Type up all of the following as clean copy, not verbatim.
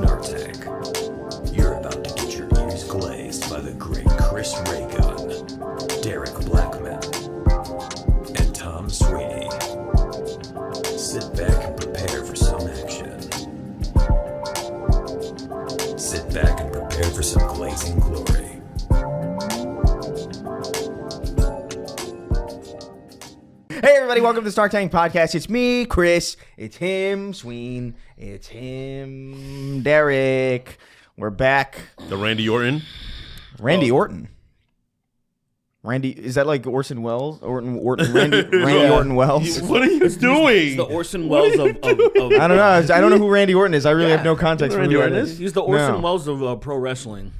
Snark Tank. You're about to get your ears glazed by the great Chris Raygun, Derek Blackman, and Tom Sweeney. Sit back and prepare for some action. Sit back and prepare for some glazing glory. Hey everybody, welcome to the Snark Tank Podcast. It's me, Chris. It's him, Sween. It's him, Derek. We're back. The Randy Orton. Randy Orton. Randy, is that like Orson Welles? Randy Orton Wells? What are you doing? He's the Orson Welles of I don't know. I don't know who Randy Orton is. I really have no context for who that is. He's the Orson Welles of pro wrestling.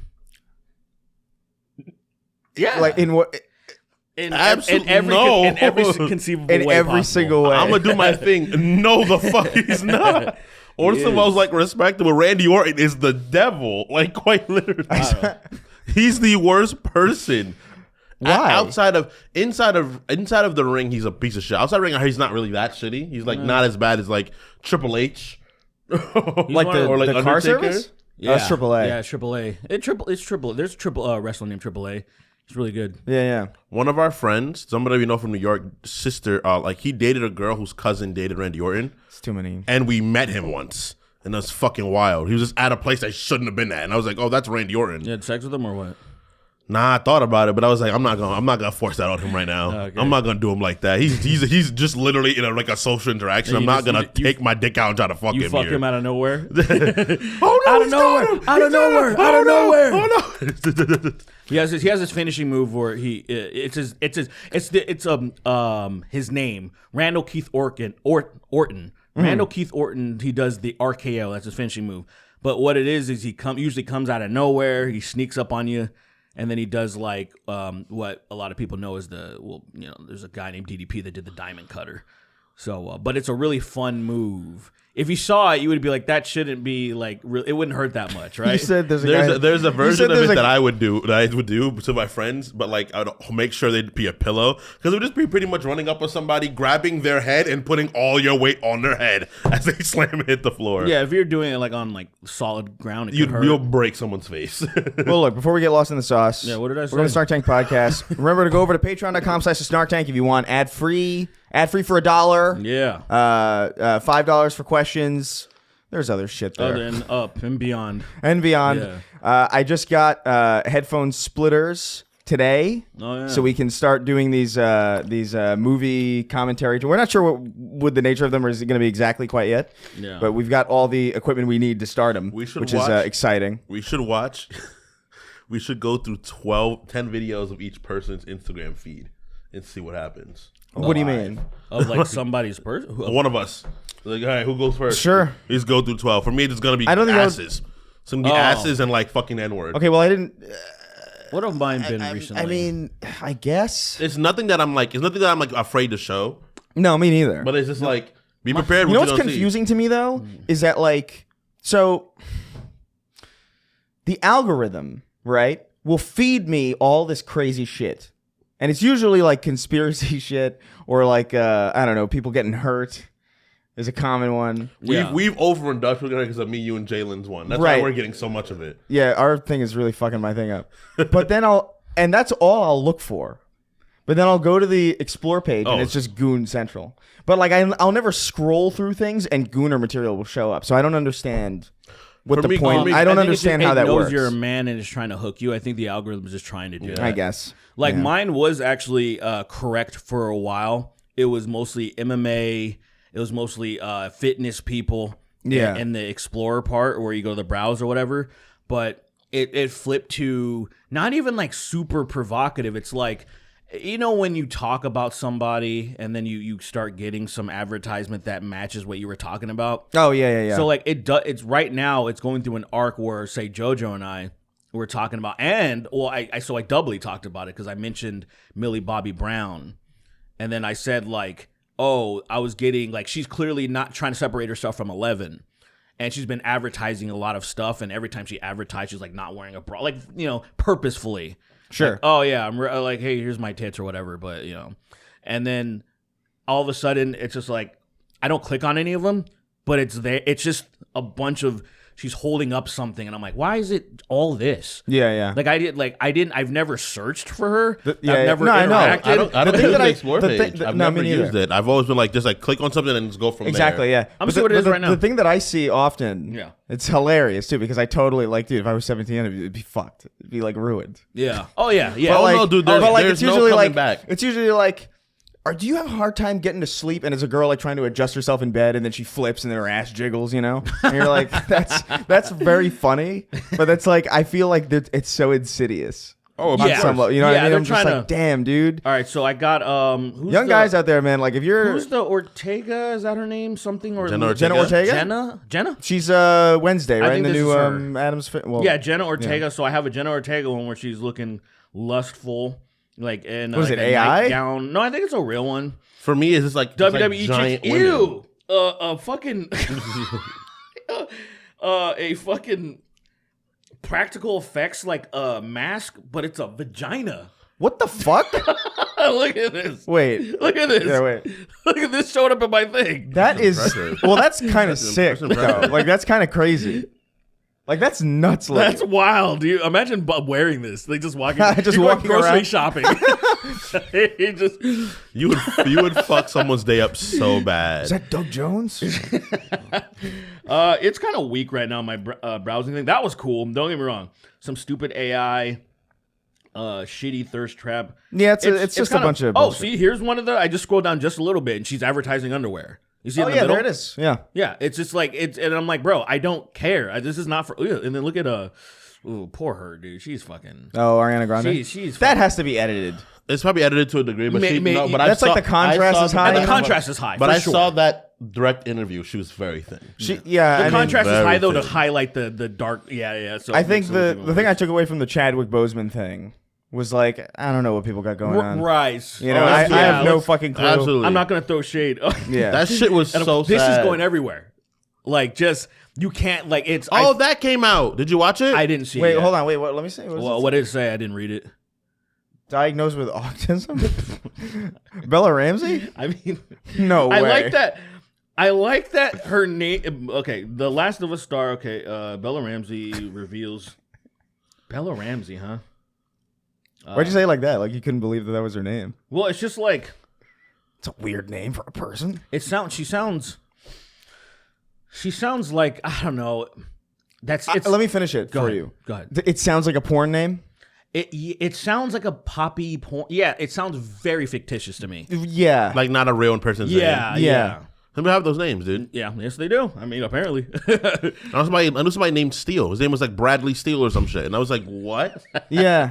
Yeah. Like in what? In every conceivable way. In every possible. single way. I'm going to do my thing. No, the fuck he's not. Orson Welles, like, respectable. Randy Orton is the devil. Like, quite literally. He's the worst person. Why? Inside of the ring, he's a piece of shit. Outside the ring, he's not really that shitty. He's like not as bad as like Triple H, like the car service. Yeah, it's AAA. Yeah, AAA. It's triple. There's triple wrestling named AAA. It's really good. Yeah. One of our friends, somebody we know from New York, sister, like he dated a girl whose cousin dated Randy Orton. It's too many. And we met him once, and that's fucking wild. He was just at a place I shouldn't have been at, and I was like, "Oh, that's Randy Orton." You had sex with him or what? Nah, I thought about it, but I was like, I'm not gonna force that on him right now. Okay. I'm not gonna do him like that. He's just literally in a social interaction. I'm not gonna take my dick out and try to fuck him. You fuck here. him out of nowhere. Oh no! Out of nowhere! Oh no! He has his finishing move where his name, Randall Keith Orton. Randall Keith Orton. He does the RKO. That's his finishing move. But what it is he usually comes out of nowhere. He sneaks up on you. And then he does like what a lot of people know is there's a guy named DDP that did the diamond cutter. So, but it's a really fun move. If you saw it, you would be like, that shouldn't be like, it wouldn't hurt that much, right? You said there's a version of it that I would do to my friends, but like I'd make sure they'd be a pillow because it would just be pretty much running up on somebody, grabbing their head, and putting all your weight on their head as they slam and hit the floor. Yeah, if you're doing it like on like solid ground, you'll break someo's face. Well, look, before we get lost in the sauce, what did I say? We're going to Snark Tank Podcast. Remember to go over to patreon.com/Snark Tank if you want ad-free for $1. Yeah. $5 for questions. There's other shit there. And up and beyond. Yeah. I just got headphone splitters today, so we can start doing these movie commentary. We're not sure what the nature of them is going to be exactly quite yet, but we've got all the equipment we need to start them, which is exciting. We should watch. We should go through 10 videos of each person's Instagram feed and see what happens. What do you mean? Of like somebody's person? One of us. Like, all right, who goes first? Sure. We just go through 12. For me, it's going to be asses. It's going to be asses and like fucking N-word. Okay, well, I didn't... What have mine been recently? I mean, I guess... It's nothing that I'm like afraid to show. No, me neither. But it's just like, be prepared. You know what's confusing to me, though, is that like... So, the algorithm, right, will feed me all this crazy shit. And it's usually like conspiracy shit or like, I don't know, people getting hurt is a common one. We've over-indulged because of me, you, and Jalen's one. That's right. why we're getting so much of it. Yeah, our thing is really fucking my thing up. But then and that's all I'll look for. But then I'll go to the explore page and it's just Goon Central. But like I'll never scroll through things and Gooner material will show up. So I don't understand what the point. I don't understand how that works. It knows you're a man and is trying to hook you. I think the algorithm is just trying to do that. I guess. Like mine was actually correct for a while. It was mostly MMA. It was mostly fitness people. Yeah. And the Explorer part where you go to the browse or whatever. But it flipped to not even like super provocative. It's like, you know, when you talk about somebody and then you start getting some advertisement that matches what you were talking about. Oh, yeah. So like it's right now it's going through an arc where, say, JoJo and I were talking about, and well, I doubly talked about it because I mentioned Millie Bobby Brown, and then I said like, oh, I was getting like, she's clearly not trying to separate herself from 11, and she's been advertising a lot of stuff, and every time she advertised, she's like not wearing a bra, like, you know, purposefully. Sure. Like, oh yeah, I'm like, hey, here's my tits or whatever, but you know, and then all of a sudden it's just like I don't click on any of them, but it's there. It's just a bunch of she's holding up something, and I'm like, why is it all this? Yeah. I've never searched for her. I've yeah. never No, I know. interacted. I don't The think thing it's that an I- explore the page. thing- I've no, never me neither. used it. I've always been like, just like click on something and just go from Exactly, there. yeah. I'm gonna see what it is right now. The thing that I see often, Yeah. it's hilarious too, because I totally like, dude, if I was 17, it'd be fucked. It'd be like ruined. Yeah. Oh yeah. Yeah. But Oh, like, no, dude, but like there's it's no usually coming like back. it's usually like, or do you have a hard time getting to sleep? And it's a girl like trying to adjust herself in bed, and then she flips, and then her ass jiggles, you know. And you're like, that's very funny, but that's like I feel like it's so insidious. Oh, Yeah. Some level, you know what Yeah, I mean? they're I'm just trying like, to- damn, dude. All right. So I got who's Young guys out there, man. Like if you're, Who's the Ortega? Is that her name? Something or Jenna Jenna Ortega? Jenna? She's Wednesday, right? In think the this new is her. Adams. Well, Yeah, Jenna Ortega. So I have a Jenna Ortega one where she's looking lustful, like in What is like it, a AI? nightgown. No, I think it's a real one. For me, it's just like WWE it's like giant chicks. women. Ew. A fucking a fucking practical effects like a mask, but it's a vagina. what the fuck? Look at this. Wait. Look at this. Yeah, wait. Look at this showing up in my thing. That is impressive. well. That's kind of sick. that's impressive. Though. Like that's kind of crazy. Like that's nuts. Looking. That's wild, dude. Imagine Bob wearing this. Like just walking, Just you go walking grocery around. shopping. He just You would fuck someone's day up so bad. Is that Doug Jones? it's kind of weak right now. My browsing thing that was cool. Don't get me wrong. Some stupid AI, shitty thirst trap. Yeah, it's just a bunch of. Oh, bullshit. see, here's one of the. I just scrolled down just a little bit, and she's advertising underwear. You see, Oh in the yeah, middle? there it is. Yeah. Yeah, it's just like it's, and I'm like, bro, I don't care. This is not for. And then look at ooh, poor her, dude. She's fucking. Oh, Ariana Grande. She's that has to be edited. It's probably edited to a degree, but but I That's like saw- the contrast I saw is high. the contrast is high. But for I sure. saw that direct interview. She was very thin. Yeah. The contrast is very high though to thin. highlight the dark. Yeah. So I think so the people- thing I took away from the Chadwick Boseman thing was like I don't know what people got going on. Right. You know, Oh, I yeah, have no let's- fucking clue. Absolutely. I'm not gonna throw shade. Yeah. That shit was And so this sad. is going everywhere. Like just you can't like it's. Oh, that came out. Did you watch it? I didn't see. Wait, it yet. hold on. Wait, what? Let me see. Well, what did it say? I didn't read it. Diagnosed with autism? Bella Ramsey? I mean, No way. I like that. I like that her name. Okay, The Last of Us star. Okay, Bella Ramsey reveals. Bella Ramsey, huh? Why'd you say it like that? Like you couldn't believe that was her name. Well, it's just like It's a weird name for a person. it sounds. She sounds like I don't know. That's it's. Let me finish it go for ahead. you. Go ahead. It sounds like a porn name. It sounds like a poppy porn. Yeah, it sounds very fictitious to me. Yeah. Like not a real person's Yeah, name. yeah. Some people have those names, dude. Yeah, yes they do. I mean, apparently. I knew somebody named Steele. His name was like Bradley Steele or some shit. And I was like, what? Yeah.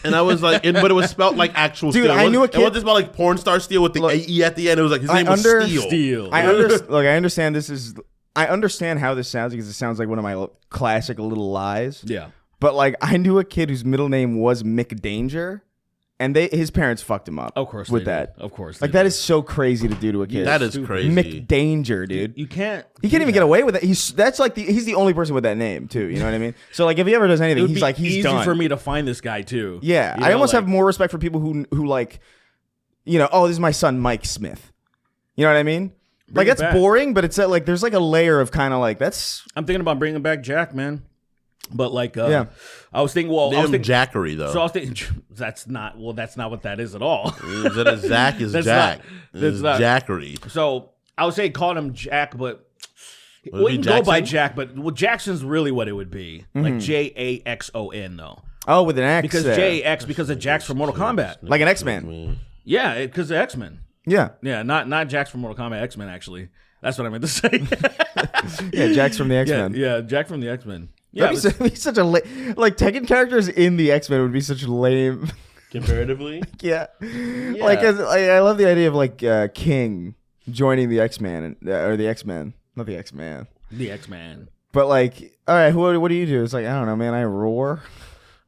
And I was like, but it was spelled like actual Dude, Steele. I knew a It kid- wasn't spelled like porn star Steele with the E at the end. It was like his name was Steele. I understand this is. I understand how this sounds because it sounds like one of my classic little lies. Yeah. But like, I knew a kid whose middle name was McDanger, and his parents fucked him up. Of course with they that. did. Of course. Like they that did. is so crazy to do to a kid. That is Stupid. crazy. McDanger, dude. You can't. He can't even get away with it. He's the only person with that name too. You know what I mean? So like, if he ever does It anything, would he's be like he's easy done. for me to find this guy too. Yeah, You I know, almost like- have more respect for people who like, you know, oh, this is my son Mike Smith. You know what I mean? Bring like it that's back. boring, but it's like there's like a layer of kind of like that's I'm thinking about bringing back Jack, man. But like, Yeah. I was thinking. Well, I was Name thinking. Jackery though. So I was thinking. That's not. Well, that's not what that is at all. Is it a Zach is That's Jack? not- that's It's not- Jackery. So I would say calling him Jack, but Would it we be can go by Jackson? Jack. But well, Jackson's really what it would be, like Jaxon though, oh with an X because there. JX because of Jax from Mortal Kombat. like an X-Man. Yeah, because of X Men. Yeah, Yeah, not Jax from Mortal Kombat. X Men actually. That's what I meant to say. yeah, Jack's from the yeah, X-Men. yeah, Jack from the X Men. Yeah, That'd be such a like Tekken characters in the X-Men would be such lame. Comparatively, Yeah. Like I love the idea of like King joining the X-Man or the X-Men, not the X-Man. the X Man. But like, all right, what do you do? It's like I don't know, man. I roar.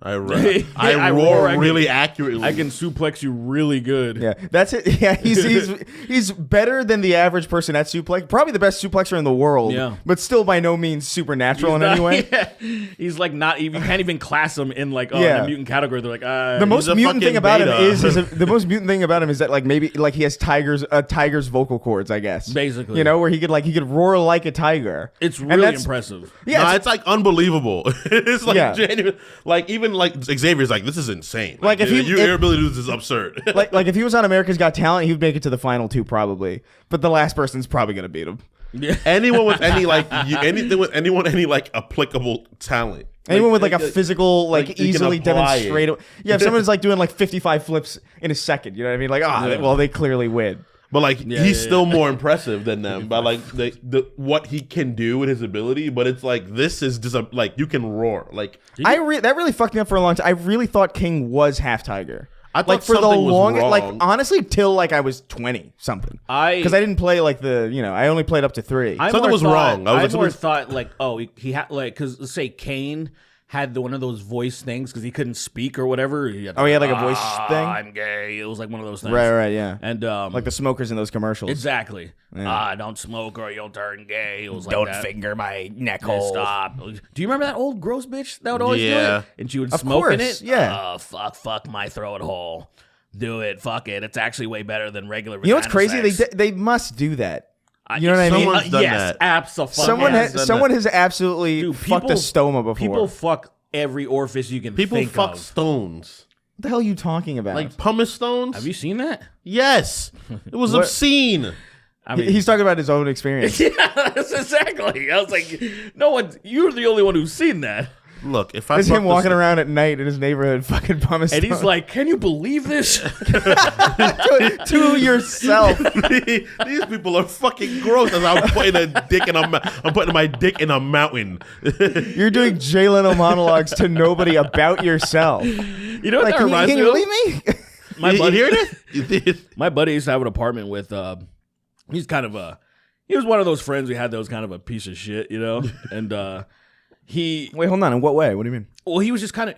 I roar really accurately. I can suplex you really good. Yeah, that's it. Yeah, he's better than the average person at suplex. Probably the best suplexer in the world. Yeah. But still by no means supernatural in any way. Yeah. He's like not even. You can't even class him in like in Yeah. a mutant category. They're like The most mutant thing about him beta. the most mutant thing about him is that like maybe like he has tiger's vocal cords, I guess. Basically. You know, where he could roar like a tiger. It's And really that's- impressive. Yeah, Nah, it's like unbelievable. It's like Yeah. genuine. Like even like Xavier's like, this is insane. Like, if dude, he- your ability to do this is absurd. like if he was on America's Got Talent, he would make it to the final two probably. But the last person's probably gonna beat him. Yeah. anyone with any like any like applicable talent. Anyone with like a physical, like you can easily apply it. demonstrratable. Yeah, if someone's like doing like 55 flips in a second, you know what I mean? Like, well, they clearly win. But like he's still more impressive than them by like the what he can do with his ability. But it's like this is just like you can roar. Like That really fucked me up for a long time. I really thought King was half tiger. I thought Like for the something was longest, like wrong. honestly, till like I was 20 something. Because I didn't play like I only played up to 3. Something was wrong. I was like, more something's- thought like, oh, he had like, because let's say Kane had one of those voice things because he couldn't speak or whatever. He had had like a voice thing. I'm gay. It was like one of those things. Right, yeah. And Like the smokers in those commercials. exactly. Don't smoke or you'll turn gay. It was like Don't that. finger my neck Yeah, hole. Stop. Do you remember that old gross bitch that would always do Yeah. it? And she would Of smoke in course, it? yeah. Fuck my throat hole. Do it. Fuck it. It's actually way better than regular You know what's vagina crazy? sex. They must do that. You know what I mean? Someone's done yes, that. absolutely. Someone has absolutely Dude, fucked a stoma before. People fuck every orifice you can people think fuck of. stones. what the hell are you talking about? Like pumice stones. Have you seen that? Yes, it was What? obscene. I mean, He's talking about his own experience. yeah, that's exactly. I was like, no one. You're the only one who's seen that. Look, if I It's fuck him walking around at night in his neighborhood, fucking pumice. And he's stone. like, "Can you believe this?" to yourself. These people are fucking gross. As I'm putting I'm putting my dick in a mountain. You're doing Jay Leno monologues to nobody about yourself. You know what Like, that can reminds you me of? believe me? My buddy, you hear this? my buddy used to have an apartment with. He's kind of he was one of those friends who had those kind of a piece of shit, you know, and he. Wait, hold on. In what way? What do you mean? Well, he was just kind of.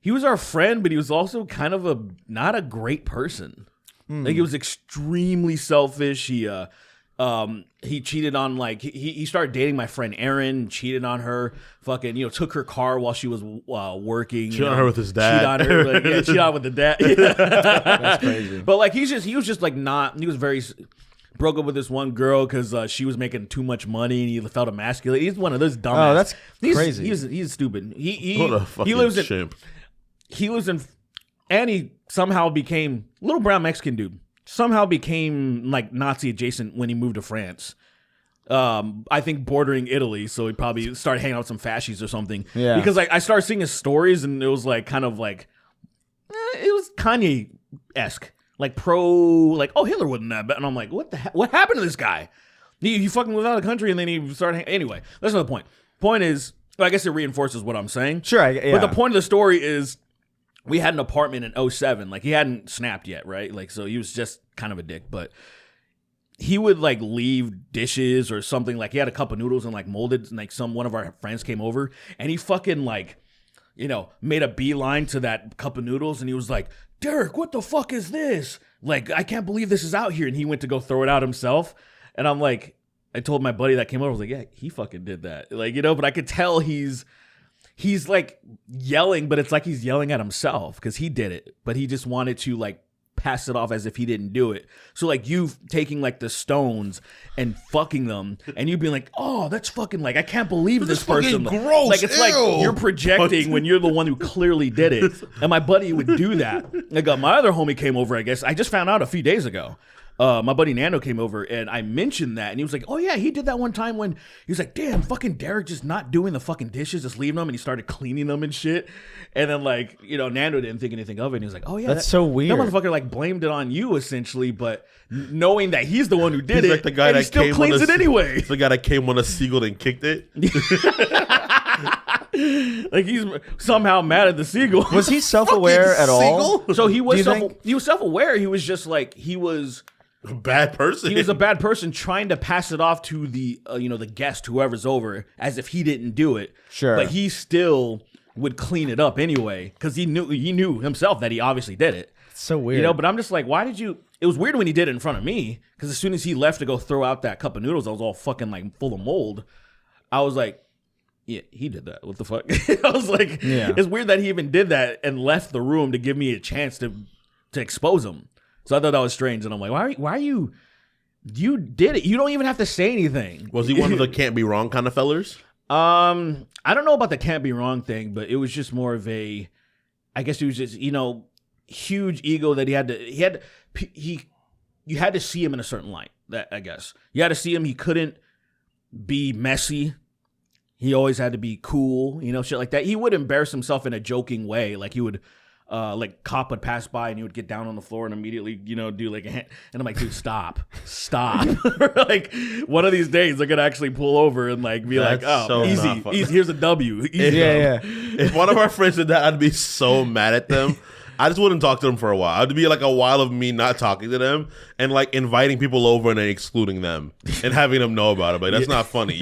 He was our friend, but he was also kind of not a great person. Like he was extremely selfish. He cheated on he started dating my friend Erin, cheated on her, fucking took her car while she was working. Cheated on her with his dad. Cheated on her, cheated on with the dad. Yeah. That's crazy. But he was just not. He was very. Broke up with this one girl because she was making too much money and he felt emasculated. He's one of those dumbass. Oh, that's crazy. He's stupid. What a fucking chimp. He lives in, and he somehow became little brown Mexican dude. Somehow became like Nazi adjacent when he moved to France. I think bordering Italy, so he probably started hanging out with some fascists or something. Yeah. Because I started seeing his stories and it was like kind of like it was Kanye-esque. Like oh, Hitler wasn't that bad. And I'm like, what the hell? What happened to this guy? He fucking was out of the country and then he started. Anyway, that's not the point. Point is, I guess it reinforces what I'm saying. Sure, yeah. But the point of the story is, we had an apartment in 07. Like he hadn't snapped yet, right? Like so he was just kind of a dick, but he would like leave dishes or something. Like he had a cup of noodles and like molded. And like one of our friends came over and he fucking like, made a beeline to that cup of noodles and he was like, Derek, what the fuck is this? Like, I can't believe this is out here. And he went to go throw it out himself. And I'm like, I told my buddy that came over, I was like, yeah, he fucking did that. Like, but I could tell he's like yelling, but it's like he's yelling at himself because he did it. But he just wanted to like pass it off as if he didn't do it. So like you taking like the stones and fucking them and you being like, oh, that's fucking like, I can't believe this person. gross. Like it's like you're projecting when you're the one who clearly did it. And my buddy would do that. Like my other homie came over, I guess. I just found out a few days ago. My buddy Nando came over and I mentioned that and he was like, oh yeah, he did that one time when he was like, damn, fucking Derek just not doing the fucking dishes, just leaving them, and he started cleaning them and shit. And then like, Nando didn't think anything of it and he was like, oh yeah, That's so weird. That motherfucker like blamed it on you essentially, but knowing that he's the one who did He's it, like the guy and he that still came cleans on it anyway. The guy that came on a seagull and kicked it. Like he's somehow mad at the seagull. Was he self-aware at all? So he was Do you think? he was self-aware. He was just like he was A bad person. He was a bad person trying to pass it off to the the guest, whoever's over, as if he didn't do it. Sure. But he still would clean it up anyway because he knew himself that he obviously did it. It's so weird. You know, but I'm just like, why did you? It was weird when he did it in front of me because as soon as he left to go throw out that cup of noodles, I was all fucking like full of mold. I was like, yeah, he did that. What the fuck? I was like, it's weird that he even did that and left the room to give me a chance to expose him. So I thought that was strange, and I'm like, why are you? You did it. You don't even have to say anything. Was he one of the can't be wrong kind of fellers? I don't know about the can't be wrong thing, but it was just more of a, I guess it was just, huge ego that you had to see him in a certain light. That I guess you had to see him. He couldn't be messy. He always had to be cool, shit like that. He would embarrass himself in a joking way, like he would. Like cop would pass by and he would get down on the floor and immediately, do like a hand. And I'm like, dude, stop. Like one of these days they're gonna actually pull over and like be That's like, so easy. Here's a W. Easy. Yeah. If one of our friends did that, I'd be so mad at them. I just wouldn't talk to them for a while. It'd be like a while of me not talking to them and like inviting people over and then excluding them and having them know about it. But that's not funny.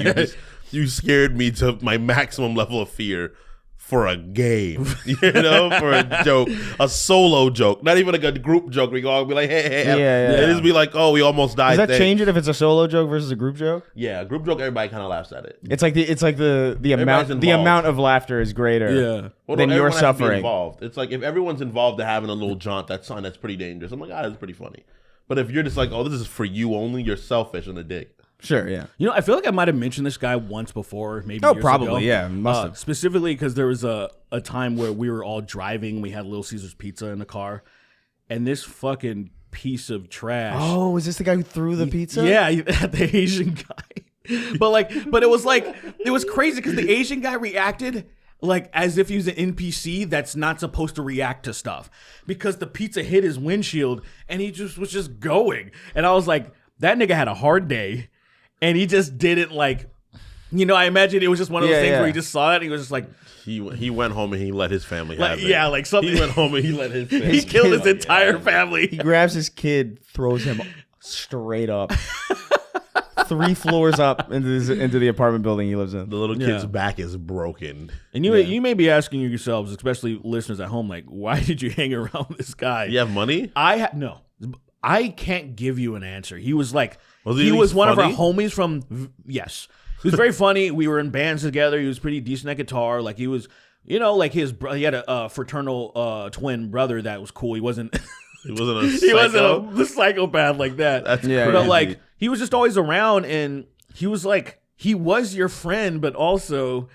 You scared me to my maximum level of fear. For a game, for a joke, a solo joke, not even like a group joke. We go all be like, hey. And just be like, oh, we almost died. Does that change it if it's a solo joke versus a group joke? Yeah, a group joke, everybody kind of laughs at it. It's like the amount of laughter is greater than your suffering. Involved. It's like if everyone's involved to having a little jaunt, that's pretty dangerous. I'm like, that's pretty funny. But if you're just like, oh, this is for you only, you're selfish and a dick. Sure, yeah. I feel like I might have mentioned this guy once before, maybe years probably, ago. yeah. Must have. Specifically because there was a time where we were all driving. We had Little Caesars pizza in the car. And this fucking piece of trash. Oh, is this the guy who threw the pizza? Yeah, the Asian guy. But it was crazy because the Asian guy reacted like as if he was an NPC that's not supposed to react to stuff. Because the pizza hit his windshield and he was just going. And I was like, that nigga had a hard day. And he just didn't like, I imagine it was just one of those things where he just saw it and he was just like. He went home and he let his family have it. Yeah, like something. He went home and he let his family. He killed his entire family. He grabs his kid, throws him straight up. 3 floors up into the apartment building he lives in. The little kid's back is broken. And you may be asking yourselves, especially listeners at home, like, why did you hang around this guy? You have money? No. I can't give you an answer. He was like, he was one funny? of our homies from, yes. He was very funny. We were in bands together. He was pretty decent at guitar. Like he was, like he had a fraternal twin brother that was cool. He wasn't a psychopath like that. That's crazy. But like, he was just always around and he was like, he was your friend, but also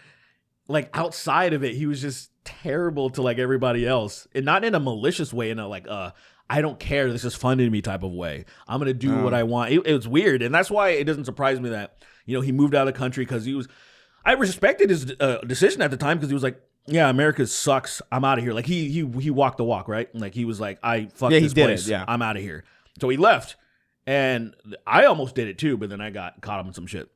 like outside of it, he was just terrible to like everybody else. And not in a malicious way, in a like, I don't care. This is fun to me type of way. I'm going to do what I want. It was weird. And that's why it doesn't surprise me that, he moved out of the country because I respected his decision at the time because he was like, yeah, America sucks. I'm out of here. Like he walked the walk, right? Like he was like, fuck this place. I'm out of here. So he left. And I almost did it too, but then I got caught up in some shit.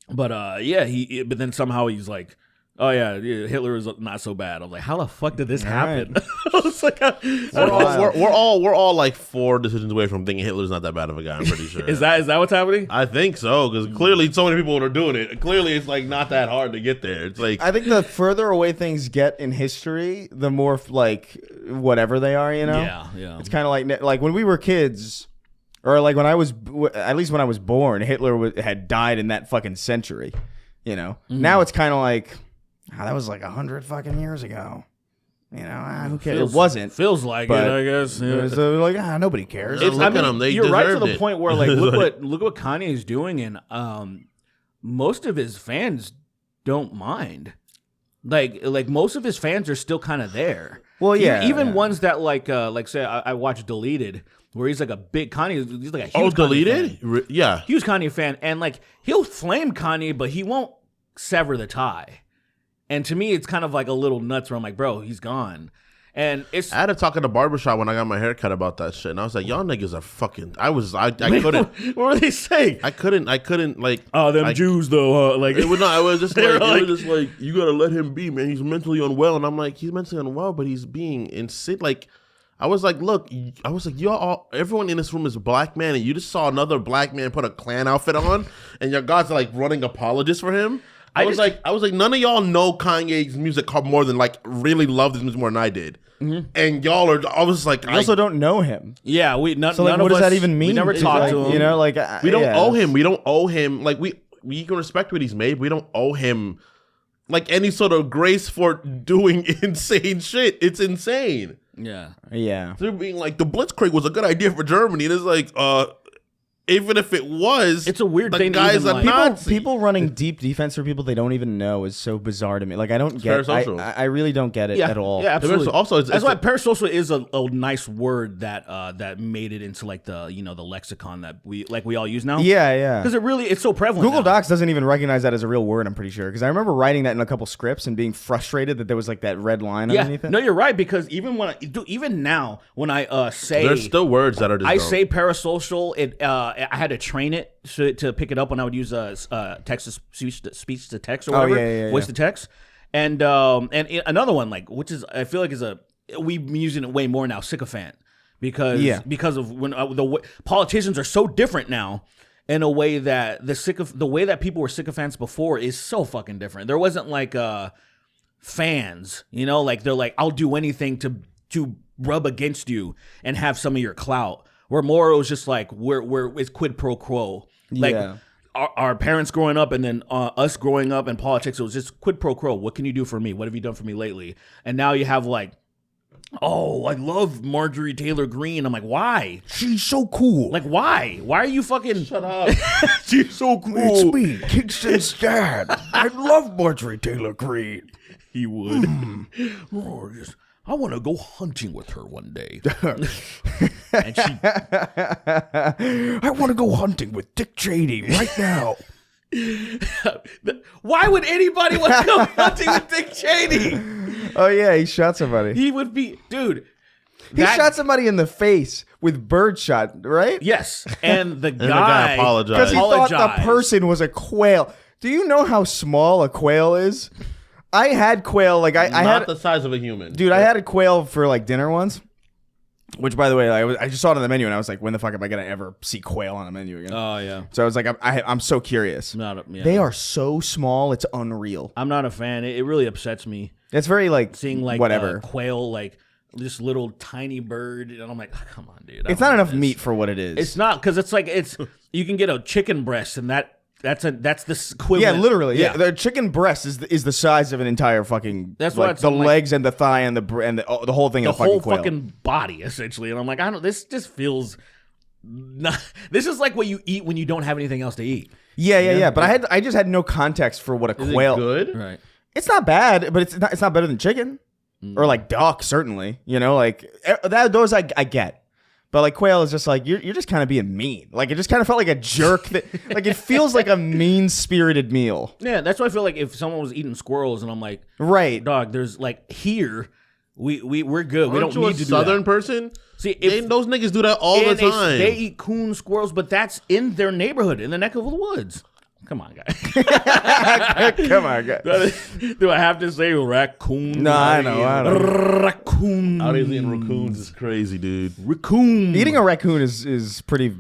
But but then somehow he's like, oh yeah, Hitler is not so bad. I was like, how the fuck did this happen? Right. I was like, we're all like 4 decisions away from thinking Hitler's not that bad of a guy. I'm pretty sure. Is that what's happening? I think so because clearly so many people are doing it. Clearly, it's like not that hard to get there. It's like I think the further away things get in history, the more like whatever they are. Yeah. It's kind of like when we were kids. Or like when I was, at least when I was born, Hitler had died in that fucking century, Now it's kind of like, that was like 100 fucking years ago, Who cares? It wasn't. Feels like it, I guess. Yeah. So like, nobody cares. Look at them. They you're right to the deserved it. point where like, look what Kanye is doing, and most of his fans don't mind. Like most of his fans are still kind of there. Well, yeah, even ones that like say I watched Deleted. Where he's like a big Kanye, he's like a huge Deleted? Kanye fan. Yeah. Huge Kanye fan. And like, he'll flame Kanye, but he won't sever the tie. And to me, it's kind of like a little nuts where I'm like, bro, he's gone. And it's. I had to talk at the barbershop when I got my hair cut about that shit. And I was like, y'all niggas are fucking. I couldn't. What were they saying? I couldn't like. Oh, them Jews though, huh? Like. It was not. I was just like, like, it was just like, you gotta let him be, man. He's mentally unwell. And I'm like, he's mentally unwell, but he's being insane. Like, I was like, look, everyone in this room is a black man, and you just saw another black man put a Klan outfit on, and your guys are like running apologists for him. I was like, none of y'all know Kanye's music more than like really loved his music more than I did. And y'all are. I was like, I also don't know him. Yeah, So like, none what of does us, that even mean? We never talked to him. You know, like we don't owe him. We don't owe him. Like we can respect what he's made. We don't owe him like any sort of grace for doing insane shit. It's insane. Yeah. They're being like the Blitzkrieg was a good idea for Germany. And it's like, even if it was, it's a weird thing. Guys are Nazi. People running deep defense for people they don't even know is so bizarre to me. Like I don't get. I really don't get it at all. Yeah, absolutely. Also, that's why parasocial is a nice word that made it into like the the lexicon that we all use now. Yeah. Because it's so prevalent. Google now. Docs doesn't even recognize that as a real word. I'm pretty sure because I remember writing that in a couple scripts and being frustrated that there was like that red line underneath it. No, you're right because even now when I say there's still words that are just say parasocial, I had to train it to pick it up when I would use text to speech to text or whatever, voice to text, and another one which is I feel like we've been using it way more now, sycophant, because of when politicians are so different now in a way that the way that people were sycophants before is so fucking different. There wasn't like fans, like they're like I'll do anything to rub against you and have some of your clout. Where more it was just like it's quid pro quo. Like our parents growing up and then us growing up in politics, it was just quid pro quo. What can you do for me? What have you done for me lately? And now you have like, oh, I love Marjorie Taylor Greene. I'm like, why? She's so cool. Like, why? Why are you fucking... Shut up. She's so cool. It's me, Kingston's dad. I love Marjorie Taylor Greene. He would. I want to go hunting with her one day. And I want to go hunting with Dick Cheney right now. Why would anybody want to go hunting with Dick Cheney? Oh yeah, he shot somebody. He would be, dude. He shot somebody in the face with birdshot, right? Yes, and the guy apologized because he thought the person was a quail. Do you know how small a quail is? I had quail I had the size of a human, dude. I had a quail for like dinner once. Which, by the way, I just saw it on the menu and I was like, when the fuck am I gonna ever see quail on a menu again? Oh yeah. So I was like, I'm so curious. They are so small, it's unreal. I'm not a fan. It really upsets me. It's very like seeing like whatever quail, like this little tiny bird, and I'm like, oh, come on, dude. It's not enough meat for what it is. It's not because it's like you can get a chicken breast and that's the equivalent. Yeah, literally. Yeah, the chicken breast is the size of an entire fucking. That's like what the legs and the thigh and the whole thing. The of whole quail. fucking body, essentially. And I'm like, this just feels. This is like what you eat when you don't have anything else to eat. Yeah. But I just had no context for what a quail. Is it good? Right. It's not bad, but it's not better than chicken or like duck. Certainly, like those I get. But like quail is just like you're just kind of being mean. Like it just kind of felt like a jerk. Like it feels like a mean-spirited meal. Yeah, that's why I feel like if someone was eating squirrels and I'm like, right, dog, there's like here, we're good. We don't need to do Southern that. person. See, those niggas do that all the time. They eat coon squirrels, but that's in their neighborhood, in the neck of the woods. Come on, guy. Come on, guy. Do I have to say raccoon? No, I know. Raccoon. Out eating raccoons is crazy, dude. Raccoon. Eating a raccoon is pretty.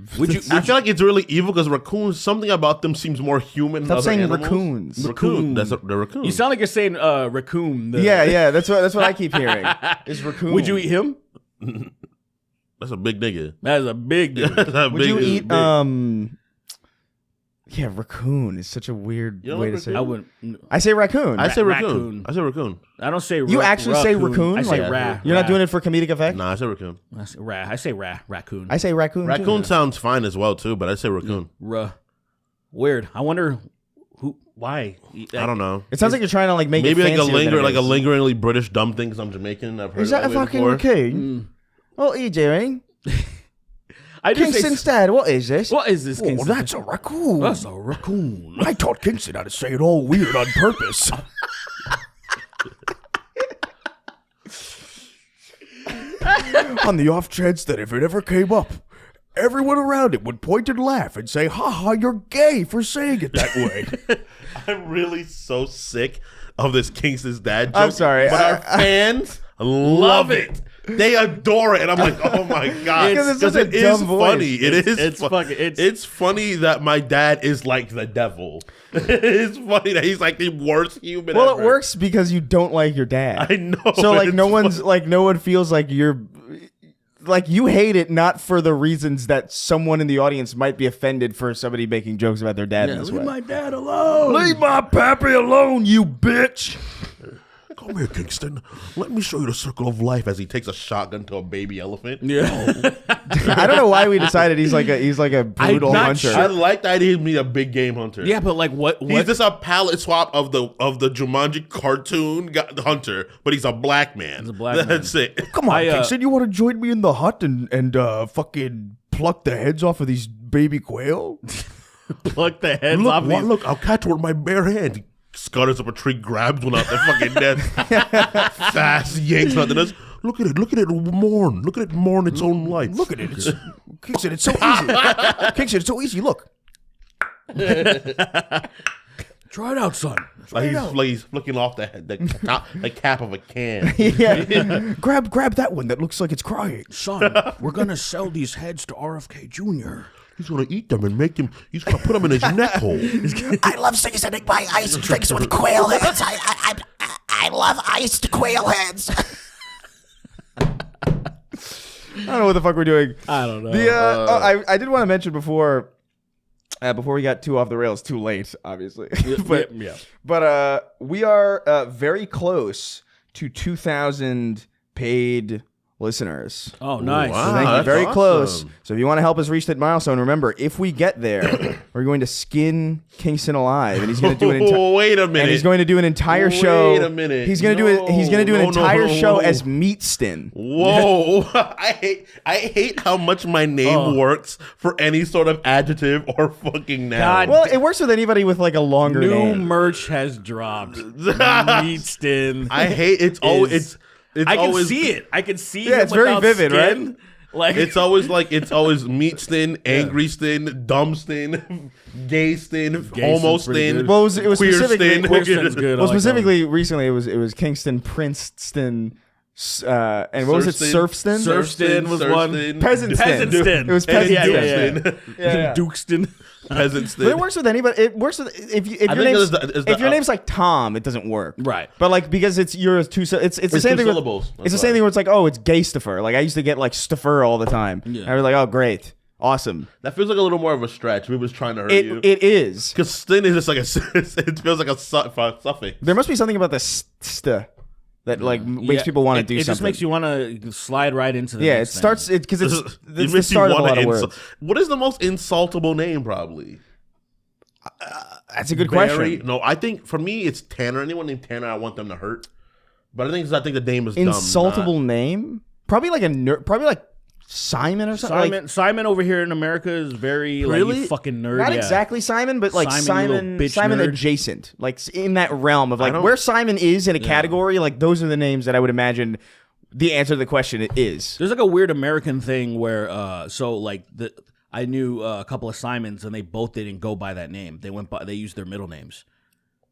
I feel like it's really evil because raccoons. Something about them seems more human. Stop saying animals. raccoons. Raccoon. That's the raccoon. You sound like you're saying raccoon. Yeah. That's what I keep hearing. Is raccoon. Would you eat him? That's a big nigga. That is a big dude. Would you eat Yeah, raccoon is such a weird way to say it. I wouldn't. I say raccoon. I say raccoon. I say raccoon. I don't say You actually say raccoon? I say like, You're not doing it for comedic effect? Nah, I say raccoon. I say raccoon. I say raccoon. Raccoon sounds fine as well too, but I say raccoon. Weird. I wonder why. I don't know. It sounds like you're trying to like make maybe it like a lingeringly British dumb thing because I'm Jamaican. I've heard is that a fucking raccoon? What are you doing? Kingston's dad, what is this? What is this, Kingston? Oh, that's a raccoon. That's a raccoon. I taught Kingston how to say it all weird on purpose. On the off chance that if it ever came up, everyone around it would point and laugh and say, ha, you're gay for saying it that way. I'm really so sick of this Kingston's dad joke. I'm sorry. But our fans love it. They adore it, and I'm like, oh my god, Because it's such a it is dumb voice. funny. It's funny that my dad is like the devil. It's funny that he's like the worst human. Well, ever. it works because you don't like your dad. I know. So like it's no one's funny. like no one feels like you're like you hate it not for the reasons that someone in the audience might be offended for somebody making jokes about their dad in this way. Leave my dad alone. Leave my pappy alone, you bitch. Come here, Kingston. Let me show you the circle of life as he takes a shotgun to a baby elephant. Yeah. I don't know why we decided he's like a brutal not hunter. I like the idea of me a big game hunter. Yeah, but like what? He's just a palette swap of the Jumanji cartoon hunter, but he's a black man. He's a black That's man. it. Come on, I, Kingston, you want to join me in the hut and fucking pluck the heads off of these baby quail? Pluck the heads off these. Look, I'll catch one with my bare hands. He scutters up a tree, grabs one out the fucking nest, fast yanks nothing else. Look at it mourn. Look at it mourn its own life. Look at it. Kingston, it's so easy. Kingston, it's so easy. Look. Try it out, son. Like he's flicking off the cap of a can. Yeah. Grab that one that looks like it's crying. Son, we're gonna sell these heads to RFK Jr. He's gonna eat them and make him. He's gonna put them in his neck hole. I love seasoning my iced drinks with quail heads. I love iced quail heads. I don't know what the fuck we're doing. I don't know. I did want to mention before we got too off the rails, too late, obviously. But we are very close to 2,000 paid listeners. Oh, nice. Wow. So thank you. that's Very awesome. close. So if you want to help us reach that milestone, remember, if we get there, we're going to skin Kingston alive, and he's going to do an entire. Wait a minute. And he's going to do an entire show. Wait a minute. He's going to do it. He's going to do an entire show as Meatston. Whoa! I hate how much my name works for any sort of adjective or fucking noun. God. Well, it works with anybody with like a longer New name. merch has dropped. Meatston. I hate it's always it's I can always see it. I can see Yeah, him it's very without vivid, skin. right? Like it's always Meatston, Angryston, Dumbston, Gayston, Almost pretty Thin. good. Well, it was specifically. Queerston's good. I Well, like that specifically, recently it was Kingston, Princeton, and what was it? Surfston. Surfston was one. Peasantston. Peasantston. It was And Peasantston. Duxton. Dukeston. Peasantston. But it works with anybody. It works with if your name's if your name's like Tom, it doesn't work. Right. But like because it's yours two. It's the same two thing. syllables. It's the same thing where it's like it's Gaystifer. Like I used to get like Stuffer all the time. Yeah. And I was like, oh great, awesome. That feels like a little more of a stretch. We was trying to hurt you. It is. Because Stin is just like it feels like a suffix. There must be something about the st that like makes people want to do It something. just makes you want to slide right into the Yeah, it next starts thing. because it's It the makes start you of a lot wanna of words. What is the most insultable name? Probably That's a good Barry? question. No, I think for me it's Tanner. Anyone named Tanner, I want them to hurt. But I think the name is Insultable dumb. name? Probably like probably like Simon or something. Simon over here in America is very Really? like you fucking nerd. Not yeah. exactly Simon, but like Simon, you Simon, little bitch Simon nerd. adjacent, like in that realm of like don't- where Simon is in a category. Like those are the names that I would imagine the answer to the question is. There's like a weird American thing where I knew a couple of Simons and they both didn't go by that name. They used their middle names.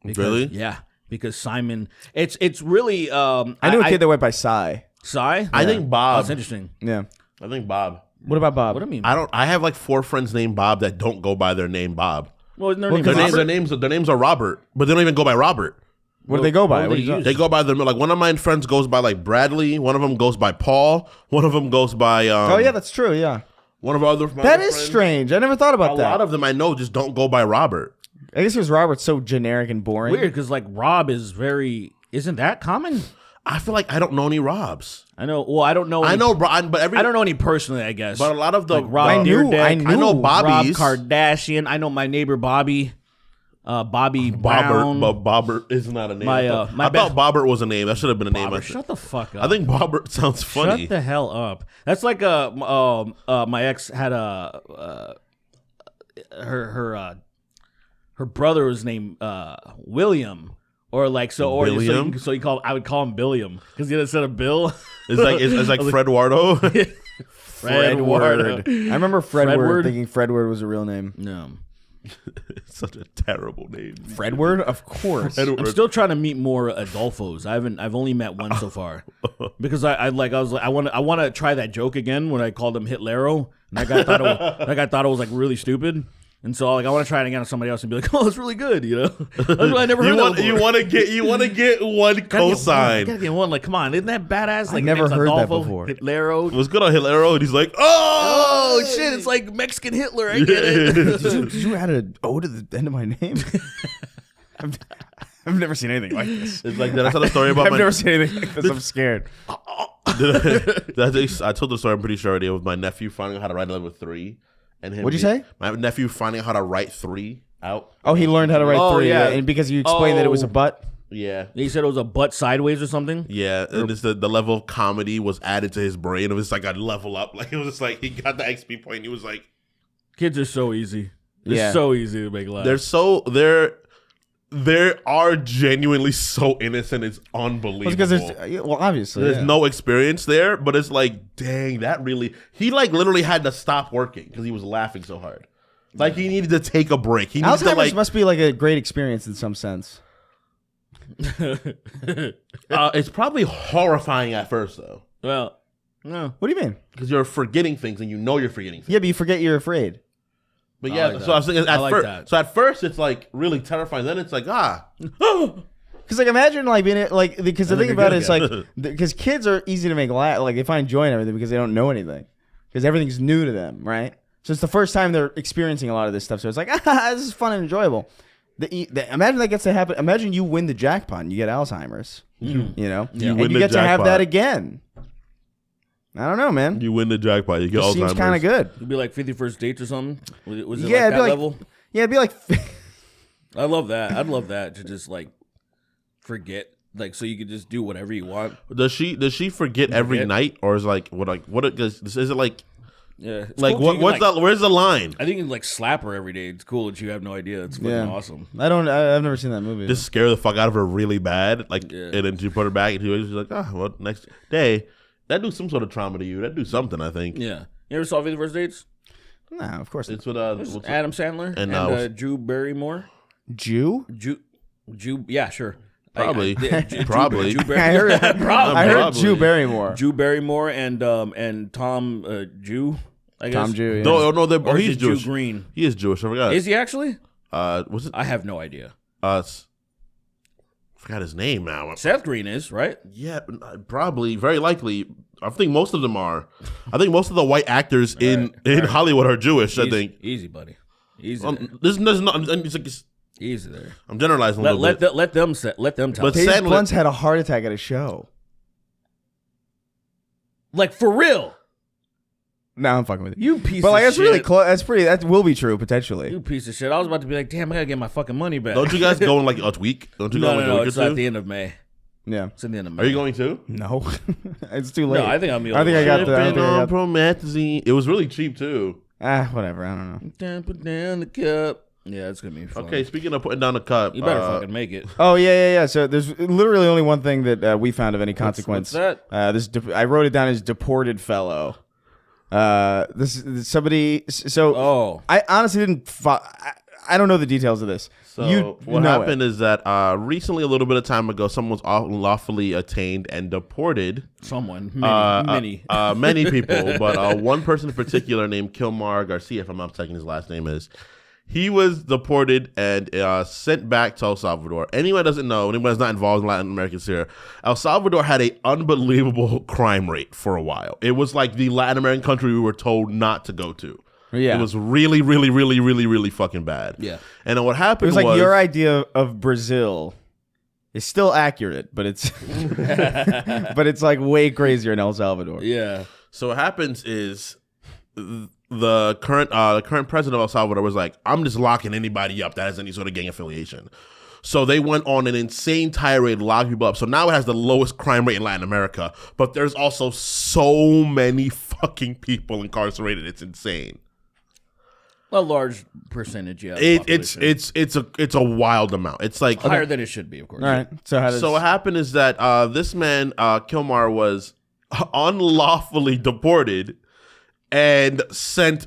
Really? Yeah, because Simon. It's really. I knew a kid that went by Cy. Cy. I think Bob. That's interesting. Yeah. I think Bob. What about Bob? What do I mean? I have like 4 friends named Bob that don't go by their name Bob. Well, their Well, name 'cause is Their Robert. names are Robert, but they don't even go by Robert. What do they go by? what What do do they you use? They go by like one of my friends goes by like Bradley. One of them goes by Paul. One of them goes by. Oh yeah, that's true. Yeah, One of our other. that is strange. I never thought about A that. lot of them I know just don't go by Robert. I guess because Robert's so generic and boring. Weird because like Rob is very. Isn't that common? I feel like I don't know any Robs. I know. Well, I don't know. I any- know, but I don't know any personally. I guess. But a lot of the like Rob I knew- Deerdeck, I knew I know Rob Bobby's. Kardashian. I know my neighbor Bobby. Bobby Brown. Bobbert, but Bobbert is not a name. My, I my thought Bobbert was a name. That should have been a name. Bobbert, shut the fuck up. I think Bobbert sounds funny. Shut the hell up. That's like my ex had a her brother was named William. Or like William? so you call I would call him Billiam because instead of Bill, It's like Fred Wardo. Fredward. I remember Fredward Fredward? thinking Fredward was a real name. no, It's such a terrible name. Fredward, of course. I'm still trying to meet more Adolfos. I've only met one so far because I want to try that joke again when I called him Hitlero, and that guy thought it was like really stupid. And so like I want to try it again with somebody else and be like, "Oh, it's really good," you know. I never heard that before. You want to get one cosign. Gotta get one. Like, come on, isn't that badass? Like, never heard Adolfo, that before. Hitlero. It was good on Hitlero, and he's like, Oh shit! It's like Mexican Hitler. I get it. Did you add an O to the end of my name? I've never seen anything like this. It's like that. I told a story about I've never seen anything like this. I'm scared. I told the story. I'm pretty sure already with my nephew finding out how to write level 3. And him What'd you say? My nephew finding out how to write 3 out. Oh, he learned how to write 3, yeah. and because you explained that it was a butt. Yeah. He said it was a butt sideways or something. Yeah, and it's the level of comedy was added to his brain. It was like a level up. Like it was just like he got the XP point. And he was like, Kids are so easy. It's Yeah. so easy to make laugh. they are genuinely so innocent. It's unbelievable. Because obviously There's no experience there, but it's like, dang, that really. He like literally had to stop working because he was laughing so hard. Like he needed to take a break. He needed Alzheimer's to must be like a great experience in some sense. It's probably horrifying at first though, Well, no. What do you mean? because you're forgetting things and you know you're forgetting things. Yeah, but you forget you're afraid. But I yeah, like so I was thinking I like first. that. So at first it's like really terrifying. Then it's like Because like imagine like being like because the thing about it is like because kids are easy to make laugh. Like they find joy in everything because they don't know anything because everything's new to them, right? So it's the first time they're experiencing a lot of this stuff. So it's like this is fun and enjoyable. Imagine that gets to happen. Imagine you win the jackpot and you get Alzheimer's. You know, You and win you the get to have jackpot. that again. I don't know, man. you win the jackpot, you get It Alzheimer's. seems kind of good. It'd be like 51st Dates or something. Was it Yeah, like it'd that be level? Yeah, it'd be like. I love that. I'd love that to just like forget, like so you could just do whatever you want. Does she forget every night, or is like is it like Yeah, it's like cool. what You what's can, the where's the line? I think you can like slap her every day. It's cool that you have no idea. It's fucking awesome. I've never seen that movie. Just scare the fuck out of her really bad, like, Yeah. and then you put her back, and she's like, well, next day that do some sort of trauma to you. That do something, I think. Yeah. You ever saw 51st Dates? No, of course. It's with Adam Sandler and Drew Barrymore. Jew. Jew. Yeah, sure. Probably. Probably. Probably. I heard. I heard Probably. Jew Barrymore. Drew Barrymore and Tom Jew. I guess. Tom Jew. Yeah. No, Or is he's it Jew Jewish. Green? He is Jewish. I forgot. Is he actually? Was it? I have no idea. I forgot his name now. Seth Green is, right? Yeah, probably, very likely. I think most of them are. I think most of the white actors in Hollywood are Jewish. I think. Easy, buddy. Easy. There. There's not. It's Easy there. I'm generalizing a little bit. Let them tell. But Paige Sandler- Blunt's had a heart attack at a show. Like for real. No, I'm fucking with you. You piece But like of that's shit. really close. That's pretty. That will be true potentially. You piece of shit. I was about to be like, damn, I gotta get my fucking money back. Don't you guys go in like a week? Don't you go in like a week or It's two? at the end of May. Yeah. It's in the end of May. Are you going to? No, it's too late. No, I think I'm the I think I got the. I think Tripping I on got. promethazine. It was really cheap too. Whatever. I don't know. Put down the cup. Yeah, it's gonna be fun. Okay, speaking of putting down the cup, You better fucking make it. Oh yeah. So there's literally only one thing that we found of any consequence. what's that? I wrote it down as deported fellow. This somebody. So Oh. I honestly didn't. I don't know the details of this. So what know happened is that recently, a little bit of time ago, someone was unlawfully attained and deported. Someone. Many. Many people, but one person in particular named Kilmar Garcia, if I'm not mistaken, his last name is. He was deported and sent back to El Salvador. Anyone that doesn't know, anyone that's not involved in Latin American here, El Salvador had an unbelievable crime rate for a while. It was like the Latin American country we were told not to go to. Yeah. It was really, really, really, really, really fucking bad. Yeah. And then what happened It was like your idea of Brazil is still accurate, but it's but it's like way crazier in El Salvador. Yeah. So what happens is the current president of El Salvador was like, I'm just locking anybody up that has any sort of gang affiliation. So they went on an insane tirade, locked people up. So now it has the lowest crime rate in Latin America, but there's also so many fucking people incarcerated. It's insane. A large percentage, yeah. It's a wild amount. It's like higher than it should be, of course. All right. So how does So what happened is that this man Kilmar was unlawfully deported and sent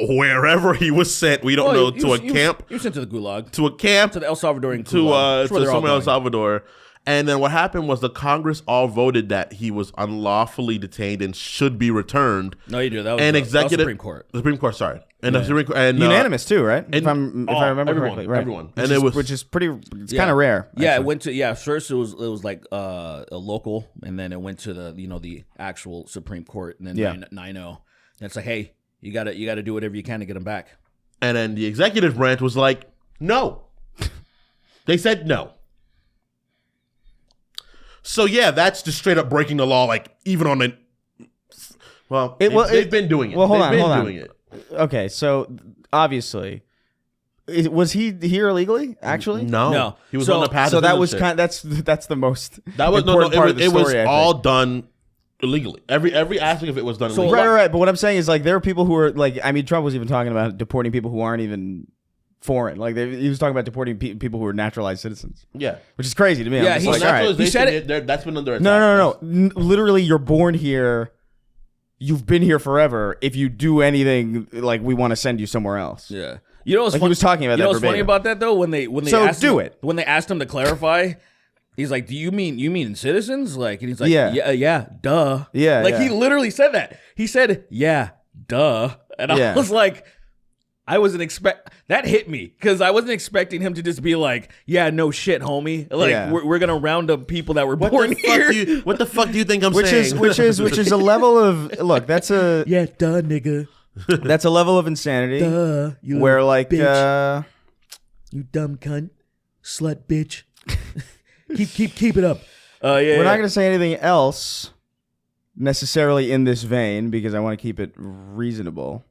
wherever he was sent. We don't know, to a camp. He was sent to the Gulag. To a camp. To the El Salvadorian to Gulag. somewhere El Salvador. And then what happened was the Congress all voted that he was unlawfully detained and should be returned. No, you do. That was and the Supreme Court. The Supreme Court, sorry. And the Supreme Court, and unanimous too, right? If I remember everyone, correctly, right? everyone. Which is pretty. It's kind of rare. Yeah, actually. it went to first it was like a local, and then it went to the actual Supreme Court, and then 9-0. That's like, hey, you gotta do whatever you can to get him back. And then the executive branch was like, no. They said no. So yeah, that's just straight up breaking the law. Like even on the they've been doing it. Well, hold They've on. been doing it. Okay, so obviously, was he here illegally? Actually, No. He was on the path. So of that was citizenship. that's the most That was important part of the it story. was I think. all done illegally. Every aspect of it was done illegally. Right. But what I'm saying is, like, there are people who are like, I mean, Trump was even talking about deporting people who aren't even foreign. Like, he was talking about deporting people who are naturalized citizens. Yeah, which is crazy to me. Yeah, I'm just he like, all right. He said it. That's been under attack. No. Literally, you're born here. You've been here forever. If you do anything, like, we want to send you somewhere else. Yeah. You know what's Like, funny? he was talking about you that know what's funny verbatim. about that though? When they So asked do him, it. when they asked him to clarify, he's like, "Do you mean citizens?" Like, and he's like, Yeah. yeah, duh." Yeah, like yeah. he literally said that. He said, "Yeah, duh," and I Yeah. was like, I wasn't that hit me because I wasn't expecting him to just be like, "Yeah, no shit, homie." Like Yeah. we're gonna round up people that were What born the here. what the fuck do you think I'm Which saying? is a level of look. That's a Yeah, duh, nigga. that's a level of insanity Duh, you where little like bitch. You dumb cunt, slut, bitch. keep it up. we're not going to say anything else necessarily in this vein because I want to keep it reasonable.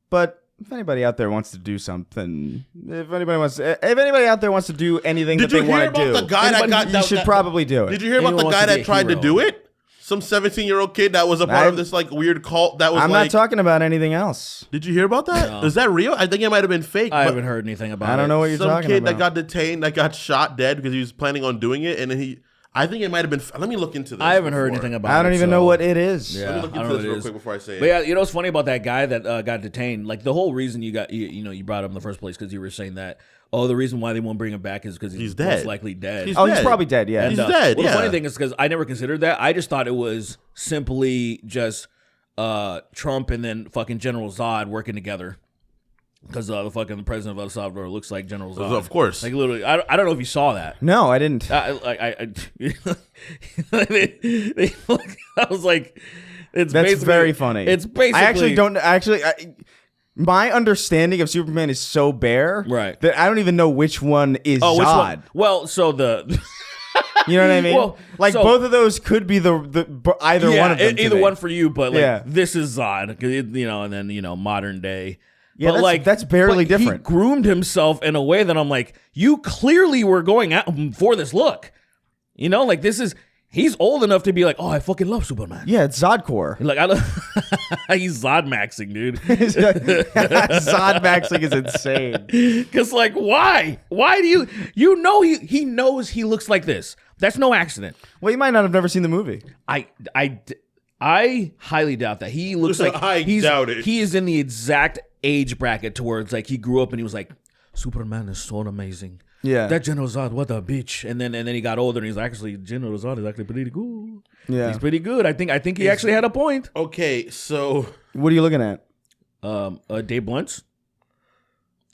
But if anybody out there wants to do something, if anybody out there wants to do anything Did that you they hear want to about do, the guy that got you that? should probably do it. Did you hear about Anyone the guy wants to be that a tried to hero. do it? Some 17-year-old kid that was a part of this like weird cult that was I'm like. not talking about anything else. Did you hear about that? No. Is that real? I think it might have been fake. I but haven't heard anything about it. I don't know what you're some talking kid about. that got detained, that got shot dead because he was planning on doing it, and then I think it might have been. Let me look into this. I haven't heard before. anything about it. I don't even know what it is. Yeah. Let me look I don't into know this what it real is. quick before I say it. But yeah, you know what's funny about that guy that got detained? Like the whole reason you brought him in the first place because you were saying that the reason why they won't bring him back is because he's dead. most likely dead. He's Oh, he's dead. probably dead. Yeah. And, He's dead, Well, yeah. the funny thing is because I never considered that. I just thought it was simply just Trump and then fucking General Zod working together. Because the fucking president of El Salvador looks like General Zod. Of course. Like literally, I don't know if you saw that. No, I didn't. I was like, it's That's basically very funny. It's basically I actually don't. My understanding of Superman is so bare, Right. that I don't even know which one is which Zod. one? Well, so the You know what I mean? Well, like so- both of those could be either one of them. to either me. one for you, but like Yeah. this is Zod, 'cause and then modern day. Yeah, but that's barely but different. He groomed himself in a way that I'm like, you clearly were going out for this look. Like this is. He's old enough to be like, oh, I fucking love Superman. Yeah, it's Zodcore. Like he's Zod maxing, dude. Zod maxing is insane. Because like, why? Why do you know he knows he looks like this? That's no accident. Well, you might not have never seen the movie. I highly doubt that he looks like I doubt it. He is in the exact age bracket towards like he grew up and he was like, Superman is so amazing. Yeah. That General Zod, what a bitch. And then he got older and he's actually General Zod is actually pretty good. Yeah. He's pretty good. I think he actually had a point. Okay, so What are you looking at? Dave Blunt's.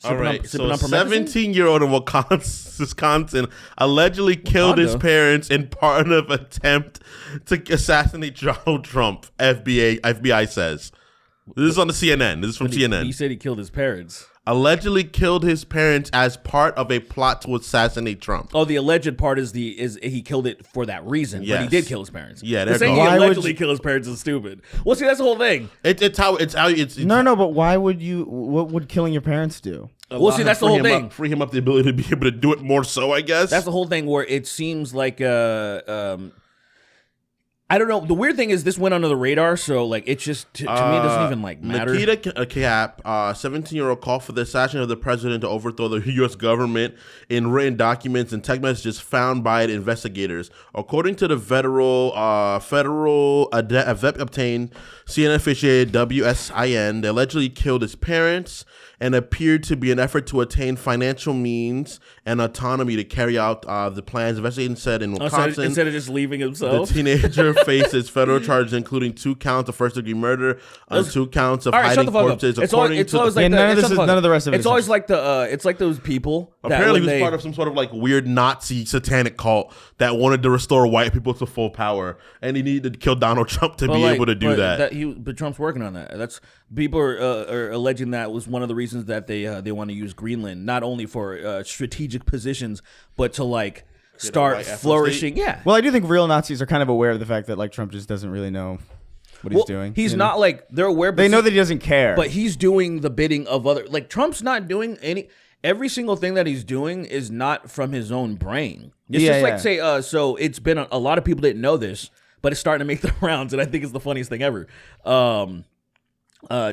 all right, sipping so on promethazine? 17-year-old in Wisconsin allegedly killed his Wakanda. parents in part of an attempt to assassinate Donald Trump. FBI says. This is on the CNN. This is from CNN. He said he killed his parents. Allegedly killed his parents as part of a plot to assassinate Trump. Oh, the alleged part is he killed it for that reason, but he Yes. did kill his parents. Yeah, the there saying goes. he Why would allegedly you- kill his parents is stupid. Well, see, that's the whole thing. It's No, but why would you? What would killing your parents do? Well, see, that's the whole thing. Free him up the ability to be able to do it more so, I guess. That's the whole thing where it seems like I don't know. The weird thing is this went under the radar, so like it just to me it doesn't even like matter. Nikita Cap, 17-year-old, called for the assassination of the president to overthrow the U.S. government in written documents and text messages found by investigators. According to the federal obtained CNN officiated WSIN, they allegedly killed his parents and appeared to be an effort to attain financial means and autonomy to carry out the plans. Investigators said in Wisconsin, instead of just leaving himself, the teenager faces federal charges, including 2 counts of first-degree murder and 2 counts of hiding corpses. It's always like none of the rest of it. It's always like it's like those people. Apparently, he was part of some sort of like weird Nazi satanic cult that wanted to restore white people to full power, and he needed to kill Donald Trump to be able to do that. But Trump's working on that. That's people are alleging that was one of the reasons that they want to use Greenland, not only for strategic positions, but to like start flourishing. Yeah. Well, I do think real Nazis are kind of aware of the fact that like Trump just doesn't really know what he's doing. He's not like they're aware. But they know that he doesn't care. But he's doing the bidding of other. Like Trump's not doing any. Every single thing that he's doing is not from his own brain. It's just like say. So it's been a lot of people didn't know this, but it's starting to make the rounds, and I think it's the funniest thing ever.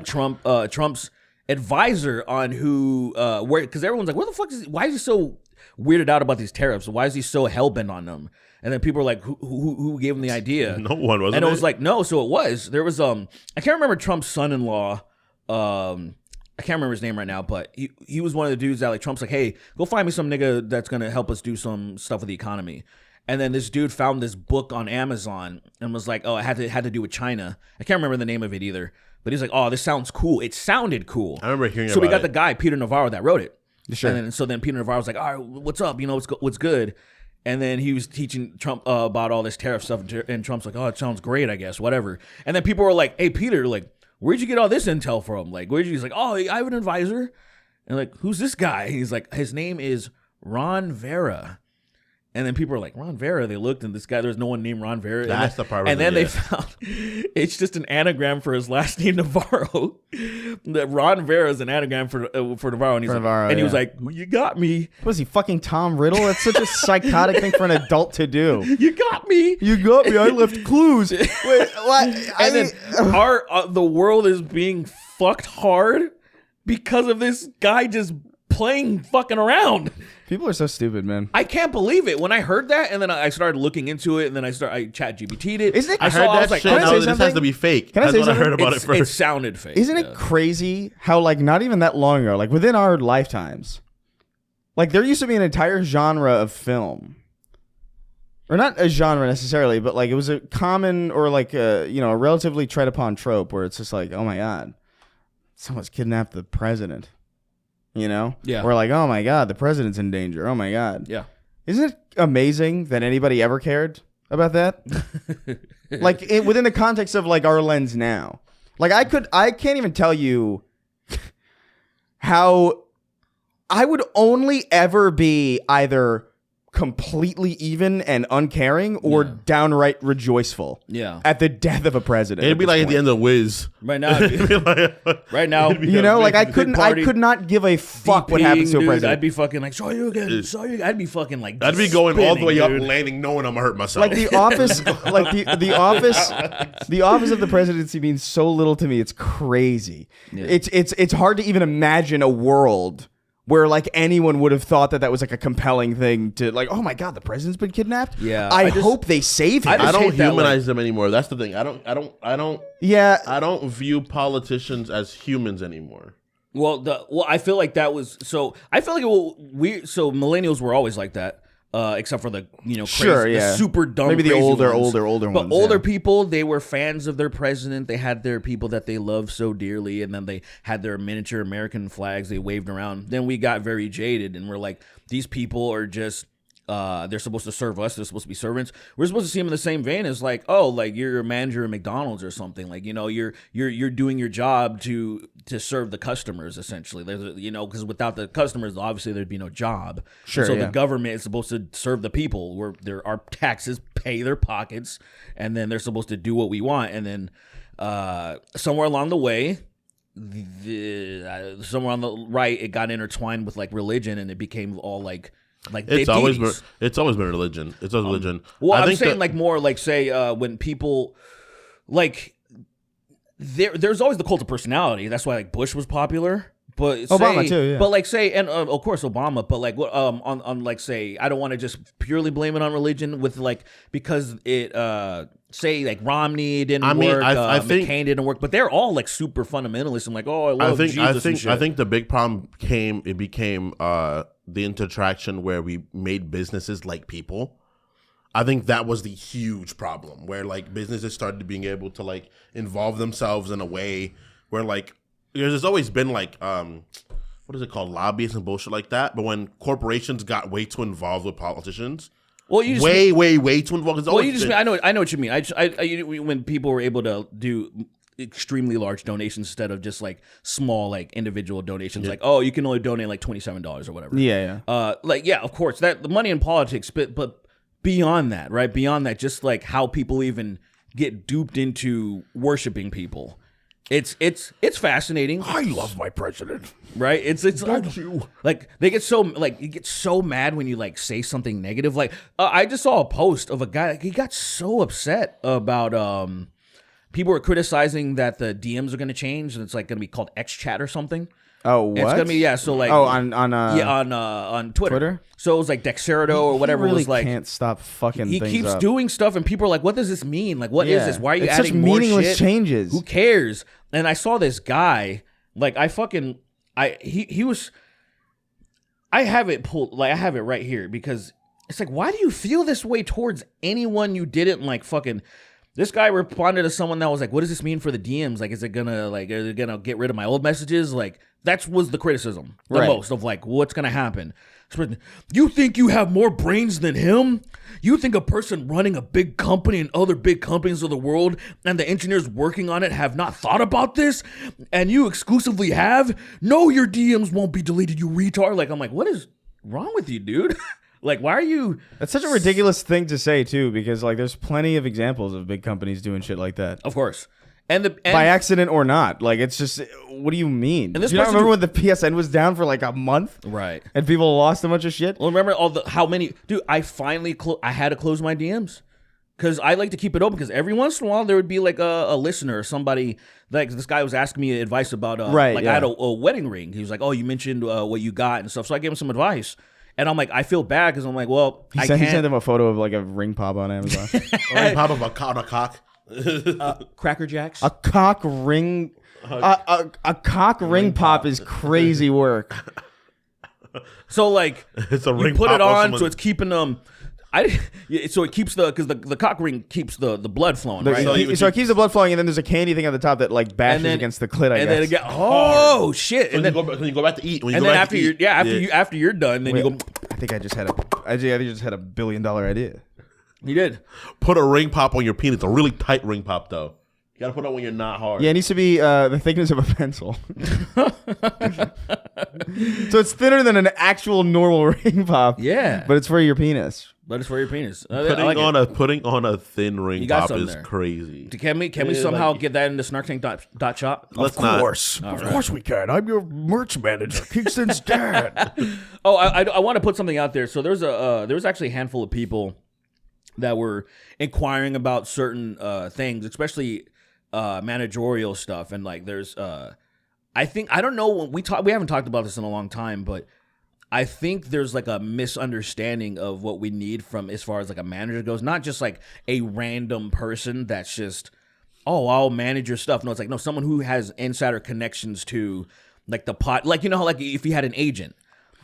Trump's advisor on who where, because everyone's like, what the fuck why is he so weirded out about these tariffs? Why is he so hell-bent on them? And then people are like, who gave him the idea? No one, wasn't it? And it was like, no, so it was. There was I can't remember Trump's son-in-law. I can't remember his name right now, but he was one of the dudes that like Trump's like, hey, go find me some nigga that's gonna help us do some stuff with the economy. And then this dude found this book on Amazon and was like, oh, it had to do with China. I can't remember the name of it either. But he's like, oh, this sounds cool. It sounded cool. I remember hearing about it. So we got the guy, Peter Navarro, that wrote it. Sure. And then Peter Navarro was like, all right, what's up? You know, what's good? And then he was teaching Trump about all this tariff stuff. And Trump's like, oh, it sounds great, I guess, whatever. And then people were like, hey, Peter, like, where'd you get all this intel from? Like, he's like, oh, I have an advisor. And like, who's this guy? He's like, his name is Ron Vera. And then people are like, Ron Vera. They looked, and this guy, there's no one named Ron Vera. That's the part. And then they found it's just an anagram for his last name, Navarro. That Ron Vera is an anagram for Navarro. And he's Navarro, he was like, you got me. What is he, fucking Tom Riddle? That's such a psychotic thing for an adult to do. You got me. You got me. I left clues. Wait, what? Then the world is being fucked hard because of this guy just playing fucking around. People are so stupid, man. I can't believe it. When I heard that, and then I started looking into it, and then I chat GPT'd it. Isn't it? I heard that shit. Now this has to be fake. Can I say That's what I heard something? about it first. It sounded fake. Isn't it crazy how, like, not even that long ago, like within our lifetimes, like there used to be an entire genre of film, or not a genre necessarily, but like it was a common or like a relatively tread upon trope where it's just like, oh my god, someone's kidnapped the president. Yeah. We're like, oh my god, the president's in danger. Oh my god. Yeah. Isn't it amazing that anybody ever cared about that? Like within the context of like our lens now. Like I can't even tell you how I would only ever be either completely even and uncaring or downright rejoiceful at the death of a president. It'd be like at the end of Wiz. Right now, I could not give a fuck what happens to a president. I'd be fucking like, saw you again. I'd be fucking like, I'd be going all the way up, landing, knowing I'm gonna hurt myself. Like the office, the office of the presidency means so little to me. It's crazy. Yeah. It's hard to even imagine a world where like anyone would have thought that was like a compelling thing to like, oh my god, the president's been kidnapped. Yeah, I hope they save him. I don't humanize them anymore. That's the thing. I don't view politicians as humans anymore. Well, I feel like that was so. I feel like millennials were always like that. Except for the crazy, the super dumb, maybe the older ones. But older people, they were fans of their president. They had their people that they loved so dearly, and then they had their miniature American flags they waved around. Then we got very jaded, and we're like, these people are just they're supposed to serve us. They're supposed to be servants. We're supposed to see them in the same vein as like, oh, like you're a manager at McDonald's or something. Like you're doing your job to serve the customers essentially. There's because without the customers, obviously there'd be no job. Sure. So the government is supposed to serve the people. Where there are taxes pay their pockets, and then they're supposed to do what we want. And then somewhere along the way, somewhere on the right, it got intertwined with like religion, and it became all like Like It's they're always deities. been religion. It's always religion. Well, I'm think saying that- like more like say when people like there's always the cult of personality. That's why like Bush was popular. But Obama too, yeah. But like say, and of course Obama. But like what on like say, I don't want to just purely blame it on religion with like because it say like Romney didn't work. I think McCain didn't work. But they're all like super fundamentalist and like I love Jesus and shit. I think the big problem became the interaction where we made businesses like people. I think that was the huge problem where like businesses started being able to like involve themselves in a way where like there's always been like what is it called, lobbyists and bullshit like that. But when corporations got way too involved with politicians, well, you just way too involved. Well, you just I know what you mean. When people were able to do extremely large donations instead of just like small like individual donations, like you can only donate like $27 or whatever. Yeah. Of course that the money in politics, but beyond that, right? Beyond that, just like how people even get duped into worshiping people. It's fascinating. I love my president. Right? It's Don't you? Like they get so like you get so mad when you like say something negative. Like I just saw a post of a guy. He got so upset about people were criticizing that the DMs are going to change and it's like going to be called X chat or something. Oh, what? And it's gonna be so like on Twitter. So it was like Dexerto or whatever. He really was like can't stop fucking. he things keeps up. doing stuff, and people are like, "What does this mean? Like, what is this? Why are you It's adding such more meaningless shit? changes. Who cares?" And I saw this guy, like he was. I have it pulled, like I have it right here because it's like, why do you feel this way towards anyone you didn't like? Fucking. This guy responded to someone that was like, "What does this mean for the DMs? Like, is it gonna get rid of my old messages?" Like, that was the criticism the most of like, what's gonna happen? You think you have more brains than him? You think a person running a big company and other big companies of the world and the engineers working on it have not thought about this? And you exclusively have? No, your DMs won't be deleted, you retard. Like, I'm like, what is wrong with you, dude? Like, why are you... That's such a ridiculous thing to say, too, because, like, there's plenty of examples of big companies doing shit like that. Of course. And by accident or not. Like, it's just, what do you mean? And this do you not remember when the PSN was down for, like, a month? Right. And people lost a bunch of shit? Well, remember how many... Dude, I finally... I had to close my DMs. Because I like to keep it open, because every once in a while, there would be, like, a listener or somebody... Like, this guy was asking me advice about... I had a wedding ring. He was like, oh, you mentioned what you got and stuff. So I gave him some advice. And I'm like, I feel bad because I'm like, well, he sent him a photo of like a ring pop on Amazon. A ring pop of a cock. Cracker Jacks. A cock ring. A cock ring pop is crazy work. So like, It's a ring you put pop it of on, someone- so it's keeping so it keeps because the cock ring keeps the blood flowing, right? So it keeps the blood flowing, and then there's a candy thing at the top that like bashes then- against the clit. I and guess. then it get shit, When and then you go back to eat. When you and go then back after to you're eat, after you're done, then you go. I think I just had a $1 billion idea. You did. put a ring pop on your penis. A really tight ring pop though. You gotta put it when you're not hard. Yeah, it needs to be the thickness of a pencil. So it's thinner than an actual normal ring pop. Yeah. But it's for your penis. But it's for your penis. Putting on a thin ring You got pop something is there. crazy. Can we somehow get that into Snark Tank dot shop? Let's Of not. course. Of course we can. I'm your merch manager, Kingston's dad. Oh, I want to put something out there. So there was actually a handful of people that were inquiring about certain things, especially managerial stuff, and like there's I don't know when we haven't talked about this in a long time, but I think there's like a misunderstanding of what we need from as far as like a manager goes, not just like a random person that's just, oh, I'll manage your stuff. No, it's like, no, someone who has insider connections to like the pot, like, you know, like if you had an agent.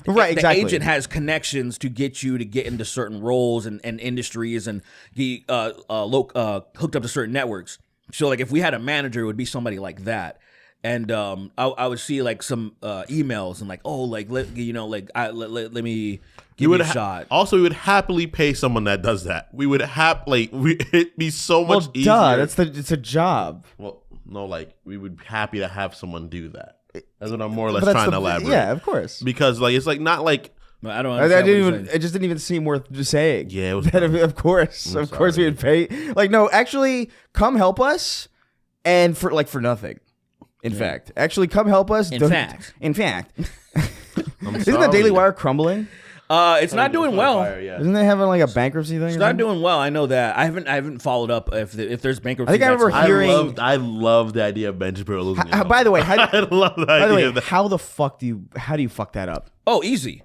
Right, the exactly. agent has connections to get you to get into certain roles and industries and be hooked up to certain networks. So like if we had a manager, it would be somebody like that. And I would see like some emails and like, oh, like let me give you a shot. Also, we would happily pay someone that does that. We would it'd be so much easier. It's a job. Well, no, like we would be happy to have someone do that. That's what I'm more or less But that's trying to elaborate. Yeah, of course. Because like it's like not like I don't I understand. didn't even. It just didn't even seem worth saying. Yeah, it was That of course, I'm of course, we sorry. would pay. Like, no, actually, come help us, and for nothing. In fact, actually, come help us. In fact. I'm Isn't the Daily Wire crumbling? It's not doing well. Isn't they having like a bankruptcy thing? It's not doing well. I know that. I haven't followed up if there's bankruptcy. I think I remember hearing. I love the idea of Ben Shapiro losing. By the way, I love the idea of that. how do you fuck that up? Oh, easy.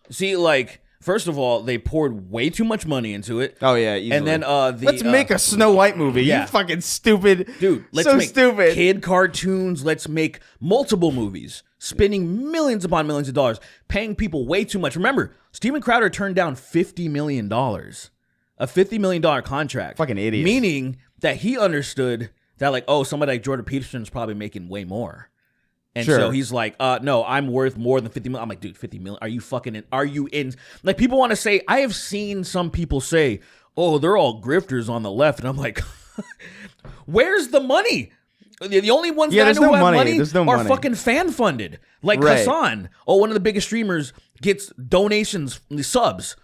See, like, first of all, they poured way too much money into it. Oh yeah, easily. And then let's make a Snow White movie. Yeah. You fucking stupid dude. Let's so make stupid. kid cartoons. Let's make multiple movies, spending millions upon millions of dollars, paying people way too much. Remember, Steven Crowder turned down $50 million, a $50 million contract. Fucking idiot. Meaning that he understood that, like, oh, somebody like Jordan Peterson's probably making way more. And Sure. so he's like, no, I'm worth more than 50 million. I'm like, dude, 50 million? Are you fucking in? Are you in? Like, people want to say, I have seen some people say, oh, they're all grifters on the left. And I'm like, where's the money? The only ones that I know who have money are fucking fan funded. Like Right. Hassan, one of the biggest streamers, gets donations, subs.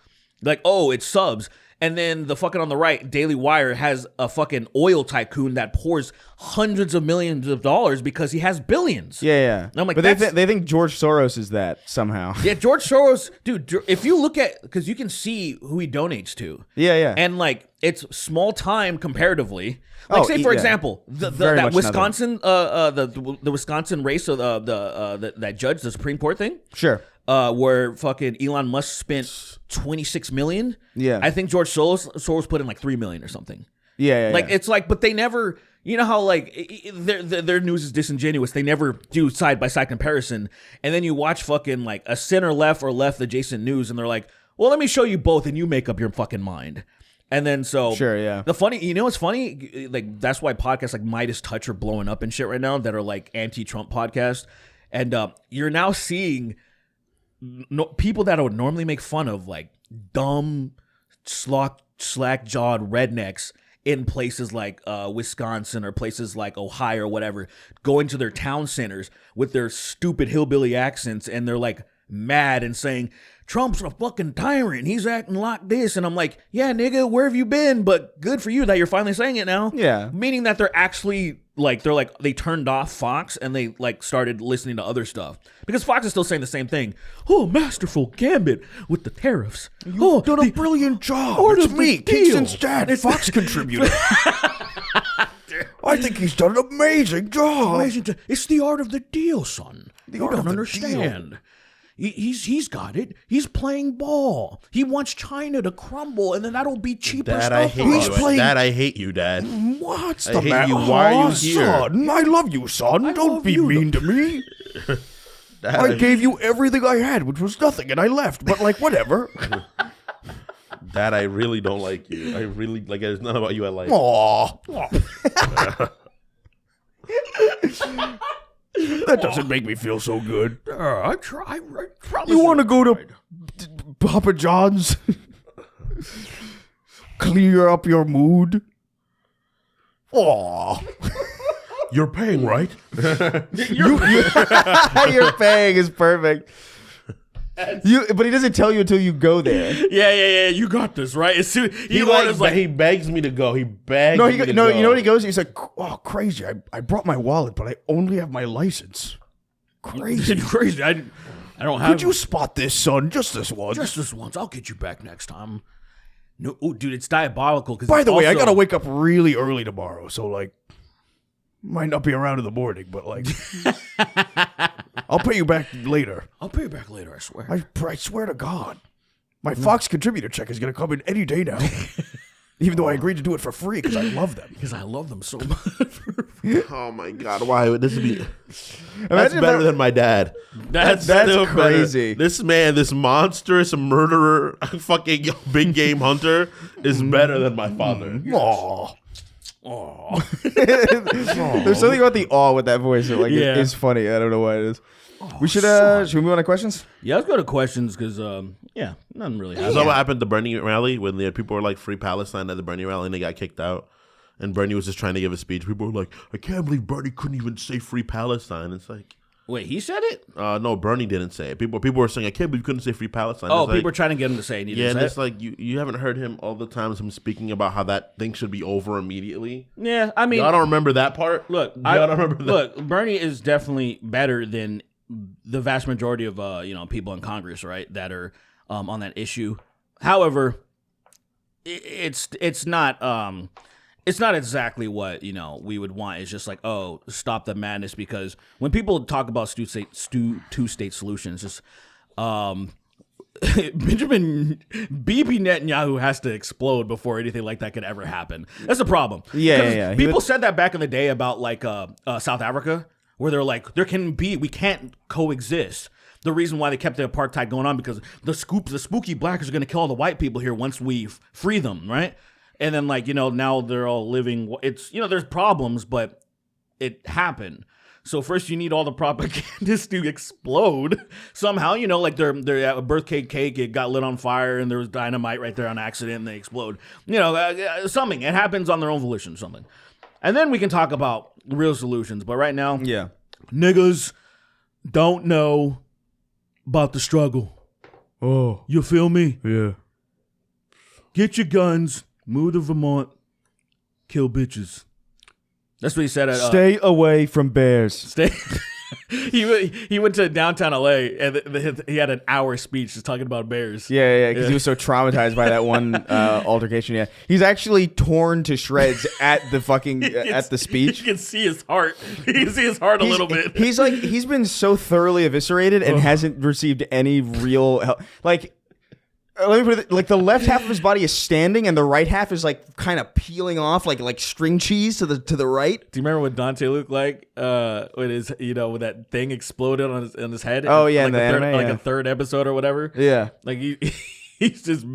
Like, oh, it's subs. And then the fucking on the right, Daily Wire has a fucking oil tycoon that pours hundreds of millions of dollars because he has billions. Yeah. And I'm like, but they think George Soros is that somehow. Yeah, George Soros, dude. If you look at, because you can see who he donates to. Yeah. And like, it's small time comparatively. Like, say for example, that Wisconsin, the Wisconsin race of that judge, the Supreme Court thing. Sure. Where fucking Elon Musk spent $26 million. Yeah. I think George Soros put in like $3 million or something. Yeah. Like, it's like, but they never, you know how like their news is disingenuous. They never do side by side comparison. And then you watch fucking like a center left or left adjacent news, and they're like, well, let me show you both, and you make up your fucking mind. And then so Sure, yeah. The funny, you know what's funny? Like, that's why podcasts like Midas Touch are blowing up and shit right now, that are like anti-Trump podcasts. And you're now seeing people that I would normally make fun of, like dumb, slack-jawed rednecks in places like Wisconsin or places like Ohio or whatever, going to their town centers with their stupid hillbilly accents, and they're like mad and saying, Trump's a fucking tyrant, he's acting like this. And I'm like, yeah, nigga, where have you been? But good for you that you're finally saying it now. Yeah. Meaning that they're actually they turned off Fox and they like started listening to other stuff, because Fox is still saying the same thing. Oh, masterful gambit with the tariffs. You've done a brilliant job. It's me, Kingston's dad, Fox contributor. I think he's done an amazing job. It's the art of the deal, son. You art don't of the understand. He's got it. He's playing ball. He wants China to crumble, and then that'll be cheaper Dad, stuff. I hate you. Dad, I hate you, Dad. What's I the hate matter? you. Why are you here? Son, I love you, son. Don't be mean to me. Dad, I gave you everything I had, which was nothing, and I left. But like, whatever. Dad, I really don't like you. I really like. There's none about you I like. Aww. That doesn't make me feel so good. I promise You want to go to Papa John's? Clear up your mood? Aww. You're paying, right? Your paying is perfect. But he doesn't tell you until you go there. Yeah. You got this, right? As soon He begs me to go. He begs. No, me to you go. know what he goes? He's like, Oh, crazy. I brought my wallet, but I only have my license. Crazy. crazy. I don't have. Could you spot this, son? Just this once. Just this once? I'll get you back next time. No, dude, it's diabolical. By the way, I gotta wake up really early tomorrow, so like, might not be around in the morning, but like, I'll pay you back later. I'll pay you back later, I swear. I swear to God, my Fox contributor check is gonna come in any day now. Even though I agreed to do it for free because I love them. Because I love them so much. Oh my God! Why would this be? That's Imagine better than my dad. That's still crazy. Better. This man, this monstrous murderer, fucking big game hunter, is better than my father. Aww. There's something about the awe with that voice that Yeah. it's funny. I don't know why it is. Should we move on to questions? Yeah, let's go to questions because, nothing really Is that what happened at the Bernie rally when the people were like free Palestine at the Bernie rally and they got kicked out? And Bernie was just trying to give a speech. People were like, I can't believe Bernie couldn't even say free Palestine. It's like, Wait, he said it? no, Bernie didn't say it. People were saying, I can't believe you couldn't say free Palestine. Oh, It's people like, are trying to get him to say it. yeah, and it's like you haven't heard him all the times him speaking about how that thing should be over immediately. Yeah, I mean, Y'all don't remember that part? Look, Y'all don't remember that? Look, Bernie is definitely better than the vast majority of people in Congress, right? That are on that issue. However, it's not exactly what we would want. It's just like, oh, stop the madness, because when people talk about two-state solutions, just Benjamin Bibi Netanyahu has to explode before anything like that could ever happen. That's the problem. Yeah. People said that back in the day about like South Africa, where they're like, we can't coexist. The reason why they kept the apartheid going on, because the spooky blackers are going to kill all the white people here once we free them, right? And then now they're all living. It's there's problems, but it happened. So first you need all the propagandists to explode somehow. Like their birthday cake, it got lit on fire, and there was dynamite right there on accident, and they explode. Something. It happens on their own volition. Something. And then we can talk about real solutions. But right now, niggas don't know about the struggle. Oh, You feel me? yeah. Get your guns, move to Vermont, kill bitches. That's what he said. Stay away from bears. He went to downtown LA, and he had an hour speech just talking about bears. Yeah, because he was so traumatized by that one altercation. Yeah, he's actually torn to shreds at the fucking at the speech. You can see his heart. You can see his heart a little bit. He's been so thoroughly eviscerated and hasn't received any real help. Like, let me put it, like, the left half of his body is standing and the right half is like kind of peeling off like string cheese to the right. Do you remember what Dante looked like when his when that thing exploded on his head? Oh yeah, like in the anime, a third episode or whatever. Yeah, like he's just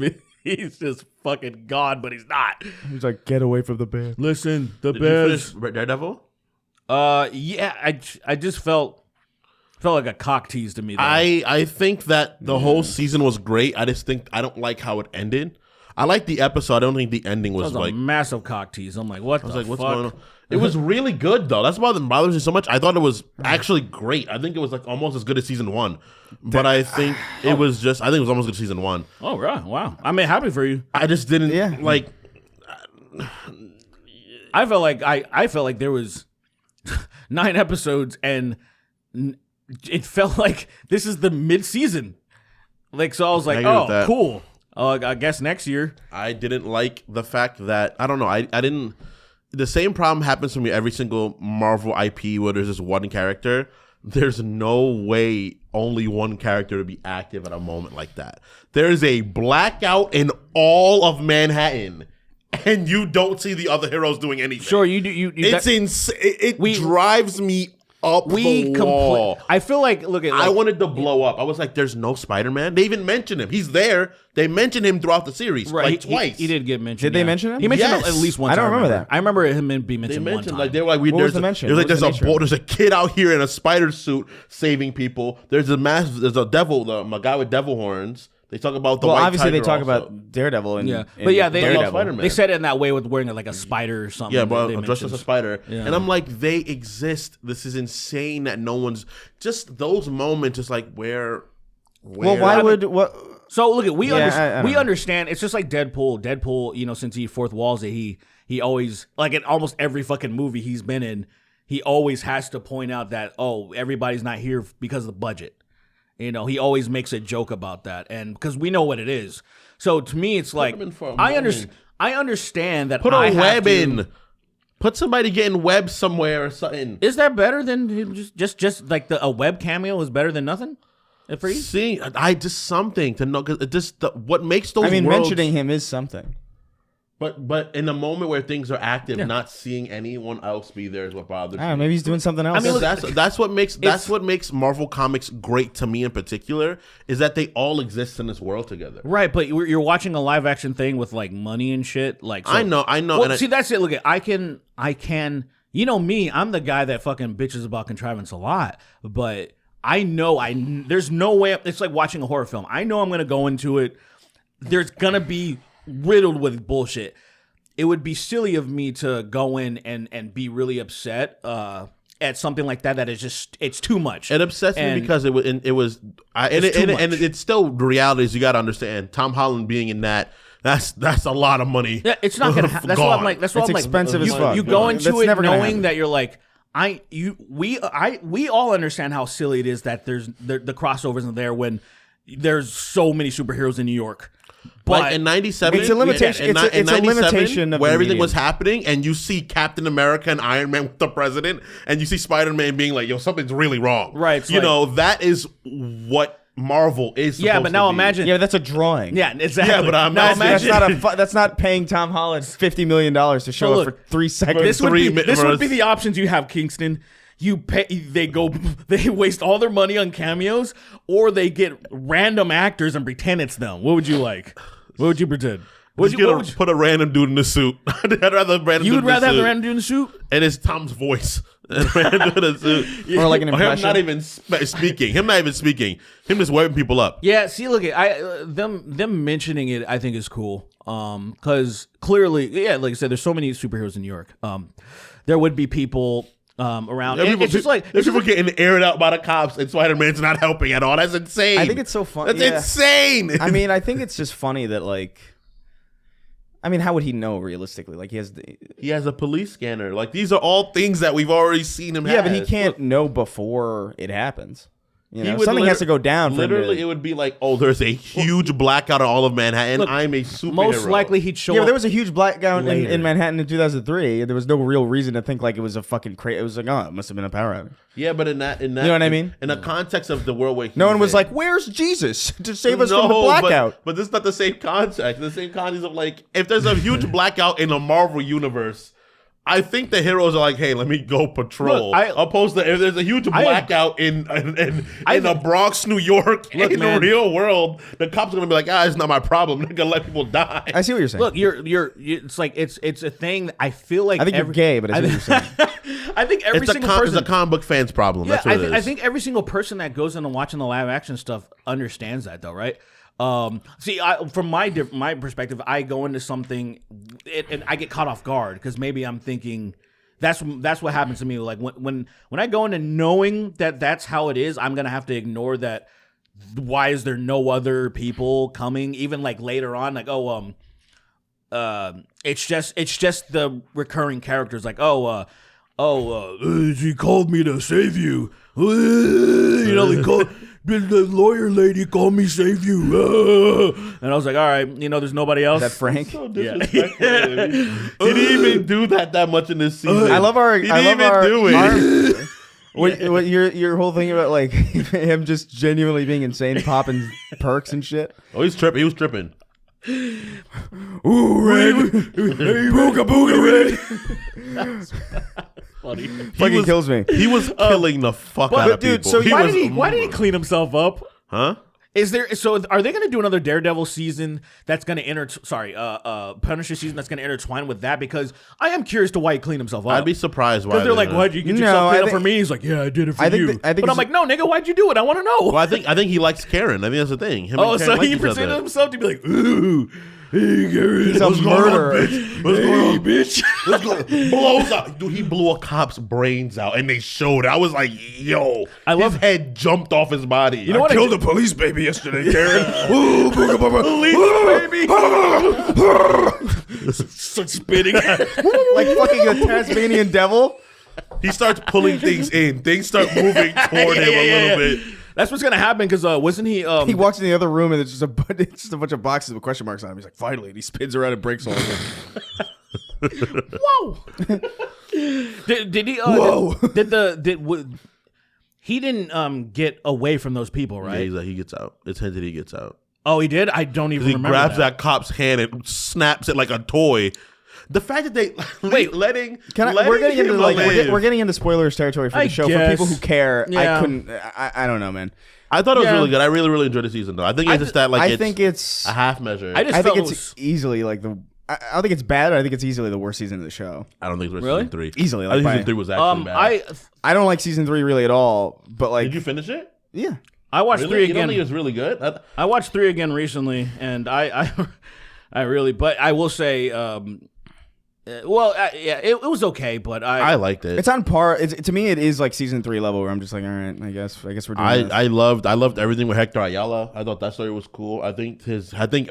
fucking gone, but he's not. He's like, get away from the bear. Listen, the Did bears. you finish Daredevil? Yeah, I just felt like a cock tease to me. Though. I think that the whole season was great. I just think I don't like how it ended. I like the episode. I don't think the ending was That was like a massive cock tease. I'm like, what the fuck? what's going on? It was really good though. That's why it bothers me so much. I thought it was actually great. I think it was like almost as good as season 1. But I think it was almost as good as season 1. Oh, right. Wow. I mean, happy for you. I just didn't like. I felt like there was 9 episodes and it felt like this is the mid-season. Like, so I was like, oh, cool. I guess next year. I didn't like the fact that, I don't know, I didn't. The same problem happens to me every single Marvel IP where there's this one character. There's no way only one character to be active at a moment like that. There's a blackout in all of Manhattan, and you don't see the other heroes doing anything. Sure, you do. It's insane. It drives me up the wall. I feel like, I wanted to blow up. I was like, there's no Spider-Man. They even mention him. He's there. They mention him throughout the series, like twice. He did get mentioned. Did they mention him? He mentioned Yes. at least once. I don't remember that. I remember him being They mentioned one mentioned time. like they were like, What was the mention? There's like What was the nature? there's a kid out here in a spider suit saving people. There's a devil, a guy with devil horns. They talk about the Well, white obviously they tiger talk also. about Daredevil and But yeah, they Daredevil. Spider-Man. they said it in that way with wearing like a spider or something. Yeah, They but just mentioned. as a spider. Yeah. And I'm like, they exist. This is insane that no one's just those moments. Just like where Well, why would what? So look at we I don't know. understand. It's just like Deadpool. Deadpool, since he fourth walls it, he always, like, in almost every fucking movie he's been in, he always has to point out that, oh, everybody's not here because of the budget. He always makes a joke about that, and because we know what it is. So to me, it's like them in for a I moment. understand that put I a have web to- in? Put somebody getting web somewhere or something. Is that better than just like a web cameo is better than nothing? For you? See, I just something to know because what makes those. I mean, worlds, mentioning him is something. But in the moment where things are active, not seeing anyone else be there is what bothers me. Maybe he's doing something else. I mean, look, That's what makes Marvel Comics great to me in particular is that they all exist in this world together. Right, but you're watching a live action thing with like money and shit. Like, so, I know. Well, see, that's it. Look, I can. Me, I'm the guy that fucking bitches about contrivance a lot, but I know there's no way. It's like watching a horror film. I know I'm gonna go into it. There's gonna be riddled with bullshit. It would be silly of me to go in and be really upset at something like that is just, it's too much. It upsets me because it's still the reality is you got to understand Tom Holland being in that's a lot of money. Yeah, it's not gonna happen. That's what I'm like. That's what It's I'm like. expensive as fuck. You go into That's it never gonna knowing happen. that you're like, we all understand how silly it is that there's the crossovers in there when there's so many superheroes in New York. But Like in '97, It's a limitation. in It's a 97, limitation of where the everything medium. was happening, and you see Captain America and Iron Man with the president, and you see Spider-Man being like, "Yo, something's really wrong." Right, it's You like- know, that is what Marvel is. yeah, but supposed now to be. imagine. Yeah, that's a drawing. Yeah, exactly. Yeah, but I'm now not- imagine. That's not paying Tom Holland $50 million to show So up look, for 3 seconds. This would Three be minutes. the options you have, Kingston. You pay, they waste all their money on cameos, or they get random actors and pretend it's them. What would you like? What would you pretend? What Just would you, put a random dude in a suit. I'd rather random. you dude would in a rather have the suit. random dude in the suit? And it's Tom's voice. And random dude in a suit. Or like an Or him impression. not even speaking. Him not even speaking. Him just wiping people up. Yeah, see, look at them mentioning it. I think is cool. Because clearly, yeah, like I said, there's so many superheroes in New York. There would be people around. There's And it's just like there's people getting aired out by the cops, and Spider-Man's not helping at all. That's insane. I think it's so funny. That's insane. I mean, I think it's just funny that like, I mean, how would he know realistically? Like he has the he has a police scanner. Like these are all things that we've already seen him. yeah, but he has. can't know before it happens. You He know, would something has to go down. For him to- Literally, it would be like, oh, there's a huge blackout on all of Manhattan. Look, I'm a superhero. most likely he'd show yeah, but up. there was a huge blackout later. in Manhattan in 2003. There was no real reason to think like it was a fucking crazy. It was like, oh, it must have been a power outage. Yeah, but in that, You know what I mean? In the context of the world where No one was in. like, "Where's Jesus to save us from the No, blackout?" But this is not the same context. The same context of like, if there's a huge blackout in a Marvel universe, I think the heroes are like, hey, let me go patrol. Look, Opposed to if there's a huge blackout in the Bronx, New York, Look, in man. the real world, the cops are gonna be like, it's not my problem. They're gonna let people die. I see what you're saying. Look, it's like it's a thing. That I feel like I think you're gay, but I see what you're saying. I think every It's a, single person. it's a comic book fans problem. Yeah, That's what it is. I think every single person that goes into watching the live action stuff understands that, though, right? See, from my perspective, I go into something and I get caught off guard because maybe I'm thinking that's what happens to me. Like when I go into knowing that that's how it is, I'm gonna have to ignore that. Why is there no other people coming? Even like later on, like it's just the recurring characters. Like she called me to save you. You know, the lawyer lady called me save you. And I was like, all right, there's nobody else. Is that Frank? So disrespectful. He didn't even do that much in this season. I love our. He I didn't love even our. do it. What your whole thing about like him just genuinely being insane, popping perks and shit. Oh, he's tripping. He was tripping. Ooh, Red, booga booga Red. Funny. Fucking kills me. He was killing the fuck out of dude, people. so Why was, did he clean himself up? Huh? Are they going to do another Daredevil season that's going to Punisher season that's going to intertwine with that? Because I am curious to why he cleaned himself up. I'd be surprised why. Because they're like, why'd you get No, yourself I cleaned up think- for me? He's like, yeah, I did it for I think you. that- I think but I'm it's- like, no, nigga, why'd you do it? I want to know. Well, I think he likes Karen. I think that's the thing. Him and Oh, Karen so like he each presented other. himself to be like, ooh, hey, Garrett, He's a murderer. What's going on, bitch? Let's go. Blows out. Dude, he blew a cop's brains out, and they showed it. I was like, yo. I love- his head jumped off his body. You know what? Killed a police baby yesterday, Karen. Ooh, booga booga. Start spitting. Like fucking a Tasmanian devil. He starts pulling things in. Things start moving toward him a little bit. That's what's gonna happen because wasn't he? He walks in the other room and it's just a bunch of boxes with question marks on them. He's like, finally, and he spins around and breaks all of them. Whoa! did he? Whoa. He didn't get away from those people, Yeah, right? he's like, he gets out. It's hinted he gets out. Oh, he did. I don't even He remember. grabs that cop's hand and snaps it like a toy. The fact that they letting We're getting into him like live. we're getting into spoilers territory for I the show guess. for people who care. Yeah. I couldn't. I don't know, man. I thought it was Yeah. really good. I really, really enjoyed the season, though. I think it's just that, like, I it's think it's. a half measure. I just I think felt it's easily like the. I don't think it's bad. I think it's easily the worst season of the show. I don't think it was Really? season 3. Easily, I like think by- season 3 was actually bad. I don't like season 3 really at all. But like, Did you finish it? yeah. I watched Really? 3 You don't again. think it was really good? I watched 3 again recently, and I really, but I will say, it was okay, but I liked it. It's on par. To me, it is like season 3 level where I'm just like, all right, I guess we're doing this. I loved everything with Hector Ayala. I thought that story was cool. I think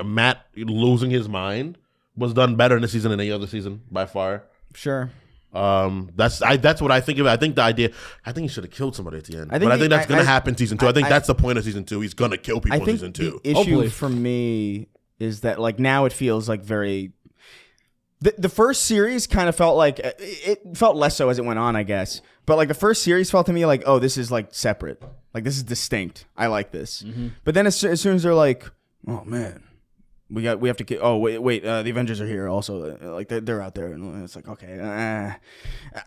Matt losing his mind was done better in this season than any other season by far. Sure. That's what I think of it. I think the idea. I think he should have killed somebody at the end. I think that's gonna happen in season 2. I think that's the point of season 2. He's gonna kill people in season 2. The issue for me is that like now it feels like very. The first series kind of felt like it felt less so as it went on, I guess. But like the first series felt to me like, oh, this is like separate. Like this is distinct. I like this. But then as soon as they're like, oh man, we have to. Oh wait, the Avengers are here also. Like they're out there, and it's like okay.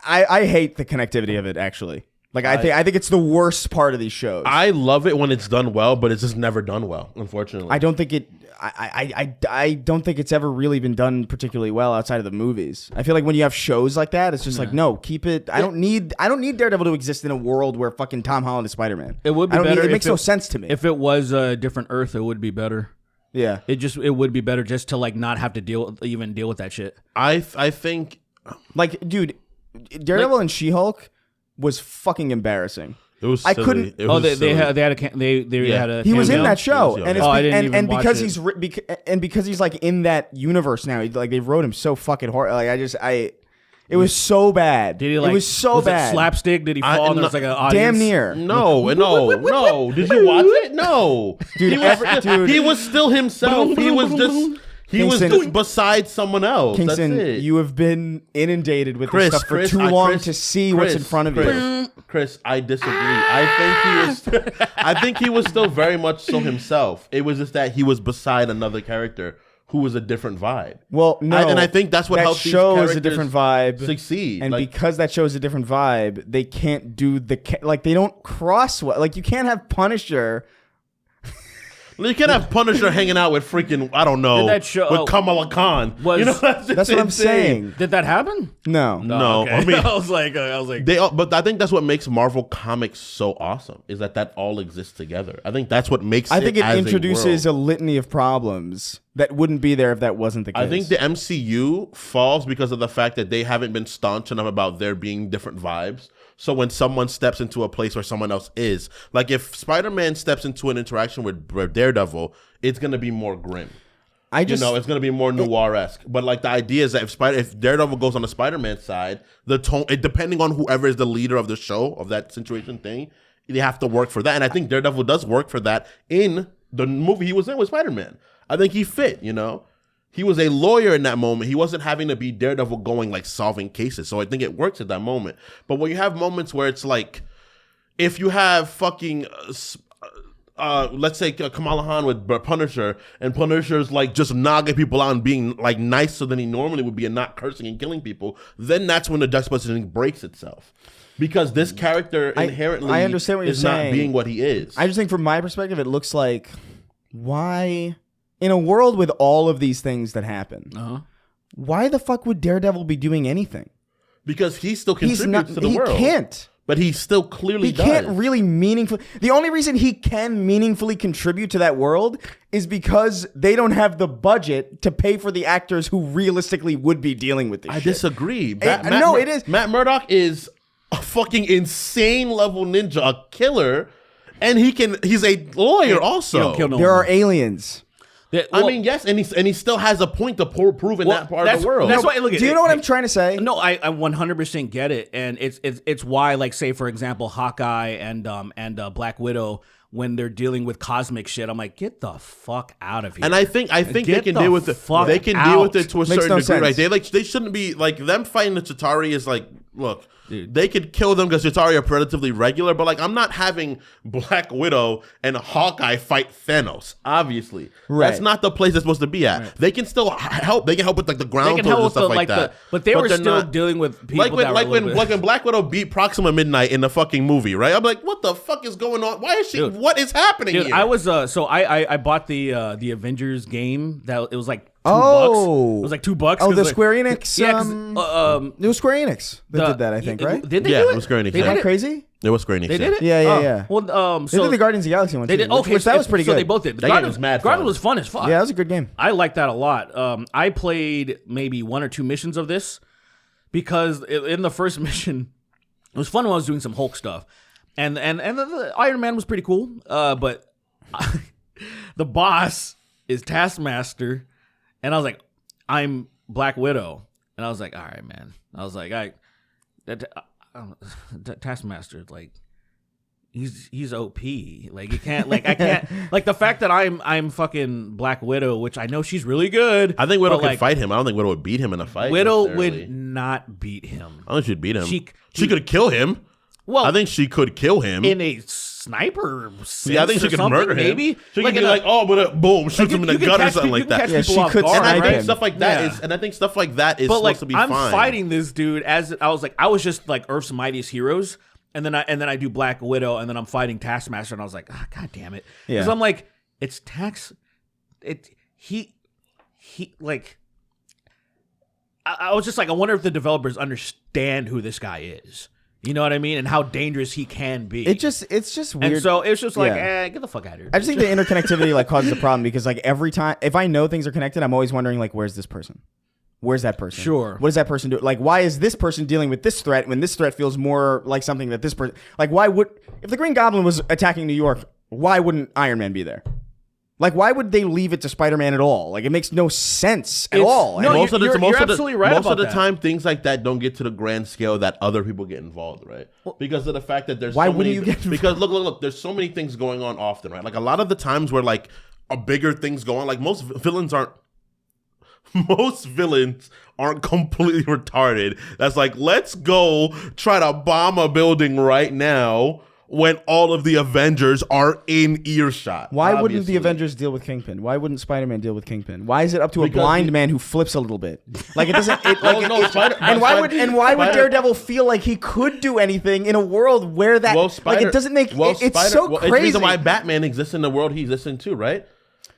I hate the connectivity of it actually. Like I think it's the worst part of these shows. I love it when it's done well, but it's just never done well, unfortunately. I don't think it. I don't think it's ever really been done particularly well outside of the movies. I feel like when you have shows like that, it's just like no, keep it. I don't need Daredevil to exist in a world where fucking Tom Holland is Spider-Man. It would be better. It makes no sense to me. If it was a different Earth, it would be better. Yeah, it would be better just to like not have to deal with that shit. I think like dude, Daredevil and She-Hulk was fucking embarrassing. It was. I silly. couldn't. It was they had a. He was in that show, and and because he's because he's like in that universe now, like they wrote him so fucking hard. Like it was so bad. Did he like? It was so bad. It slapstick? Did he fall? And there was like an audience? Damn near. No. Did you watch it? No, dude. He was still himself. He was just. He Kingston, was just beside someone else. Kingston, That's it. you have been inundated with this stuff for too long to see what's in front of you. Chris, I disagree. I think he was still very much so himself. It was just that he was beside another character who was a different vibe. Well, no, and I think that's what helps these characters a different vibe succeed. And because that shows a different vibe, they can't do they don't cross like you can't have Punisher. You can't have Punisher hanging out with freaking, I don't know, with Kamala Khan. That's what I'm saying. Did that happen? No. Okay. I mean, I was like, but I think that's what makes Marvel Comics so awesome is that all exists together. I think that's what makes. I think it introduces a litany of problems that wouldn't be there if that wasn't the case. I think the MCU falls because of the fact that they haven't been staunch enough about there being different vibes. So when someone steps into a place where someone else is, like if Spider-Man steps into an interaction with Daredevil, it's going to be more grim. It's going to be more noir-esque. But like the idea is that if Daredevil goes on the Spider-Man side, the tone, depending on whoever is the leader of the show, of that situation thing, they have to work for that. And I think Daredevil does work for that in the movie he was in with Spider-Man. I think he fit, He was a lawyer in that moment. He wasn't having to be Daredevil going like solving cases. So I think it works at that moment. But when you have moments where it's like, if you have fucking, let's say Kamala Khan with Punisher, and Punisher's like just knocking people out and being like nicer than he normally would be and not cursing and killing people, then that's when the juxtaposition breaks itself. Because this character inherently I understand what you're is saying. not being what he is. I just think from my perspective, it looks like, why... In a world with all of these things that happen, why the fuck would Daredevil be doing anything? Because he still contributes to the world. He can't. But he still clearly does. He can't really meaningfully... The only reason he can meaningfully contribute to that world is because they don't have the budget to pay for the actors who realistically would be dealing with this shit. Disagree. It is. Matt Murdock is a fucking insane level ninja, a killer, and he's a lawyer also. There are aliens. I mean, yes, and he still has a point to prove in that part of the world. That's why. Look, do you know what I'm trying to say? No, I 100% get it, and it's why, like, say for example, Hawkeye and Black Widow, when they're dealing with cosmic shit, I'm like, get the fuck out of here. And I think they can deal with it. They can deal with it to a certain degree, right? They shouldn't be like them fighting the Chitauri is like, look. Dude. They could kill them because Chitauri are relatively regular, but like I'm not having Black Widow and Hawkeye fight Thanos. Obviously, that's not the place they're supposed to be at. Right. They can still help. They can help with like the ground tools and stuff like that. But they were still dealing with people like when Black Widow beat Proxima Midnight in the fucking movie, right? I'm like, what the fuck is going on? Why is she? Dude, what is happening here? I was I bought the Avengers game that it was like. $2. It was like $2. Oh, the Square Enix. Yeah, it was Square Enix that did that, I think, right? Did they do it? It was Square Enix. Isn't that crazy? It was Square Enix. They did it? Yeah. Well, they did the Guardians of the Galaxy one. They did. Okay, which that was pretty good. So they both did. That game was mad fun. Guardians was fun as fuck. Yeah, that was a good game. I liked that a lot. I played maybe 1 or 2 missions of this because in the first mission, it was fun when I was doing some Hulk stuff, and the Iron Man was pretty cool. But the boss is Taskmaster, and I was like, I'm Black Widow. And I was like, all right, man. I was like, Taskmaster, like he's OP. Like you can't, like I can't, like the fact that I'm fucking Black Widow, which I know she's really good. I think Widow but, can like, fight him. I don't think Widow would beat him in a fight. Widow necessarily. would not beat him. I don't think she'd beat him. She could kill him. Well, I think she could kill him. in a sniper sense. Yeah, I think she could murder him. Maybe she like could be like, oh, but boom, shoots him in the gut or something like that. Yeah, she could And I snipe think him. stuff like that Yeah. is, and I think stuff like that is But supposed like to be I'm fine. fighting this dude as I was just like Earth's Mightiest Heroes, and then I do Black Widow, and then I'm fighting Taskmaster, and I was like, god damn it, because Yeah. I'm like, it's he like. I was just like, I wonder if the developers understand who this guy is. You know what I mean? And how dangerous he can be. It's just weird. And so it's just like, Yeah. get the fuck out of here. I just think the interconnectivity like causes a problem because like every time if I know things are connected, I'm always wondering like where's this person? Where's that person? Sure. What does that person do? Like why is this person dealing with this threat when this threat feels more like something that this person like why would if the Green Goblin was attacking New York, why wouldn't Iron Man be there? Like why would they leave it to Spider-Man at all? Like it makes no sense at all. no, And Most of the you're absolutely right most about of the that. time, things like that don't get to the grand scale that other people get involved, right? Because of the fact that there's Why so wouldn't many, you get involved? because look, there's so many things going on often, right? Like a lot of the times where like a bigger things go on, like most villains aren't completely retarded. That's like, let's go try to bomb a building right now when all of the Avengers are in earshot. why wouldn't obviously. the Avengers deal with Kingpin? Why wouldn't Spider-Man deal with Kingpin? Why is it up to a Because blind man who flips a little bit? Like it doesn't. It, like, No, Spider- and why would Spider- Daredevil feel like he could do anything in a world where that like it doesn't make it's so It's crazy. the reason why Batman exists in the world he exists in too, right?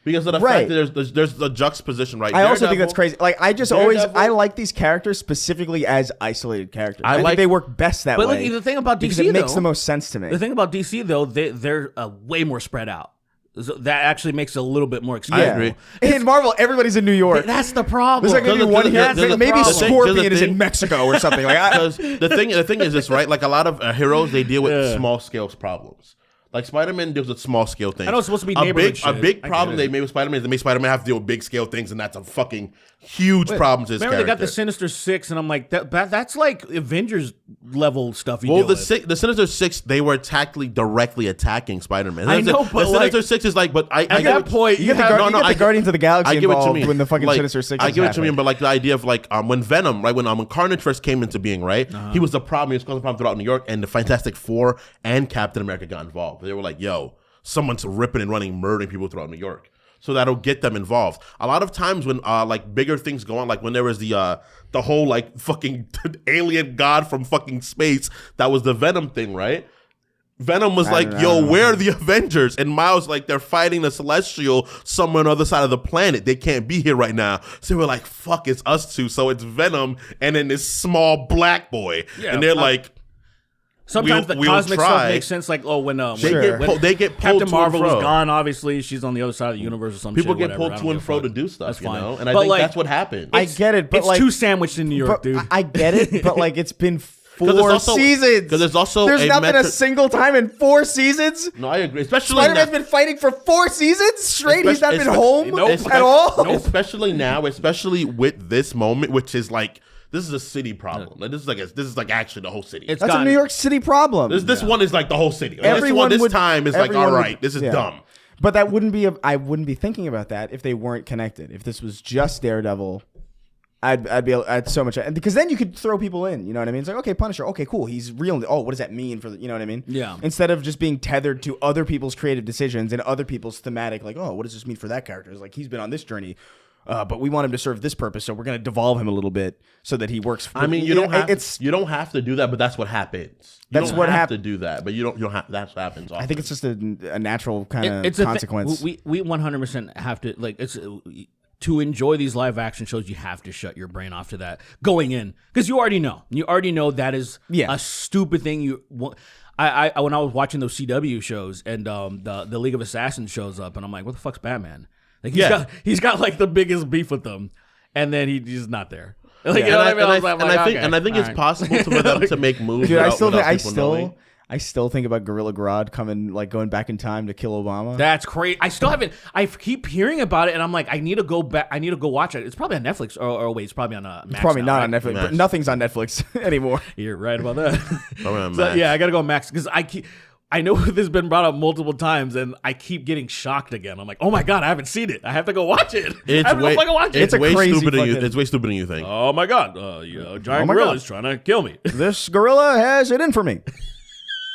Because of the Right. fact that there's the juxtaposition, right? I also think that's Daredevil- crazy. Like I just Daredevil- I like these characters specifically as isolated characters. I think like- they work best that But way. look, the thing about because DC it makes though, the most sense to me. the thing about DC though, they're way more spread out. So that actually makes it a little bit more exciting. yeah. agree. In Marvel, everybody's in New York. That's the problem. There's like maybe There's a- one there's here. a- there's a Maybe problem. Scorpion There's a is in thing- Mexico or something. Like Because the thing is this, right? Like a lot of heroes, they deal with small scale problems. Like Spider-Man deals with small scale things. I know it's supposed to be a neighborhood big shit. problem I get they it. made with Spider-Man is they made Spider-Man have to deal with big scale things, and that's a fucking huge problem to his Remember character. they got the Sinister Six, and I'm like, that's like Avengers level stuff. You Well, deal the with. the Sinister Six, they were directly attacking Spider-Man. I know, but the Sinister like- Six is like, but I At get that what- point, you get the, you get the Guardians of the Galaxy I get what you involved mean. when the fucking Like, Sinister Six. I is get what you mean, happening. but like the idea of like when Venom, right, when Carnage first came into being, right, he was the problem. He was causing a problem throughout New York, and the Fantastic Four and Captain America got involved. They were like, "Yo, someone's ripping and running, murdering people throughout New York." So that'll get them involved. A lot of times when like bigger things go on, like when there was the whole like fucking alien god from fucking space, that was the Venom thing, right? Venom was like, yo, where are the Avengers? And Miles, like, they're fighting the Celestial somewhere on the other side of the planet. They can't be here right now. So we're like, fuck, it's us two. So it's Venom and then this small black boy. Yeah, and they're like, Sometimes we'll the cosmic try. stuff makes sense. Like, oh, when they get pulled Captain to and Marvel fro. was gone, obviously she's on the other side of the universe or some People shit. get whatever. I pulled don't to and give a fro fuck. to do stuff, That's you fine. know? And I But, think like, that's what happened. I get it, but It's like too sandwiched in New York, but dude. I get it, but like it's been 'Cause there's four also- seasons. 'cause there's also there's a not been a metric- single time in 4 seasons. No, I agree. Especially Spider-Man's now- been fighting for 4 seasons straight. He's not been home Nope. at all. Especially now, especially with this moment, which is like, this is a city problem. Like, this is like actually the whole city. It's That's gotten- a New York City problem. This one is like the whole city. Like, Everyone this would- time is like, everyone all would- right, this is yeah. dumb. But that wouldn't be. I wouldn't be thinking about that if they weren't connected. If this was just Daredevil, I'd be. I'd so much. And because then you could throw people in. You know what I mean? It's like, okay, Punisher. Okay, cool. He's real. Oh, what does that mean for the? You know what I mean? Yeah. Instead of just being tethered to other people's creative decisions and other people's thematic, like, oh, what does this mean for that character? It's like he's been on this journey. But we want him to serve this purpose, so we're going to devolve him a little bit so that he works. I mean, you don't have It's. you don't have to do that, but that's what happens. That's what have to do that, but you don't have. That's what happens. I think it's just a natural kind of It's a consequence. we 100% have to, like, it's to enjoy these live action shows. You have to shut your brain off to that going in, because you already know that is Yeah. a stupid thing. I when I was watching those CW shows and the League of Assassins shows up, and I'm like, what the fuck's Batman? Like he's got like the biggest beef with them, and then he's not there. Like, you know what I mean? And I think it's possible for them to make moves. Dude, without people knowing. I still think about Gorilla Grodd going back in time to kill Obama. That's crazy. I still haven't. I keep hearing about it, and I'm like, I need to go back. I need to go watch it. It's probably on Netflix. Or wait, it's probably on Max. It's probably now, not right? on Netflix. Max. But nothing's on Netflix anymore. You're right about that. Probably on So, Max. yeah, I gotta go Max because I know this has been brought up multiple times, and I keep getting shocked again. I'm like, oh my god, I haven't seen it. I have to go watch it. I have to go fucking watch it. It's a way crazy stupider than you. fucking- It's way stupider than you think. Oh my god, giant my gorilla's God. trying to kill me. This gorilla has it in for me.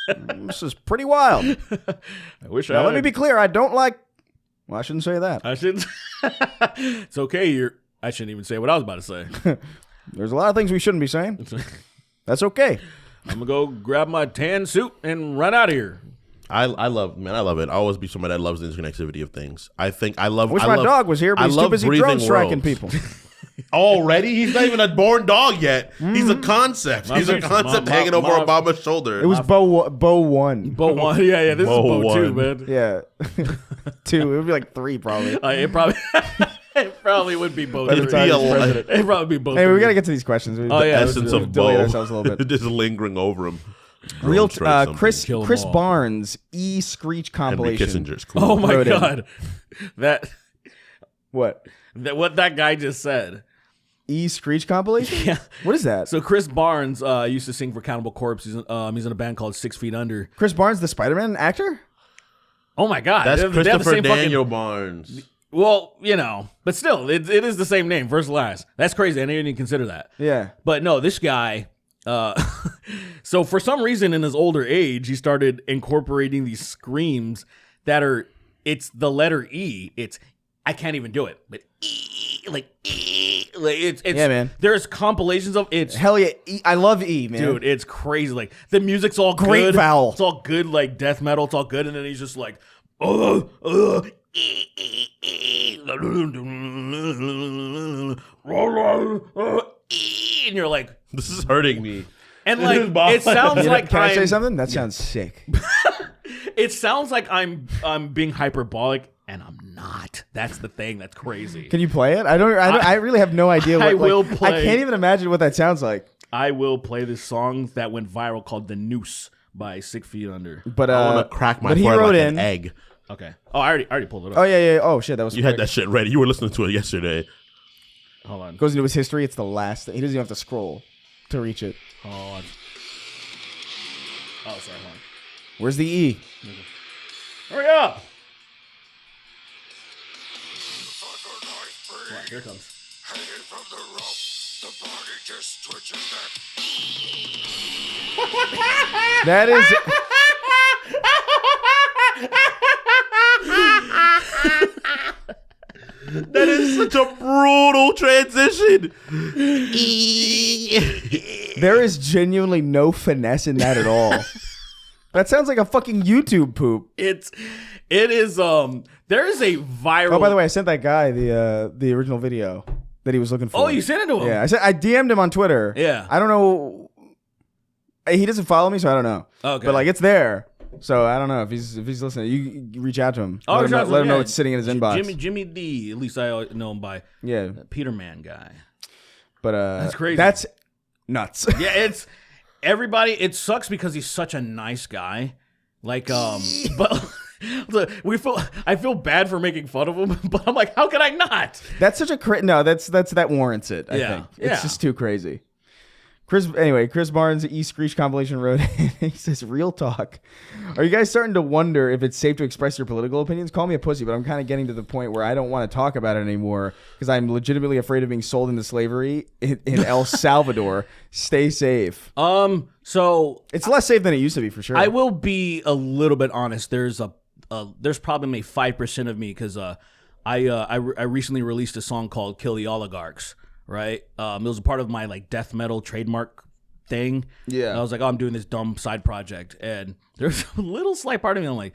This is pretty wild. I wish Now, I let me be clear. I don't like. Well, I shouldn't say that. I should. It's okay. I shouldn't even say what I was about to say. There's a lot of things we shouldn't be saying. That's okay. I'm gonna go grab my tan suit and run out of here. I love it. I'll always be somebody that loves the interconnectivity of things. I love. Wish I my love, dog was here, but I he's too love busy breathing drone striking worlds. people. Already, he's not even a born dog yet. He's a concept. He's a concept hanging over Obama's shoulder. It was Bo 1. Bo 1, yeah. This Bo is Bo 2, 1. man. Yeah. 2. It would be like 3 probably. It probably. It probably would be Bo By the 3. time he's It'd probably be Bo 3. Hey, we got to get to these questions. Oh, yeah. Essence of delay Bo ourselves a little bit. just lingering over him. Real Straight something. Chris Kill 'em Chris all. Barnes Screech Henry compilation. Kissinger's cool. Oh my Wrote in. god. What that guy just said. Screech compilation? Yeah. What is that? So Chris Barnes used to sing for Cannibal Corpse. He's in a band called 6 Feet Under. Chris Barnes, the Spider-Man actor? Oh my god. That's They have the Christopher same fucking- Daniel Barnes. Well, but still, it is the same name, first last. That's crazy. I didn't even consider that. Yeah. But no, this guy. So for some reason, in his older age, he started incorporating these screams that are. It's the letter E. I can't even do it, but E, like it's. Yeah, man. There's compilations of it's. Hell yeah. I love E, man. Dude, it's crazy. Like the music's all Great good. vowel. It's all good, like death metal. It's all good, and then he's just like, and you're like, This is hurting me. and like is bothering it sounds You know, like can I say I'm- something? That sounds sick. It sounds like I'm being hyperbolic, and I'm not. That's the thing. That's crazy. Can you play it? I really have no idea what I will like, play. I can't even imagine what that sounds like. I will play this song that went viral called "The Noose" by 6 Feet Under. But I want to crack my but he forehead wrote like in an egg. Okay. Oh, I already pulled it up. Oh yeah. Oh shit, that was You had that shit ready. You were listening to it yesterday. Hold on. Goes into his history. It's the last thing. He doesn't even have to scroll to reach it. Hold on. Oh, sorry. Hold on. Where's the E? Hurry up! Wow, here it comes. That is. That is such a brutal transition. There is genuinely no finesse in that at all. That sounds like a fucking YouTube poop. It is there is a viral. Oh, by the way, I sent that guy the original video that he was looking for. Oh, you sent it to him? Yeah, I DM'd him on Twitter. Yeah. I don't know. He doesn't follow me, so I don't know. Okay. But like, it's there. So I don't know if he's listening. You reach out to him. Oh, let him know yeah. it's sitting in his inbox. Jimmy D. At least I know him by Yeah, Peter Man guy. but That's crazy. That's nuts. Yeah, it's everybody. It sucks because he's such a nice guy. Like but. I feel bad for making fun of him, but I'm like, how can I not? That's such a no. That warrants it. I Yeah, think yeah. it's just too crazy. Chris Barnes, Screech compilation wrote. He says, "Real talk. Are you guys starting to wonder if it's safe to express your political opinions? Call me a pussy, but I'm kind of getting to the point where I don't want to talk about it anymore because I'm legitimately afraid of being sold into slavery in El Salvador. Stay safe. So It's less safe than it used to be for sure. I will be a little bit honest. There's probably maybe 5% of me because I recently released a song called "Kill the Oligarchs." Right, it was a part of my like death metal trademark thing. Yeah. And I was like, oh, I'm doing this dumb side project, and there's a little slight part of me. I'm like,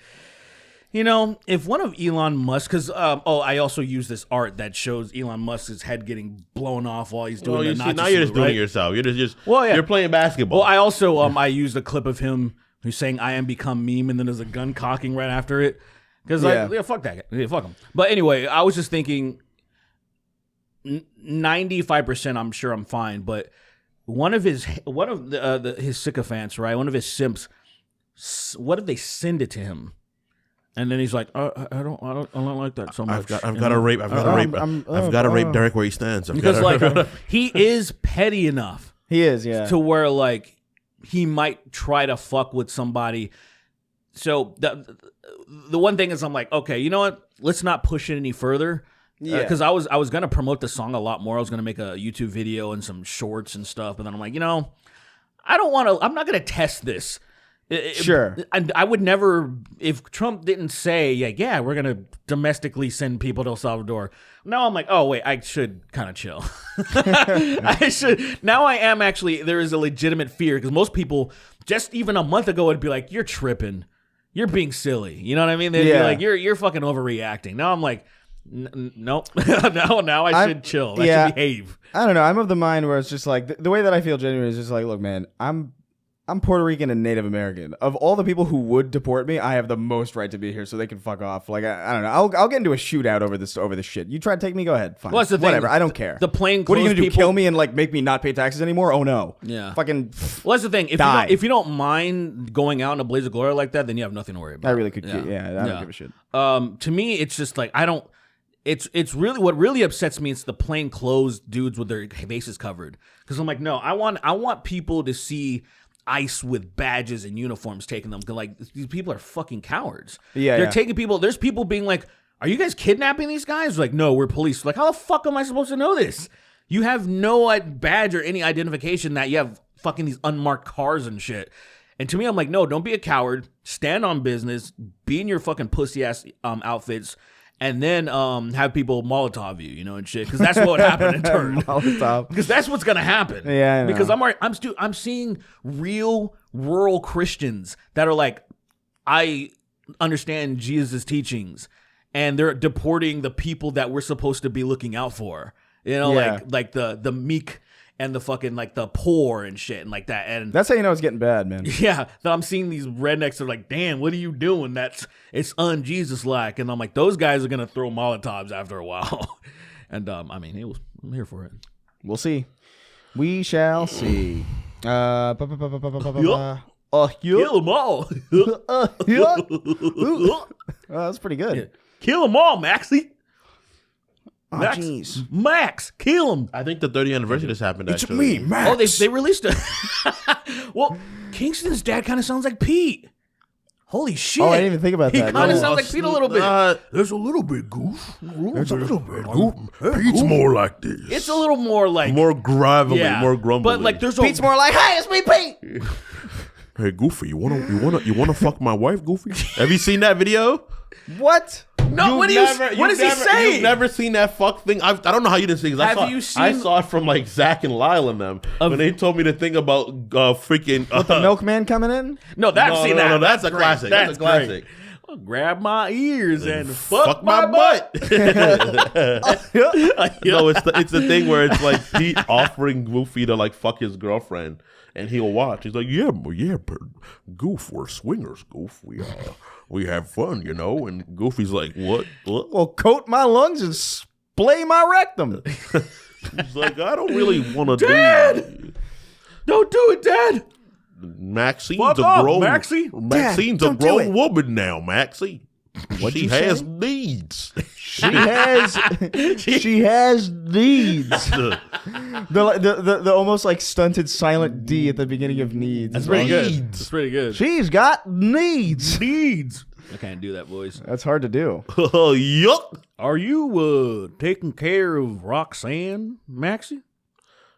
if one of Elon Musk, because I also use this art that shows Elon Musk's head getting blown off while he's doing Well, the you see, Nazi now you're just salute, doing right? it yourself. You're just Well, yeah. you're playing basketball. Well, I also I used a clip of him who's saying "I am become meme," and then there's a gun cocking right after it. Because fuck that guy, fuck him. But anyway, I was just thinking, 95%, I'm sure I'm fine. But one of his sycophants, right? One of his simps what if they send it to him? And then he's like, I don't like that so much. I've got to rape Derek where he stands. Because like he is petty enough. He is, yeah. To where like he might try to fuck with somebody. So the one thing is I'm like, okay, you know what? Let's not push it any further. Yeah. Because I was gonna promote the song a lot more. I was gonna make a YouTube video and some shorts and stuff. But then I'm like, you know, I'm not gonna test this. Sure. I would never, if Trump didn't say, yeah, we're going to domestically send people to El Salvador. Now I'm like, oh, wait, I should kind of chill. I should. Now I am actually, there is a legitimate fear because most people, just even a month ago, would be like, you're tripping. You're being silly. You know what I mean? They'd be like, you're fucking overreacting. Now I'm like, nope. now I should chill. I should behave. I don't know. I'm of the mind where it's just like, the way that I feel genuinely is just like, look, man, I'm Puerto Rican and Native American. Of all the people who would deport me, I have the most right to be here, so they can fuck off. Like I don't know. I'll get into a shootout over this shit. You try to take me, go ahead. Fine. Well, that's the thing. Whatever. I don't care. The plain What are you gonna do? people, Kill me and like make me not pay taxes anymore? Oh no. Yeah. Fucking. Well, that's the thing. Die. If you don't mind going out in a blaze of glory like that, then you have nothing to worry about. I really could. I don't give a shit. To me, it's just like I don't. It's really what really upsets me. It's the plain clothes dudes with their faces covered. Because I'm like, no, I want people to see ICE with badges and uniforms taking them. Like these people are fucking cowards. Yeah, they're taking people. There's people being like, "Are you guys kidnapping these guys?" Like, no, we're police. Like, how the fuck am I supposed to know this? You have no badge or any identification that you have fucking these unmarked cars and shit. And to me, I'm like, no, don't be a coward. Stand on business. Be in your fucking pussy ass outfits. And then have people Molotov you, and shit, because that's what would happen in turn. Molotov. Because that's what's gonna happen. Yeah, I know. Because I'm seeing real rural Christians that are like, I understand Jesus' teachings, and they're deporting the people that we're supposed to be looking out for. Like the meek and the fucking like the poor and shit and like that. And That's how you know it's getting bad, man. yeah, that I'm seeing these rednecks that are like, damn, what are you doing? It's un-Jesus like. And I'm like, those guys are gonna throw Molotovs after a while. And I'm here for it. We'll see. We shall see. Kill them all. That's pretty good. Yeah. Kill them all, Maxie. Oh, Max, jeez. Max, kill him. I think the 30th anniversary just happened. Actually, Max. Oh, they released it. Well, Kingston's dad kind of sounds like Pete. Holy shit! Oh, I didn't even think about He that. kind of No. sounds like Pete a little bit. There's a little bit goof. There's a little bit goof. Pete's more like this. It's a little more like more gravelly, yeah, more grumbly. but like there's Pete's more like, hey, it's me, Pete. Hey, Goofy, you wanna fuck my wife, Goofy? Have you seen that video? What? no. What does he say? You've never seen that fuck thing? I don't know how you didn't see it. I saw it from like Zach and Lyle and them when they told me the thing about freaking The milkman coming in? No, I've seen that. No, that's a great. classic. That's a classic. great. Well, grab my ears and fuck my butt. Yeah. No, it's the thing where it's like Pete offering Goofy to like fuck his girlfriend, and he'll watch. He's like, yeah, Goof, we're swingers, Goof. We have fun, And Goofy's like, what? Well, coat my lungs and splay my rectum. He's like, I don't really want to Dad! Don't do it, Dad. Maxine's Fuck a off, grown Maxie. Maxine's a don't do it. grown woman now, Maxie. She you has say? needs. She has needs. The almost like stunted silent D at the beginning of needs. That's pretty good. Needs. That's pretty good. She's got needs. Needs. I can't do that voice. That's hard to do. Oh, yuck. Are you taking care of Roxanne, Maxie?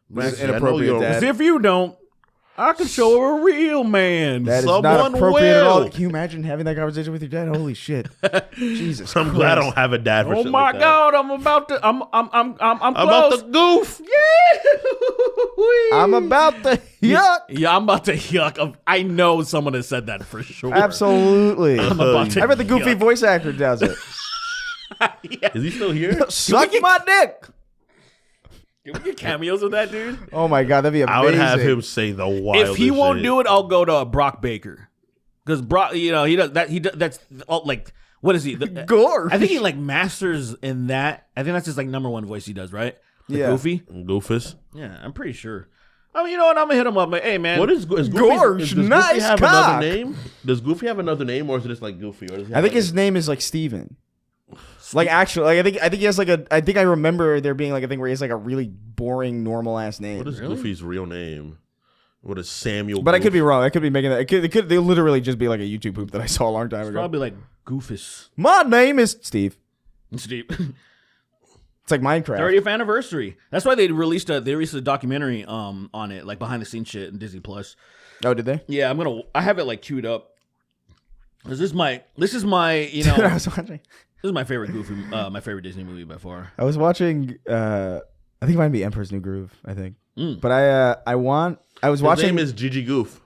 This is Maxie, I know inappropriate, you're- Dad. Because if you don't, I can show her a real man. That is not Someone appropriate at all. will. Can you imagine having that conversation with your dad? Holy shit! Jesus, I'm glad I don't have a dad for Oh shit my like that. God! I'm about to. I'm I'm close. about to goof. I'm about to yuck. Yeah, I'm about to yuck. I know someone has said that for sure. Absolutely. I'm about to I bet the goofy yuck. voice actor does it. Is he still here? Suck my dick. Can we get cameos of that dude? Oh my god, that'd be amazing. I would have him say the wildest If he won't shit. do it, I'll go to Brock Baker. Because Brock, he does that. That's all, like, what is he? Gore. I think he like masters in that. I think that's his like number one voice he does, right? The Yeah. Goofy. Goofus. Yeah, I'm pretty sure. I mean, you know what? I'm gonna hit him up. Like, hey, man. What is Goofy? Gorge, Does nice Goofy have cock. another name? Does Goofy have another name, or is it just like Goofy? Or does he I have think like his name is like Steven. Like actually, like I think he has like I think I remember there being like a thing where he has like a really boring normal ass name. What is Goofy's real name? What is Samuel? But Goof? I could be wrong. I could be making that. It could. They literally just be like a YouTube poop that I saw a long time ago. Probably like Goofus. My name is Steve. Steve. It's like Minecraft. 30th anniversary. That's why they released a documentary on it, like behind the scenes shit in Disney Plus. Oh, did they? Yeah, I have it like queued up. This is my you know I was watching. this is my favorite Goofy my favorite Disney movie by far. I was watching. I think it might be Emperor's New Groove. I think. But I was His watching. name is Gigi Goof.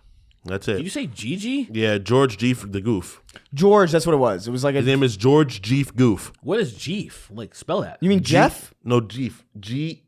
That's it. Did you say Gigi? Yeah, George G. the Goof. George. That's what it was. It was like His name is George G. Goof. What is Jeef? Like spell that. You mean Jeff? No, Geef. Geef.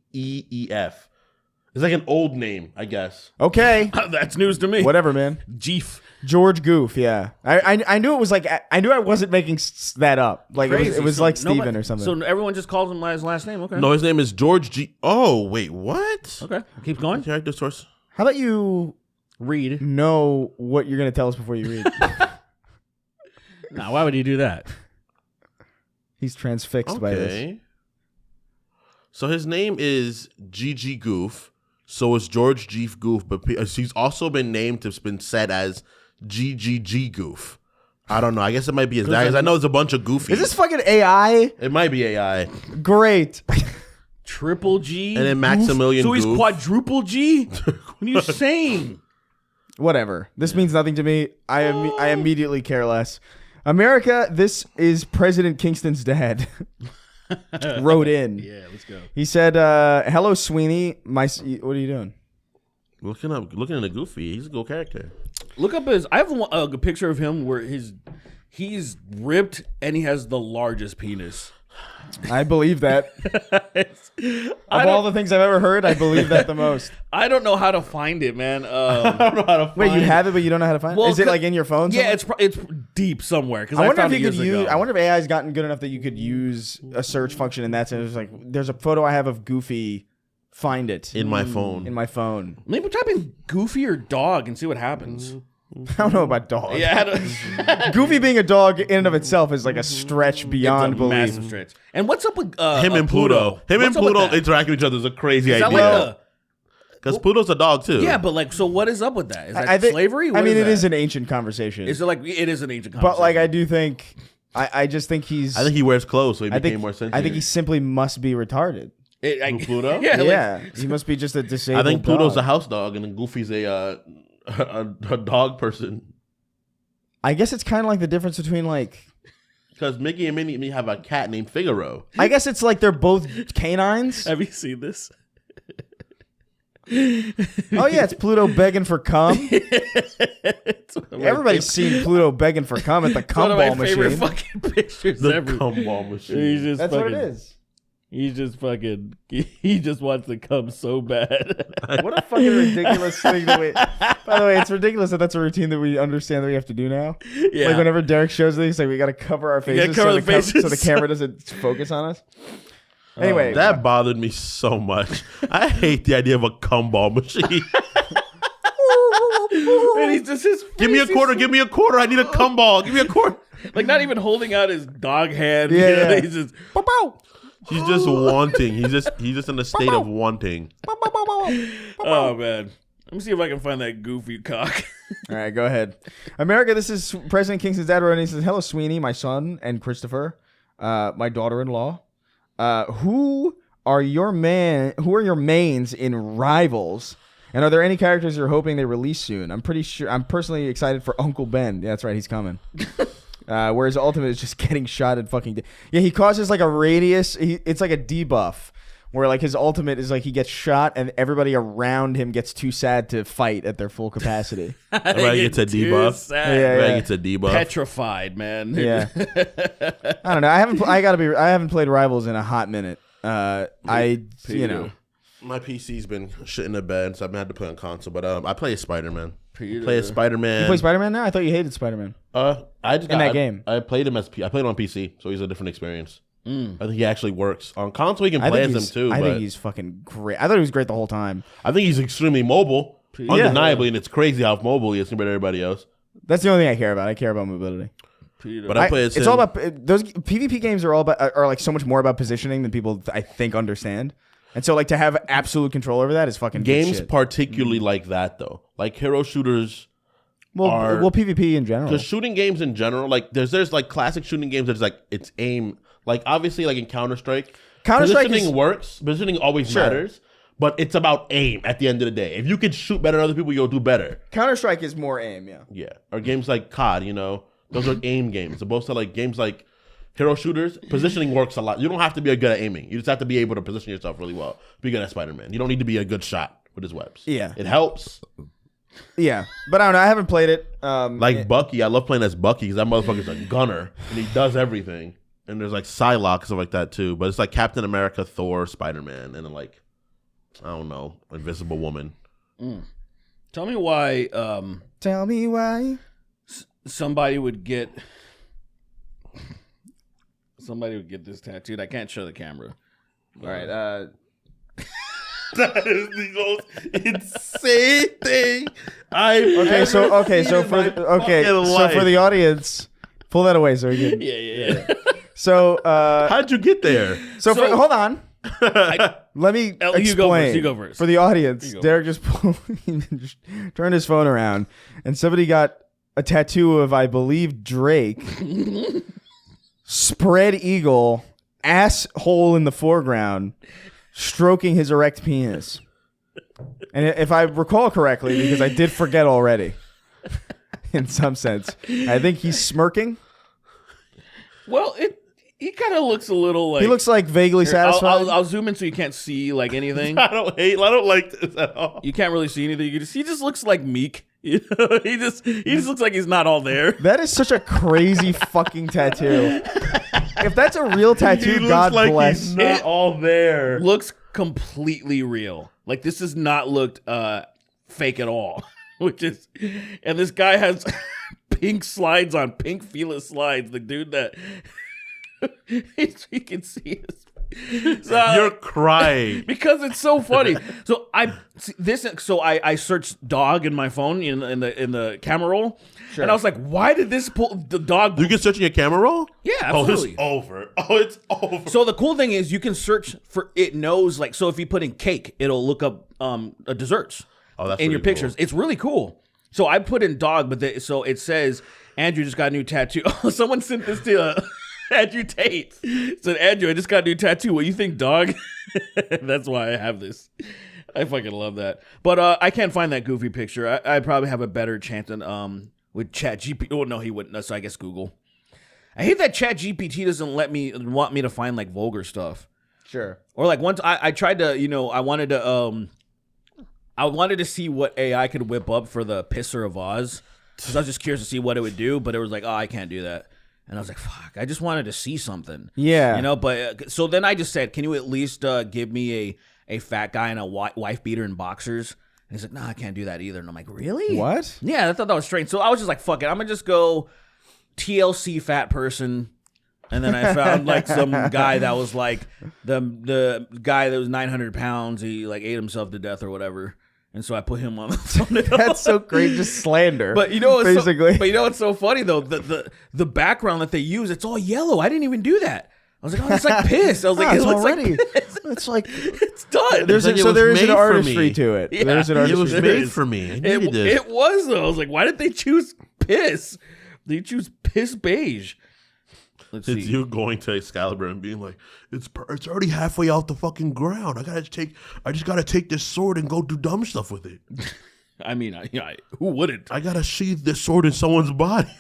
It's like an old name, I guess. Okay. That's news to me. Whatever, man. Jeef. George Goof. Yeah. I knew it was like I knew I wasn't making that up. Like it was So like Steven nobody- or something. So everyone just calls him by his last name. Okay. No, his name is George G. Oh, wait, what? Okay. Keep going. Character source. How about you Read. know what you're gonna tell us before you read? Now, why would you do that? He's transfixed by this. Okay. So his name is Gigi Goof. So it's George G. Goof, but he's also been named, it's been said as GGG Goof. I don't know. I guess it might be his dad. 'Cause I know it's a bunch of Goofies. Is this fucking AI? It might be AI. Great. Triple G. And then Maximilian So he's Goof. quadruple G? What are you saying? Whatever. This means nothing to me. I immediately care less. America, this is President Kingston's dad. Wrote in. Yeah, let's go. He said, "Hello, Sweeney. What are you doing?" Looking at a Goofy. He's a cool character. Look up his. I have a picture of him where he's ripped and he has the largest penis. I believe that. Of all the things I've ever heard, I believe that the most. I don't know how to find it, man. I don't know how to find Wait, you have it, but you don't know how to find it? Well, Is it like in your phone? Yeah, somewhere? it's deep somewhere. Because I wonder if found you it could years use. ago. I wonder if AI's gotten good enough that you could use a search function in that sense. Like, there's a photo I have of Goofy. Find it in my phone. in my phone. Maybe type in Goofy or dog and see what happens. I don't know about dog. Yeah, Goofy being a dog in and of itself is like a stretch beyond it's a belief. massive stretch. And what's up with Him and Pluto. Him and What's up with Pluto that? interact with each other is a crazy Is that idea. like Because Pluto's a dog too. yeah, but like, so what is up with that? Is that I think, slavery? I What mean, it that? is an ancient conversation. Is it like it is an ancient conversation? But like, I do think, I just think he's. I think he wears clothes, so he I became think, more sensitive. I think he simply must be retarded. Pluto. Yeah, Yeah, he must be just a disabled. I think Pluto's dog. a house dog, and then Goofy's a dog person. I guess it's kind of like the difference between like. Because Mickey and Minnie have a cat named Figaro. I guess it's like they're both canines. Have you seen this? Oh yeah, it's Pluto begging for cum. It's one of my Everybody's seen Pluto begging for cum at the cum one of my ball favorite machine. fucking pictures The ever. Gumball machine. He's just That's fucking, what it is. He's just fucking. He just wants to come so bad. What a fucking ridiculous thing that we. By the way, it's ridiculous that that's a routine that we understand that we have to do now. Yeah. Like whenever Derek shows these, like we got to cover our faces, cover the faces. so the camera doesn't focus on us. Anyway, That bothered me so much. I hate the idea of a gumball machine. And he's just his. Give me a face, quarter. Give me a quarter. I need a gumball. Give me a quarter. Like not even holding out his dog hand. Yeah, you know, yeah. he's just. He's just wanting. He's just in a state of wanting. Oh man. Let me see if I can find that goofy cock. all right, go ahead. America, this is President Kingston's dad, and he says, "Hello, Sweeney, my son, and Christopher, my daughter-in-law. Who are your mains in Rivals? And are there any characters you're hoping they release soon? I'm personally excited for Uncle Ben. Yeah, that's right, he's coming. Where his ultimate is just getting shot at fucking... Yeah, he causes like a radius... It's like a debuff. Where like his ultimate is like he gets shot and everybody around him gets too sad to fight at their full capacity. Everybody gets a debuff. Yeah, Everybody yeah. gets a debuff. Petrified, man. Yeah. I don't know. I haven't played Rivals in a hot minute. My PC's been shit in the bed, so I've had to play on console. But I play as Spider-Man. Peter. Play as Spider-Man. You play Spider-Man now? I thought you hated Spider-Man. I just In that game. I played him I played on PC, so he's a different experience. I think he actually works on console. He can play as him too. I but think he's fucking great. I thought he was great the whole time. I think he's extremely mobile, undeniably, and it's crazy how mobile he is compared to everybody else. That's the only thing I care about. I care about mobility. But I play as it's him. all about those PvP games are like so much more about positioning than people I think understand. And so like to have absolute control over that is fucking good games, shit. particularly like that though. Like hero shooters. Well, PvP in general. Because shooting games in general, like there's like classic shooting games that's like it's aim. Like obviously, like in Counter-Strike positioning works. Positioning always matters, but it's about aim at the end of the day. If you can shoot better than other people, you'll do better. Counter-Strike is more aim, yeah. Yeah, or games like COD, those are aim games. Opposed to like games like hero shooters, positioning works a lot. You don't have to be good at aiming. You just have to be able to position yourself really well. Be good at Spider-Man. You don't need to be a good shot with his webs. Yeah, it helps. Yeah, but I don't know. I haven't played it. Bucky, I love playing as Bucky because that motherfucker's a gunner and he does everything. And there's like Psylocke stuff like that too. But it's like Captain America, Thor, Spider-Man, and then like I don't know, Invisible Woman. Tell me why. Tell me why somebody would get this tattooed. I can't show the camera. All right. That is the most insane thing So for the audience, pull that away so we can. Yeah. So how'd you get there? Hold on. Let me explain. You go first. For the audience, Derek just turned his phone around, and somebody got a tattoo of, I believe, Drake, spread eagle, asshole in the foreground, stroking his erect penis. And if I recall correctly, because I did forget already, in some sense, I think he's smirking. Well, he kind of looks a little like... He looks like vaguely satisfied. I'll zoom in so you can't see like anything. I don't like this at all. You can't really see anything. He just looks like meek. He just looks like he's not all there. That is such a crazy fucking tattoo. If that's a real tattoo, God like bless. He's not all there. Looks completely real. Like this does not look fake at all. And this guy has pink slides on, pink Fila slides. The dude that you can see his. You're crying because it's so funny. So I searched dog in my phone in the camera roll, and I was like, why did this pull the dog? You can search in your camera roll? Yeah, absolutely. It's over. So the cool thing is you can search for it knows like so if you put in cake, it'll look up desserts in your pictures. Cool. It's really cool. So I put in dog, but so it says Andrew just got a new tattoo. Someone sent this to Andrew Tate. Said, Andrew, I just got a new tattoo. What do you think, dog? That's why I have this. I fucking love that. But I can't find that goofy picture. I probably have a better chance than with ChatGPT. Oh, no, he wouldn't. So I guess Google. I hate that ChatGPT doesn't want me to find like vulgar stuff. Sure. Or like once I tried to, I wanted to see what AI could whip up for the Pisser of Oz. Because I was just curious to see what it would do, but it was like, oh, I can't do that. And I was like, fuck, I just wanted to see something. Yeah. But so then I just said, can you at least give me a fat guy and a wife beater and boxers? And he's like, no, I can't do that either. And I'm like, really? What? Yeah, I thought that was strange. So I was just like, fuck it. I'm going to just go TLC fat person. And then I found like some guy that was like the guy that was 900 pounds. He like ate himself to death or whatever. And so I put him on the thumbnail. That's so great, just slander. But you know, what's so funny though? The background that they use, it's all yellow. I didn't even do that. I was like, oh, it's like piss. I was like, it's it looks already. Like piss. It's like it's done. There is an artistry to it. Yeah. There's an artistry. It was made for me. It was though. I was like, why did they choose piss? They choose piss beige. Let's see. It's you going to Excalibur and being like, it's already halfway out the fucking ground. I just gotta take this sword and go do dumb stuff with it. I mean, who wouldn't? I gotta sheath this sword in someone's body.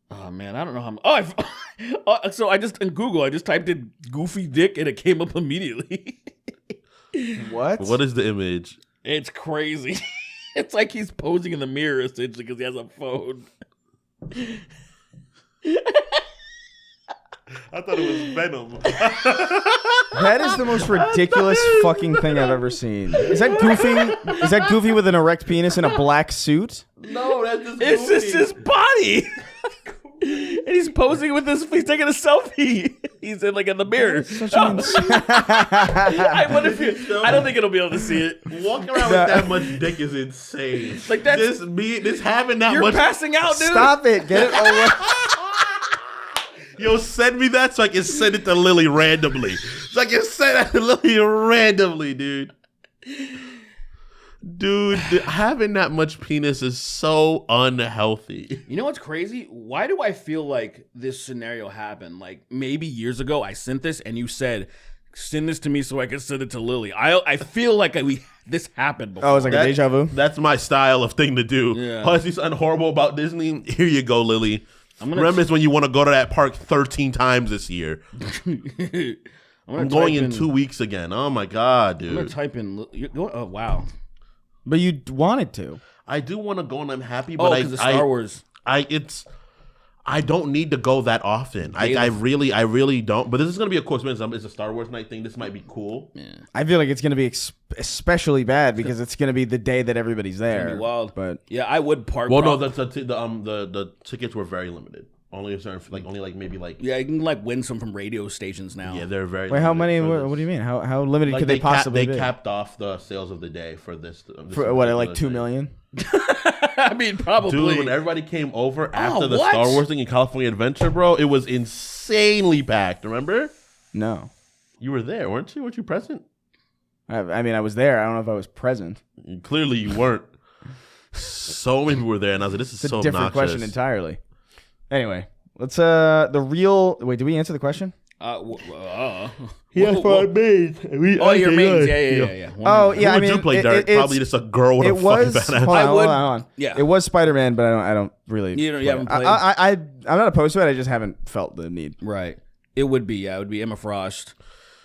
Oh man, I don't know how. So I just in Google, I just typed in "goofy dick" and it came up immediately. What? What is the image? It's crazy. It's like he's posing in the mirror essentially because he has a phone. I thought it was Venom. That is the most ridiculous fucking thing I've ever seen. Is that Goofy? Is that Goofy with an erect penis in a black suit? No, that's just It's just his body. And he's posing with this. He's taking a selfie. He's in the mirror. I wonder if I don't think it'll be able to see it. Walking around with that much dick is insane. Like that's this having that you're much. passing out, dude. Stop it. Get it over. Yo, send me that so I can send it to Lily randomly. So I can send that to Lily randomly, dude. Dude, having that much penis is so unhealthy. You know what's crazy? Why do I feel like this scenario happened? Like maybe years ago I sent this and you said, send this to me so I can send it to Lily. I feel like this happened before. Oh, it's like a deja vu? That's my style of thing to do. Yeah. Oh, I see something horrible about Disney? Here you go, Lily. Remember when you want to go to that park 13 times this year. I'm going in 2 weeks again. Oh my God, dude. I'm going to type in, oh wow. But you wanted to. I do want to go and I'm happy, but because of Star Wars. I don't need to go that often. I really don't. But this is gonna be a cool experience. It's a Star Wars night thing. This might be cool. Yeah. I feel like it's going to be especially bad because it's going to be the day that everybody's there. It's gonna be wild. But yeah, I would park. Well, no, the tickets were very limited. Only a certain, yeah, you can win some from radio stations now. Yeah, they're very. wait, how limited many? for What this. do you mean? How limited could they possibly be? They capped off the sales of the day for this. For what, like 2 million? I mean, probably. Dude, when everybody came over after the what? Star Wars thing in California Adventure, bro, it was insanely packed. Remember? No. You were there, weren't you? Weren't you present? I mean, I was there. I don't know if I was present. Clearly, you weren't. So many people were there, and I was like, "This is It's so a different obnoxious." question entirely. Anyway, let's the real. Wait, did we answer the question? He has 5 maids. Oh, your mains. Yeah. Oh Who yeah, I would mean, you play, Derek? Probably just a girl with it a was. fucking fat Hold ass. on, hold on. Yeah. It was Spider-Man, but I don't really. You haven't played. I'm not opposed to it. I just haven't felt the need. Right. It would be Emma Frost.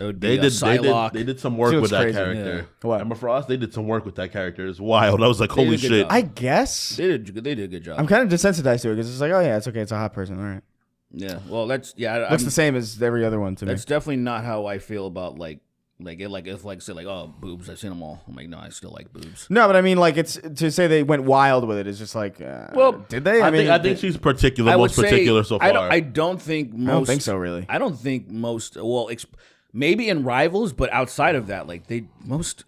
It would be They did Psylocke. they did some work She with looks that crazy. character. Yeah. What? Emma Frost, they did some work with that character. It's wild. I was like, They holy did a good shit. job. I guess. They did a good job. I'm kind of desensitized to it because it's like, oh yeah, it's okay. It's a hot person. All right. Yeah. Well, that's Looks the same as every other one to me. That's definitely not how I feel about boobs. I've seen them all. I'm like, no, I still like boobs. No, but I mean, like, it's to say they went wild with it is just like, did they? I think she's particular, most particular so far. I don't think most. I don't think so, really. I don't think most. Well, maybe in Rivals, but outside of that, most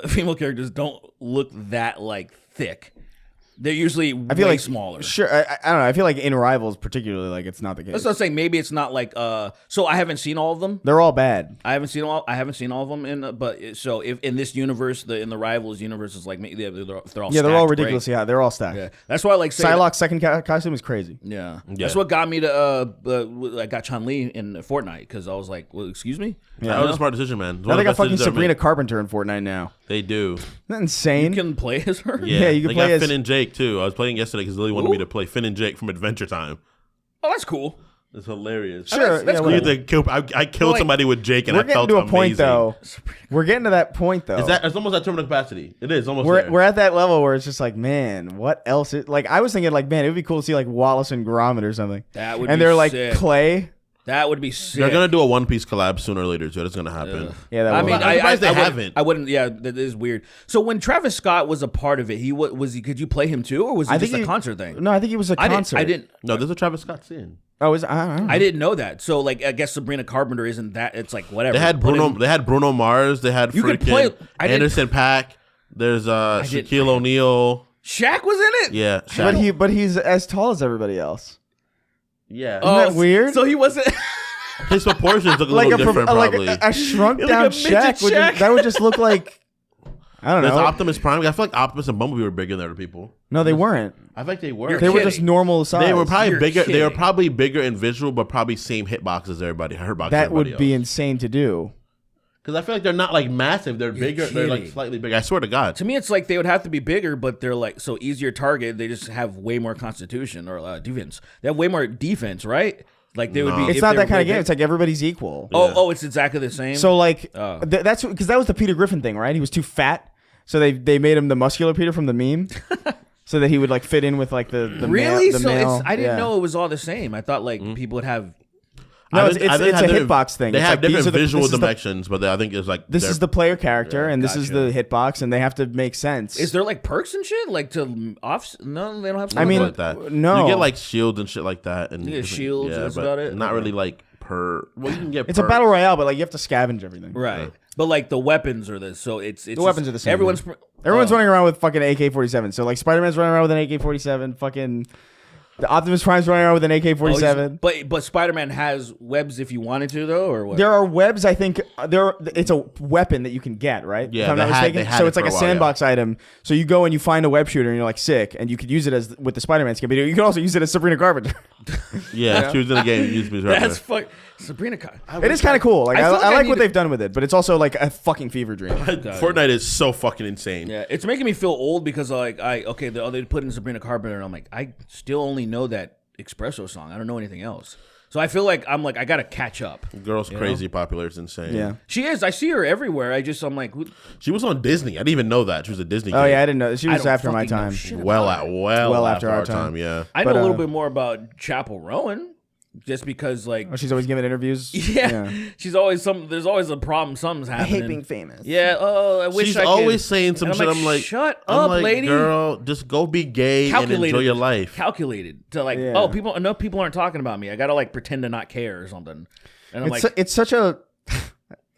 female characters don't look that thick. They're usually I feel way like smaller. Sure, I don't know. I feel like in Rivals, particularly, it's not the case. That's what I'm saying. Maybe it's not So I haven't seen all of them. They're all bad. I haven't seen all of them so if in this universe, in the Rivals universe is they're all Yeah, they're all stacked, ridiculous. right? Yeah, they're all stacked. Yeah, that's why Psylocke's second costume is crazy. Yeah, that's what got me to I got Chun-Li in Fortnite because I was like, well, excuse me. That was a smart decision, man. Now they got fucking Sabrina Carpenter in Fortnite now. They do. Isn't that insane? You can play as her. Yeah, you can they play got as Finn and Jake too. I was playing yesterday because Lily wanted me to play Finn and Jake from Adventure Time. Oh, that's cool. It's hilarious. Sure, that's yeah, cool. whatever. I killed somebody with Jake, and We're I felt getting to a point amazing. though. We're getting to that point though. It's almost at terminal capacity. It is almost. We're there. at that level where it's just like, man, what else? I was thinking, man, it would be cool to see Wallace and Gromit or something. That would and be they're sick. clay. That would be sick. They're gonna do a One Piece collab sooner or later, so that's gonna happen. Yeah, that I would. mean, I'm surprised they wouldn't- haven't. I wouldn't. Yeah, that is weird. So when Travis Scott was a part of it, was he? Could you play him too, or was it just a concert thing? No, I think it was a concert. I didn't. No, there's a Travis Scott scene. Oh, I don't know. I didn't know that. So I guess Sabrina Carpenter isn't that. It's whatever. They had Bruno. They had Bruno Mars. They had You could play- freaking I didn't- Anderson .Paak. There's didn't- Shaquille O'Neal. Shaq was in it. Yeah, But Shaq. but he's as tall as everybody else. Yeah, Isn't that weird? So he wasn't. his proportions look a little different. Probably. a shrunk Like down a midget Shaq. Shaq. That would just look like. I don't There's know. Optimus Prime. I feel like Optimus and Bumblebee were bigger than other people. No, they weren't. I think they were. You're They were kidding. just normal size. They were probably You're bigger. They were kidding. probably bigger in visual, but probably same hitbox as everybody. Hitbox. That would be insane to do. Because I feel like they're not massive. They're bigger. They're kidding. slightly bigger. I swear to God. To me, it's they would have to be bigger, but they're so easier target. They just have way more constitution or defense. They have way more defense, right? They would be. It's if not they that were kind of way game. big- It's everybody's equal. Oh, it's exactly the same. So Oh. that's because that was the Peter Griffin thing, right? He was too fat, so they made him the muscular Peter from the meme, so that he would fit in with the really? the So male. I didn't yeah. know it was all the same. I thought people would have. No, it's a hitbox thing. They It's have like, different visual this is dimensions, but I think it's like this is the player character, and this is gotcha. the hitbox, and they have to make sense. Is there like perks and shit like to off? No, they don't have. I mean, like that. no. You get like shields and shit like that, and You get shields, that's but about it? Not really like per. Well, you can get. It's a battle royale, but like you have to scavenge everything. right? But like the weapons are this, so it's The weapons are the same. Everyone's running around with fucking AK-47. So like Spider-Man's running around with an AK-47. Fucking the Optimus Prime's running around with an AK-47. But Spider-Man has webs if you wanted to though, or what? There are webs. I think it's a weapon that you can get, right? Yeah, if I'm not mistaken. they had So it it's like for a a while, sandbox item. So you go and you find a web shooter, and you're like sick, and you could use it as with the Spider-Man skin. But you can also use it as Sabrina Carpenter. Yeah, she was in the game. Used to be That's fuck Sabrina. It is kind of cool. Like I I feel like like I what need they've done with it, but it's also like a fucking fever dream. Fortnite is so fucking insane. Yeah, it's making me feel old because like they put in Sabrina Carpenter, and I'm like I still only know that Espresso song. I don't know anything else. So I feel like I gotta catch up. Girl's crazy popular. It's insane. Yeah. She is. I see her everywhere. I'm like, She was on Disney. I didn't even know that she was a Disney. Oh kid. yeah, I didn't know. She I was don't after my fucking know time. shit Well, about her. well after after our our time. time. Yeah. I know But, a little bit more about Chapel Rowan, just because like Oh, she's always giving interviews. yeah, she's always there's always a problem. Something's I happening. hate being famous. Yeah. Oh, I wish She's I could. always saying some And shit. I'm like, shut I'm up, like, lady. girl, just go be gay and enjoy your life. Calculated to like, Yeah. oh, enough people aren't talking about me. I gotta like pretend to not care or something. And I'm It's such a.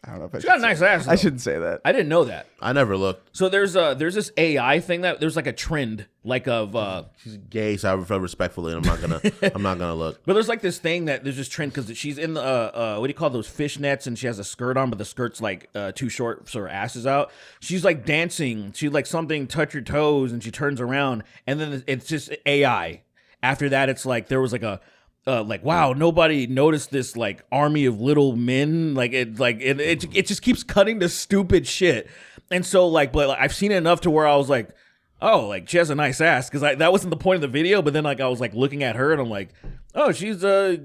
I don't know if I she got a should nice say- ass. I though. shouldn't say that. I didn't know that. I never looked. So there's this AI thing that there's like a trend like of She's gay, so I feel respectfully, and I'm not gonna look. but there's like this thing that there's this trend because she's in the what do you call those fishnets, and she has a skirt on, but the skirt's like too short, so her ass is out. She's like dancing. She like something touch her toes, and she turns around, and then it's just AI. After that, it's like there was like a like wow, nobody noticed this like army of little men. Like it just keeps cutting to stupid shit. And so but I've seen it enough to where I was like, oh, like she has a nice ass, because that wasn't the point of the video. But then like I was like looking at her and I'm like, oh, she's a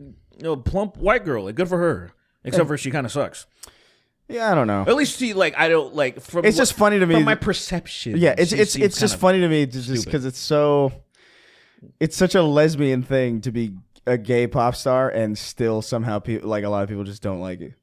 plump white girl. Like good for her. Except for she kind of sucks. Yeah, I don't know. At least she like I don't like from. It's just funny to me. from my perception. Yeah, it's she it's seems it's just kind funny to me just because it's such a lesbian thing to be a gay pop star and still somehow people like a lot of people just don't like it.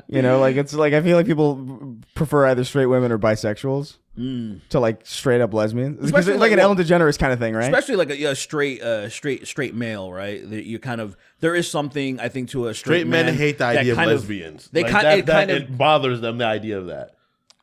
Like it's like I feel like people prefer either straight women or bisexuals to like straight up lesbians. Because Especially it's like like an Ellen DeGeneres kind of thing, right? especially like a straight male, right? That you kind of there is something I think to a Straight men man hate the that idea of kind lesbians. They Like, it it bothers them, the idea of that.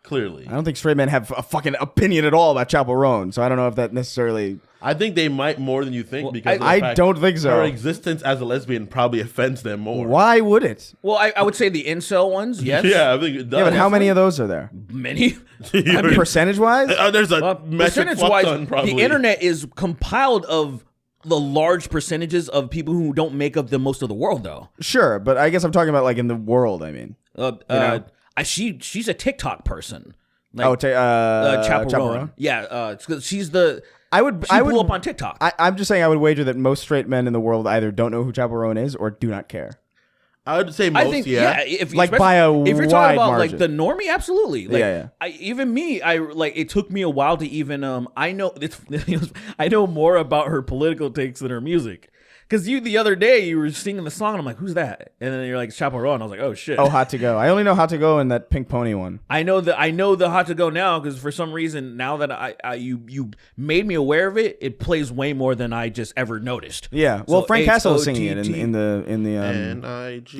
Clearly, I don't think straight men have a fucking opinion at all about Chapel Roan, so I don't know if that necessarily. I think they might more than you think because of the I fact don't think so. Her existence as a lesbian probably offends them more. Why would it? Well, I would say the incel ones, yes. Yeah, I think it does. Yeah, but how many of those are there? Many. Percentage wise? There's a metric fuck Percentage-wise, ton, probably. the internet is compiled of the large percentages of people who don't make up the most of the world, though. Sure, but I guess I'm talking about like in the world. I mean, She's a TikTok person. Chapel Chaperone. Roan? Yeah, she's the. I would blew up on TikTok. I'm just saying I would wager that most straight men in the world either don't know who Chapel Roan is or do not care. I would say most, I think yeah. Like, by a if you're wide talking about margin. like the normie, absolutely. Like, Yeah. Even me, I like it took me a while to even I know I know more about her political takes than her music. Because the other day you were singing the song and I'm like, who's that? And then you're like, Chapel Roan. I was like, oh shit. Oh, Hot to Go. I only know Hot to Go and that Pink Pony one. I know the Hot to Go now because for some reason now that you made me aware of it, it plays way more than I just ever noticed. Yeah. Well, So Frank Castle is singing it HOTT. in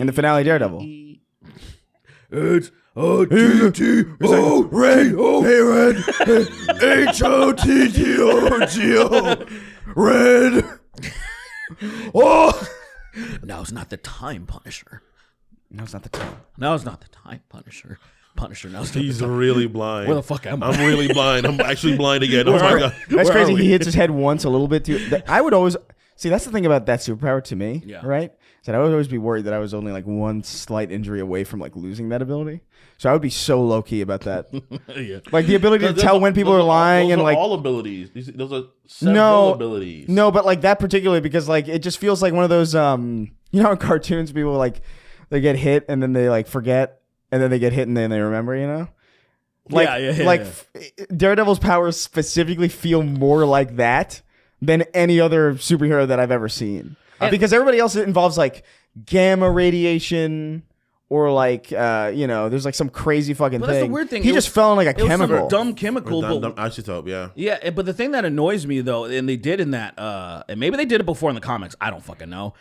the finale Daredevil. It's O-T-T-O, Red, hey Red, H-O-T-T-O-G-O, Red. Oh, now's not the time, Punisher. No, it's not the time. Now's not the time, Punisher. Punisher, now's not the He's time. really blind. Where the fuck am I? I'm really blind. I'm actually blind again. Oh my god. That's Where crazy. are we? He hits his head once a little bit too. I would always see. That's the thing about that superpower to me. Yeah. Right. Is that I would always be worried that I was only like one slight injury away from like losing that ability. So I would be so low key about that. Yeah. Like the ability to tell when people are lying and like all abilities. Those are several abilities. No, but like that particularly because like it just feels like one of those in cartoons people like they get hit and then they like forget and then they get hit and then they remember, Like, Daredevil's powers specifically feel more like that than any other superhero that I've ever seen. Because everybody else involves like gamma radiation. Or like, there's like some crazy fucking But thing. that's the weird thing. He just fell in like a It was some chemical. dumb chemical. Dumb But, isotope, yeah. yeah, but the thing that annoys me though, and they did in that, and maybe they did it before in the comics. I don't fucking know.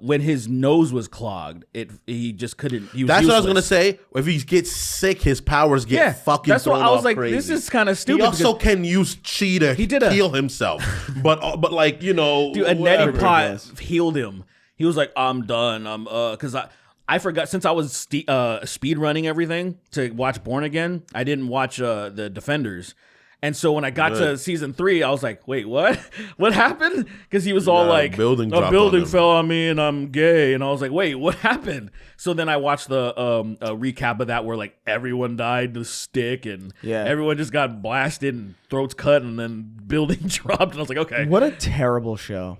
When his nose was clogged, he just couldn't. He was That's what I was useless. gonna say. If he gets sick, his powers get fucking. That's what thrown I was off like. Crazy. This is kind of He stupid. also because- can use chi to heal himself, but like Dude, a whatever. neti pot healed him. He was like, "I'm done. I'm because I forgot since I was speed running everything to watch Born Again. I didn't watch the Defenders, and so when I got to season 3, I was like, "Wait, what? What happened?" Because he was all like, a building "A dropped building on him. fell on me, and I'm gay," and I was like, "Wait, what happened?" So then I watched the recap of that where like everyone died to stick, and everyone just got blasted and throats cut, and then building dropped, and I was like, "Okay." What a terrible show.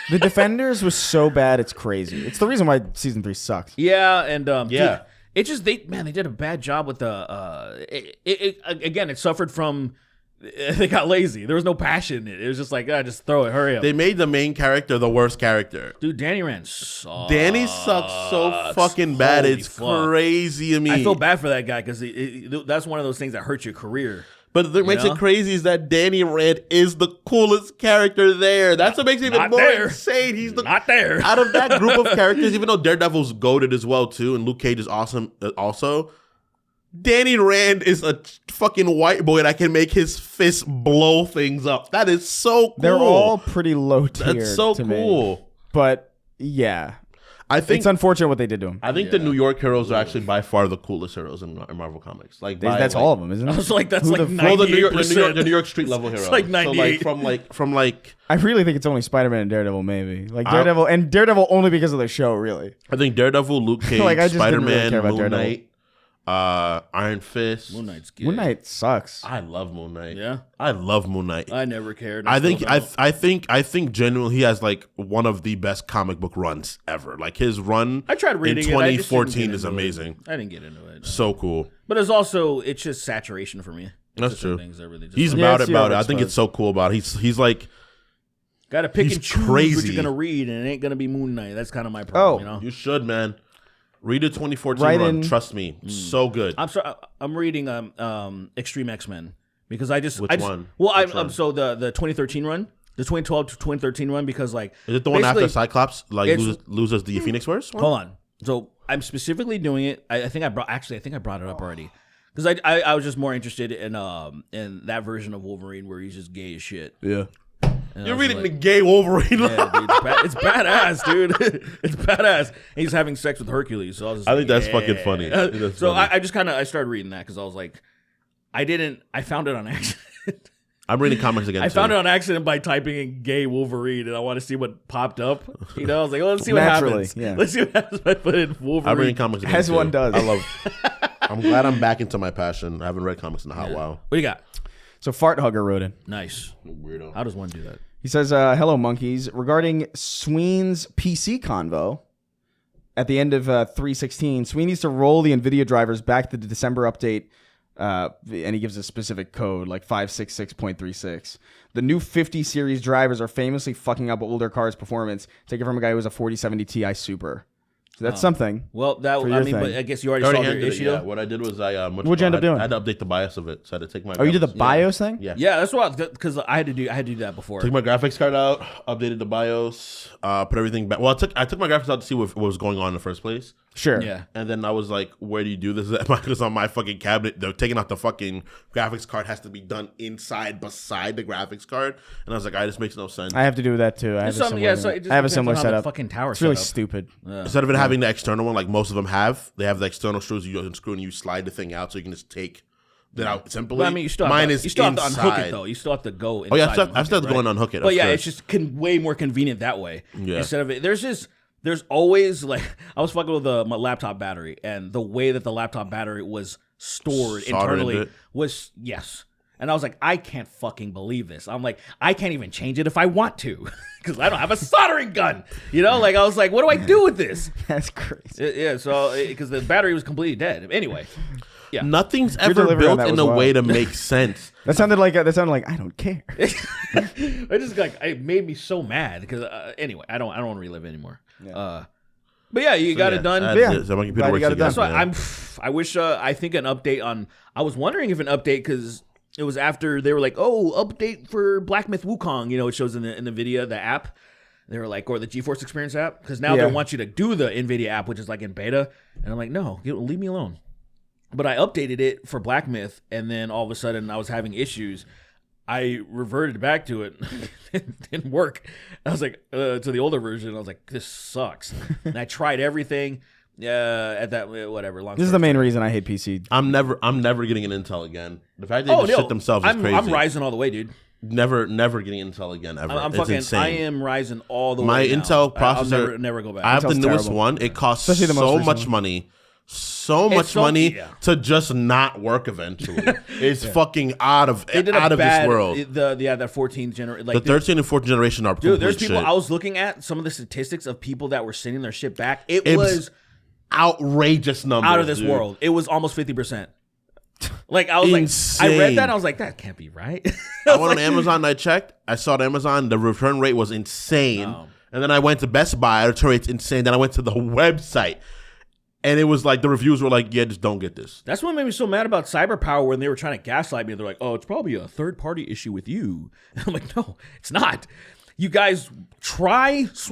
The Defenders was so bad, it's crazy. It's the reason why season 3 sucks. Yeah, and Yeah. dude, it just they did a bad job with the again, it suffered from they got lazy. There was no passion in it. It was just like, just throw it, hurry up. They made the main character the worst character. Dude, Danny Rand sucks. Danny sucks so fucking bad. Holy It's fuck. crazy to me. I feel bad for that guy because that's one of those things that hurts your career. But what makes know? it crazy is that Danny Rand is the coolest character there. That's what makes it even Not more there. insane. He's the Not there. out of that group of characters, even though Daredevil's goated as well too, and Luke Cage is awesome also. Danny Rand is a fucking white boy that can make his fist blow things up. That is so cool. They're all pretty low tier. That's so to cool. Me. But yeah, I think it's unfortunate what they did to him. I think the New York heroes are actually by far the coolest heroes in Marvel Comics. Like That's all of them, isn't it? I was like, that's Who like the- Well, the 98%. New York street level heroes. like 98. So from like I really think it's only Spider-Man and Daredevil, maybe. Like Daredevil only because of the show, really. I think Daredevil, Luke Cage, Like, I just didn't really Spider-Man, care about Moon Daredevil. Knight, Iron Fist. Moon Knight's gay. Moon Knight sucks. I love Moon Knight. Yeah, I love Moon Knight. I never cared. I still think don't. I think genuinely he has like one of the best comic book runs ever. Like his run I tried reading in it. I just didn't 2014 get is into it. amazing. I didn't get into it. So cool. But it's just saturation for me. That's Just some true. Things that really just He's like, about it's it. I the think it's so cool about it. He's like got to pick he's and choose what crazy. you're gonna read, and it ain't gonna be Moon Knight. That's kind of my problem. You know, you should, man. Read the 2014 Right run. in- Trust me, so good. I'm sorry. I'm reading Extreme X-Men because I just Which one? Well, Which one? so the 2013 run, the 2012 to 2013 run, because like Is it the one after basically- Cyclops like it's- loses the Phoenix Force? one? Hold on. So I'm specifically doing it. I think I brought it up already because I was just more interested in that version of Wolverine where he's just gay as shit. Yeah. And I You're was reading like, the gay Wolverine. Yeah, dude, it's badass, dude. It's badass. And he's having sex with Hercules. So I was just I think like, that's fucking funny. I think that's So funny. I just kind of started reading that because I was like, I found it on accident. I'm reading comics again. I too. found it on accident by typing in "gay Wolverine" and I want to see what popped up. You know, I was like, well, let's see what Naturally, happens. yeah. Let's see what happens if I put in Wolverine. I'm reading comics again. As too. one does. I love. I'm glad I'm back into my passion. I haven't read comics in a hot while. What do you got? So Fart Hugger wrote in. Nice. Weirdo. How does one do that? He says, hello, monkeys. Regarding Sweeney's PC convo, at the end of 3.16, Sweeney needs to roll the NVIDIA drivers back to the December update, and he gives a specific code, like 566.36. The new 50 series drivers are famously fucking up older cars' performance. Take it from a guy who has a 4070 Ti Super. So that's something. Well, that For I your mean, but thing. I guess you already I saw already your handled it, issue. yeah. What I did was What'd you end up doing? I had to update the BIOS of it, so I had to take my. Oh, you did the graphics- BIOS thing? Yeah. Yeah, that's what because I had to do that before. Took my graphics card out, updated the BIOS, put everything back. Well, I took my graphics out to see what was going on in the first place. Sure. Yeah. And then I was like, where do you do this? Because on my fucking cabinet, they're taking out the fucking graphics card has to be done beside the graphics card. And I was like, this makes no sense. I have to do that too. I have a similar, it just I have a depends similar on how the setup. fucking tower It's really setup. stupid. Instead of it having the external one, like most of them have, they have the external screws you unscrew and you slide the thing out so you can just take that out simply. But I mean, you still Mine have is to unhook inside. it though. You still have to go. Oh yeah, inside I've still and to go and unhook unhook it. But of yeah, course. it's just way more convenient that way. Yeah. Instead of it, there's always like I was fucking with my laptop battery, and the way that the laptop battery was stored Soldered into internally it. was yes. And I was like, I can't fucking believe this. I'm like, I can't even change it if I want to because I don't have a soldering gun. You know, like I was like, what do I do with this? That's crazy. Yeah, so because the battery was completely dead. Anyway, yeah. Nothing's ever delivery on built that in was a way wild. to make sense. That sounded like I don't care. It just like it made me so mad because anyway, I don't want to relive it anymore. But yeah, you got it done. So my computer Glad you works got it again. done. That's why I wish. I think an update on. I was wondering if an update because it was after they were like, oh, update for Black Myth Wukong. You know, it shows in the NVIDIA the app. They were like, or the GeForce Experience app, because now they want you to do the NVIDIA app, which is like in beta. And I'm like, no, leave me alone. But I updated it for Black Myth, and then all of a sudden I was having issues. I reverted back to it. It didn't work. I was like, to the older version, I was like, this sucks. And I tried everything. At that, whatever. This is the main reason I hate PC. I'm never getting an Intel again. The fact they just shit themselves is crazy. I'm Ryzen all the way, dude. Never getting Intel again ever. I'm it's fucking. insane. I am Ryzen all the My way. Intel processor. I'll never go back. I have Intel's the newest terrible. one. It costs Especially the most so recent much one. money. So much money to just not work eventually. It's fucking out of They did this world. that 14th generation. Like The 13th and 14th generation are dude, there's complete people. shit. I was looking at some of the statistics of people that were sending their shit back. It was outrageous numbers. out of this dude. world. It was almost 50%. Like I was Insane. like, I read that and I was like, that can't be right. I went on Amazon and I checked. I saw on Amazon the return rate was insane. Oh. And then I went to Best Buy, the return rate's insane. Then I went to the website. And it was like the reviews were like, yeah, just don't get this. That's what made me so mad about CyberPower when they were trying to gaslight me. They're like, oh, it's probably a third-party issue with you. And I'm like, no, it's not. You guys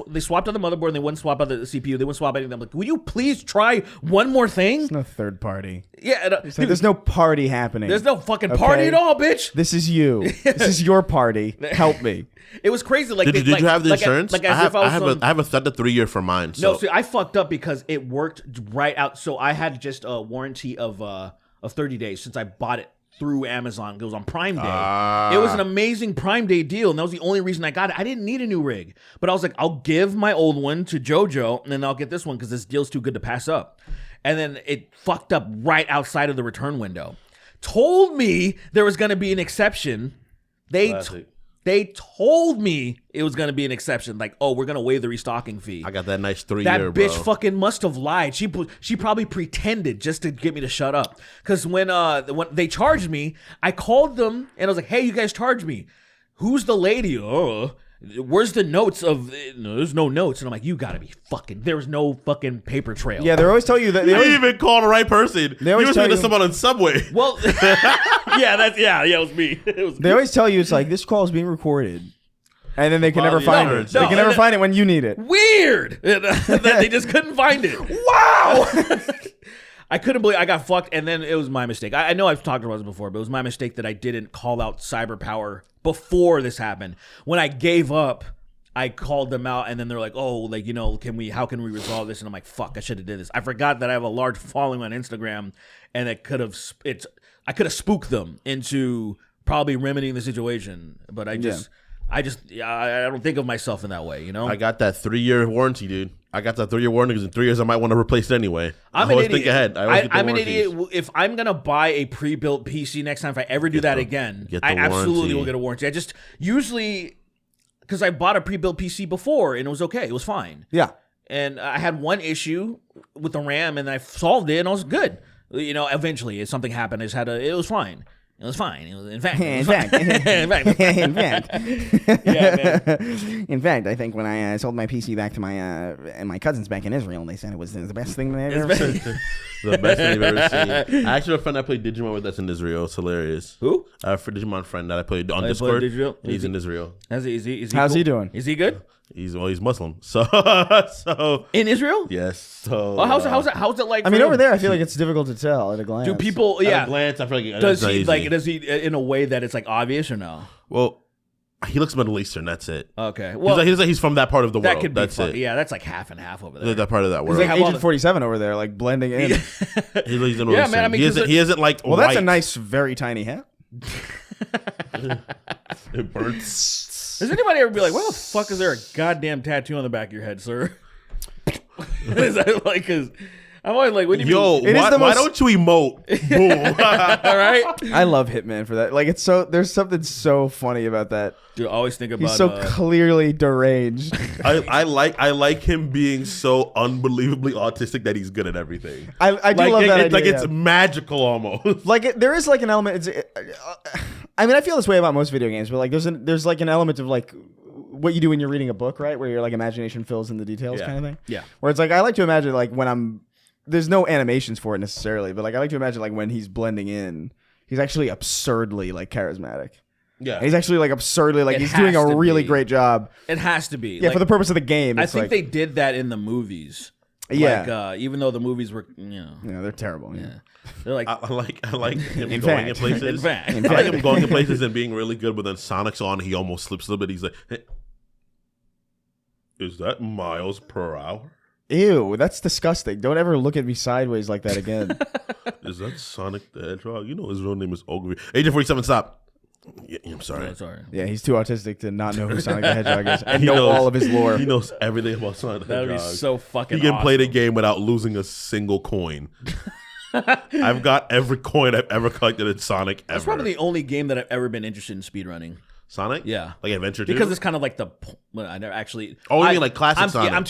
they swapped out the motherboard and they wouldn't swap out the CPU. They wouldn't swap anything. I'm like, will you please try one more thing? There's no third party. Yeah. Dude, there's no party happening. There's no fucking party at all, bitch. This is you. This is your party. Help me. It was crazy. Like, Did you have the insurance? Like as if I I have a set to 3 year for mine. So. No, see, I fucked up because it worked right out. So I had just a warranty of 30 days since I bought it through Amazon. It was on Prime Day. It was an amazing Prime Day deal, and that was the only reason I got it. I didn't need a new rig, but I was like, I'll give my old one to JoJo, and then I'll get this one because this deal's too good to pass up. And then it fucked up right outside of the return window. Told me there was going to be an exception. They told me it was going to be an exception. Like, oh, we're going to waive the restocking fee. I got that nice 3 That year, bitch bro. fucking must have lied. She probably pretended just to get me to shut up. Because when they charged me, I called them and I was like, hey, you guys charged me. Who's the lady? Oh, where's the notes of? No, there's no notes. And I'm like, you gotta be fucking. There was no fucking paper trail. Yeah, they always tell you that. They You always, didn't even call the right person. They You always were tell talking to you- someone on Subway. Well, it was me. It was. they always tell you it's like this call is being recorded, and then they can never yeah, find no, it. They can no, never no. find it when you need it. Weird that they just couldn't find it. Wow. I couldn't believe I got fucked, and then it was my mistake. I know I've talked about this before, but it was my mistake that I didn't call out CyberPower before this happened. When I gave up, I called them out, and then they're like, "Oh, like how can we resolve this?" And I'm like, "Fuck, I should have did this." I forgot that I have a large following on Instagram, and I could have spooked them into probably remedying the situation, but I don't think of myself in that way, you know. I got that 3 year warranty, dude. I got that 3 year warranty because in 3 years I might want to replace it anyway. I'm I an always idiot. think ahead. I always get the I'm an warranties. idiot. If I'm gonna buy a pre-built PC next time, if I ever do that again, get the I absolutely warranty. will get a warranty. I just usually because I bought a pre-built PC before and it was okay, it was fine. Yeah. And I had one issue with the RAM and I solved it and I was good. You know, eventually if something happened, it was fine. It was fine. It was, in fact, In fact, in fact, yeah, man. in fact, I think when I sold my PC back to my cousins back in Israel, they said it was the best thing they've ever seen. The best thing I've ever seen. I actually have a friend I played Digimon with that's in Israel. It's hilarious. Who? I have a Digimon friend that I played on you Discord. played Digimon? He's in Israel. Is he How's cool? he doing? Is he good? He's Muslim. So In Israel? yes. So Oh, how's it like? I for mean, him? over there, I feel like it's difficult to tell at a glance. Do people? at Yeah. a glance, I feel like Does that's he easy. does he in a way that it's like obvious or no? Well, he looks Middle Eastern. That's it. Okay. He's Well, like he's from that part of the that world. could be That's fun. it. Yeah, that's like half and half over there. That part of that world. they have all Agent the- 47 over there, like blending in. He's in Yeah, man, I mean, he isn't like. Well, that's a white. nice, very tiny hat. It burns. Does anybody ever be like, "Why the fuck is there a goddamn tattoo on the back of your head, sir?" Is that like? Cause I'm always like, "What do you Yo, mean?" is the why most- don't you emote? Boom. All right, I love Hitman for that. Like, it's so there's something so funny about that. dude. I always think about. He's so clearly deranged. I like him being so unbelievably autistic that he's good at everything. I do love that idea. Like it's yeah. magical almost. Like there is like an element. I mean, I feel this way about most video games, but like there's like an element of like what you do when you're reading a book, right? Where your like imagination fills in the details, Yeah. kind of thing. Yeah. Where it's like I like to imagine like when there's no animations for it necessarily, but like I like to imagine like when he's blending in, he's actually absurdly like charismatic. Yeah. And he's actually like absurdly like It he's doing has a to really be. great job. It has to be. Yeah, for the purpose of the game. I It's think like, they did that in the movies. Yeah. Like, even though the movies were, they're terrible. Yeah. they're like, I like him In going fact. in places. In fact. I like him going in places and being really good, but then Sonic's on, he almost slips a little bit. He's like, hey, is that miles per hour? Ew, that's disgusting. Don't ever look at me sideways like that again. Is that Sonic the Hedgehog? You know his real name is Ogre. Agent 47, stop. Yeah, I'm sorry. oh, sorry. Yeah, he's too autistic to not know who Sonic the Hedgehog is and He know knows- all of his lore. He knows everything about Sonic the That would Hedgehog. be so fucking He can play the awesome. game without losing a single coin. I've got every coin I've ever collected in Sonic ever. That's probably the only game that I've ever been interested in speedrunning. Sonic? Yeah. Like Adventure 2? Because it's kind of like well, I never actually. Oh, you mean like classic I'm, Sonic? Yeah, I'm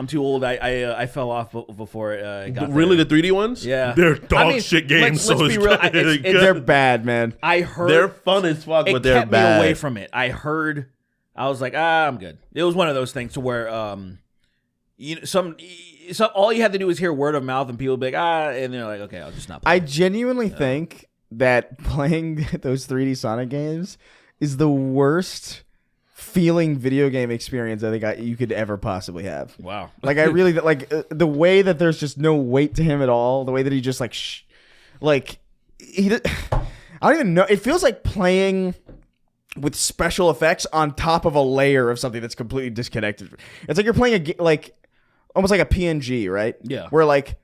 too old. I fell off before I got Really, there. the 3D ones? Yeah. They're dog I mean, shit games. Let's so be it's real. kinda It's- good. They're bad, man. I heard They're fun as fuck, it but they're kept bad. me away from it. I heard. I was like, I'm good. It was one of those things to where, some all you had to do was hear word of mouth, and people would be like, and they're like, okay, I'll just not play. I genuinely think that playing those 3D Sonic games is the worst feeling video game experience I think you could ever possibly have. Wow. Like I really like the way that there's just no weight to him at all. The way that he just like I don't even know. It feels like playing with special effects on top of a layer of something that's completely disconnected. It's like you're playing almost like a PNG, right? Yeah. Where like,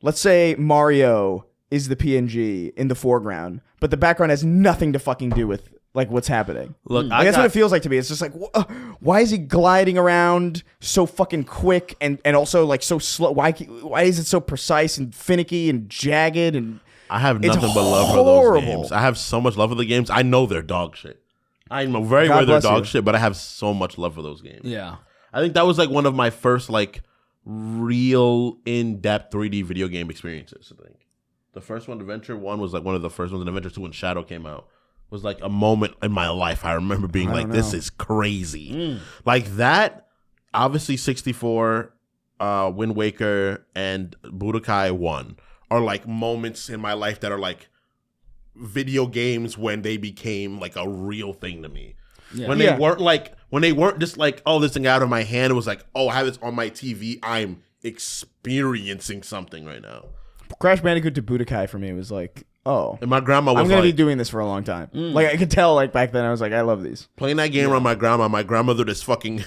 let's say Mario is the PNG in the foreground, but the background has nothing to fucking do with like what's happening. Look, Like, that's what it feels like to me. It's just like, why is he gliding around so fucking quick and also like so slow? Why is it so precise and finicky and jagged? And I have It's nothing but love for those horrible. games. I have so much love for the games. I know they're dog shit. I know very God well they're bless dog you. shit, but I have so much love for those games. Yeah. I think that was like one of my first like real in-depth 3D video game experiences. I think the first one, Adventure 1, was like one of the first ones, and Adventure 2 when Shadow came out was like a moment in my life. I remember being like, this is crazy. Like that, obviously 64, Wind Waker, and Budokai 1 are like moments in my life that are like video games when they became like a real thing to me. Yeah. When they weren't just like, oh, this thing out of my hand. It was like, oh, I have this on my TV. I'm experiencing something right now. Crash Bandicoot to Budokai for me was like, oh, And my grandma was I'm gonna like, be doing this for a long time. Like I could tell, like back then, I was like, I love these. playing that game around my grandma, my grandmother, this fucking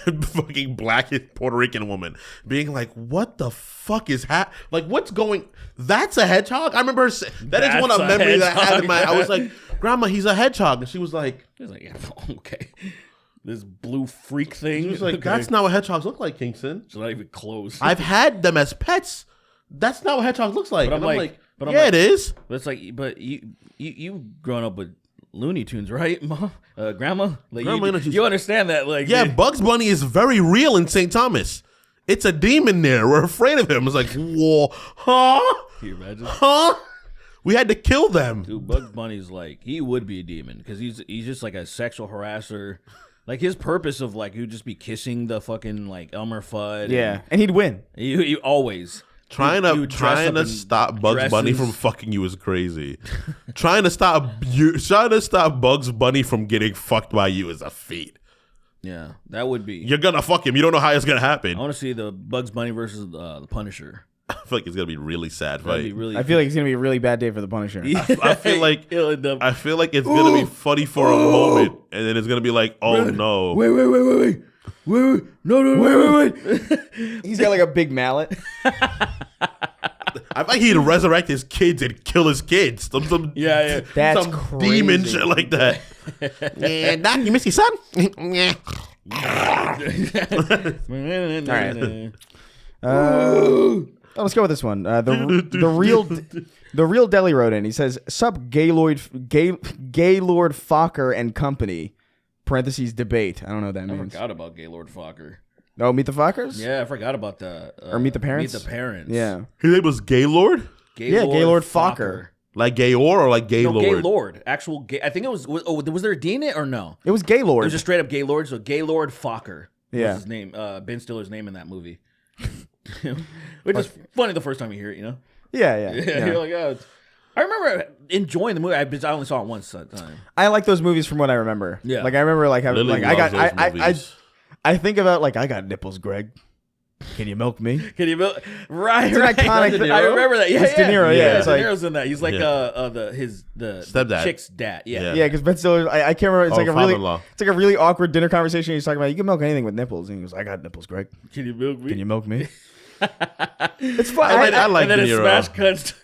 black Puerto Rican woman, being like, what the fuck is like, what's going, that's a hedgehog? I remember that is one of That's a memory that I had in hedgehog. I was like, grandma, he's a hedgehog. And she was like, He was like, yeah, okay. This blue freak thing. she was like, Okay. that's not what hedgehogs look like, Kingston. It's not even close. I've had them as pets. That's not what hedgehogs looks like. But And I'm I'm like- like, but I'm yeah, like- it is. But it's like, but you grown up with Looney Tunes, right, Mom? Grandma? Like, Grandma, you know, she's- you understand that, like, Yeah, Bugs Bunny is very real in St. Thomas. It's a demon there. We're afraid of him. It's like, whoa, huh? Can you imagine? Huh? We had to kill them. Dude, Bugs Bunny's like, he would be a demon because he's just like a sexual harasser. Like his purpose of like, he would just be kissing the fucking like Elmer Fudd. Yeah, and he'd win. He always. Trying He to would dress up in stop Bugs Bunny dresses. from fucking you is crazy. trying to stop Bugs Bunny from getting fucked by you is a feat. Yeah, that would be. You're gonna fuck him. You don't know how it's gonna I happen. want to see the Bugs Bunny versus the Punisher. I feel like it's gonna be really sad That'd be fight. really. I feel like it's gonna be a really bad day for the Punisher. I feel like It'll end up- I feel like it's gonna be funny for a moment, and then it's gonna be like, oh no. Wait. No. He's got like a big mallet. I think he'd resurrect his kids and kill his kids. Some Yeah. That's some crazy. demon shit like that. Yeah, Doc, you miss your son? Yeah. Let's go with this one. The real Deli wrote in. He says, "Sup, Gaylord Fokker and Company." Parentheses debate. I don't know what that I means. forgot about Gaylord Fokker. Oh, Meet the Fockers? Yeah, I forgot about that. Or Meet the Parents? Meet the Parents. Yeah. His name was Gaylord? Yeah, Gaylord Fokker. Like Gayor or like Gaylord? No, Gaylord. Actual gay. I think it was. Was there a D in it or no? It was Gaylord. It was just straight up Gaylord. So Gaylord Fokker Yeah. was his name. Ben Stiller's name in that movie. Which is funny the first time you hear it, you know? Yeah. You're like, oh. I remember enjoying the movie. I only saw it once at a time. I like those movies from what I remember. Yeah. Like I remember like having Lily like loves those movies. I think about like I got nipples, Greg. Can you milk me? Can you right? It's an iconic. I remember that. Yeah, It's De Niro. Yeah, it's De like Niro's in that. He's like Yeah. the Stepdad. chick's dad. Yeah. yeah, because Ben Stiller. I can't remember. It's like a really father-in-law. it's like a really awkward dinner conversation. He's talking about you can milk anything with nipples, and he goes, "I got nipples, Greg. Can you milk me? Can you milk me?" It's fun. I like and then De it Niro. smash cuts.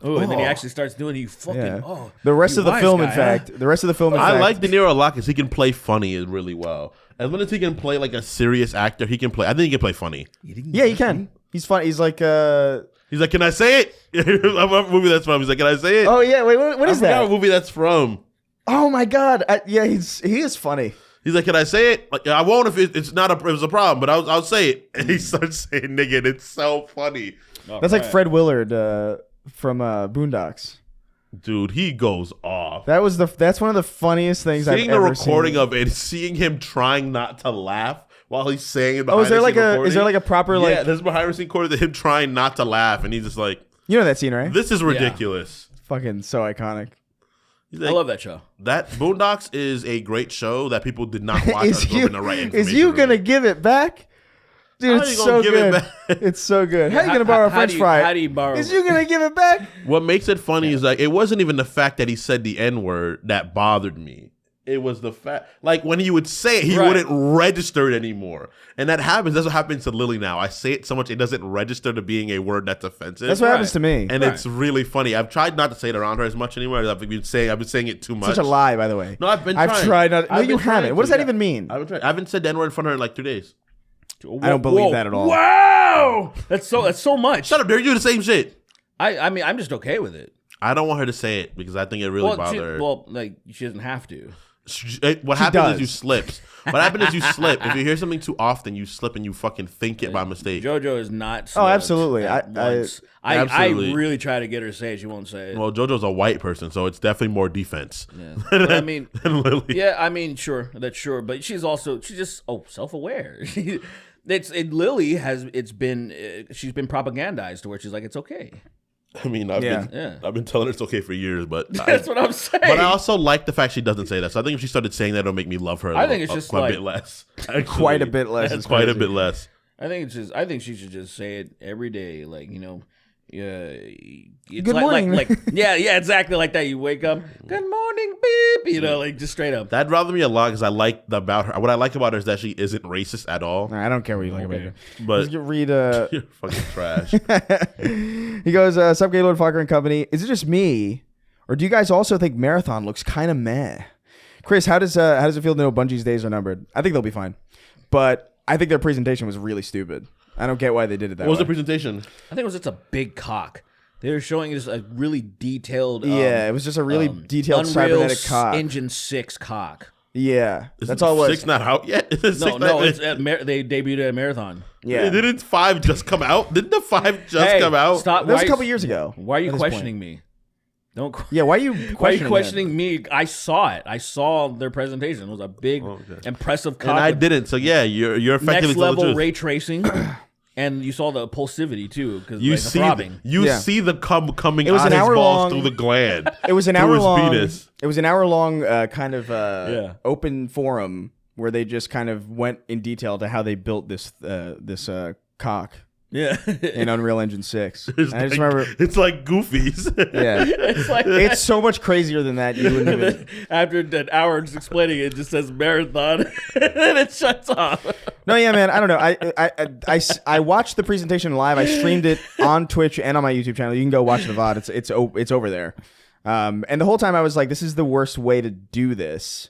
Oh, and then he actually starts doing. You fucking Yeah. The rest you of the wise film, guy, in fact, I like De Niro a lot because he can play funny really well. As long as he can play like a serious actor, he can play. I think he can play funny. Yeah, he can. He's fun. He's like. He's like, can I say it? I what movie that's from. He's like, can I say it? Oh yeah, wait, what is I forgot that? what movie that's from. Oh my god, yeah, he is funny. He's like, can I say it? Like, I won't if it's not it was a problem, but I'll say it. And he starts saying nigga, and it's so funny. That's like Fred Willard from Boondocks. Dude, he goes off. That's one of the funniest things Seeing I've the ever recording seen. of it, seeing him trying not to laugh while he's saying it Oh, behind is there the like scene a recording. is there like a proper Yeah, like there's behind the scene recording of him trying not to laugh, and he's just like, you know that scene, right? this is ridiculous. Fucking so iconic. He's I like, love that show. that Boondocks is a great show that people did not watch. Is or the right is information you from gonna it. give it back? Dude, How it's you so gonna give it good. back? It's so good. How you gonna borrow a French fry? How do you borrow? Is you gonna give it back? What makes it funny is like it wasn't even the fact that he said the N word that bothered me. It was the fact, like when he would say it, he Right. wouldn't register it anymore, and that happens. That's what happens to Lily now. I say it so much it doesn't register to being a word that's offensive. That's what happens to me. and it's really funny. I've tried not to say it around her as much anymore. I've been saying it too much. Such a lie, by the way. No, I've I've trying. tried not. No, I've you been trying haven't. What does to, that even mean? I haven't said the N word in front of her in like 2 days. I don't believe that at all. Wow, that's so much. Shut up, dude. You do the same shit. I mean, I'm just okay with it. I don't want her to say it because I think it really bothers her. Like she doesn't have to. What happens does. is you slip. What happens is you slip. If you hear something too often, you slip and you fucking think it by mistake. JoJo is not. Oh, absolutely. I Absolutely. really try to get her to say it. She won't say it. Well, JoJo's a white person, so it's definitely more defense. Yeah. But I mean, than Lily. yeah, I mean, sure, that's sure, but she's just self-aware. Lily has she's been propagandized to where she's like it's okay. I mean, I've been telling her it's okay for years, but That's what I'm saying. But I also like the fact she doesn't say that. So I think if she started saying that, it'll make me love her. I think it's just quite like- a bit less. Actually. Quite a bit less. It's Quite a crazy. bit less. I think she should just say it every day, like it's Good morning. like yeah, exactly like that. You wake up, good morning, beep, like just straight up. That'd bother me a lot because I like about her. What I like about her is that she isn't racist at all. Nah, I don't care what you like about it. But Just read. you're fucking trash. He goes, "Sup, Gaylord, Fokker and Company. Is it just me, or do you guys also think Marathon looks kind of meh?" Chris, how does it feel to know Bungie's days are numbered? I think they'll be fine, but I think their presentation was really stupid. I don't get why they did it that What was way. the presentation? I think it was just a big cock. They were showing just a really detailed. Yeah, it was just a really detailed Unreal cybernetic cock. Engine 6 cock. Yeah, that's all it was. 6 not out yet? No, it's they debuted at Marathon. Yeah, Didn't 5 just come out? Didn't the 5 just Hey, come out? Stop. that was Why- a couple years ago. Why are you at this questioning point. me? Don't. Yeah, why are you questioning? Why are you that? questioning me? I saw it. I saw their presentation. It was a big, impressive cock. And I with didn't. So yeah, you're effectively next level telling the truth. ray tracing, and you saw the pulsivity too, because You the see, throbbing. Yeah. see the cum coming It was out an his hour balls long- through the gland. It was an through hour his long. penis. It was an hour long kind of Yeah. open forum where they just kind of went in detail to how they built this cock Yeah, in Unreal Engine 6. It's And I just like- remember, it's like Goofies. yeah, it's like it's so much crazier than that. You wouldn't even. after an hour just explaining it, just says Marathon, and it shuts off. No, yeah, man. I don't know. I watched the presentation live. I streamed it on Twitch and on my YouTube channel. You can go watch the VOD. It's over there. And the whole time I was like, this is the worst way to do this.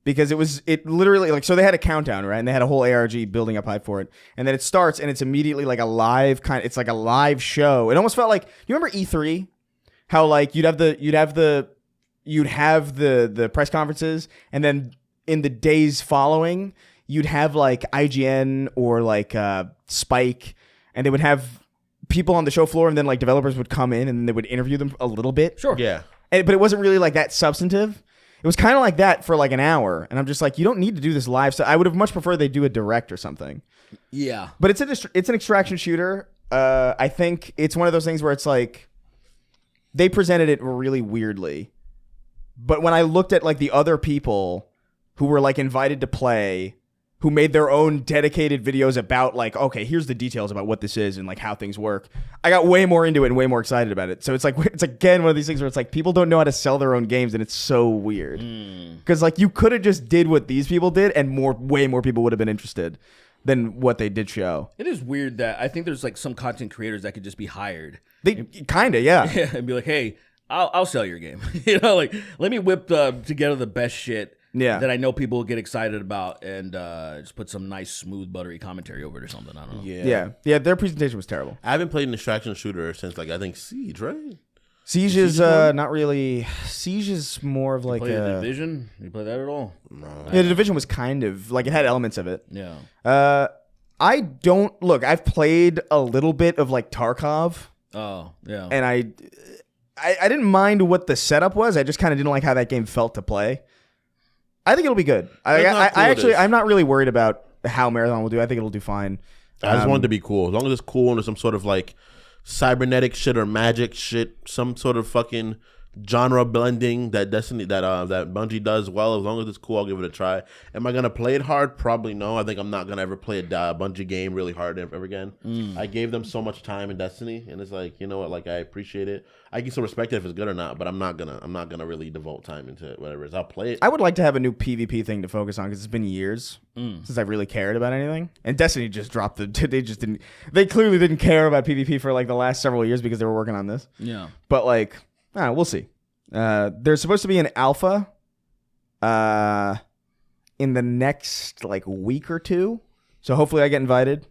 Because it literally, like, so they had a countdown, right? And they had a whole ARG building up hype for it. And then it starts and it's immediately like a live it's like a live show. It almost felt like, you remember E3? How like you'd have the press conferences, and then in the days following, you'd have like IGN or like Spike, and they would have people on the show floor, and then like developers would come in and they would interview them a little bit. Sure. Yeah. But it wasn't really like that substantive. It was kind of like that for like an hour, and I'm just like, you don't need to do this live. So I would have much preferred they do a direct or something. Yeah. But it's an extraction shooter. I think it's one of those things where it's like they presented it really weirdly. But when I looked at like the other people who were like invited to play, who made their own dedicated videos about like, okay, here's the details about what this is and like how things work, I got way more into it and way more excited about it. So it's again one of these things where it's like people don't know how to sell their own games, and it's so weird because like you could have just did what these people did and way more people would have been interested than what they did show. It is weird that I think there's like some content creators that could just be hired. They kind of, yeah. And be like, hey, I'll sell your game. You know, like let me whip together the best shit that I know people will get excited about, and just put some nice, smooth, buttery commentary over it or something. I don't know. Yeah. Their presentation was terrible. I haven't played an extraction shooter since like I think Siege, right? Siege is not really. Siege is more of like Play a the Division? You play that at all? No. Yeah, the Division was kind of like it had elements of it. Yeah. I don't look. I've played a little bit of like Tarkov, Oh, yeah. and I didn't mind what the setup was. I just kind of didn't like how that game felt to play. I think it'll be good. I'm not really worried about how Marathon will do. I think it'll do fine. I just want it to be cool. As long as it's cool and there's some sort of like cybernetic shit or magic shit, some sort of fucking genre blending that Destiny that Bungie does well. As long as it's cool, I'll give it a try. Am I gonna play it hard? Probably no. I think I'm not gonna ever play a Bungie game really hard ever again. I gave them so much time in Destiny, and it's like, you know what? Like, I appreciate it. I can still respect it if it's good or not, but I'm not gonna really devote time into it. Whatever it is, I'll play it. I would like to have a new PvP thing to focus on because it's been years since I've really cared about anything. And Destiny just dropped they clearly didn't care about PvP for like the last several years because they were working on this. Yeah. But like, I don't know, we'll see. There's supposed to be an alpha in the next like week or two. So hopefully I get invited.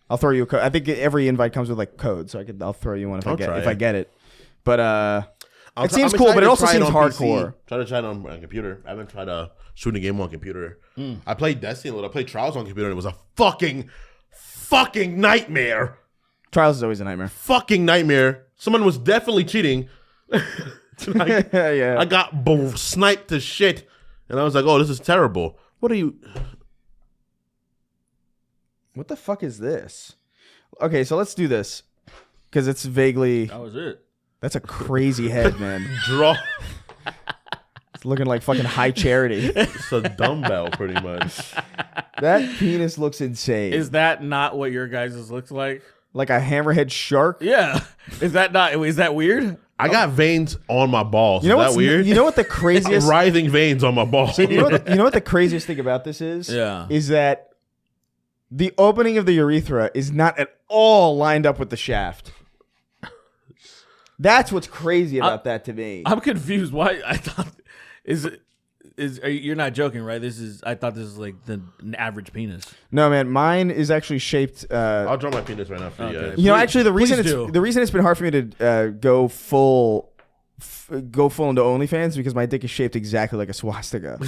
I'll throw you a code. I think every invite comes with like code, so I'll throw you one if I get it. But it seems cool, but it also seems hardcore. Try to try it on computer. I haven't tried shooting a game on computer. I played Destiny a little. I played Trials on computer, and it was a fucking nightmare. Trials is always a nightmare. Fucking nightmare. Someone was definitely cheating. Yeah. I got sniped to shit, and I was like, "Oh, this is terrible." What are you? What the fuck is this? Okay, so let's do this because it's vaguely. That was it. That's a crazy head, man. Draw. It's looking like fucking High Charity. It's a dumbbell, pretty much. That penis looks insane. Is that not what your guys' looks like? Like a hammerhead shark? Yeah. Is that weird? I got veins on my balls. You know is that weird? You know what the craziest writhing veins on my balls. you know what the craziest thing about this is? Yeah. Is that the opening of the urethra is not at all lined up with the shaft. That's what's crazy about that to me. I'm confused. Why I thought you're not joking, right? I thought this is like an average penis. No, man, mine is actually shaped. I'll draw my penis right now for you guys. You know, actually, the reason please it's been hard for me to go full into OnlyFans is because my dick is shaped exactly like a swastika.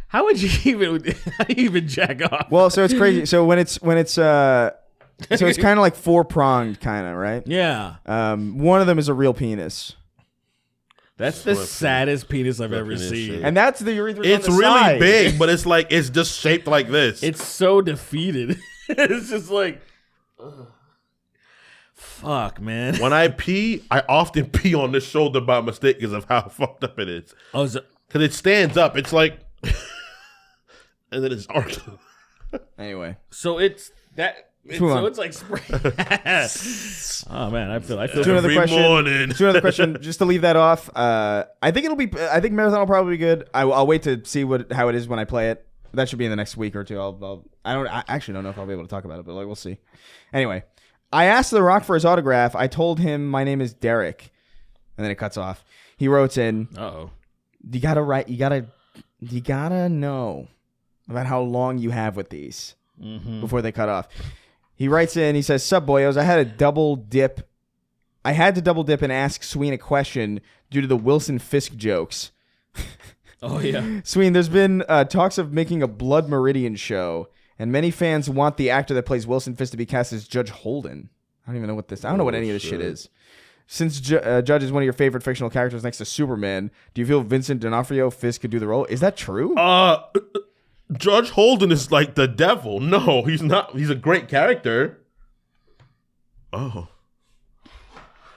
How would you even jack off? Well, so it's crazy. So when it's so it's kind of like 4-pronged, kind of, right? Yeah. One of them is a real penis. That's the saddest penis I've ever seen. Shit. And that's the urethra. It's on the really side. big, but it's like it's just shaped like this. It's so defeated. It's just like, fuck, man. When I pee, I often pee on this shoulder by mistake because of how fucked up it is. Oh, Because it stands up. It's like, and then it's arched. Anyway, so it's that. Move on. So it's like spray. Oh man, I feel. to another Every question. morning. To another question. Just to leave that off, I think Marathon will probably be good. I'll wait to see how it is when I play it. That should be in the next week or two. I actually don't know if I'll be able to talk about it, but like we'll see. Anyway, I asked The Rock for his autograph. I told him my name is Derek, and then it cuts off. He wrote in, Uh-oh. You gotta know about how long you have with these before they cut off. He writes in, he says, "Sup, boyos, I had to double dip and ask Sween a question due to the Wilson Fisk jokes. Oh yeah. Sween, there's been talks of making a Blood Meridian show, and many fans want the actor that plays Wilson Fisk to be cast as Judge Holden. I don't even know what this. I don't know what any of this shit is. Since Judge is one of your favorite fictional characters next to Superman, do you feel Vincent D'Onofrio Fisk could do the role? Is that true? Judge Holden is like the devil. No, he's not. He's a great character. Oh.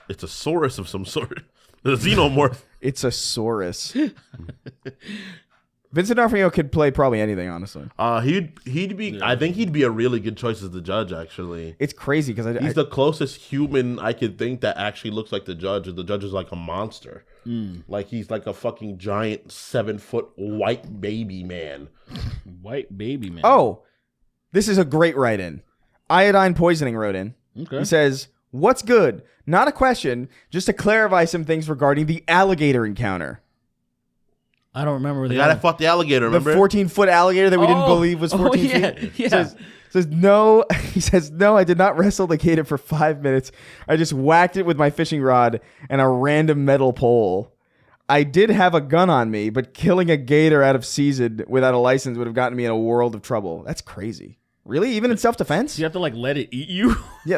It's a saurus of some sort. A xenomorph. It's a saurus. Vincent D'Onofrio could play probably anything, honestly. He'd be. I think he'd be a really good choice as the judge. Actually, it's crazy because he's the closest human I could think that actually looks like the judge. The judge is like a monster. Like he's like a fucking giant 7-foot white baby man. White baby man. Oh, this is a great write-in. Iodine Poisoning wrote in. Okay. He says, "What's good? Not a question, just to clarify some things regarding the alligator encounter." I don't remember The guy that fought the alligator, remember? The 14-foot alligator that we didn't believe was 14 feet. Yeah. Says no. He says no. I did not wrestle the gator for 5 minutes. I just whacked it with my fishing rod and a random metal pole. I did have a gun on me, but killing a gator out of season without a license would have gotten me in a world of trouble. That's crazy. Really? Even in self-defense? You have to like let it eat you? Yeah.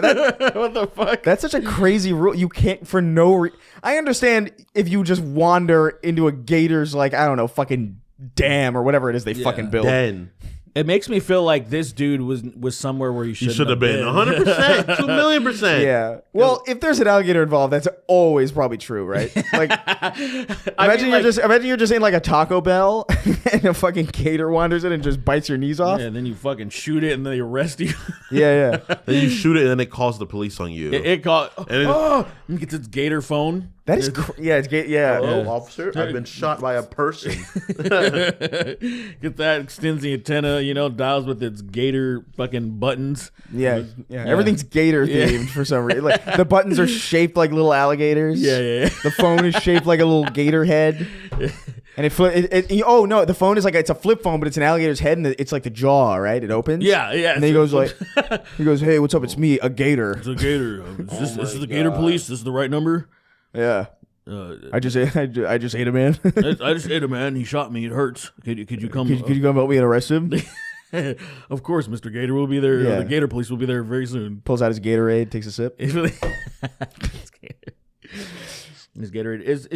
What the fuck? That's such a crazy rule. You can't for no reason. I understand if you just wander into a gator's like, I don't know, fucking dam or whatever it is they fucking build. Den. It makes me feel like this dude was somewhere where he should have been. 100%, 2,000,000%. Yeah. Well, if there's an alligator involved, that's always probably true, right? Like, imagine you're just in like a Taco Bell and a fucking gator wanders in and just bites your knees off. Yeah, and then you fucking shoot it and then they arrest you. Yeah. Then you shoot it and then it calls the police on you. It called. And It gets its gator phone. That is, Hello, officer. I've been shot by a person. Get that, extends the antenna, dials with its gator fucking buttons. Yeah. Everything's gator themed for some reason. Like the buttons are shaped like little alligators. Yeah. The phone is shaped like a little gator head. And the phone is like, it's a flip phone, but it's an alligator's head, and it's like the jaw, right? It opens. Yeah. And then he goes, "Hey, what's up? It's me, a gator." It's a gator. This is the Gator Police. This is the right number. Yeah. I just ate a man. I just ate a man. He shot me. It hurts. Could you come? Could you come help me and arrest him? Of course, Mr. Gator will be there. Yeah. The Gator Police will be there very soon. Pulls out his Gatorade, takes a sip. His Gatorade is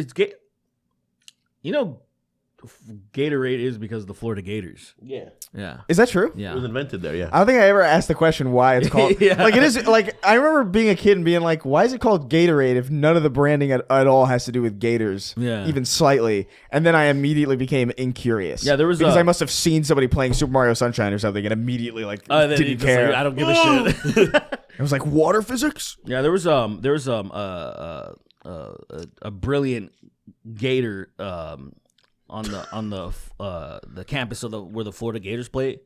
Gatorade is because of the Florida Gators. Yeah. Yeah. Is that true? Yeah. It was invented there, yeah. I don't think I ever asked the question why it's called. Yeah. Like it is. Like I remember being a kid and being like, "Why is it called Gatorade if none of the branding at all has to do with gators, Yeah. even slightly?" And then I immediately became incurious. Yeah, there was because I must have seen somebody playing Super Mario Sunshine or something and immediately didn't care. Like, I don't give a shit. I was like, water physics. Yeah, there was a brilliant gator on the campus of where the Florida Gators played.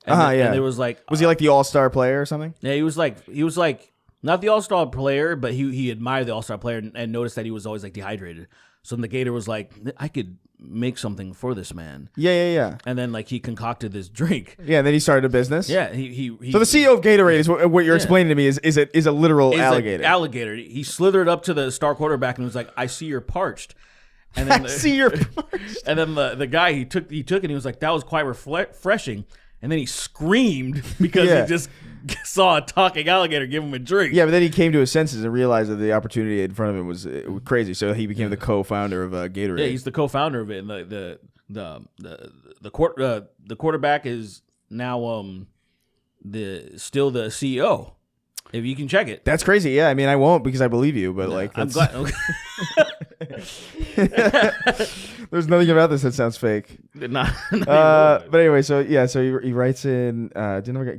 And there was like, was he like the all-star player or something? Yeah, he was like not the all-star player, but he admired the all-star player and noticed that he was always like dehydrated. So then the Gator was like, I could make something for this man. Yeah. And then like he concocted this drink. Yeah, and then he started a business. Yeah, he So the CEO of Gatorade is what you're explaining to me is a literal alligator. Alligator. He slithered up to the star quarterback and was like, "I see you're parched." And then I see you're parched. And then the guy he took it and he was like, "That was quite refreshing." And then he screamed because he just saw a talking alligator give him a drink. Yeah, but then he came to his senses and realized that the opportunity in front of him was crazy. So he became the co-founder of Gatorade. Yeah, he's the co-founder of it. And the quarterback is now still the CEO. If you can check it. That's crazy. Yeah, I mean, I won't because I believe you, but I'm glad. Okay. There's nothing about this that sounds fake. Not but anyway, so he writes in,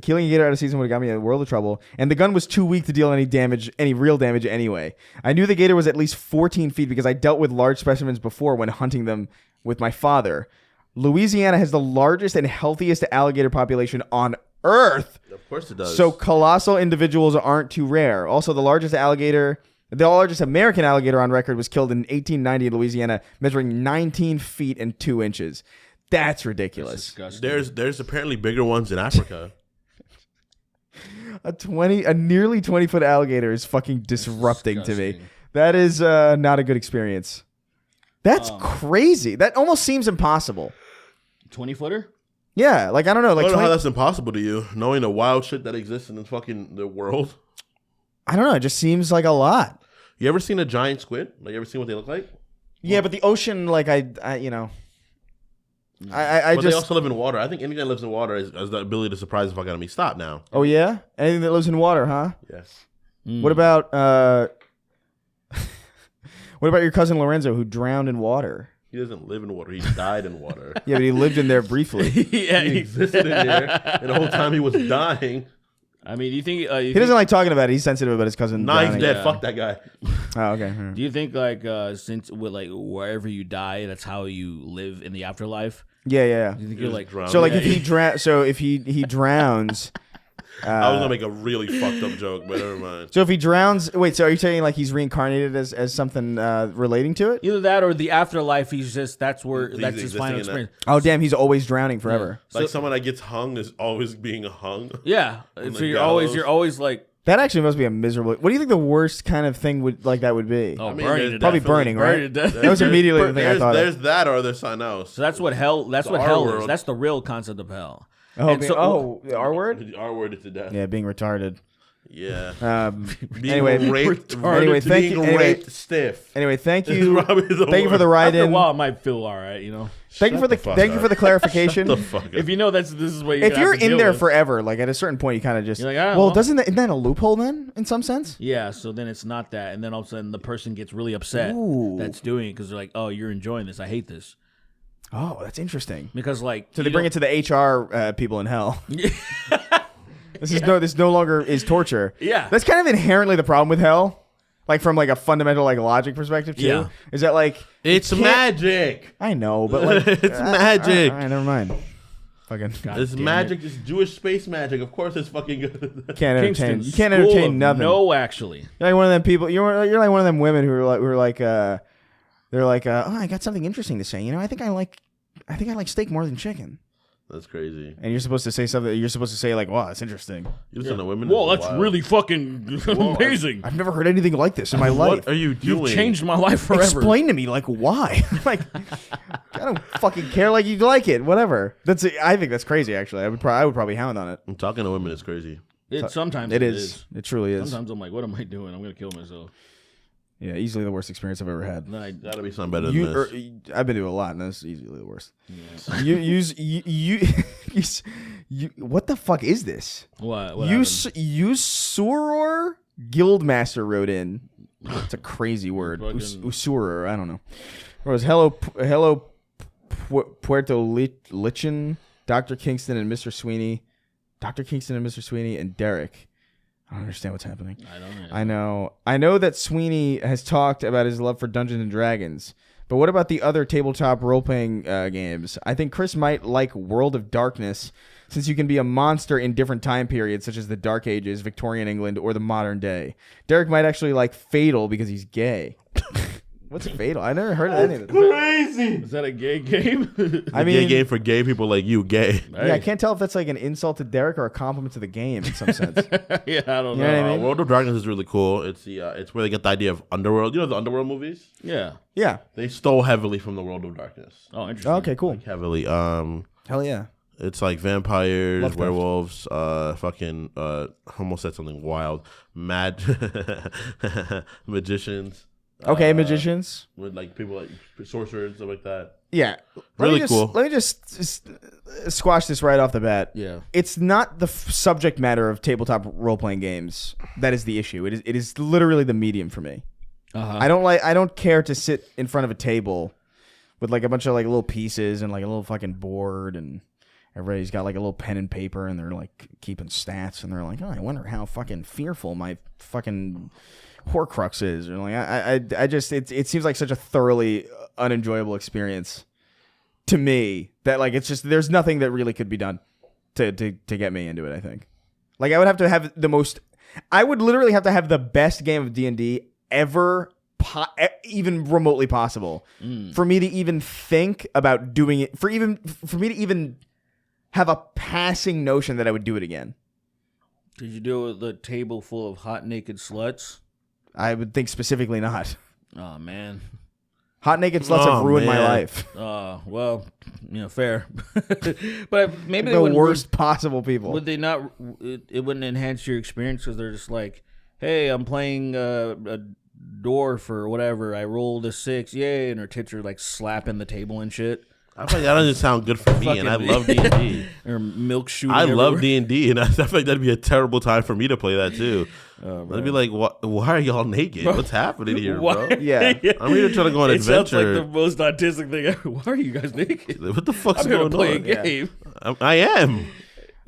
killing a gator out of season would have got me in a world of trouble, and the gun was too weak to deal any real damage anyway. I knew the gator was at least 14 feet because I dealt with large specimens before when hunting them with my father. Louisiana has the largest and healthiest alligator population on Earth. Of course it does. So colossal individuals aren't too rare. Also, the largest American alligator on record was killed in 1890 in Louisiana, measuring 19 feet and 2 inches. That's ridiculous. There's apparently bigger ones in Africa. A nearly 20-foot alligator is fucking disrupting to me. That is not a good experience. That's crazy. That almost seems impossible. 20-footer? Yeah, like I don't know, I like don't know 20 how that's impossible to you, knowing the wild shit that exists in the world. I don't know. It just seems like a lot. You ever seen a giant squid? Like, you ever seen what they look like? Yeah, but the ocean, like I you know, I But just. they also live in water. I think anything that lives in water has the ability to surprise the fuck out of me. Stop now. Oh yeah, anything that lives in water, huh? Yes. What about what about your cousin Lorenzo who drowned in water? He doesn't live in water. He died in water. Yeah, but he lived in there briefly. Yeah, He existed in there, and the whole time he was dying. I mean, do you think He doesn't like talking about it. He's sensitive about his cousin. Nah, he's drowning. dead. Yeah. Fuck that guy. Oh, okay. Do you think like since with like wherever you die, that's how you live in the afterlife? Yeah, yeah. Do you think He you're was like drowning. So like Yeah. if he drowns. I was gonna make a really fucked up joke, but never mind. So if he drowns, wait. So are you saying like he's reincarnated as something relating to it? either that or the afterlife? He's just that's He's his existing final in that. experience. Oh damn, he's always drowning forever. Like someone that gets hung is always being hung. Yeah, On so the you're gallows. always like That actually must be a miserable. What do you think the worst kind of thing would be? oh I mean, burning there's to Probably death. burning, right? Burning to death. That was immediately the thing I thought There's of. that or there's something else. So that's what hell. That's The what R hell is. world. That's the real concept of hell. Oh, And the R word? Our word is to death. Yeah, being retarded. Yeah. Anyway, raped, anyway, thank you. being raped stiff. Anyway, thank you. Probably the Thank you for the word. ride After a in. while, it might feel all right, you know. Thank you for the Shut the fuck thank you up. for the clarification. The fuck up. If you know this is what you're If gonna you're have to in deal there with. forever, like at a certain point, you kind of just You're like, I don't know. isn't that a loophole then, in some sense? Yeah, so then it's not that, and then all of a sudden the person gets really upset Ooh. that's doing it because they're like, "Oh, you're enjoying this. I hate this." Oh, that's interesting. Because like, So they bring it to the HR people in hell. This no longer is torture. Yeah. That's kind of inherently the problem with hell, like from like a fundamental like logic perspective too. Yeah. Is that like It's you can't- magic. I know, but like It's magic. All right, never mind. Fucking It's damn magic. It's Jewish space magic. Of course, it's fucking good. can't Kingston entertain. You can't School entertain of nothing. No, actually. You're like one of them people. You're like one of them women who are like they're like oh, I got something interesting to say. You know, I think I like steak more than chicken. That's crazy. And you're supposed to say something. You're supposed to say like, wow, that's interesting. You listen to women. Whoa, is that's wild. really fucking amazing. I've never heard anything like this in my life. What are you doing? You've changed my life forever. Explain to me, like, why? Like, I don't fucking care. Like, you like it, whatever. I think that's crazy. Actually, I would probably hound on it. I'm talking to women. It's crazy. Sometimes It is. It truly is. Sometimes I'm like, what am I doing? I'm gonna kill myself. Yeah, easily the worst experience I've ever had. Then I, Gotta be something better than this. I've been to a lot, and that's easily the worst. You what the fuck is this? what You happened? Usuror Guildmaster wrote in. It's a crazy word. Fucking- Usuror. I don't know. It was hello Puerto Lichen, Dr. Kingston and Mr. Sweeney, and Derek. I don't understand what's happening. I don't know. I know that Sweeney has talked about his love for Dungeons and Dragons, but what about the other tabletop role-playing games? I think Chris might like World of Darkness, since you can be a monster in different time periods, such as the Dark Ages, Victorian England, or the modern day. Derek might actually like Fatal because he's gay. What's Fatal? I never heard of any of it. Crazy. Is that a gay game? I Gay mean, game for gay people like you. Gay. yeah, I can't tell if that's like an insult to Derek or a compliment to the game in some sense. Yeah, I don't You know. know what I mean? World of Darkness is really cool. It's it's where they get the idea of underworld. You know the underworld movies? Yeah. Yeah. They stole heavily from the World of Darkness. Oh, interesting. Okay, cool. Heavily. Hell yeah. It's like vampires, Lovecraft. werewolves, fucking almost said something wild. Magicians. Okay, magicians. With like people like sorcerers and stuff like that. Yeah. Really Let me cool. Let me just squash this right off the bat. Yeah. It's not the subject matter of tabletop role-playing games that is the issue. It is literally the medium for me. Uh-huh. I don't care to sit in front of a table with like a bunch of like little pieces and like a little fucking board, and everybody's got like a little pen and paper, and they're like keeping stats, and they're like, oh, I wonder how fucking fearful my fucking Horcrux is, or like I just it seems like such a thoroughly unenjoyable experience to me that like it's just there's nothing that really could be done to get me into it. I think like I would have to have I would literally have to have the best game of D&D ever even remotely possible for me to even think about doing it, for me to even have a passing notion that I would do it again. Did you deal with a table full of hot naked sluts? I would think specifically not. Oh man. Hot naked sluts have ruined my man. life. Well, fair. But maybe they The wouldn't. worst possible people. Would they not? It wouldn't enhance your experience because they're just like, hey, I'm playing a dwarf or whatever. I rolled a 6, yay, and her tits are like slapping the table and shit. I feel like that doesn't sound good for me, and I love D&D. Or milk shooting. I love everywhere. D&D, and I feel like that'd be a terrible time for me to play that too. I'd be like, why are y'all naked? What's happening here, bro? Yeah. I'm here trying to go on an It sounds adventure. like the most autistic thing ever. Why are you guys naked? What the fuck's I'm here to going play a on? game. I am.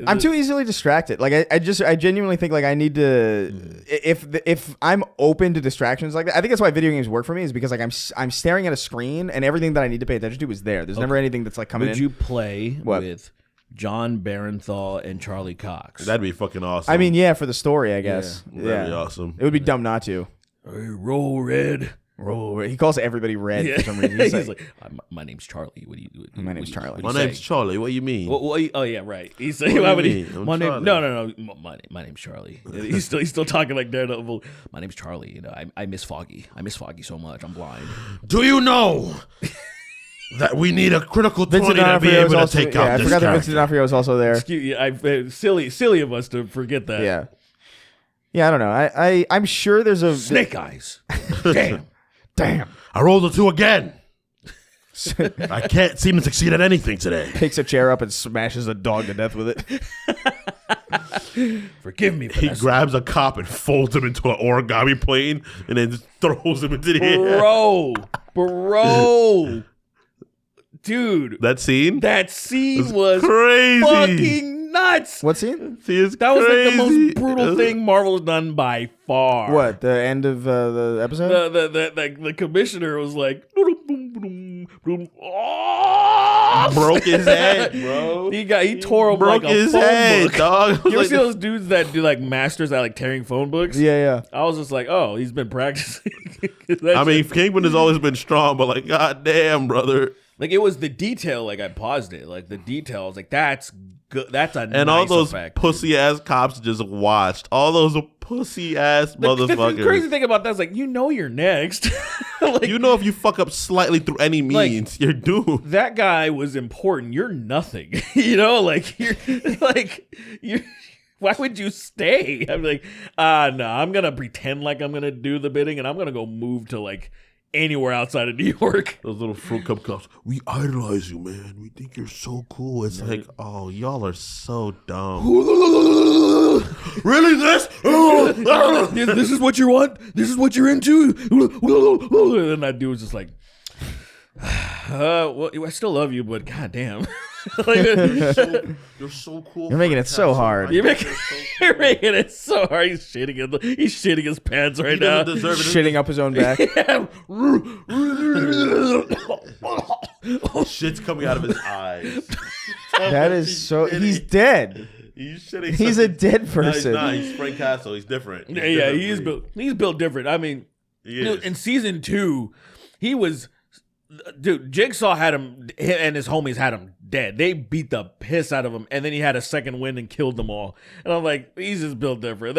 I'm too easily distracted. Like I genuinely think like I need to if I'm open to distractions like that. I think that's why video games work for me is because like I'm staring at a screen and everything that I need to pay attention to is there. There's never anything that's like coming Would in. you play What? with John Barenthal and Charlie Cox? That'd be fucking awesome. I mean, yeah, for the story, I guess. That'd be awesome. It would be dumb not to. Hey, roll red. Roll. He calls everybody red for some reason. He's He's like, my name's Charlie. What do you? My name's Charlie. My name's Charlie. What do you mean? Oh yeah, right. He's like, What do why you would he? mean? I'm My name? Charlie. No. My name's Charlie. He's still talking like Daredevil. My name's Charlie. I miss Foggy. I miss Foggy so much. I'm blind. Do you know that we need a critical 20 Vincent to be D'Onofrio able was to also, take yeah, out I this forgot that character? Vincent D'Onofrio was also there. Silly of us to forget that. Yeah. Yeah, I don't know. I'm sure there's a Snake eyes. Damn. I rolled a 2 again. I can't seem to succeed at anything today. Picks a chair up and smashes a dog to death with it. Forgive me, He Vanessa. grabs a cop and folds him into an origami plane and then just throws him into the air. Bro. Dude. That scene? That scene was crazy. fucking nuts. What scene? See, it's That was like the crazy. most brutal thing Marvel's done by far. What? The end of the episode? The commissioner was like, Broke his head, bro. He tore him Broke like a his phone head, book. dog. You ever Like, see those dudes that do like masters at like tearing phone books? Yeah. I was just like, oh, he's been practicing. I mean, Kingpin has always been strong, but like, goddamn, brother. like it was the detail. Like I paused it. Like the detail. I was like, that's good. That's a And nice all those effect. pussy ass cops just watched. All those pussy ass The motherfuckers. crazy thing about that is like, you're next. Like, You know, if you fuck up slightly through any means, you're doomed. that guy was important. You're nothing. Like you're. Why would you stay? I'm like, no, I'm gonna pretend like I'm gonna do the bidding, and I'm gonna go move to like anywhere outside of New York. Those little fruit cup cops. We idolize you, man. We think you're so cool. It's like, oh, y'all are so dumb. Really, this? This is what you want. This is what you're into. And that dude was just like, well, I still love you, but goddamn. You're so cool. You're making it so hard. You're making it so hard. He's shitting his pants right now. He doesn't deserve it. Shitting up his own back. Shit's coming out of his eyes. That is so. He's dead. He's shitting. He's a dead person. No, he's Frank Castle. He's different. He's Yeah, different he's breed. built. He's built different. I mean, He is. in season 2, he was. Dude, Jigsaw had him, and his homies had him dead. They beat the piss out of him, and then he had a second wind and killed them all. And I'm like, he's just built different.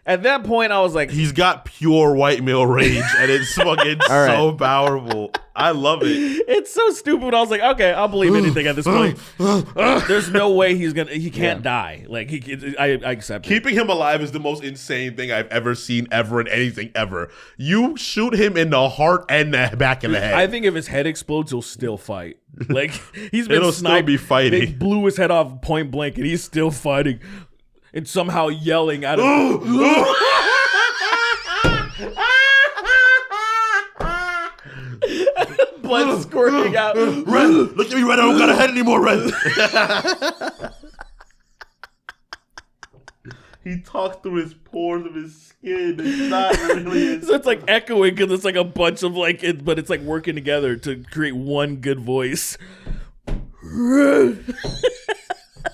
At that point, I was like, He's got pure white male rage, and it's fucking All right. so powerful. I love it. it's so stupid. I was like, okay, I'll believe anything at this point. There's no way he can't die. Like I accept it. Keeping him alive is the most insane thing I've ever seen ever in anything ever. You shoot him in the heart and the back of the head. I think if his head explodes, he'll still fight. Like he's been It'll still sniped. be fighting. They blew his head off point blank, and he's still fighting, and somehow yelling at him. Blood squirting out. Red, look at me, Red. I don't got a head anymore, Red. He talks through his pores of his skin. It's not really. So it's like echoing because it's like a bunch of but it's like working together to create one good voice.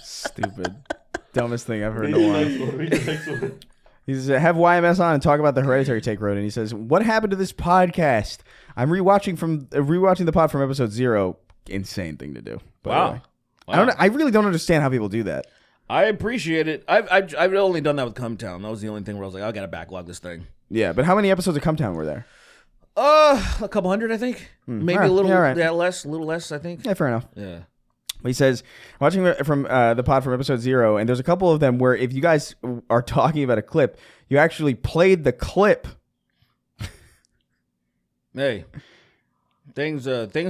Stupid. Dumbest thing I've heard in a while. He says, have YMS on and talk about the Hereditary take road. And he says, what happened to this podcast? I'm rewatching the pod from episode 0. Insane thing to do. By the way. I really don't understand how people do that. I appreciate it. I've only done that with Cumtown. That was the only thing where I was like, I gotta backlog this thing. Yeah, but how many episodes of Cumtown were there? A couple hundred, I think. Maybe All right. a little, Yeah, all right. less, a little less, I think. Yeah, fair enough. Yeah. He says, watching from the pod from episode 0, and there's a couple of them where if you guys are talking about a clip, you actually played the clip. Hey, things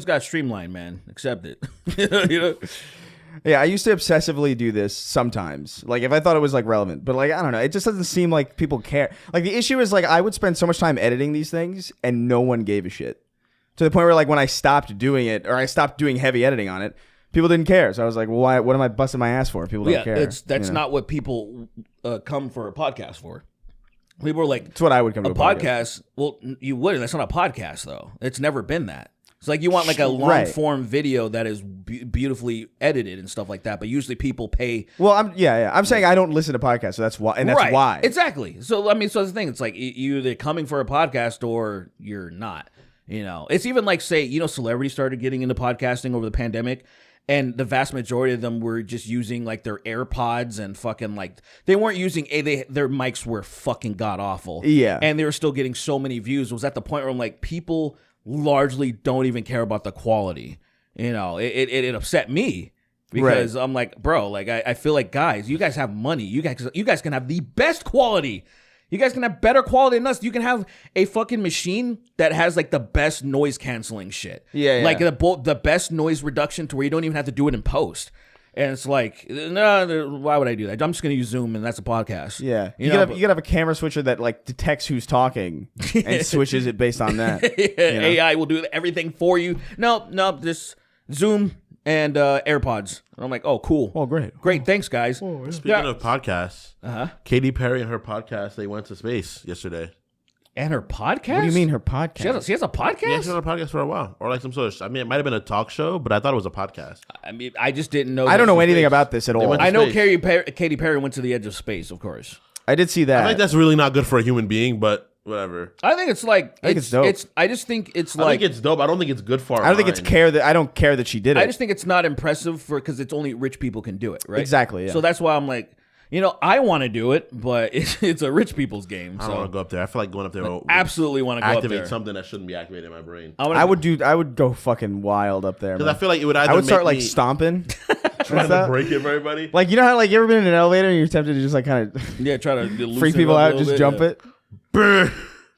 got streamlined, man. Accept it. You know? Yeah, I used to obsessively do this sometimes. Like, if I thought it was, like, relevant. But, like, I don't know. It just doesn't seem like people care. Like, the issue is, like, I would spend so much time editing these things, and no one gave a shit. To the point where, like, when I stopped doing it, or I stopped doing heavy editing on it, people didn't care. So I was like, well, why? What am I busting my ass for? People don't care. That's not what people come for a podcast for. People are like, That's what I would come to a podcast. Well, you wouldn't. That's not a podcast, though. It's never been that. It's like you want like a long form video that is beautifully edited and stuff like that. But usually people pay. Well, I'm saying I don't listen to podcasts, so that's why. And that's why. Exactly. So I mean, so that's the thing. It's like you're either coming for a podcast or you're not. You know, it's even like, say, you know, celebrities started getting into podcasting over the pandemic. And the vast majority of them were just using like their AirPods and fucking like they weren't using their mics were fucking god awful. Yeah. And they were still getting so many views. It was at the point where I'm like, people largely don't even care about the quality. You know, it upset me because I'm like, bro, like I feel like, guys, you guys have money. You guys can have the best quality. You guys can have better quality than us. You can have a fucking machine that has like the best noise canceling shit. Yeah. Like the best noise reduction to where you don't even have to do it in post. And it's like, no, why would I do that? I'm just going to use Zoom and that's a podcast. Yeah. You could have a camera switcher that like detects who's talking and switches it based on that. AI will do everything for you. No, just Zoom and AirPods. And I'm like, oh, cool. Oh, great. Great. Thanks, guys. Speaking of podcasts, Katy Perry and her podcast, they went to space yesterday. And her podcast? What do you mean her podcast? She has a podcast? Yeah, she's on a podcast for a while. Or like some sort of, I mean, it might have been a talk show, but I thought it was a podcast. I mean, I just didn't know. I don't know anything about this at all. went to I know space. Katy Perry went to the edge of space, of course. I did see that. I think that's really not good for a human being, but whatever. I think it's like I think it's dope. I just think it's I like think it's dope. I don't think it's good for I don't think it's I don't care that she did it. I just think it's not impressive because it's only rich people can do it, right? Exactly, yeah. So that's why I'm like, you know, I want to do it, but it's a rich people's game. I don't want to go up there. I feel like going up there will absolutely want to go up activate there. something that shouldn't be activated in my brain. I would go fucking wild up there. Because Man. I feel like it would either I would start make like me stomping. trying to break it for everybody. Like, you know how like you ever been in an elevator and you're tempted to just like kind of Yeah, try to loosen freak it people up a out, little just bit, jump yeah. it.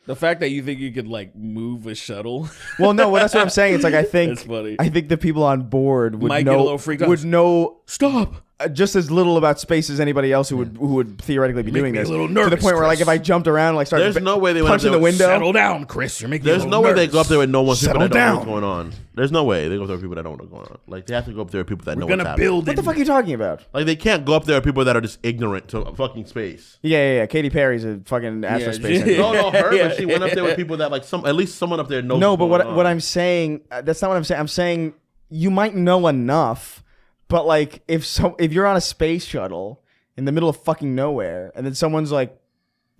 The fact that you think you could like move a shuttle. Well, no, that's what I'm saying. It's like I think That's funny. I think the people on board would Might know get a little freaked out. would know Stop. just as little about space as anybody else who would theoretically be doing me a this. little To the nervous, point where like Chris. if I jumped around like started There's no way they went up punching there the with- window. Settle down, Chris. You're making me a There's little no way they nervous. go up there with no one people Settle that don't know down. what's going on. There's no way they go up there with people that don't know what's going on. Like they have to go up there with people that know We're what's gonna happening. build What it. the fuck are you talking about? Like they can't go up there with people that are just ignorant to fucking space. Yeah. Katy Perry's a fucking astrospace. Yeah. engineer. No, her. Yeah. But she went up there with people that like at least someone up there knows. No, but what's going what on. I'm saying, that's not what I'm saying. I'm saying you might know enough, but like if you're on a space shuttle in the middle of fucking nowhere and then someone's like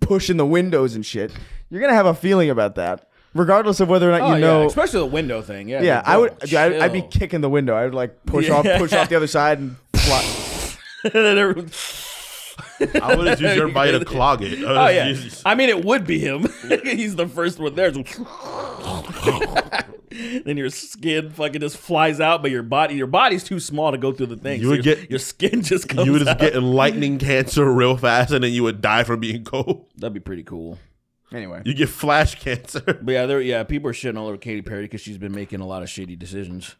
pushing the windows and shit, you're gonna have a feeling about that, regardless of whether or not Oh, you know. yeah, especially the window thing. Yeah, Yeah, like, I bro, would. Dude, I'd be chill. kicking the window. I would like push Yeah. off the other side and fly. And then everyone- I would just use your body to clog it. Oh yeah, I mean it would be him. He's the first one there. Then your skin fucking just flies out, but your body's too small to go through the thing. You so would get- your skin just comes. You would just out. get lightning cancer real fast, and then you would die from being cold. That'd be pretty cool. Anyway, You get flash cancer. But yeah, people are shitting all over Katy Perry because she's been making a lot of shitty decisions.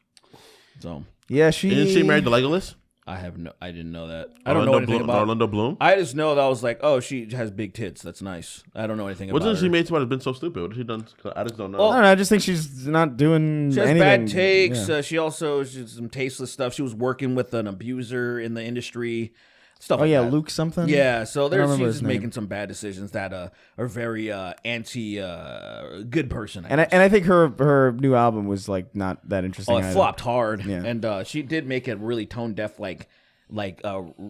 So yeah, Isn't she married to Legolas? I didn't know that. I don't know anything about. Orlando Bloom. I just know that I was like, oh, she has big tits. That's nice. I don't know anything about Wasn't her. she made somebody that's been so stupid? What has she done? I just don't know. I don't know. I just think she's not doing She has anything. bad takes. Yeah. She also she's some tasteless stuff. She was working with an abuser in the industry. Stuff. Oh like yeah, that. Luke something. Yeah, so don't remember she's his just name. making some bad decisions that are very anti good person. And I think her new album was like not that interesting. Oh, it either. flopped hard. Yeah. And she did make a really tone deaf like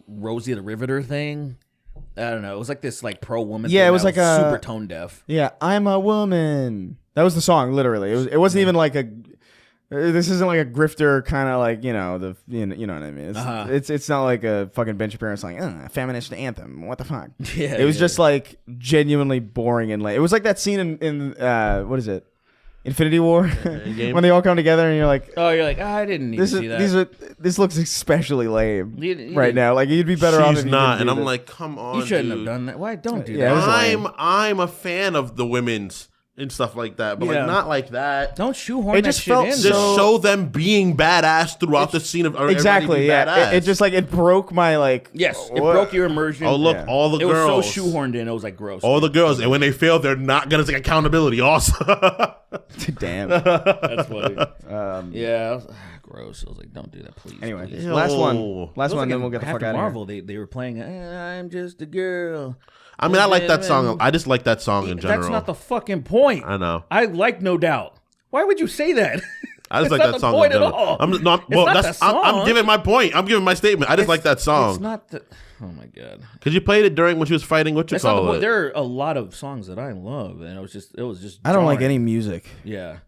Rosie the Riveter thing. I don't know. It was like this like pro woman. Yeah, thing it was that like a- super tone deaf. Yeah, I'm a woman. That was the song, literally. It wasn't even like a. This isn't like a grifter kind of like you know what I mean. It's not like a fucking Ben Shapiro song. Feminist anthem. What the fuck? Yeah, it was yeah. just like genuinely boring and lame. It was like that scene in what is it? Infinity War, Endgame. when they all come together and you're like, Oh, you're like, I didn't need to see that. this looks especially lame You right now. Like you'd be better off. She's if not, you and didn't I'm do like, come on, You shouldn't dude. have done that. Why? Don't do Yeah, it was that. lame. I'm a fan of the women's and stuff like that, but Yeah. like not like that. Don't shoehorn It that just shit felt in. so- Just show them being badass throughout the scene of everybody exactly. being Yeah, badass. it just like it broke my like. Yes, it what? broke your immersion. Oh look, Yeah. all the It girls. was so shoehorned in. It was like gross. All the girls, and when they fail, they're not gonna take accountability. Also, Damn. That's funny. Yeah, I was, gross. I was like, don't do that, please. Anyway, please. last Ew. one, It last was one, like then in we'll get the fuck After out of Marvel, here. they were playing. I'm just a girl. I mean, I like that song. I just like that song in general. That's not the fucking point. I know. I like No Doubt. Why would you say that? I just That's like not that the song point in at general. all. I'm not. It's Well, not that's. the I'm song. giving my point. I'm giving my statement. I just like that It's song not the. Oh my god. because you played it during when she was fighting. What you That's not the call point. it? There are a lot of songs that I love, and it was just. I don't like jarring. any music. Yeah.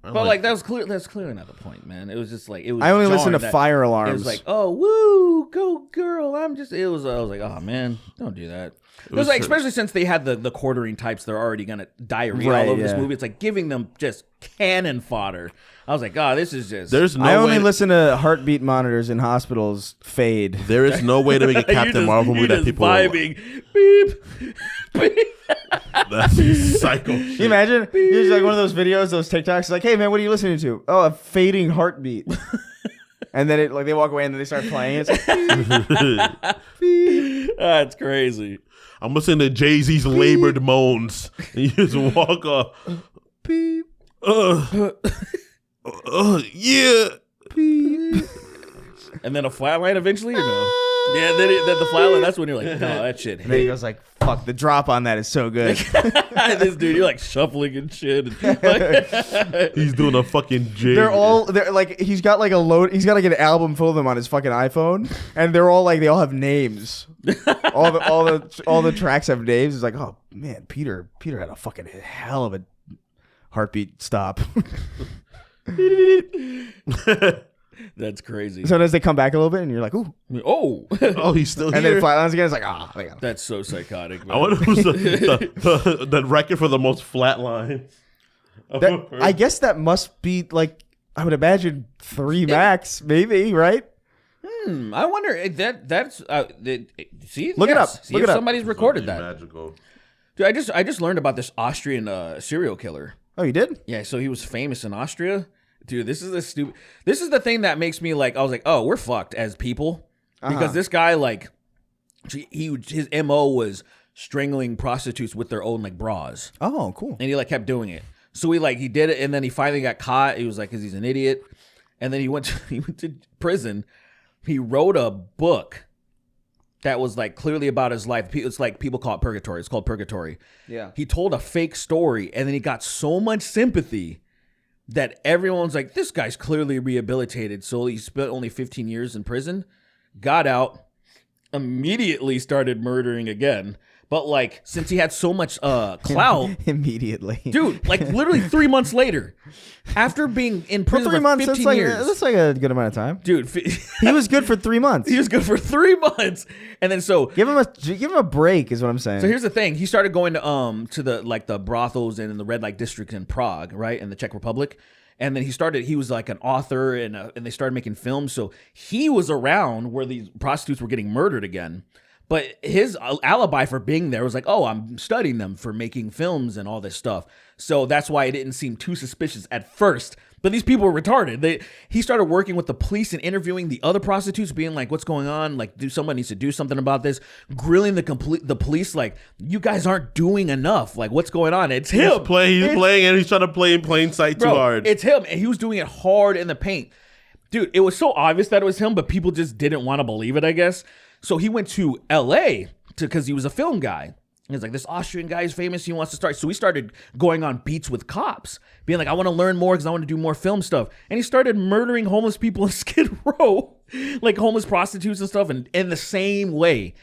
I But like- like that was clear. That's clearly not the point, man. It was just like it was. I only listen to jarring that- fire alarms. It was like, oh, woo, go girl. I'm just. It was. I was like, oh man, don't do that. It was like, especially since they had the quartering types, they're already gonna diarrhea Right, all over this yeah. movie. It's like giving them just cannon fodder. I was like, oh, this is just. There's no I only way. listen to heartbeat monitors in hospitals fade. There is no way to make a You Captain just- Marvel you movie that just people. vibing. Beep. Beep. That's psycho. Can you imagine? Here's like one of those videos, those TikToks. Like, hey man, what are you listening to? Oh, a fading heartbeat. And then it like they walk away and then they start playing. It's like, That's crazy. I'm listening to Jay-Z's labored moans. And you just walk off. beep, Yeah. beep. And then a flatline eventually, or no? Yeah, then the flatline. That's when you're like, no, that shit. And then he goes like, "Fuck, the drop on that is so good." This dude, you're like shuffling and shit. And He's doing a fucking jig. they're like he's got like an album full of them on his fucking iPhone, and they're all like they all have names. all the tracks have names. It's like, oh man, Peter had a fucking hell of a heartbeat stop. That's crazy. Sometimes they come back a little bit, and you're like, ooh, Oh, Oh, he's still and here. then flatlines again. It's like, ah, oh, that's so psychotic. I Man. wonder who's the record for the most flat line. I guess that must be like I would imagine 3 max, maybe, right? I wonder if that's see. Look it yes. up. See Look if it up. somebody's recorded that. Magical. Dude, I just learned about this Austrian serial killer. Oh, you did? Yeah, so he was famous in Austria. Dude, this is the thing that makes me like, I was like, oh, we're fucked as people. Because this guy, like, his MO was strangling prostitutes with their own, like, bras. Oh, cool. And he, like, kept doing it. So he did it, and then he finally got caught. He was like, because he's an idiot. And then he went to prison. He wrote a book that was, like, clearly about his life. It's like, people call it purgatory. It's called Purgatory. Yeah. He told a fake story, and then he got so much sympathy that everyone's like, this guy's clearly rehabilitated. So he spent only 15 years in prison, got out, immediately started murdering again. But like, since he had so much clout, Immediately. dude, like literally 3 months later, after being in for prison 3 for months, 15 years, that's like a good amount of time. dude, He was good for 3 months. he was good for 3 months. And then Give him a break, is what I'm saying. So here's the thing: he started going to the brothels and in the red light district in Prague, right, in the Czech Republic. And then he was like an author, and they started making films. So he was around where these prostitutes were getting murdered again. But his alibi for being there was like, oh, I'm studying them for making films and all this stuff. So that's why it didn't seem too suspicious at first. But these people were retarded. He started working with the police and interviewing the other prostitutes, being like, what's going on? Like, someone needs to do something about this. Grilling the police like, you guys aren't doing enough. Like, what's going on? It's him. He's playing, and he's trying to play in plain sight too Bro, hard. It's him, and he was doing it hard in the paint. Dude, it was so obvious that it was him, but people just didn't want to believe it, I guess. So he went to LA because he was a film guy. He's like, this Austrian guy is famous. He wants to start. So we started going on beats with cops, being like, I want to learn more because I want to do more film stuff. And he started murdering homeless people in Skid Row, like homeless prostitutes and stuff, and in the same way.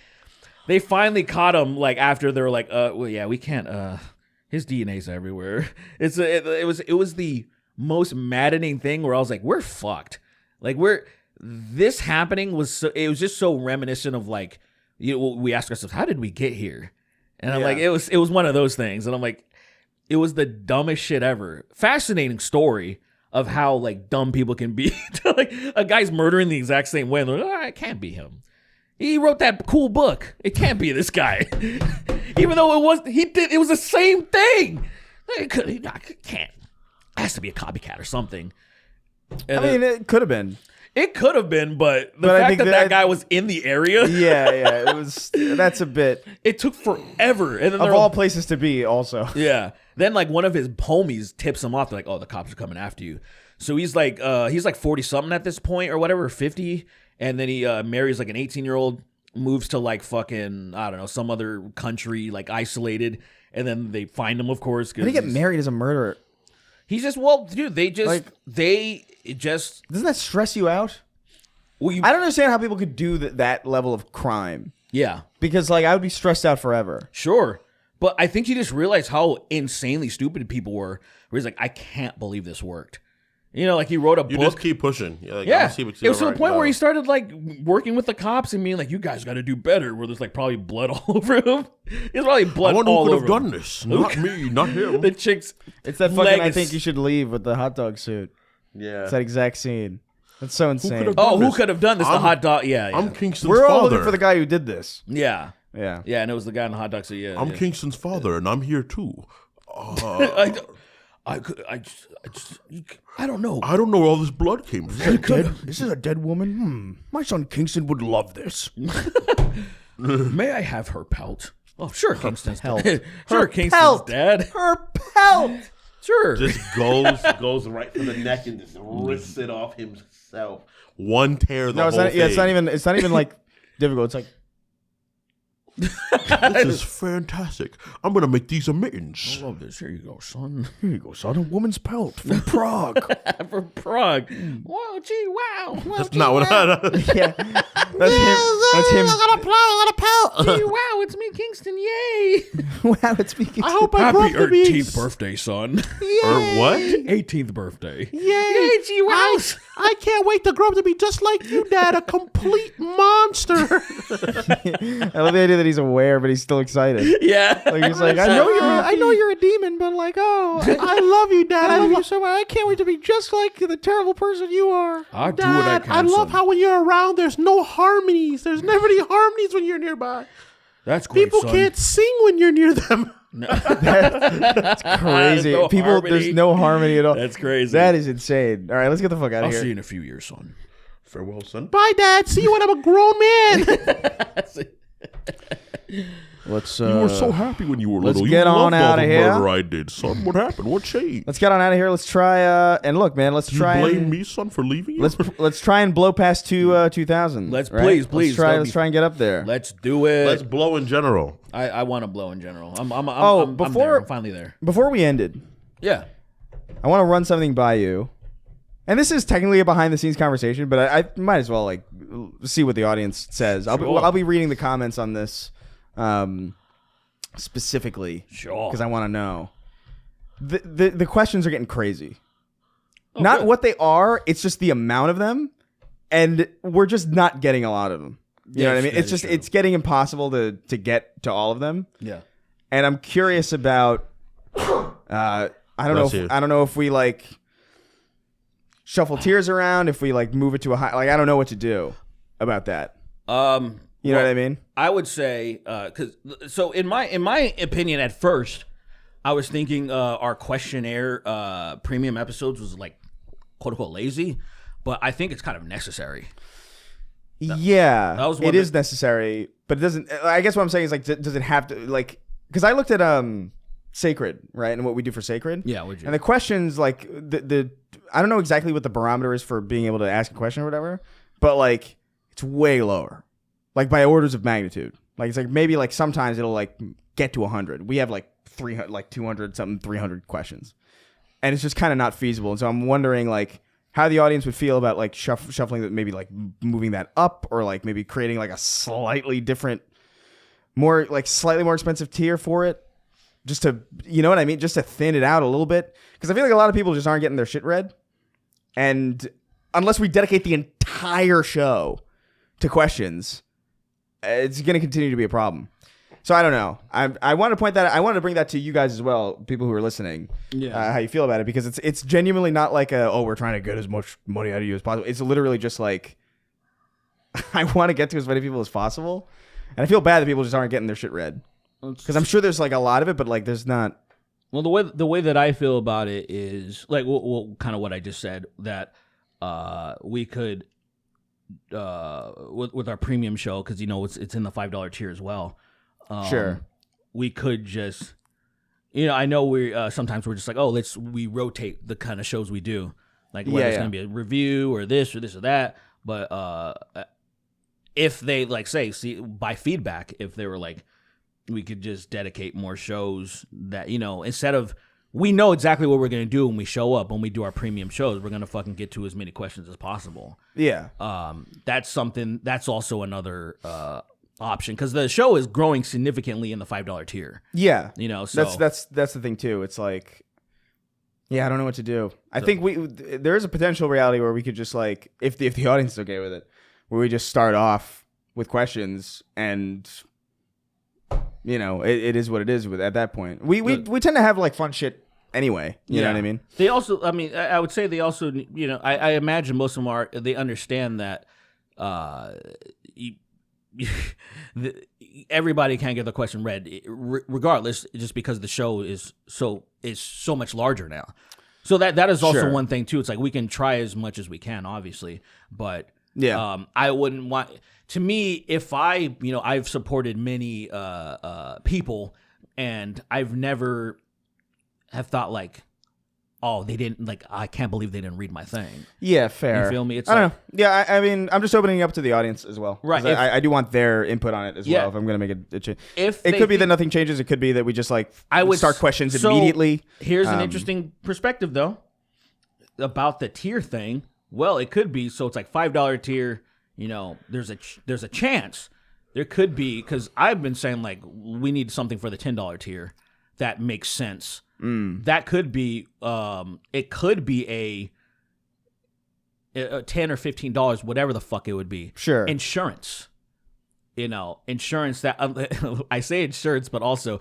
They finally caught him, like, after they were like, well, yeah, we can't, his DNA's everywhere. It was the most maddening thing where I was like, we're fucked. Like, this happening was it was just so reminiscent of, like, we ask ourselves, how did we get here? And I'm like, it was one of those things. And I'm like, It was the dumbest shit ever. Fascinating story of how like dumb people can be. Like a guy's murdering the exact same way. And they're like, oh, it can't be him. He wrote that cool book. It can't be this guy. Even though it was the same thing. It can't. It has to be a copycat or something. And it could have been. It could have been, but the fact that guy was in the area. Yeah, it was. That's a bit. It took forever. And then of all places to be, also. Yeah. Then like one of his homies tips him off. They're like, "Oh, the cops are coming after you." So he's like 40 something at this point or whatever, 50, and then he marries like an 18-year-old, moves to like fucking I don't know some other country like isolated, and then they find him, of course. How did he get married as a murderer? He's just dude. Doesn't that stress you out? Well, I don't understand how people could do that level of crime. Yeah, because like I would be stressed out forever. Sure. But I think he just realized how insanely stupid people were. Where he's like, I can't believe this worked. You know, like he wrote a book. You just keep pushing. Like, yeah. It was to the point where he started like working with the cops and being like, you guys got to do better. Where there's like probably blood all over him. There's probably blood all over him. I wonder who could have done this. Not me, not him. The chick's It's that fucking I think you should leave with the hot dog suit. Yeah. It's that exact scene. That's so insane. Who could have done this? The hot dog. Yeah. I'm Kingston's We're all father. looking for the guy who did this. Yeah. Yeah. Yeah, and it was the guy in the hot dog suit. Yeah. I'm Kingston's father, and I'm here too. I don't know. I don't know where all this blood came from. This is a dead woman. My son Kingston would love this. May I have her pelt? Oh, sure, Kingston's pelt. Sure, Kingston's dad. Her pelt. Sure. Just goes right for the neck and just rips it off himself. One tear. The whole thing. Yeah, it's not even like difficult. It's like. This is fantastic. I'm gonna make these a mittens. I love this. Here you go, son. Here you go, son. A woman's pelt from Prague. From Prague. Wow, gee, wow. That's not what I. Yeah, that's him. I got a pelt. Gee, wow, it's me, Kingston. Yay. Wow, it's me. I hope I Happy broke the beats. 18th birthday, son. Or what? 18th birthday. Yay, gee, wow. I can't wait to grow up to be just like you, Dad, a complete monster. I love the idea that he's aware, but he's still excited. Yeah. Like he's like, I know you're a demon, but like, I love you, Dad. I love you so much. I can't wait to be just like the terrible person you are. I do what I can. I love how when you're around, there's no harmonies. There's never any harmonies when you're nearby. That's great, People son. can't sing when you're near them. That's crazy. No People, harmony. there's no harmony at all. That's crazy. That is insane. All right, let's get the fuck out of I'll here. see you in a few years, son. Farewell, son. Bye, Dad. See you when I'm a grown man. Let's. You were so happy when you were let's little. get you on loved all outta the here. murder I did, son. What happened? What changed? Let's get on out of here. Let's try. And look, man. Let's You try. blame and, me, son, for leaving you? Let's try and blow past 2000. Let's right? please. Let's try and get up there. Let's do it. Let's blow in general. I want to blow in general. I'm finally there. Before we ended, Yeah. I want to run something by you. And this is technically a behind the scenes conversation, but I might as well like see what the audience says. I'll be reading the comments on this specifically, Sure. because I want to know. The questions are getting crazy. Oh, Not good. what they are, it's just the amount of them, and we're just not getting a lot of them. You know what I mean? It's just it's getting impossible to get to all of them. Yeah. And I'm curious about I don't know if we like shuffle tiers around, if we like move it to a high, like I don't know what to do about that. You know what I mean? I would say so in my opinion at first I was thinking our questionnaire premium episodes was like quote unquote lazy, but I think it's kind of necessary. Yeah, that was it is necessary, but it doesn't. I guess what I'm saying is like, does it have to like? Because I looked at Sacred, right, and what we do for Sacred. Yeah, would you? And the questions like the I don't know exactly what the barometer is for being able to ask a question or whatever, but like it's way lower, like by orders of magnitude. Like it's like maybe like sometimes it'll like get to 100. We have like 300, like 200 something, 300 questions, and it's just kind of not feasible. And so I'm wondering like how the audience would feel about like shuffling that, maybe like moving that up, or like maybe creating like a slightly different, slightly more expensive tier for it, just to, you know what I mean, just to thin it out a little bit, because I feel like a lot of people just aren't getting their shit read, and unless we dedicate the entire show to questions, it's going to continue to be a problem. So I don't know. I want to point that. I want to bring that to you guys as well, people who are listening. Yeah. How you feel about it, because it's genuinely not like we're trying to get as much money out of you as possible. It's literally just like I want to get to as many people as possible, and I feel bad that people just aren't getting their shit read, because I'm sure there's like a lot of it, but like there's not. Well, the way that I feel about it is like well kind of what I just said, that we could with our premium show, because it's in the $5 tier as well. Sure. We could just, I know we sometimes we're just like, we rotate the kind of shows we do, like whether it's going to be a review or this or that. But if they by feedback, if they were like, we could just dedicate more shows that, instead of, we know exactly what we're going to do when we show up, when we do our premium shows, we're going to fucking get to as many questions as possible. Yeah. That's also another option, because the show is growing significantly in the $5 tier. Yeah. So that's the thing too. It's like, I don't know what to do. I think there is a potential reality where we could just like, if the audience is okay with it, where we just start off with questions, and it is what it is at that point. We tend to have like fun shit anyway. You know what I mean? They also, I would say they also, I imagine most of them they understand that everybody can't get the question read, regardless, just because the show is so much larger now. So that is also one thing too. It's like we can try as much as we can, obviously, but I wouldn't want. To me, if I've supported many people, and I've never have thought like, oh, they didn't, like, I can't believe they didn't read my thing. Yeah, fair. You feel me? It's I don't know. Yeah, I mean, I'm just opening it up to the audience as well. Right. I do want their input on it as well if I'm going to make a change. It could be that nothing changes. It could be that we just like start questions immediately. Here's an interesting perspective, though, about the tier thing. Well, it could be, so it's like $5 tier. There's a chance there could be, because I've been saying like we need something for the $10 tier that makes sense. That could be it could be a $10 or $15, whatever the fuck it would be. Sure. Insurance. Insurance that I say insurance, but also,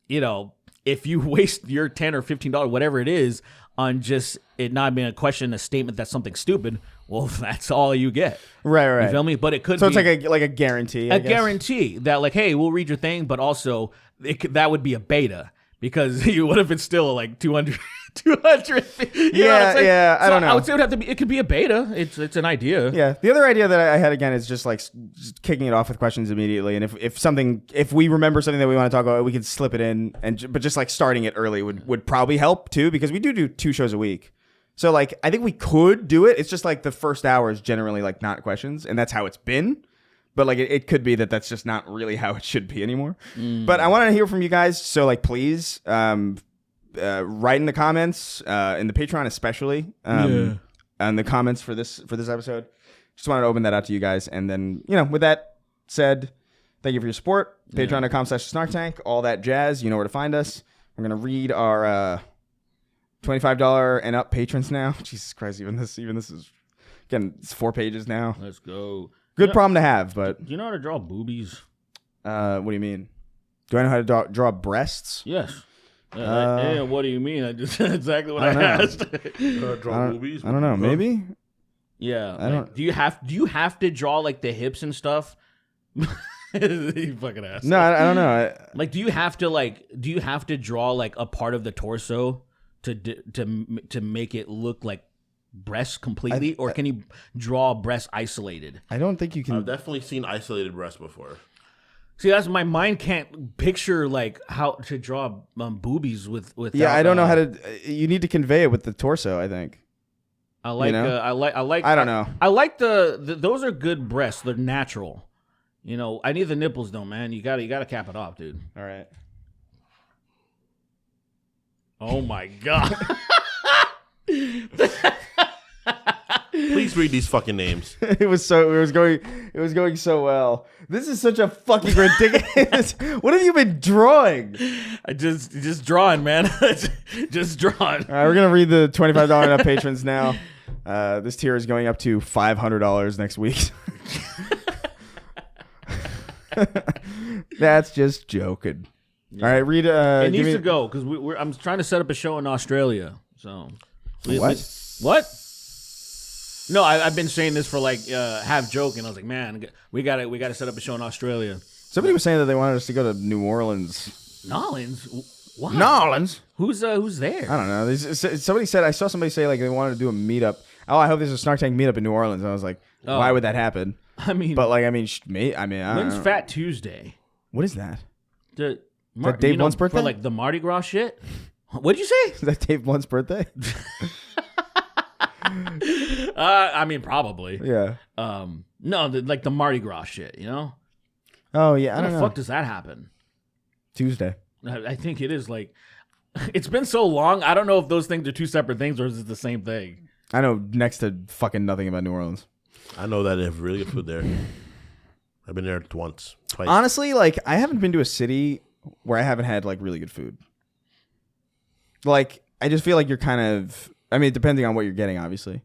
if you waste your $10 or $15, whatever it is, on just it not being a question, a statement that's something stupid, well, that's all you get. Right. You feel me? But it could so be. So it's like a guarantee. A guarantee that, like, hey, we'll read your thing, but also that would be a beta, because you would have been still like 200. I don't know. I would say it could be a beta. It's an idea. Yeah. The other idea that I had, again, is just like just kicking it off with questions immediately. And if we remember something that we want to talk about, we can slip it in. But just like starting it early would probably help too, because we do 2 shows a week. So like, I think we could do it. It's just like the first hour is generally like not questions, and that's how it's been. But like, it could be that that's just not really how it should be anymore. But I want to hear from you guys. So like, please, write in the comments, in the Patreon especially, and the comments for this episode. Just wanted to open that out to you guys, and then with that said, thank you for your support. Patreon.com/Snark Tank, all that jazz. You know where to find us. We're gonna read our $25 and up patrons now. Jesus Christ, even this is again, it's 4 pages now. Let's go. Good problem to have, but do you know how to draw boobies? What do you mean? Do I know how to draw breasts? Yes. What do you mean? I just exactly what I asked. Draw movies? I don't know. Maybe. Yeah. I don't. Do you have to draw like the hips and stuff? You fucking ass. No, I don't know. Do you have to draw like a part of the torso to make it look like breasts completely, or can you draw breasts isolated? I don't think you can. I've definitely seen isolated breasts before. See, that's my mind can't picture like how to draw boobies with. Yeah, I don't know how to. You need to convey it with the torso, I think. I like. I like. I don't know. I like the those are good breasts. They're natural. I need the nipples though, man. You gotta cap it off, dude. All right. Oh my god. Please read these fucking names. It was going so well. This is such a fucking ridiculous. What have you been drawing? I just drawing, man. Just drawing. All right, we're gonna read the $25 and up patrons now. This tier is going up to $500 next week. That's just joking. All right, read. It needs to go because I'm trying to set up a show in Australia. So What? No, I've been saying this for like half joking. I was like, man, we got to set up a show in Australia. Somebody was saying that they wanted us to go to New Orleans. Nolans? Why? Nolans? Who's there? I don't know. Somebody said, I saw somebody say like they wanted to do a meetup. Oh, I hope there's a Snark Tank meetup in New Orleans. And I was like, why would that happen? I mean, I don't when's know. Fat Tuesday? What is that? Is that Dave Blunt's birthday? For like the Mardi Gras shit? What'd you say? Is that Dave Blunt's birthday? I mean, probably. Yeah. No, like the Mardi Gras shit, you know? Oh, yeah. I How don't the know. fuck does that happen? Tuesday. I think it is like, it's been so long. I don't know if those things are two separate things or is it the same thing? I know next to fucking nothing about New Orleans. I know that they have really good food there. I've been there twice. Honestly, like, I haven't been to a city where I haven't had, like, really good food. Like, I just feel like you're kind of, I mean, depending on what you're getting, obviously.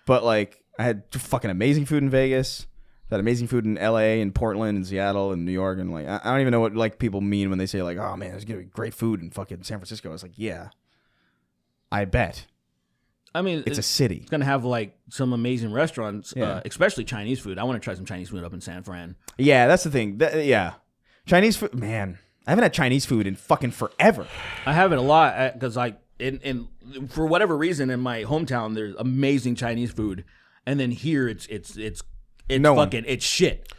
But, like, I had fucking amazing food in Vegas. I had amazing food in LA and Portland and Seattle and New York. And, like, I don't even know what, like, people mean when they say, like, oh, man, there's going to be great food in fucking San Francisco. It's like, yeah, I bet. I mean, It's a city. It's going to have, like, some amazing restaurants, especially Chinese food. I want to try some Chinese food up in San Fran. Yeah, that's the thing. Yeah. Chinese food, man. I haven't had Chinese food in fucking forever. I have it a lot because for whatever reason in my hometown there's amazing Chinese food, and then here it's it's shit.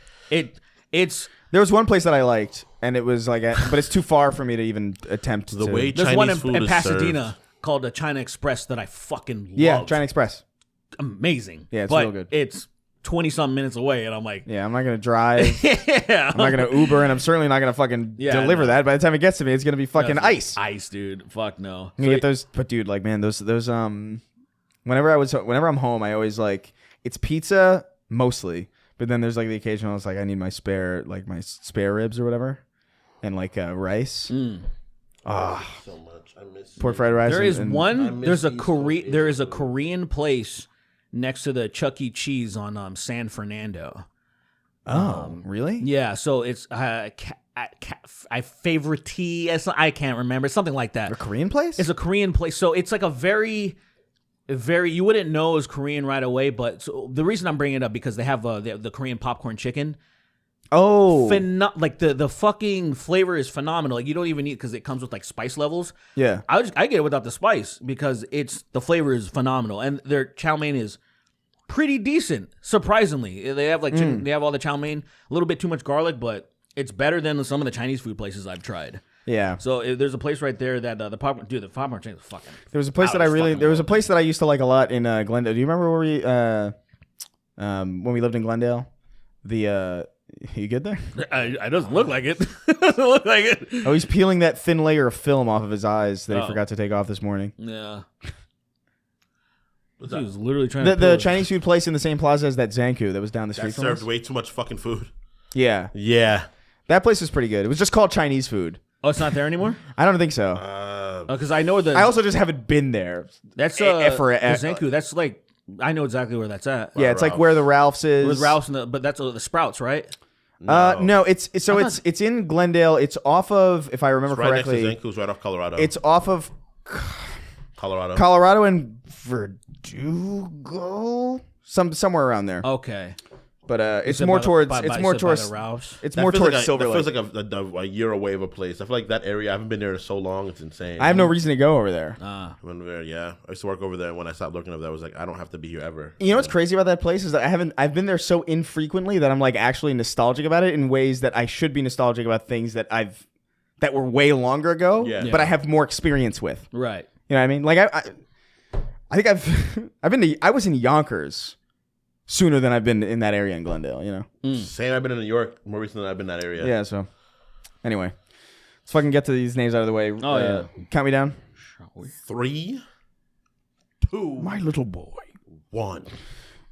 It's There was one place that I liked, and it was like, but it's too far for me to even attempt The to. way there's Chinese one food in is Pasadena served. called the China Express that I fucking love. Yeah, China Express. Amazing. Yeah, it's but real good. It's 20-something minutes away, and I'm like, Yeah, I'm not gonna drive. yeah, I'm not gonna Uber, and I'm certainly not gonna fucking deliver no. that. By the time it gets to me, it's gonna be fucking ice. Ice, dude. Fuck no. You get those, but dude, like, man, those whenever I'm home, I always like, it's pizza mostly, but then there's like the occasional, it's like I need my spare ribs or whatever, and like rice. So much. I miss Pork fried rice. There is and one. miss East Coast There is a Korean place next to the Chuck E. Cheese on San Fernando. Oh, really? Yeah, so it's I favorite tea. I can't remember. It's something like that. A Korean place? It's a Korean place. So it's like a very you wouldn't know it was Korean right away. But so the reason I'm bringing it up because they have the Korean popcorn chicken. Oh, Like the fucking flavor is phenomenal. Like you don't even need because it comes with like spice levels. yeah. I get it without the spice because the flavor is phenomenal and their chow mein is pretty decent. Surprisingly, they have like they have all the chow mein, a little bit too much garlic, but it's better than some of the Chinese food places I've tried. Yeah. So there's a place right there that the popcorn chicken is fucking. There was a place a place that I used to like a lot in Glendale. Do you remember where we when we lived in Glendale? You good there? It doesn't look like it. Doesn't look like it. Oh, he's peeling that thin layer of film off of his eyes that he forgot to take off this morning. Yeah. He was literally trying The Chinese food place in the same plaza as that Zanku that was down the street That from served us. way too much fucking food. Yeah. Yeah. That place was pretty good. It was just called Chinese food. Oh, it's not there anymore? I don't think so. Because I know I also just haven't been there. that's for the Zanku. That's like I know exactly where that's at. Yeah, it's like where the Ralph's is. With Ralph's but that's the Sprouts, right? No, it's in Glendale. It's off of, if I remember Right correctly, next to Zanku's, right off Colorado. it's off of Colorado. and Verdugo, somewhere around there. Okay. But it's Is it more by the- towards by- it's by- more is it by towards the Ralph's? it's That more feels towards like Silver That Lake. feels like a year away of a place. I feel like that area. I haven't been there so long. It's insane. I have no reason to go over there. I went there, yeah. I used to work over there. When I stopped working over there, I was like, I don't have to be here ever. You know what's crazy about that place is that I've been there so infrequently that I'm like actually nostalgic about it in ways that I should be nostalgic about things that were way longer ago, Yeah. but I have more experience with. Right. You know what I mean? Like I think I was in Yonkers sooner than I've been in that area in Glendale, you know? Same. I've been in New York more recently than I've been in that area. Yeah, so anyway. Let's fucking get to these names out of the way. Oh, yeah. Count me down. 3, 2, My little boy. 1.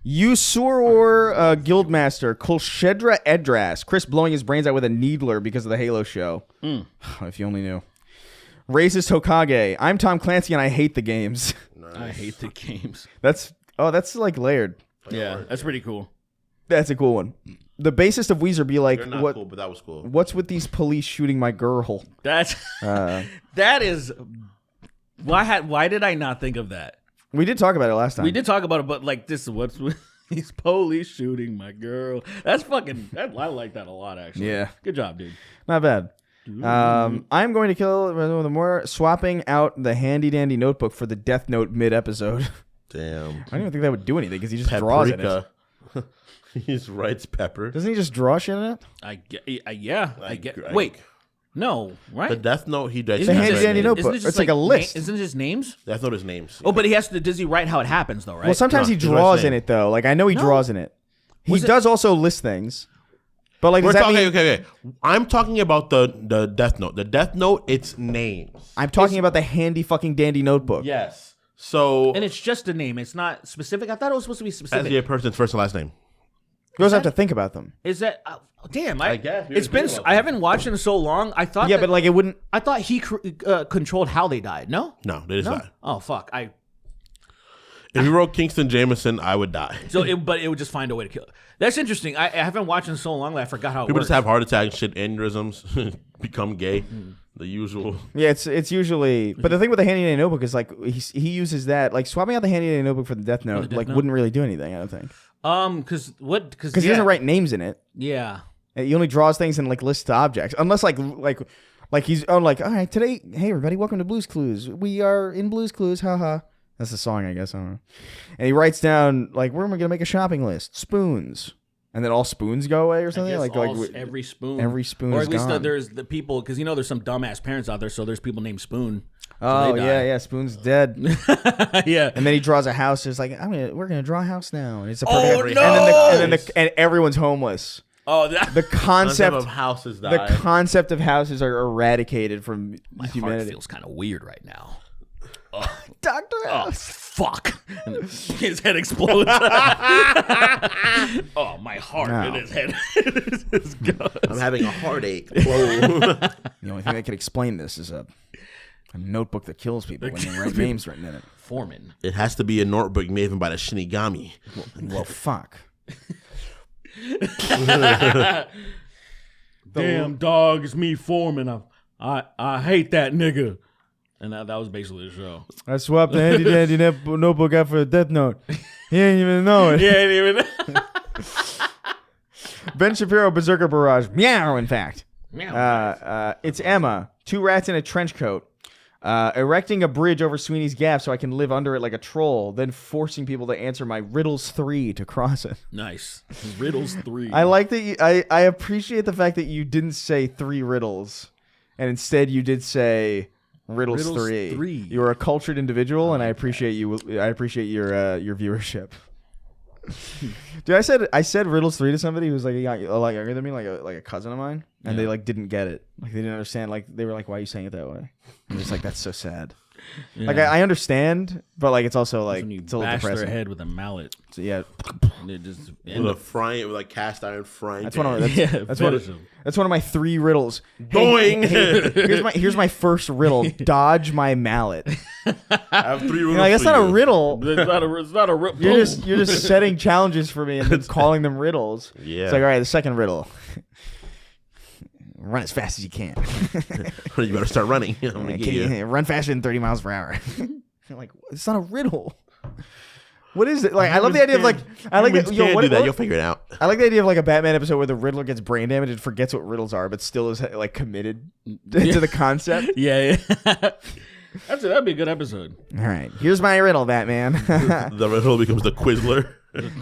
Usuror Guildmaster, Kolshedra Edras, Chris blowing his brains out with a needler because of the Halo show. If you only knew. Racist Hokage, I'm Tom Clancy and I hate the games. Nice. I hate the games. That's like layered. Yeah, that's pretty cool. That's a cool one. the bassist of Weezer be like, You're not what? cool, but that was cool. What's with these police shooting my girl? That's that is. Why did I not think of that? We did talk about it last time. We did talk about it, but like this is what's with these police shooting my girl. That's fucking. I like that a lot, actually. Yeah. Good job, dude. Not bad. I'm going to kill the more swapping out the handy dandy notebook for the Death Note mid episode. Damn. I don't even think that would do anything because he just draws in it. He just writes pepper. Doesn't he just draw shit in it? I get. Wait, no, right? The Death Note he does. The handy dandy notebook. Isn't it It's like a list. Isn't it just names? Death Note is names. Oh, but he has to. Does he write how it happens though? Right. Well, sometimes No, he he draws writes in name. it though. Like I know he draws in it. He Was it- does also list things. But like, does that mean? Okay. I'm talking about the Death Note. The Death Note, it's names. I'm talking about the handy fucking dandy notebook. Yes. So and it's just a name. It's not specific. I thought it was supposed to be as specific. a person's first and last name. You also have to think about them. Is that? Damn. I guess we it's been. didn't think about I haven't watched it in so long. I thought. Yeah, that- but like it wouldn't. I thought he controlled how they died. No. No, it is not. Oh fuck. If you wrote Kingston Jameson, I would die. But it would just find a way to kill it. That's interesting. I haven't watched in so long that I forgot how it People works. just have heart attacks, shit, aneurysms, become gay. The usual. Yeah, it's usually. But the thing with the handy dandy notebook is like he uses that like swapping out the handy dandy notebook for the Death Note Death like Note? wouldn't really do anything. I don't think Because because he doesn't write names in it. Yeah. He only draws things and like lists objects, unless like he's like, all right, today, hey everybody, welcome to Blue's Clues. We are in Blue's Clues, haha. That's the song, I guess. I don't know. And he writes down like, where am I gonna make a shopping list? Spoons, and then all spoons go away or something. Every spoon. every spoon Or is at least gone. there's the people because there's some dumbass parents out there, so there's people named Spoon. Oh they die. yeah, Spoon's dead. Yeah. And then he draws a house. It's like we're gonna draw a house now, and it's a Oh, perfect. no! And everyone's homeless. Oh, The concept of houses the die. concept of houses are eradicated from my heart humanity. feels kind of weird right now. Doctor Oh House. fuck! And then his head explodes. Oh, my heart No. and his head is gone. I'm having a heartache. The only thing that can explain this is a notebook that kills people when they write names written in it. Foreman. It has to be a notebook made by the Shinigami. Well, fuck. Damn dog, it's me Foreman. I hate that nigga. And that was basically the show. I swapped the handy dandy notebook out for a Death Note. He ain't even know it. He ain't even. Ben Shapiro, Berserker Barrage. Meow, in fact. Meow. It's Emma, 2 rats in a trench coat, erecting a bridge over Sweeney's Gap so I can live under it like a troll, then forcing people to answer my riddles 3 to cross it. Nice. Riddles 3. I like that. I appreciate the fact that you didn't say 3 riddles, and instead you did say riddles 3. You're a cultured individual, and I appreciate you. I appreciate your viewership. Dude, I said riddles 3 to somebody who was like a lot younger than me, like a cousin of mine, and they like didn't get it. Like they didn't understand. Like they were like, "Why are you saying it that way?" I'm just like, "That's so sad." Yeah. Like I understand, but like it's also like when you it's a little bash depressing. their head with a mallet. So, yeah, And it just With a frying, with like cast iron frying. that's one of that's finish one, him. that's one of my 3 riddles. Doing. Here's my first riddle. Dodge my mallet. I have 3 rules. You're like, that's not a riddle. It's not a rip. You're just setting challenges for me and then calling them riddles. Yeah. It's like, all right, the second riddle. Run as fast as you can. You better start running. I'm gonna get you. Run faster than 30 miles per hour. You're like, it's not a riddle. What is it? Like, I love the idea of like, I like Humans that. can't do that. You'll figure it out. I like the idea of like a Batman episode where the Riddler gets brain damage and forgets what riddles are, but still is like committed to the concept. Yeah. That'd be a good episode. All right, here's my riddle, Batman. The riddle becomes the Quizler.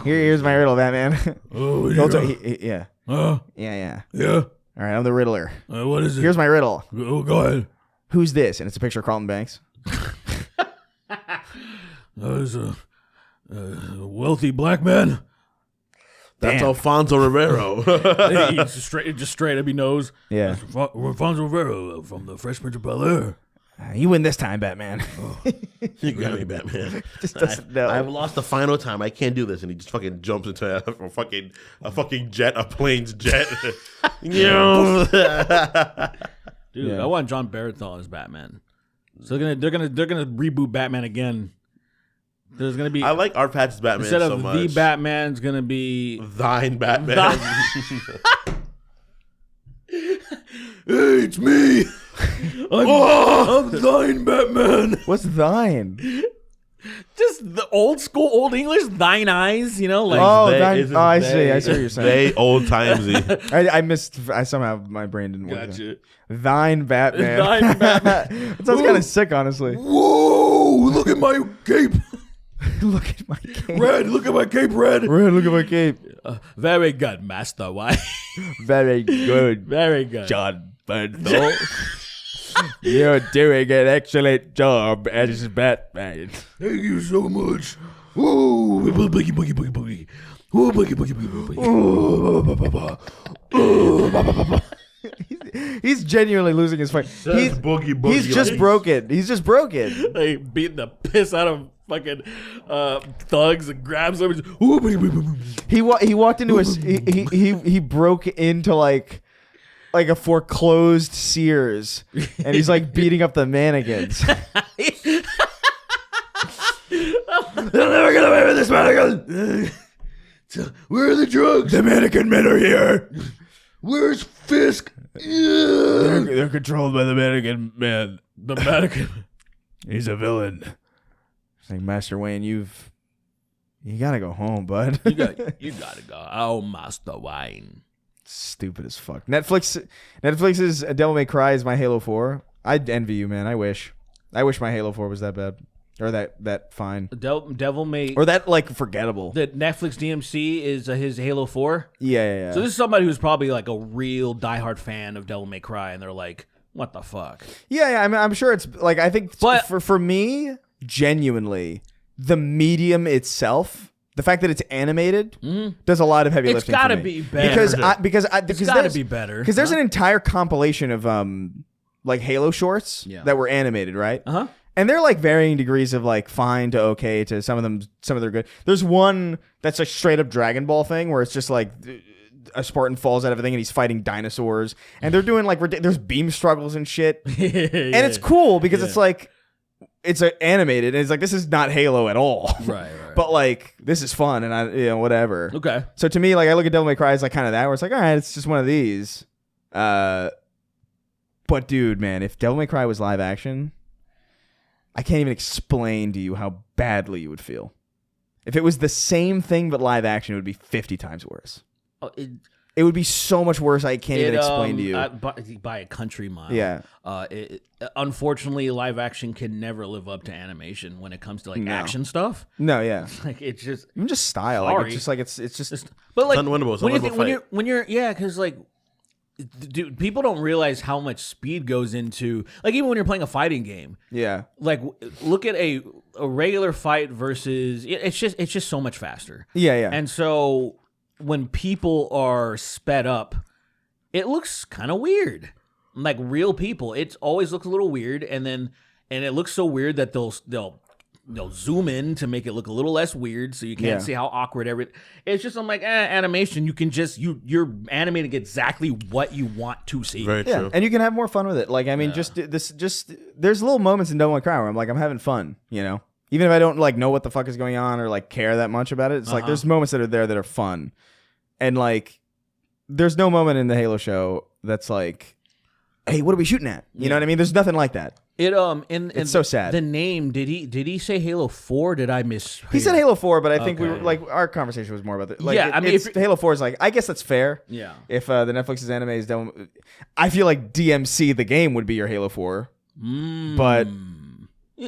Here's my riddle, Batman. Oh, Yeah. Yeah. yeah. All right, I'm the Riddler. What is it? Here's my riddle. Oh, go ahead. Who's this? And it's a picture of Carlton Banks. There's a wealthy black man. That's Damn. Alfonso Rivero. Just straight up he knows. Yeah. Alfonso Rivero from the Fresh Prince of Bel-Air. You win this time, Batman. You got me, Batman. Just doesn't know. I've lost the final time. I can't do this, and he just fucking jumps into a fucking jet, a plane's jet. Dude, Yeah. I want John Baratheon as Batman. So they're gonna reboot Batman again. There's gonna be. I like Art Patch's Batman instead so of much. the Batman's gonna be Thine Batman. Hey, it's me. I'm thine Batman. What's thine? just the old school old English. Thine eyes, like. Oh, they- thine. it's Oh, I they. see. I see what you're saying. They old timesy. I missed. I somehow my brain didn't work. Gotcha. Thine Batman. Thine Batman. That sounds kind of sick, honestly. Whoa! Look at my cape, Look at my cape. Red. Look at my cape, Red. Red, look at my cape. Very good, Master. Why? Very good, Very good. John Bernthal. You're doing an excellent job as Batman. Thank you so much. Whoa! Boogie, boogie, boogie, boogie. Whoa, boogie, boogie, boogie, boogie. Oh, He's genuinely losing his fight. He's boogie, boogie. He's just broken. He's just broken. They beat the piss out of fucking thugs and grabs them. And just, "Ooh, boogie, boogie, boogie." He walked into he broke into like a foreclosed Sears, and he's like beating up the mannequins. They're never get away with this mannequin. Where are the drugs? The mannequin men are here. Where's Fisk? They're controlled by the mannequin man. The mannequin. He's a villain. It's like, Master Wayne, you gotta go home, bud. You gotta go. Oh, Master Wayne. Stupid as fuck. Netflix's Devil May Cry is my Halo 4. I'd envy you, man. I wish my Halo 4 was that bad. Or that fine. Devil May. Or that, like, forgettable. The Netflix DMC is his Halo 4. Yeah. So this is somebody who's probably like a real diehard fan of Devil May Cry, and they're like, what the fuck? Yeah, I mean, I'm sure it's, like, I think But- for me, genuinely, the medium itself, the fact that it's animated, does a lot of heavy It's lifting gotta for me. be better. Because It's gotta there's- be better. Because there's an entire compilation of like Halo shorts that were animated, right? Uh-huh. And they're like varying degrees of like fine to okay to some of them are good. There's one that's a straight up Dragon Ball thing where it's just like a Spartan falls out of a thing and he's fighting dinosaurs, and they're doing like there's beam struggles and shit, and it's cool because it's like it's animated and it's like this is not Halo at all, Right. but like this is fun and whatever. Okay. So to me, like I look at Devil May Cry as like kind of that where it's like all right, it's just one of these. But dude, man, if Devil May Cry was live action, I can't even explain to you how badly you would feel. If it was the same thing but live action, it would be 50 times worse. Oh, It would be so much worse. I can't even explain to you. By a country mile. Yeah. Unfortunately, live action can never live up to animation when it comes to like action stuff. No, yeah. Like it's just. Even just style. Like, Sorry. it's just like it's just. But like unwinnable. It's when, you unwinnable think, when fight. you're when you're yeah, because like. Dude, people don't realize how much speed goes into like even when you're playing a fighting game. Yeah. Like look at a regular fight versus it's just so much faster. Yeah. And so when people are sped up, it looks kind of weird. Like real people, it always looks a little weird, and it looks so weird that they'll zoom in to make it look a little less weird, so you can't see how awkward everything. It's just I'm like animation. You can just you're animating exactly what you want to see. Very Yeah, true. and you can have more fun with it. Like, I mean, just there's little moments in Devil May Cry where I'm like, I'm having fun, even if I don't like know what the fuck is going on or like care that much about it. It's like there's moments that are there that are fun, and like there's no moment in the Halo show that's like, hey, what are we shooting at? You know what I mean? There's nothing like that. It's so sad. The name, did he say Halo 4? Did I miss? He said Halo 4, but I think we Okay. were like our conversation was more about that. Like, Yeah, I mean, if- Halo 4 is like I guess that's fair. Yeah. If the Netflix's anime is done, I feel like DMC the game would be your Halo 4. But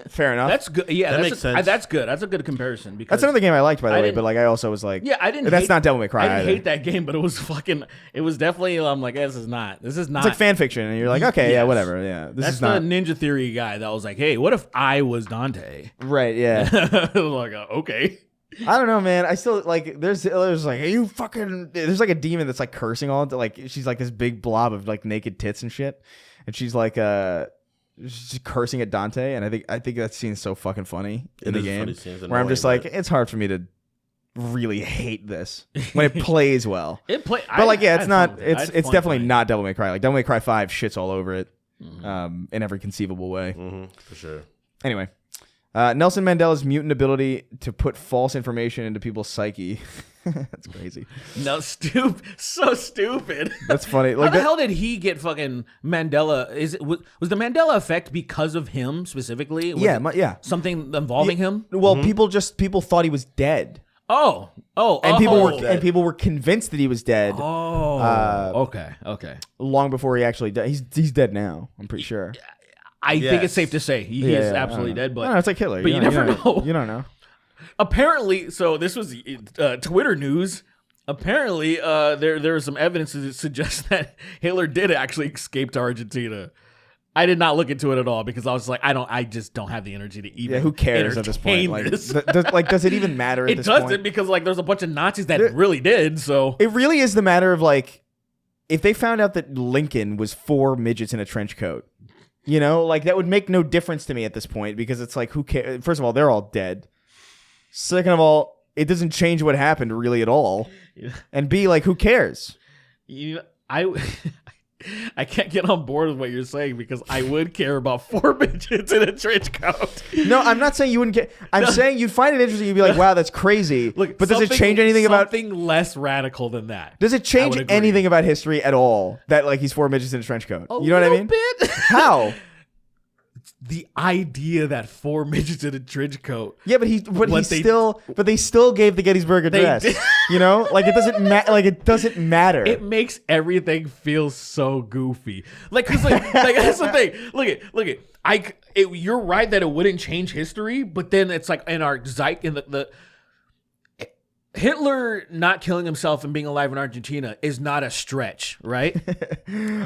fair enough. That's good. Yeah, That that's makes sense. That's good. That's a good comparison because That's another game I liked, by the I way. didn't- But like, I also was like, Yeah, I didn't. That's hate, not Devil May Cry. I didn't either. hate that game, but it was fucking. It was definitely. I'm like, this is not. It's like fan fiction, and you're like, okay, yeah, Yes. whatever, yeah. This That's is not the Ninja Theory guy that was like, hey, what if I was Dante? right. Yeah, I was like, okay. I don't know, man. I still like. There's like, hey, you fucking. There's like a demon that's like cursing all like she's like this big blob of like naked tits and shit, and she's like she's just cursing at Dante, and I think that scene's so fucking funny in the is a game funny scene. It's where I'm just annoying, like, it's hard for me to really hate this when it plays well. It play, But like, yeah, it's not. I had It's fun definitely playing. not Devil May Cry. Like Devil May Cry 5 shits all over it, in every conceivable way. for sure. Anyway, Nelson Mandela's mutant ability to put false information into people's psyche. That's crazy. No, so stupid. That's funny. How the hell did he get fucking Mandela? Was the Mandela effect because of him specifically? Was yeah. Something involving him? Well, people thought he was dead. People were convinced that he was dead. Okay. Long before he actually died. He's dead now. I'm pretty sure. I think it's safe to say he is absolutely dead. But no, it's like Hitler. But you never know. You don't know. Apparently, so this was Twitter news. Apparently, there is some evidence that suggests that Hitler did actually escape to Argentina. I did not look into it at all because I was like, I just don't have the energy to even. Yeah, who cares at this point? This. Does it even matter? At this point? It doesn't because there's a bunch of Nazis that really did. So it really is the matter of if they found out that Lincoln was 4 midgets in a trench coat, that would make no difference to me at this point because it's like, who cares? First of all, they're all dead. Second of all, it doesn't change what happened really at all. Yeah. And B, who cares? I can't get on board with what you're saying because I would care about 4 midgets in a trench coat. No, I'm not saying you wouldn't care. I'm saying you'd find it interesting. You'd be like, wow, that's crazy. Look, but does it change anything about something less radical than that? Does it change anything about history at all that he's 4 midgets in a trench coat? You know what I mean? Bit. How? The idea that 4 midgets in a trench coat. Yeah, but they still gave the Gettysburg Address. It doesn't matter. It makes everything feel so goofy. Cause that's the thing. Look at. You're right that it wouldn't change history, but then it's in our the Hitler not killing himself and being alive in Argentina is not a stretch, right? I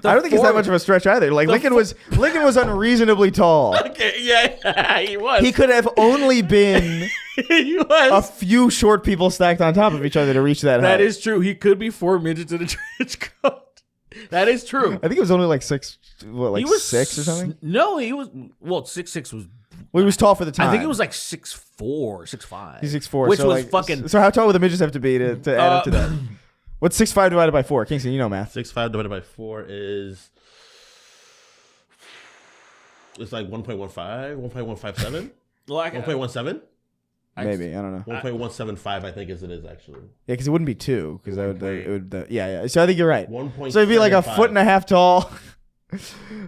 don't think it's that much of a stretch either. Lincoln was unreasonably tall. Okay, yeah, he was. He could have only been a few short people stacked on top of each other to reach that height. That is true. He could be 4 midgets in a trench coat. That is true. I think it was only 6. He was 6 or something. No, he was 6'6" was. Well, he was tall for the time. I think it was 6'4", 6'5". He's 6'4", which was fucking. So how tall would the midgets have to be to add up to that? What's 6'5" divided by 4? Kingston, you know math. 6'5" divided by 4 is. It's 1.15, 1.157, 1.17. Maybe I don't know. 1.175, I think, as it is actually. Yeah, because it wouldn't be 2, because it would. Yeah. So I think you're right. 1. So it'd be a foot and a half tall.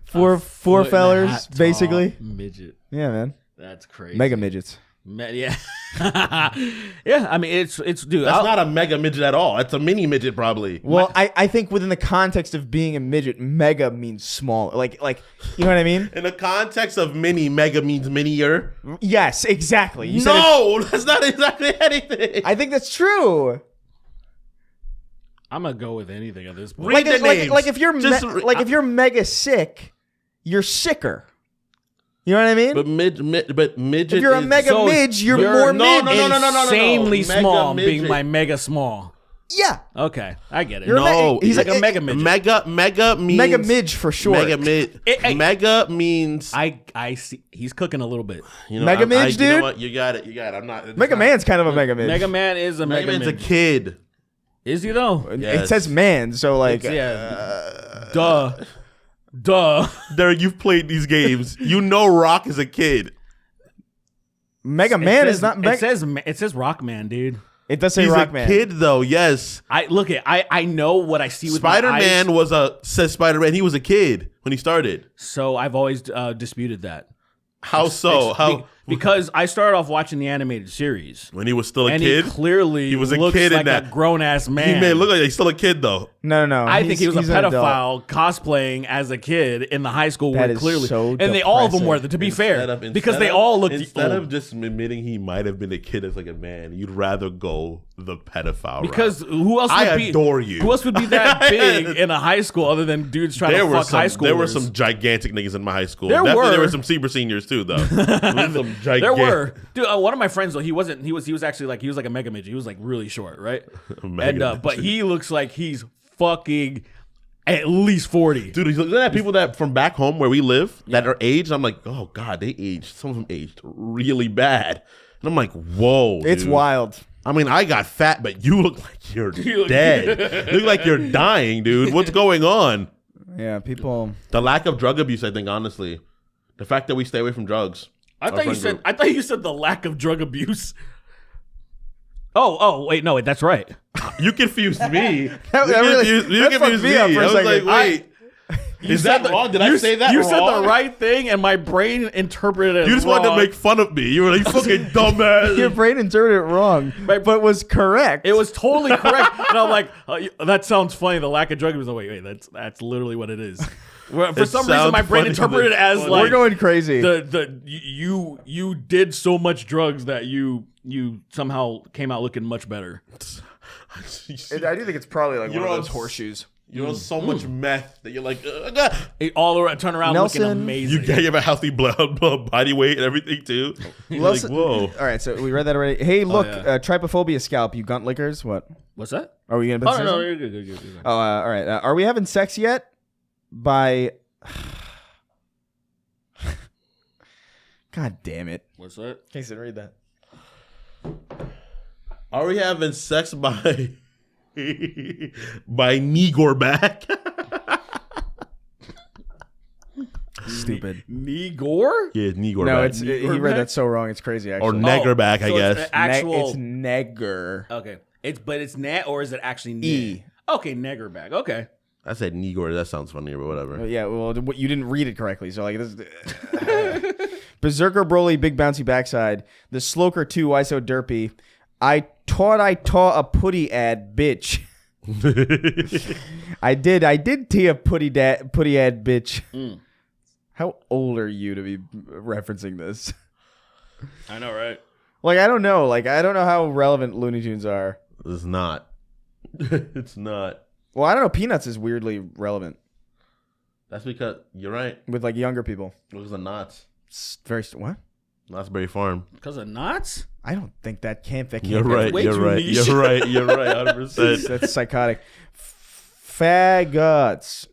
Four fellers, basically. Midget. Yeah, man. That's crazy. Mega midgets. Yeah. Yeah, I mean, it's dude. That's not a mega midget at all. It's a mini midget, probably. Well, I think within the context of being a midget, mega means small. Like you know what I mean? In the context of mini, mega means minier. Yes, exactly. That's not exactly anything. I think that's true. I'm gonna go with anything at this point. Read the names. If you're mega sick, you're sicker. You know what I mean? But midget. If you're a mega midge, you're more midge. Insanely small, midget. being my mega small. Yeah. Okay, I get it. He's like a mega midget. Mega means mega midge for sure. Mega means I see. He's cooking a little bit. Mega midge, dude. You know what? You got it. I'm not. Mega Man's kind of a mega midge. Mega Man is a mega Man's midge. a kid. Is he though? Yes. It says man, so Duh. Derek, you've played these games. You know Rock is a kid. Mega Man is not Mega. It says Rockman, dude. It does say He's Rockman. a kid though, yes. I know what I see with Spider-Man my eyes. says Spider-Man. He was a kid when he started. So I've always disputed that. How so? How? Because I started off watching the animated series When he was still a and kid? he was a looks kid in like that. a grown ass man. He may look like he's still a kid though. No. I think he was a he's an adult. pedophile cosplaying as a kid in the high school. That where is clearly, so and all of them were. To be fair, because they all looked. Instead of just admitting he might have been a kid as a man, you'd rather go the pedophile because route. who else? I adore you. Who else would be that big in a high school other than dudes trying to fuck high schoolers? There were some gigantic niggas in my high school. There were some super seniors too, though. There were. Dude, one of my friends though, he was actually like a mega midget. He was like really short, right? But he looks like he's fucking at least 40. Dude, he's looking at people that from back home where we live that are aged. I'm like, oh god, they aged. Some of them aged really bad, and I'm like, whoa, it's dude. Wild. I mean, I got fat, but you look like you're dead. You look like you're dying, dude. What's going on? Yeah, people. The lack of drug abuse, I think, honestly, the fact that we stay away from drugs. I thought you said the lack of drug abuse. Oh, wait, no, wait, that's right. You confused me. You that confused me. up for a I was second. like, wait. Is that wrong? Did I say that You wrong? said the right thing, and my brain interpreted it You just wrong. wanted to make fun of me. You were like, fucking dumbass. Your brain interpreted it wrong, but was correct. It was totally correct. And I'm like, that sounds funny. The lack of drug abuse. Wait, that's literally what it is. For some reason, my brain interpreted it as like we're going crazy. You did so much drugs that you somehow came out looking much better. I do think it's probably like one of those horseshoes. You're on so much meth that you're like, All around, turn around Nelson, looking amazing. you have a healthy body weight and everything too. You're like, whoa. All right, so we read that already. Hey, look, trypophobia scalp. You gunt lickers. What? What's that? Are we gonna? Oh no, you're good. Oh, all right. Are we having sex yet? By. God damn it! What's that? Kingston, read that. Are we having sex by Negor back? Stupid. Negor? Yeah, Negor No, back. he read that so wrong. It's crazy. Actually, Or Negger back, I so guess. It's actual. It's Negger. Okay, it's net or is it actually ne? E. Okay, Negger back. Okay. I said Negor. That sounds funnier, but whatever. Yeah, well, you didn't read it correctly. So like this. Berserker Broly, big bouncy backside. The Sloker 2, why so derpy? I taught a putty ad, bitch. I did tee a putty ad, bitch. How old are you to be referencing this? I know, right? Like, I don't know. Like, I don't know how relevant Looney Tunes are. It's not. It's not. Well, I don't know. Peanuts is weirdly relevant That's because you're right. with like younger people. It was the knots. It's very what? Knott'sberry Farm. Because of knots? I don't think that can't. You're right. way You're too right. niche. You're right. You're right. 100%. That's psychotic. Faggots.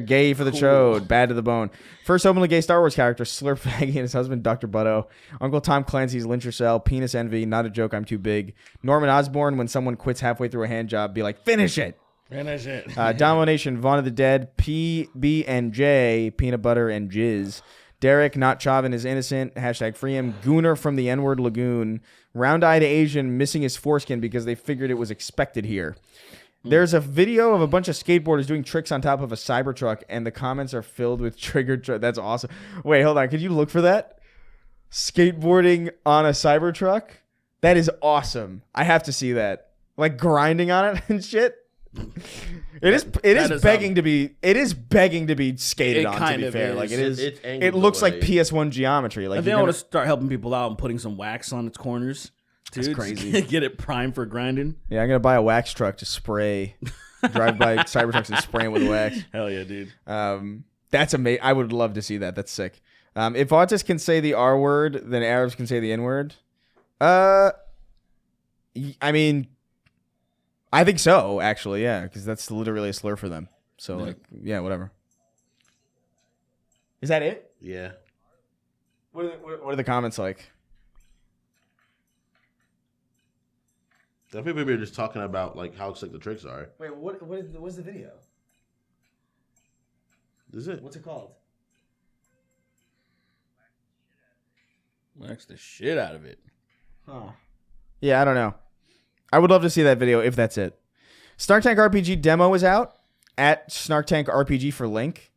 Gay for the chode. Bad to the bone. First openly gay Star Wars character, Slurp Faggy and his husband, Dr. Butto. Uncle Tom Clancy's Lyncher Cell. Penis envy. Not a joke, I'm too big. Norman Osborn, when someone quits halfway through a hand job, be like, finish it. Finish it. Domination, Vaughn of the Dead, PB&J, Peanut Butter and Jizz. Derek, not Chavin is innocent. Hashtag free him. Gooner from the N-word lagoon. Round-eyed Asian missing his foreskin because they figured it was expected here. There's a video of a bunch of skateboarders doing tricks on top of a Cybertruck, and the comments are filled with triggered. That's awesome. Wait, hold on. Could you look for that? Skateboarding on a Cybertruck? That is awesome. I have to see that. Like grinding on it and shit. It is begging to be skated on, to be fair. Like it looks like PS1 geometry. Like I think I want to start helping people out and putting some wax on its corners. Dude, that's crazy. Get it primed for grinding. Yeah, I'm gonna buy a wax truck to spray, drive by Cybertrucks and spray them with wax. Hell yeah, dude. That's amazing. I would love to see that. That's sick. If autists can say the R word, then Arabs can say the N word. I mean, I think so. Actually, yeah, because that's literally a slur for them. So like, yeah, whatever. Is that it? Yeah. What are the comments like? I think maybe we're just talking about like how sick the tricks are. Wait, what's the video? Is it? What's it called? Wax the shit out of it. Huh. Yeah, I don't know. I would love to see that video if that's it. Snark Tank RPG demo is out at Snark Tank RPG for link.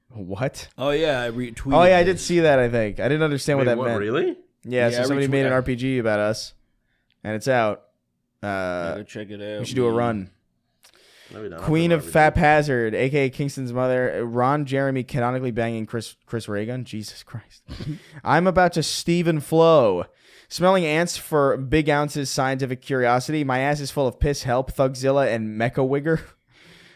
What? Oh yeah, I retweeted. Oh yeah, I did see that. I think I didn't understand what that meant. Really? Yeah, Yeah, so somebody made an RPG about us, and it's out. Go check it out. We should do a run. Maybe not. Queen of Fap Hazard, aka Kingston's mother, Ron Jeremy canonically banging Chris Reagan. Jesus Christ! I'm about to Stephen Flow. Smelling ants for big ounces. Scientific curiosity. My ass is full of piss. Help. Thugzilla and Mecha Wigger.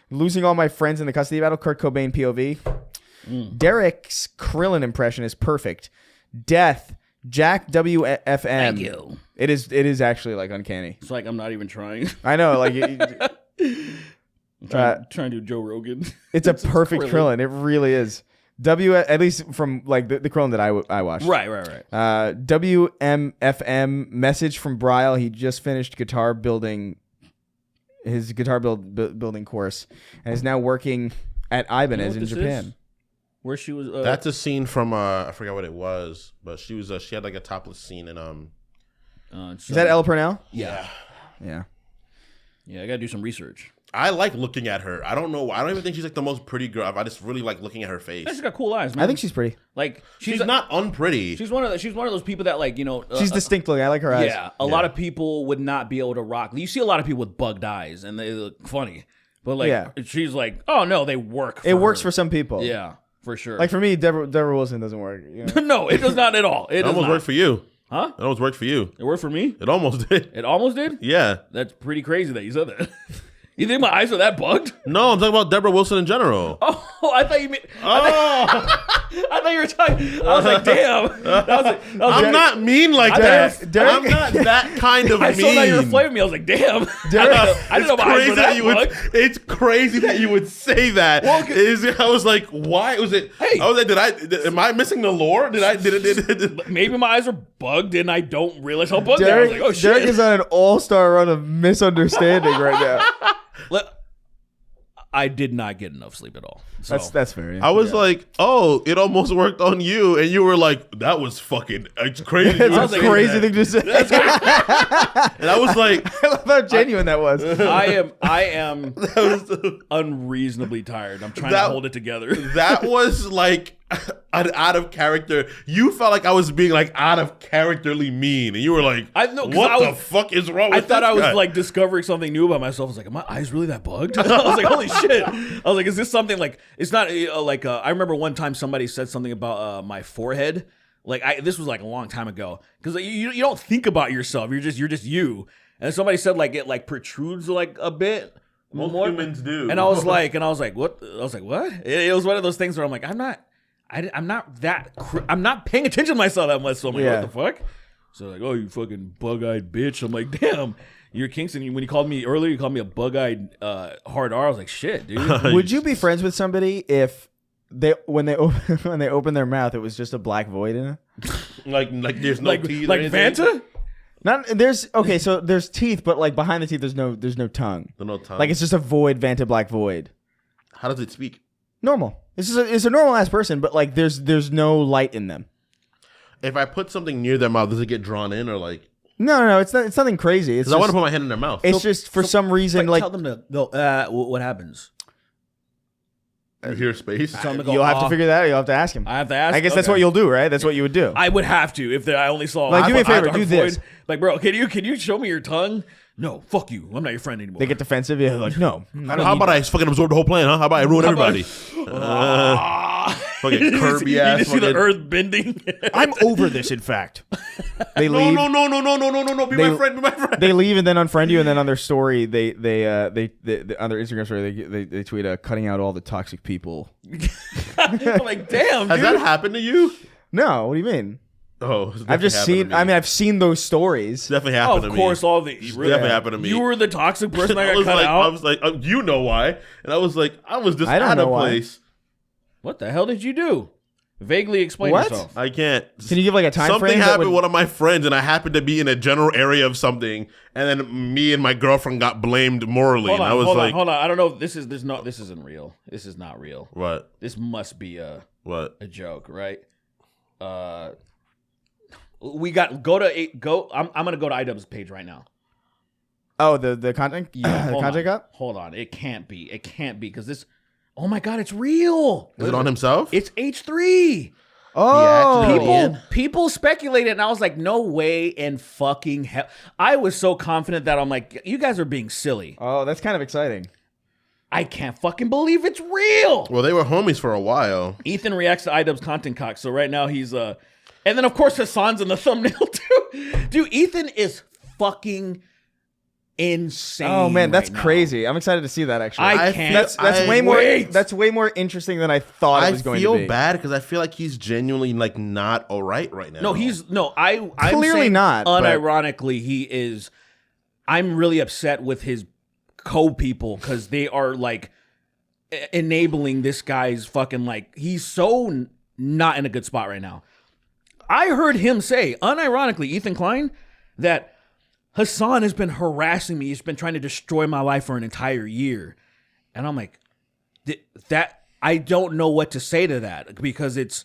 Losing all my friends in the custody battle. Kurt Cobain POV. Derek's Krillin impression is perfect. Death. Jack WFM. Thank you. It is actually like uncanny. It's like I'm not even trying. I know, like trying to do Joe Rogan. it's a perfect Krillin. It really is. At least from like the Krillin that I watched. Right. WMFM message from Bryle. He just finished building course and is now working at Ibanez in Japan. where she was. That's a scene from I forgot what it was, but she had like a topless scene in Is that Ella Purnell? Yeah. Yeah. Yeah, I gotta do some research. I like looking at her. I don't know. I don't even think she's like the most pretty girl. I just really like looking at her face. She's got cool eyes, man. I think she's pretty. like She's not unpretty. She's one of those people that like She's distinct looking. I like her eyes. Yeah, a lot of people would not be able to rock. You see a lot of people with bugged eyes, and they look funny. But like, she's like, oh no, they work. It works for some people. Yeah, for sure. Like for me, Deborah Wilson doesn't work. You know? No, it does not at all. It almost worked for you. Huh? It almost worked for you. It worked for me. It almost did. It almost did. Yeah. That's pretty crazy that you said that. You think my eyes are that bugged? No, I'm talking about Deborah Wilson in general. Oh, I thought you meant. Oh. I thought you were talking. I was like, damn. I'm not mean like that. I'm not that kind of I mean. saw that you were flaming me. I was like, damn. I didn't know my eyes were that bugged. It's crazy that you would say that. Well, I was like, why was it? Hey. I was like, am I missing the lore? Maybe my eyes are bugged and I don't realize how bugged they are. I was like, oh shit. Derek is on an all-star run of misunderstanding right now. I did not get enough sleep at all. So. That's fair. Yeah. I was like, oh, it almost worked on you, and you were like, that was fucking it's crazy. It's a crazy thing to say. And I was like, I love how genuine that was. I am unreasonably tired. I'm trying to hold it together. That was like an out of character. You felt like I was being like out of characterly mean, and you were like, what the fuck is wrong with I thought this I was guy? like discovering something new about myself. I was like, are my eyes really that bugged? I was like, holy shit. I was like, is this something like, it's not I remember one time somebody said something about my forehead. Like this was like a long time ago. Because you don't think about yourself. You're just you. And somebody said like it like protrudes like a bit. Most more. humans do. And I was like, what? I was like, what? It was one of those things where I'm like, I'm not paying attention to myself that much. So I'm like, what the fuck? So like, oh, you fucking bug-eyed bitch. I'm like, damn, you're Kingston. When you called me earlier, you called me a bug-eyed hard R. I was like, shit, dude. Would you be friends with somebody if when they open their mouth, it was just a black void in it? like there's no teeth. Like Vanta? So there's teeth, but like behind the teeth, there's no tongue. There's no tongue. Like it's just a void, Vanta black void. How does it speak? Normal. It's a normal ass person, but like there's no light in them. If I put something near their mouth, does it get drawn in or like? No. It's nothing crazy. It's I want to put my hand in their mouth. It's just for some reason like tell them to go. What happens? You hear space? Tell them to go you'll have to off. figure that out. You'll have to ask him. I have to ask. I guess that's what you'll do, right? That's what you would do. I would have to if I only saw. Like, do me a favor, do this. Like, bro, can you show me your tongue? No, fuck you. I'm not your friend anymore. They get defensive. Yeah, like no. How about I fucking absorb the whole plan, huh? How about I ruin everybody? Fucking Kirby ass. You see the earth bending? I'm over this. In fact, they leave. No. Be my friend. They leave and then unfriend you, and then on their story, they on their Instagram story, they tweet cutting out all the toxic people. I'm like, damn, Has dude. that happened to you? No, what do you mean? Oh, I've just seen. I've seen those stories. Definitely happened to me. Of course, all the definitely happened to me. You were the toxic person that I got was cut like, out. I was like, you know why? And I was like, I was just I don't out of know why. place. What the hell did you do? Vaguely explain What? yourself. I can't. Can you give like a time Something frame? happened with one of my friends, and I happened to be in a general area of something, and then me and my girlfriend got blamed morally. Hold and I was like, on. I don't know. This isn't real. This is not real. What? This must be a joke, right? We got go. I'm gonna go to IW's page right now. Oh, the content. Yeah, content cut. Hold on. It can't be because this. Oh my god, it's real. Is it on himself? It's H3. Oh, People speculated, and I was like, no way in fucking hell. I was so confident that I'm like, you guys are being silly. Oh, that's kind of exciting. I can't fucking believe it's real. Well, they were homies for a while. Ethan reacts to iDubbbz content cock. So right now he's and then of course Hassan's in the thumbnail too. Dude, Ethan is fucking insane. Oh man, that's right now. crazy. I'm excited to see that actually. I can't. That's way more. That's way more interesting than I thought it was going to be. I feel bad because I feel like he's genuinely like not all right now. No, I'm Clearly saying not, but- Unironically, he is. I'm really upset with his co-people because they are like enabling this guy's fucking like he's so not in a good spot right now. I heard him say, unironically, Ethan Klein, that Hassan has been harassing me. He's been trying to destroy my life for an entire year. And I'm like, that I don't know what to say to that because it's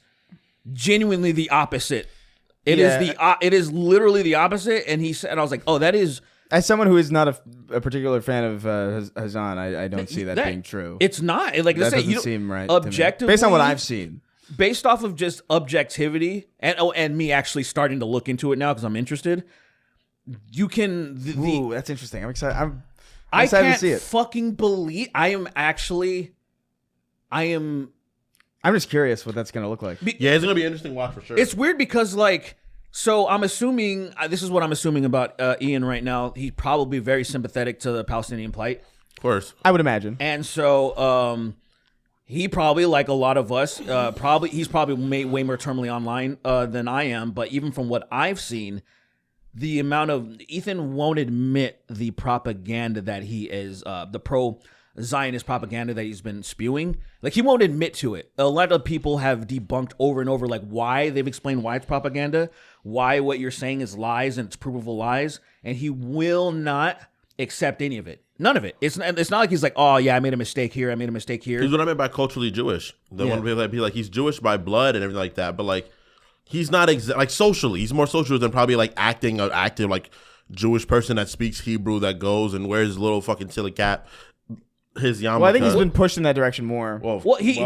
genuinely the opposite. It is literally the opposite. And he said, and I was like, oh, that is. As someone who is not a particular fan of Hazan, I don't see that being true. It's not. Like, that doesn't seem right. Objectively, based on what I've seen, based off of just objectivity, and me actually starting to look into it now because I'm interested. You can. Ooh, that's interesting. I'm excited. I'm I excited can't to see it. fucking believe. I'm just curious what that's gonna look like. Yeah, it's gonna be an interesting watch for sure. It's weird because like. So I'm assuming, this is what I'm assuming about Ian right now. He's probably very sympathetic to the Palestinian plight. Of course. I would imagine. And so he probably, like a lot of us, he's probably way more terminally online than I am. But even from what I've seen, the amount of, Ethan won't admit the propaganda that he is, the pro-Zionist propaganda that he's been spewing. Like, he won't admit to it. A lot of people have debunked over and over, like, why, they've explained why it's propaganda, why what you're saying is lies and it's provable lies, and he will not accept any of it. None of it. It's not like he's like, oh, yeah, I made a mistake here, I made a mistake here. Here's what I meant by culturally Jewish. The one people that be like, he's Jewish by blood and everything like that, but, like, he's not, like, socially. He's more social than probably, like, acting an active, like, Jewish person that speaks Hebrew that goes and wears his little fucking silly cap. His yarmulke. Well, I think he's been pushed in that direction more. He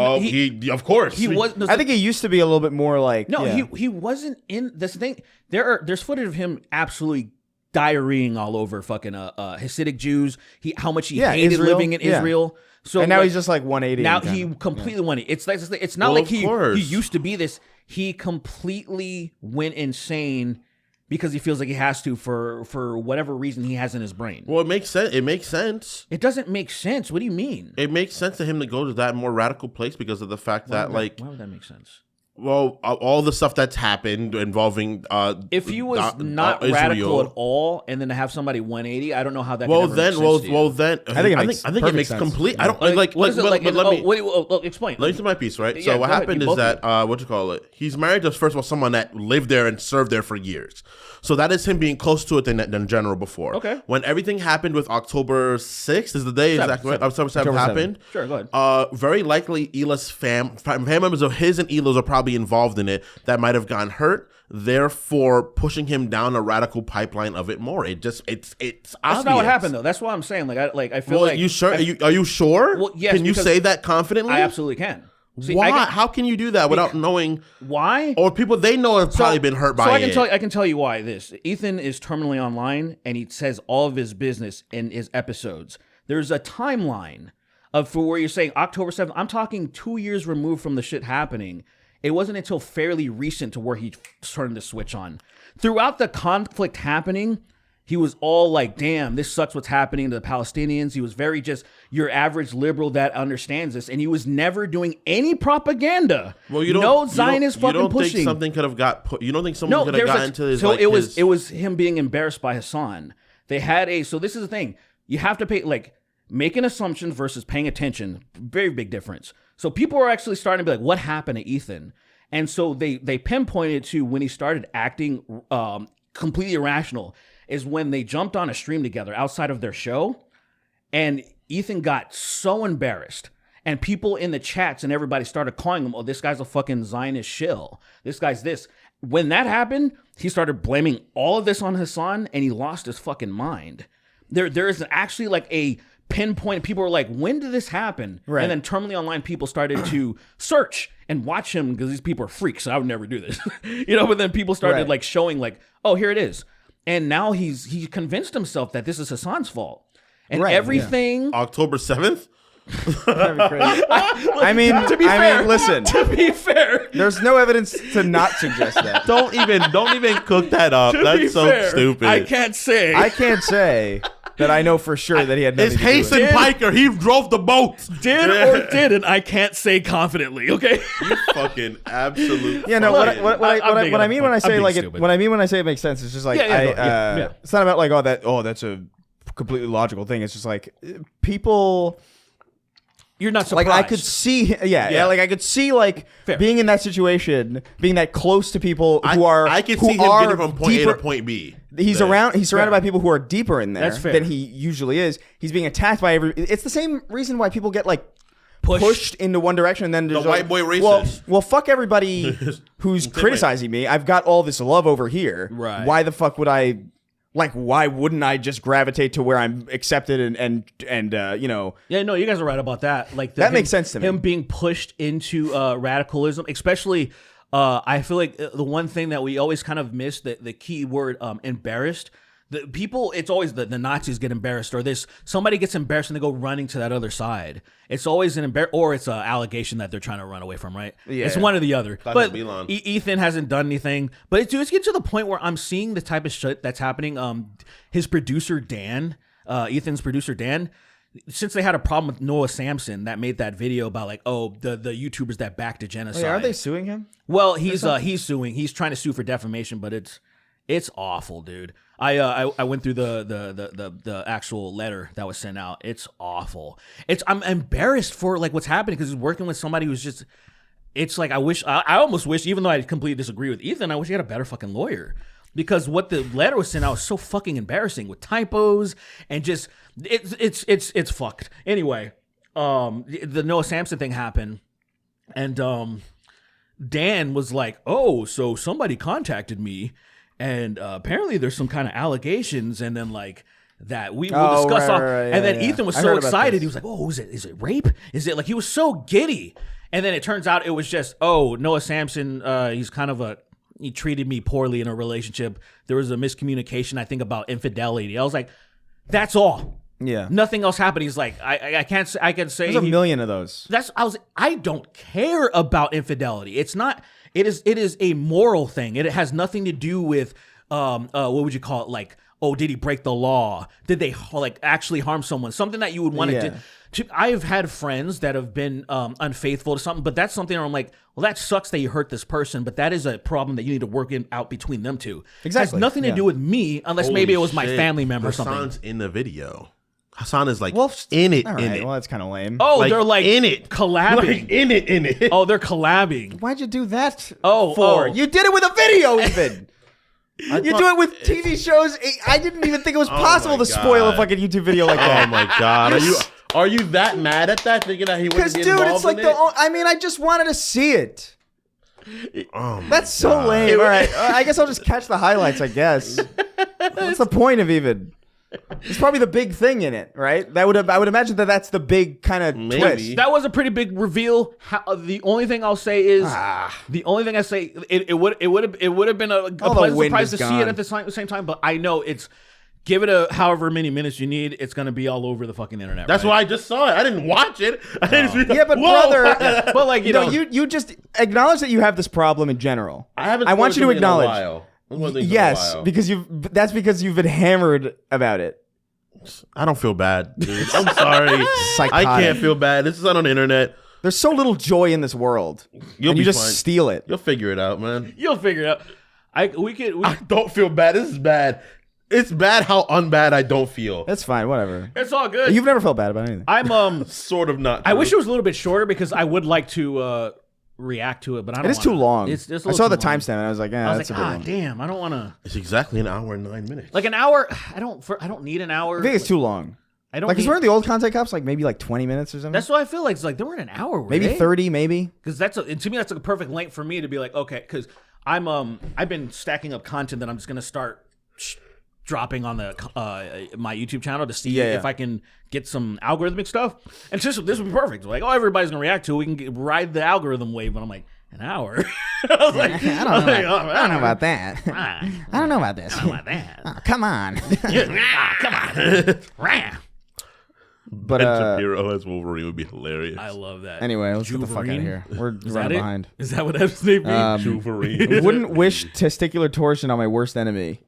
of course. He was. I think he used to be a little bit more like. No, he wasn't in this thing. There's footage of him absolutely diarrheaing all over fucking Hasidic Jews. How much he hated Israel. living in Israel. So and now he's just like 180. Now he completely went. It's like it's not like he used to be this. He completely went insane. Because he feels like he has to for whatever reason he has in his brain. Well, it makes sense. It makes sense. It doesn't make sense. What do you mean? It makes sense to him to go to that more radical place because of the fact that, why would that make sense? Well, all the stuff that's happened involving if he was not Israel, radical at all, and then to have somebody 180, I don't know how that. Well, could then, ever make sense well, then, I think it makes complete. Yeah. I don't like. What is it like? But let me Explain. Let me do my piece, right? Yeah, So what go ahead. happened You is both that he's married to first of all someone that lived there and served there for years. So that is him being close to it than general before. Okay. When everything happened with October 6th is the day exactly right? October 7th happened. Sure, go ahead. Very likely Ela's family members of his and Ela's are probably involved in it that might have gotten hurt, therefore pushing him down a radical pipeline of it more. It's obvious. That's not what happened though. That's why I'm saying I feel well, like you sure? Are you sure? Well, yes, can you because say that confidently? I absolutely can. See, Why? How can you do that without knowing? Why? Or people they know have probably been hurt by it. I can tell you why. Ethan is terminally online, and he says all of his business in his episodes. There's a timeline for where you're saying October 7th. I'm talking 2 years removed from the shit happening. It wasn't until fairly recent to where he turned the switch on. Throughout the conflict happening, he was all like, damn, this sucks what's happening to the Palestinians. He was very just your average liberal that understands this. And he was never doing any propaganda. Well, you don't. No Zionist fucking You don't pushing. think something could have got put? You don't think someone could have gotten into his? So like, it was him being embarrassed by Hassan. They had so this is the thing. You have to pay making assumptions versus paying attention. Very big difference. So people are actually starting to be like, what happened to Ethan? And so they pinpointed to when he started acting completely irrational is when they jumped on a stream together outside of their show, and Ethan got so embarrassed, and people in the chats and everybody started calling him, oh, this guy's a fucking Zionist shill. This guy's this. When that happened, he started blaming all of this on Hassan, and he lost his fucking mind. There is actually like a pinpoint. People were like, when did this happen? Right. And then terminally online people started to search and watch him because these people are freaks. So I would never do this, But then people started like showing like, oh, here it is. And now he convinced himself that this is Hassan's fault. And everything... October 7th? I mean, to be fair, listen. To be fair. There's no evidence to not suggest that. Don't even cook that up. That's so fair, stupid. I can't say that I know for sure that he had nothing It's to do with it. Hasten Piker. He drove the boat. Did or didn't, I can't say confidently, okay? You fucking absolute. Yeah, no. What I mean when I say it makes sense. It's just like it's not about that's a completely logical thing. It's just like people. You're not surprised. Like I could see, like I could see, like being in that situation, being that close to people who are. I could see him getting from point A to point B. He's surrounded by people who are deeper in there than he usually is. He's being attacked by it's the same reason why people get like pushed into one direction, and then there's white boy racist. Well, fuck everybody who's criticizing me. I've got all this love over here. Right. Why the fuck would I? Like, why wouldn't I just gravitate to where I'm accepted and you know? Yeah, no, you guys are right about that. Like that makes sense to me. Him being pushed into radicalism, especially. I feel like the one thing that we always kind of miss, the key word, embarrassed. The people, it's always the Nazis get embarrassed, or somebody gets embarrassed and they go running to that other side. It's always or it's an allegation that they're trying to run away from, right? Yeah. It's one or the other. But Elon. Ethan hasn't done anything. But it's getting to the point where I'm seeing the type of shit that's happening. His producer Dan, Ethan's producer Dan, since they had a problem with Noah Samson that made that video about like, oh, the YouTubers that backed a genocide. Are they suing him? Well, he's suing. He's trying to sue for defamation, but it's awful, dude. I went through the actual letter that was sent out. It's awful. I'm embarrassed for like what's happening because he's working with somebody who's just. It's like I almost wish, even though I completely disagree with Ethan, I wish he had a better fucking lawyer. Because what the letter was sent out was so fucking embarrassing with typos and just it's fucked. Anyway, the Noah Samson thing happened, and Dan was like, "Oh, so somebody contacted me, and apparently there's some kind of allegations, and then like." That we will discuss right, and then yeah. Ethan was I so heard about excited. this. He was like, "Oh, is it rape? Is it like?" He was so giddy, and then it turns out it was just, "Oh, Noah Samson, he's kind of he treated me poorly in a relationship. There was a miscommunication, I think, about infidelity." I was like, "That's all. Yeah. Nothing else happened." He's like, "I can't say." I can say There's a million of those. I don't care about infidelity. It's not. It is a moral thing. It has nothing to do with what would you call it? Like, oh, did he break the law? Did they like actually harm someone? Something that you would want to do. I've had friends that have been unfaithful to something, but that's something where I'm like, well, that sucks that you hurt this person, but that is a problem that you need to work out between them two. Exactly. It has nothing to do with me, unless maybe it was my family member or something. Hassan's in the video. Hassan is like Well, in it, all in right, it. well, that's kind of lame. Oh, Like, they're like in it. collabing. Like in it. Oh, they're collabing. Why'd you do that? Oh. You did it with a video, even. You do it with TV shows. I didn't even think it was possible to spoil a fucking YouTube video like that. Oh my god! Are you that mad at that? Thinking that he wouldn't Because, get dude, involved it's like in it? I just wanted to see it. Oh my That's so God. lame. All right, I guess I'll just catch the highlights. I guess. What's the point of even? It's probably the big thing in it, right? I would imagine that's the big kind of Maybe. twist. That was a pretty big reveal. The only thing I'll say is it would have been a pleasant wind surprise is to see it gone. at the same time. But I know give it a however many minutes you need. It's gonna be all over the fucking internet. That's right? why I just saw it. I didn't watch it. I didn't see Yeah, but Whoa. brother, But like you know, you just acknowledge that you have this problem in general. I haven't. I want you to spoiled something in a acknowledge. while. One of the things in a Yes, while. because you've been hammered about it. I don't feel bad, dude. I'm sorry. Psychotic. I can't feel bad. This is not on the internet. There's so little joy in this world. You'll and be you just fine. steal it. You'll figure it out, man. you'll figure it out. I don't feel bad. This is bad. It's bad how unbad I don't feel. That's fine. Whatever. it's all good. You've never felt bad about anything. I'm Sort of not. I true. wish it was a little bit shorter because I would like to react to it, but I don't. It is too long. It's a I little saw too the long. timestamp and I was like, I was that's like, a bit long. damn, I don't want to. It's exactly an hour and 9 minutes. Like an hour. I don't need an hour. I think it's too long. I don't. Like, because need, weren't the old content cops like maybe like 20 minutes or something? That's what I feel like. It's like they weren't an hour. Were maybe they? 30, maybe. Because to me that's a perfect length for me to be like, okay, because I've been stacking up content that I'm just gonna start dropping on the my YouTube channel to see if I can get some algorithmic stuff. And this would be perfect. Like, oh, everybody's gonna react to it. We can ride the algorithm wave. But I'm like, an hour. I was like, I don't know about that. I I don't know about this. don't know about that. Oh, come on. Come on. Rah. But Ben Shapiro as Wolverine would be hilarious. I love that. anyway, let's get the fuck out of Juverine? here. We're Is that running it? behind. Is that what that's name means? Wolverine. Wouldn't wish testicular torsion on my worst enemy.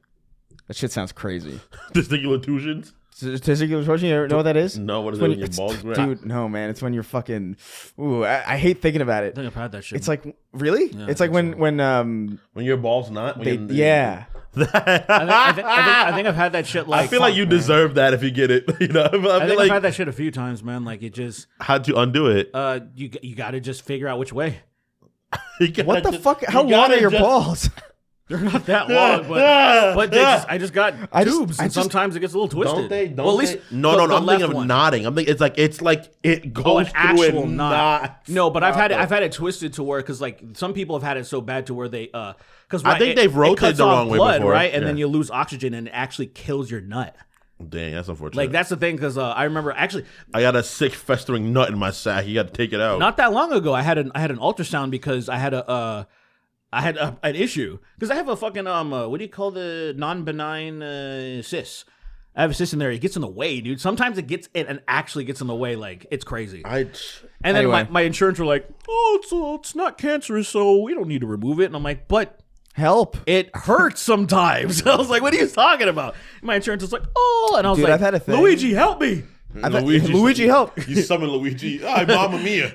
That shit sounds crazy. Testicular tusions? Testicular torsion, you know what that is? No, what is It's it when your balls grab? Dude, no, man. It's when you're fucking. Ooh, I hate thinking about it. I think I've had that shit. It's like, really? Yeah, it's like when When your balls not? When yeah. I think I've had that shit. Like I feel like you deserve that if you get it. You know, I I feel think I've like had that shit a few times, man. Like it just, how'd you undo it? you got to just figure out which way. You gotta What the just- fuck? you How long gotta are your just- balls? They're not that long, but I just got tubes, and just- sometimes it gets a little twisted. Don't they? Well, at least No. the I'm thinking of one. knotting. I'm thinking it's like it goes An through actual and knot. knots. No, but I've had it twisted to where because like some people have had it so bad to where they because I think they've rotated cuts the off wrong way blood, before. right? And Yeah. then you lose oxygen and it actually kills your nut. Dang, that's unfortunate. Like that's the thing because I remember actually I got a sick festering nut in my sack. You got to take it out. not that long ago I had an ultrasound because I had an issue because I have a fucking what do you call the non-benign cyst? I have a cyst in there. It gets in the way, dude. Sometimes it gets it and actually gets in the way. Like it's crazy. And then Anyway. my insurance were like, oh, it's not cancerous, so we don't need to remove it. And I'm like, but Help. it hurts sometimes. I was like, what are you talking about? My insurance was like, oh, and I was Dude, like, I've had a thing. Luigi, help me. Luigi, help. You summon Luigi. Hi, Mamma Mia.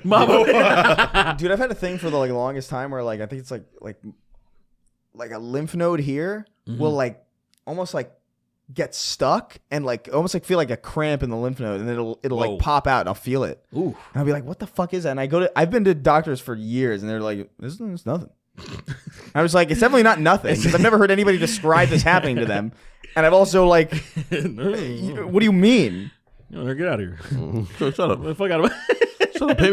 Dude, I've had a thing for the like longest time where like I think it's like a lymph node here will like almost like get stuck and like almost like feel like a cramp in the lymph node and it'll Whoa. like pop out and I'll feel it. Ooh. And I'll be like, what the fuck is that? And I've been to doctors for years and they're like, this is nothing. I was like, it's definitely not nothing because I've never heard anybody describe this happening to them. And I've also like, what do you mean? Get out of here. Shut up. The fuck out of Shut up. Pay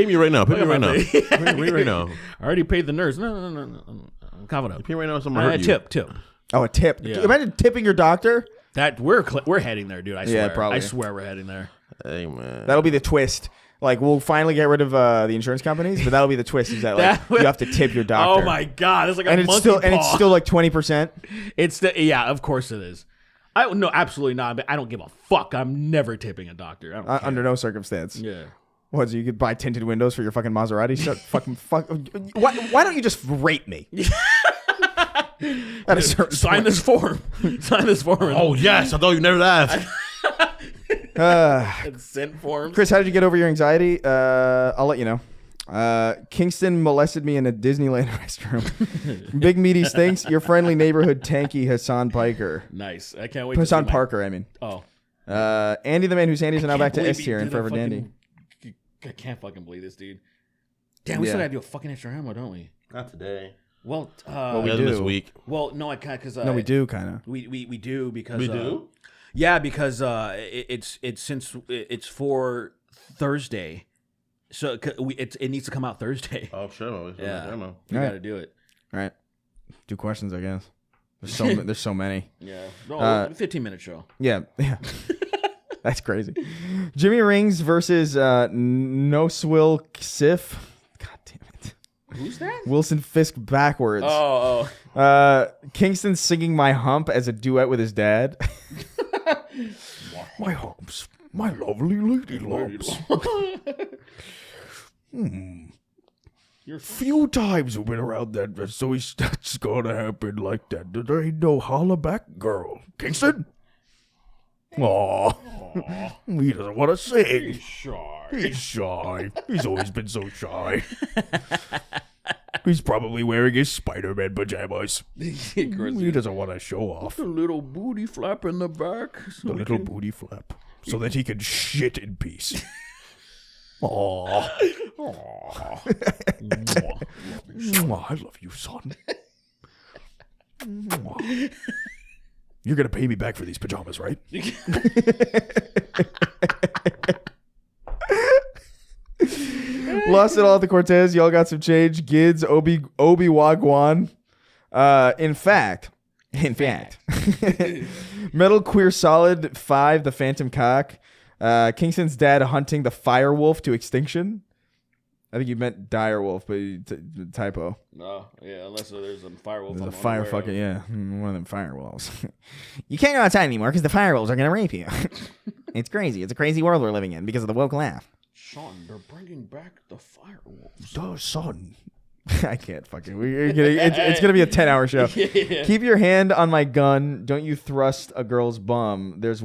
me right now. Pay me right now. Pay me right now. I already paid the nurse. No. I'm confident. Pay me right now. Someone hurt you. Tip. Oh, a tip. Yeah. Imagine tipping your doctor. That we're heading there, dude. I swear. Yeah, probably. I swear we're heading there. Hey man. That'll be the twist. Like we'll finally get rid of the insurance companies, but that'll be the twist. Is that like you have to tip your doctor? Oh my god, it's like a And monkey it's still like 20%. Yeah, of course it is. No, absolutely not. But I don't give a fuck. I'm never tipping a doctor. I don't care. Under no circumstance. Yeah. What? So you could buy tinted windows for your fucking Maserati? Fuck. Why don't you just rate me? At a certain Sign point. this form. Sign this form. Oh yes, I thought you never asked. Consent forms. Chris, how did you get over your anxiety? I'll let you know. Kingston molested me in a Disneyland restroom. Big meaty stinks. Your friendly neighborhood tanky Hassan Piker. Nice. I can't wait. Hassan to see Parker, I mean. Oh. Andy the man whose Andy's are now Can't back to believe S he tier and did forever a fucking- dandy. I can't fucking believe this, dude. Damn, we Yeah. still gotta do a fucking extra ammo, don't we? Not today. Well, we Yeah, do. this week. well, no, I can't because No, we do kind of. We do because We do? Yeah, because it's for Thursday, so it needs to come out Thursday. Oh sure. Yeah. Ammo. We All got right. to do it. All right. Do questions, I guess. There's so many. Yeah, no, 15-minute show. Yeah. That's crazy. Jimmy Rings versus No Swill Sif. God damn it. Who's that? Wilson Fisk backwards. Oh. Kingston singing My Hump as a duet with his dad. My humps. My lovely lady lumps. Few times we've been around that, so that's gonna happen like that. There ain't no holla back girl. Kingston? Aw. He doesn't want to sing. He's shy. He's always been so shy. He's probably wearing his Spider-Man pajamas. He doesn't want to show off. A little booty flap in the back. The little booty flap. So that he can shit in peace. Aww. I love you, son. Mwah. You're going to pay me back for these pajamas, right? Lost it all at the Cortez. Y'all got some change. Gids, Obi-Wagwan. In fact, Metal Queer Solid 5, The Phantom Cock. Kingston's dad hunting the fire wolf to extinction. I think you meant dire wolf, but typo. No, yeah, unless there's a firewolf. The fire fucking, yeah. One of them fire wolves. You can't go outside anymore because the fire wolves are going to rape you. It's crazy. It's a crazy world we're living in because of the woke laugh. Sean, they're bringing back the firewolves. The son. I can't fucking. It's gonna be a 10-hour show. Yeah. Keep your hand on my gun. Don't you thrust a girl's bum. There's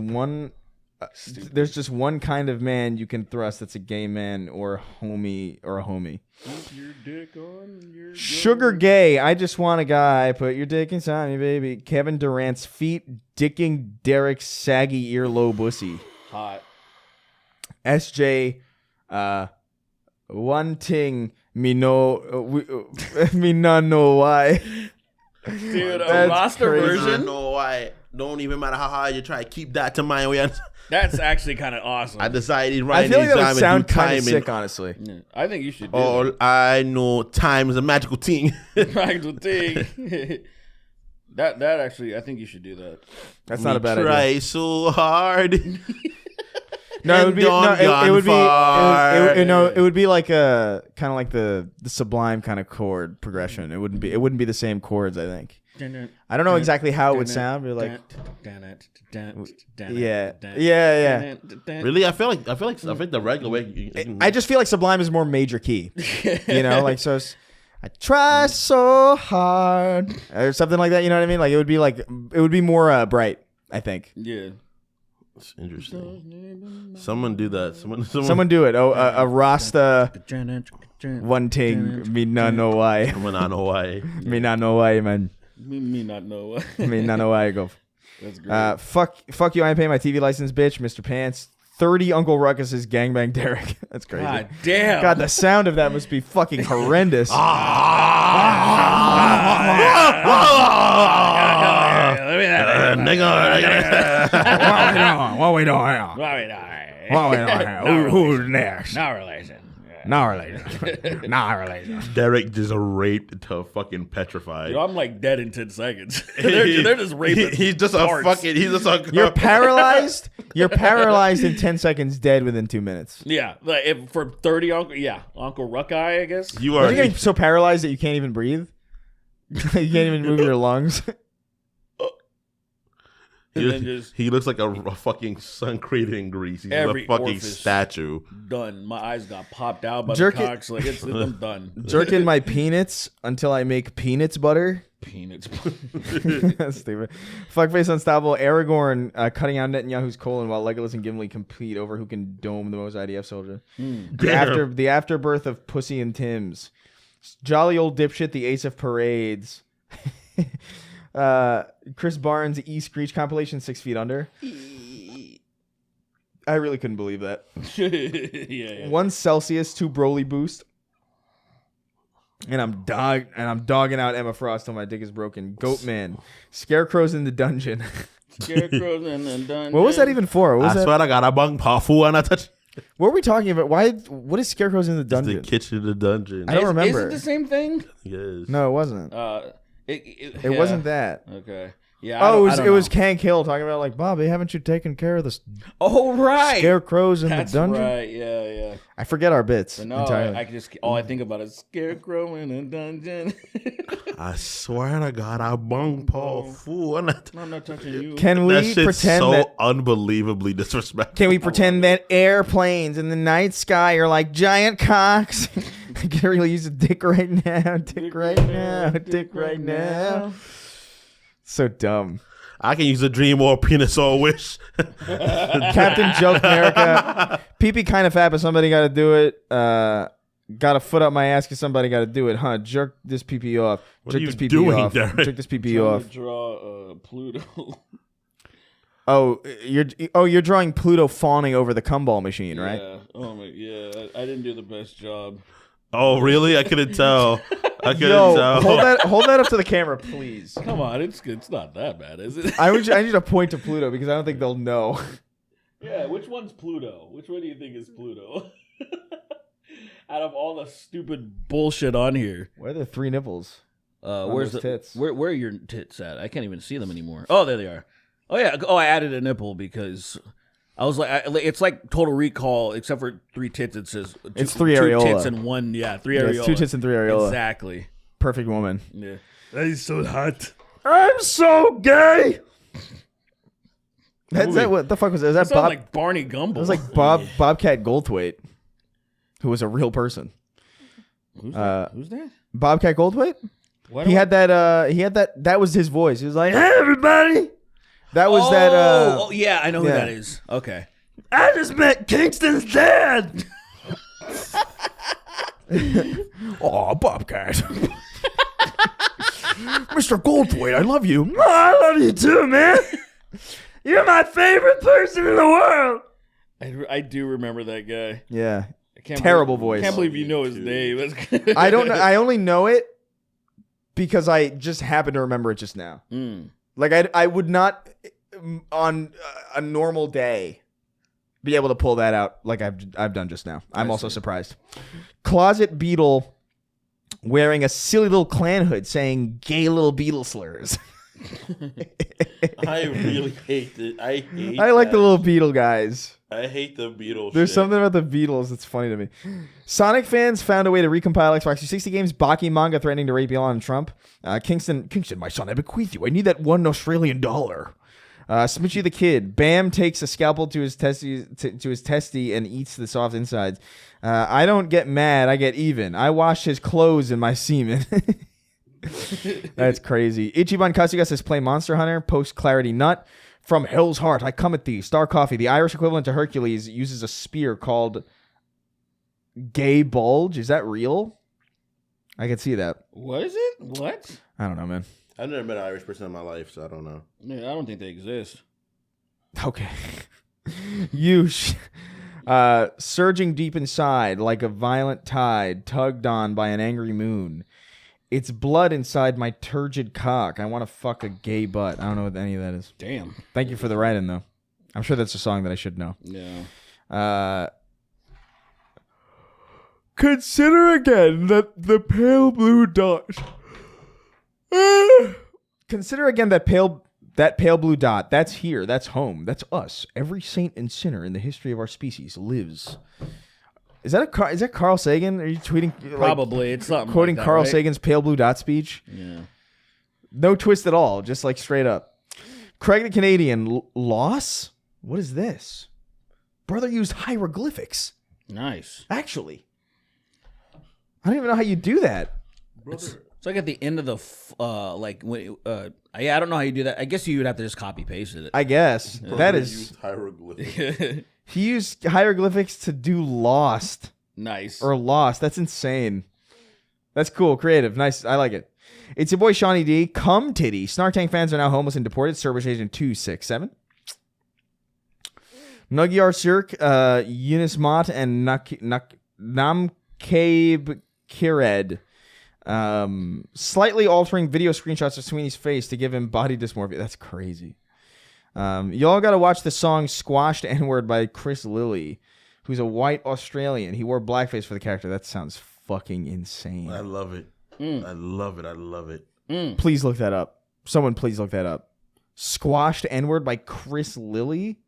just one kind of man you can thrust. That's a gay man or a homie. Keep your dick on your Sugar gay. I just want a guy. Put your dick inside me, baby. Kevin Durant's feet dicking Derek's saggy earlobe pussy. hot. SJ, one thing me no know why. Dude, a That's roster crazy. I version? know why. Don't even matter how hard you try, keep that to mind. That's actually kind of awesome. I decided I right feel like that time would and sound do kind time of sick, honestly. Yeah, I think you should do all I know, time is a magical thing. that. Magical thing. That actually, I think you should do that. That's not a bad idea. Try so hard. No, it would be And no, it would be far. it would be like a kind of like the Sublime kind of chord progression. It wouldn't be the same chords. I think. I don't know exactly how it would sound, but like yeah. Really, I feel like the regular way. I just feel like Sublime is more major key. You know, like so. I try so hard or something like that. You know what I mean? Like it would be more bright. I think. Yeah. It's interesting. Someone do that. Someone do it. Oh, a Rasta one thing. Me not know why. Someone I know why. Me not know why, man. Me not know. Me not know why I go. That's great. Fuck you. I ain't paying my TV license, bitch. Mr. Pants. 30 Uncle Ruckus's gangbang Derek. That's crazy. God damn. God, the sound of that must be fucking horrendous. Let me that. What we doing? Who's next? No relation. No relation. No relation. Derek just raped to fucking petrified. Dude, I'm like dead in 10 seconds. they're just raping. He's just parts. You're paralyzed. You're paralyzed in 10 seconds, dead within 2 minutes. Yeah, like if for 30 Uncle Ruckeye, I guess. You Are are you getting so paralyzed that you can't even breathe? You can't even move your lungs. And then just he looks like a fucking sun created in Greece. He's Every a fucking orifice. statue. done. My eyes got popped out by Jerk the it- cocks. Like I'm done. Jerk in my peanuts until I make peanuts butter. Peanuts. That's stupid. Fuckface Unstoppable. Aragorn cutting out Netanyahu's colon while Legolas and Gimli compete over who can dome the most IDF soldier. The afterbirth of Pussy and Tim's. Jolly old dipshit, the ace of parades. Chris Barnes, E Screech compilation, 6 feet under. I really couldn't believe that. yeah. 1 Celsius, 2 Broly boost. And I'm dogging out Emma Frost till my dick is broken. Goatman. Scarecrows in the dungeon. Scarecrows in the dungeon. What was that even for? What was I that? swear I got a bung pafu and I touch What were we talking about? What is Scarecrows in the the dungeon? kitchen of the dungeon. I don't remember. Is it the same thing? Yes. No, it wasn't. It It wasn't that. Okay. Yeah. I don't it was know. Hank Hill talking about like, Bobby, haven't you taken care of the Oh right. scarecrows in That's the dungeon? right. Yeah. I forget our bits But no, entirely. I just all I think about is scarecrow in a dungeon. I swear to God, I bung pafu and I I'm not touching you. Can that we shit's pretend so that? unbelievably disrespectful. Can we pretend that airplanes in the night sky are like giant cocks? I can really use a dick right now. Dick right now. Dick right now. So dumb. I can use a dream or a penis or a wish. Captain Joke America. Pee-pee kind of fat, but somebody got to do it. Got a foot up my ass because somebody got to do it, huh? Jerk this pee-pee off. What Jerk are this you pee-pee doing, off. Derek? Jerk this pee-pee Trying off. to draw Pluto. Oh, you're drawing Pluto fawning over the cumball machine, right? Yeah. Oh my. Yeah. I didn't do the best job. Oh, really? I couldn't tell. I couldn't Yo, tell. hold that up to the camera, please. Come on, it's not that bad, is it? I need you to point to Pluto because I don't think they'll know. Yeah. Which one's Pluto? Which one do you think is Pluto? Out of all the stupid bullshit on here. Why are there 3 nipples? Where's the those tits? Where are your tits at? I can't even see them anymore. Oh, there they are. Oh yeah. Oh, I added a nipple because I was like, it's like Total Recall, except for 3 tits. It says It's 3 2 areola. tits and 1. Yeah, 3 Yeah, areola. it's 2 tits and 3 areola. Exactly. Perfect woman. Yeah. That is so hot. I'm so gay. That's that. What the fuck was that? Is that That sounds Bob? like Barney Gumble. It was like Bobcat Goldthwait, who was a real person. Who's that? Who's that? Bobcat Goldthwait. Why He do I- had that. He had that. That was his voice. He was like, "Hey, everybody." That was oh, that. oh, yeah, I know who yeah. that is. Okay. I just met Kingston's dad. Oh, Bobcat. Mr. Goldthwait, I love you. Oh, I love you too, man. You're my favorite person in the world. I do remember that guy. Yeah. I can't Terrible believe, voice. Can't believe you know his name. That's I don't know. I only know it because I just happened to remember it just now. Like I would not on a normal day be able to pull that out like I've done just now. I'm also surprised. Closet Beetle wearing a silly little clan hood saying gay little Beetle slurs. I really hate it. I like the little Beetle guys. I hate the Beatles. There's something about the Beatles that's funny to me. Sonic fans found a way to recompile Xbox 360 games. Baki manga threatening to rape Elon and Trump. Kingston, my son, I bequeath you. I need that $1 Australian. Smitchy the Kid. Bam takes a scalpel to his testy and eats the soft insides. I don't get mad. I get even. I wash his clothes in my semen. That's crazy. Ichiban Kasuga says play Monster Hunter. Post Clarity Nut. From Hell's Heart, I come at thee. Star Coffee. The Irish equivalent to Hercules uses a spear called Gay Bulge. Is that real? I can see that. What is it? What? I don't know, man. I've never met an Irish person in my life, so I don't know. Yeah, I don't think they exist. Okay. Surging deep inside like a violent tide tugged on by an angry moon. It's blood inside my turgid cock. I want to fuck a gay butt. I don't know what any of that is. Damn. Thank you for the write-in, though. I'm sure that's a song that I should know. Yeah. Consider again that the pale blue dot. Consider again that pale blue dot. That's here. That's home. That's us. Every saint and sinner in the history of our species lives. Is that Carl Sagan? Are you tweeting? Probably. It's something quoting like that, Carl right? Sagan's pale blue dot speech. Yeah. No twist at all. Just like straight up. Craig the Canadian. Loss? What is this? Brother used hieroglyphics. Nice. Actually. I don't even know how you do that. It's like at the end of the I don't know how you do that. I guess you would have to just copy paste it. I guess. That is. Used hieroglyphics. He used hieroglyphics to do Lost. Nice. Or Lost. That's insane. That's cool. Creative. Nice. I like it. It's your boy Shawnee D. Cum titty. Snark Tank fans are now homeless and deported. Service agent 267. Nagyar Sirk, Eunice Mott, and Namkabe Kired. Slightly altering video screenshots of Sweeney's face to give him body dysmorphia. That's crazy. Y'all got to watch the song Squashed N-Word by Chris Lilly, who's a white Australian. He wore blackface for the character. That sounds fucking insane. I love it. I love it. I love it. Please look that up. Someone please look that up. Squashed N-Word by Chris Lilly?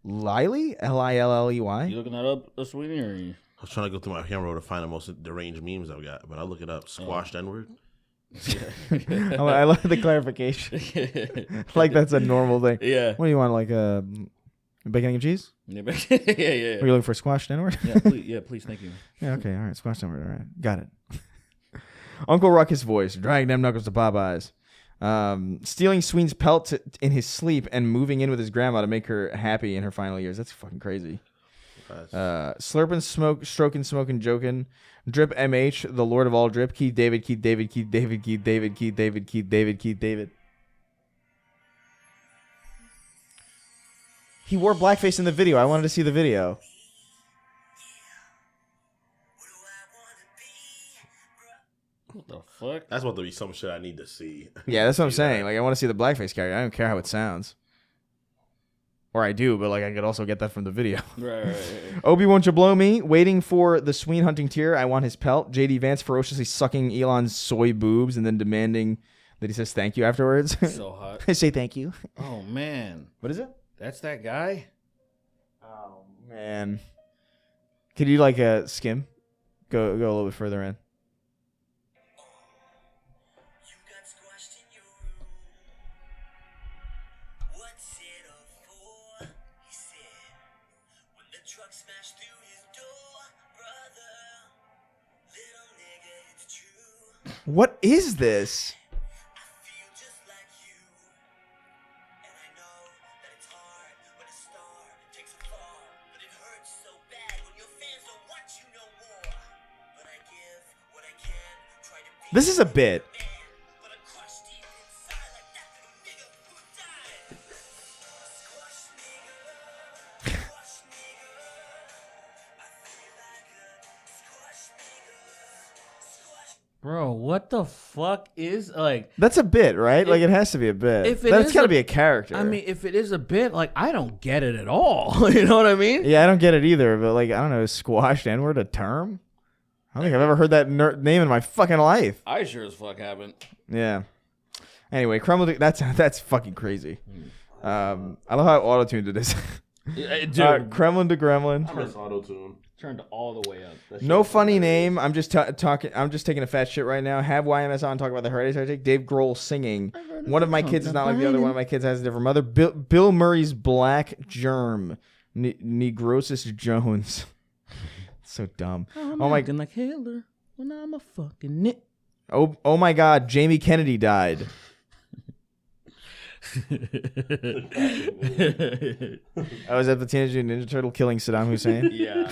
Liley? L-I-L-L-E-Y? You looking that up, Sweeney, or you? I was trying to go through my camera roll to find the most deranged memes I've got, but I'll look it up. Squashed N-word. I love the clarification. Like that's a normal thing. Yeah. What do you want, like bacon, egg, and cheese? Yeah. Are you looking for squashed N-word? Please, thank you. Yeah, okay, all right, squashed N-word, all right, got it. Uncle Ruckus voice, dragging them knuckles to Popeyes. Stealing Sween's pelt in his sleep and moving in with his grandma to make her happy in her final years. That's fucking crazy. Slurping, stroking, smoking, joking. Drip MH, the Lord of all drip. Keith David, Keith David, Keith David, Keith David, Keith David, Keith David, Keith David. He wore blackface in the video. I wanted to see the video. What the fuck? That's about to be some shit I need to see. Yeah, that's what I'm saying. Like, I want to see the blackface character. I don't care how it sounds. Or I do, but like I could also get that from the video. Right. Obi, won't you blow me? Waiting for the Sween hunting tier. I want his pelt. JD Vance ferociously sucking Elon's soy boobs and then demanding that he says thank you afterwards. So hot. I say thank you. Oh, man. What is it? That's that guy? Oh, man. Could you like skim? Go a little bit further in. What is this? This is a bit. Bro, what the fuck is like? That's a bit, right? Like it has to be a bit. If it That's is got to a- be a character. I mean, if it is a bit, like I don't get it at all. You know what I mean? yeah, I don't get it either. But like, I don't know, is squashed N-word a term? I don't think I've ever heard that name in my fucking life. I sure as fuck haven't. Yeah. Anyway, Kremlin. That's fucking crazy. I love how auto-tuned it is. Dude, Kremlin to Gremlin. I miss auto-tune. turned all the way up. That shit No was funny hilarious. name. I'm just talking. I'm just taking a fat shit right now. Have YMS on talk about the hereditary take. Dave Grohl singing. One of my kids is not like the other. One of my kids has a different mother. Bill Murray's Black Germ. Negrosis Jones. So dumb. I'm Oh my. acting like Hitler when I'm a fucking nit. Oh my God. Jamie Kennedy died. I was at the Teenage Mutant Ninja Turtle killing Saddam Hussein. Yeah.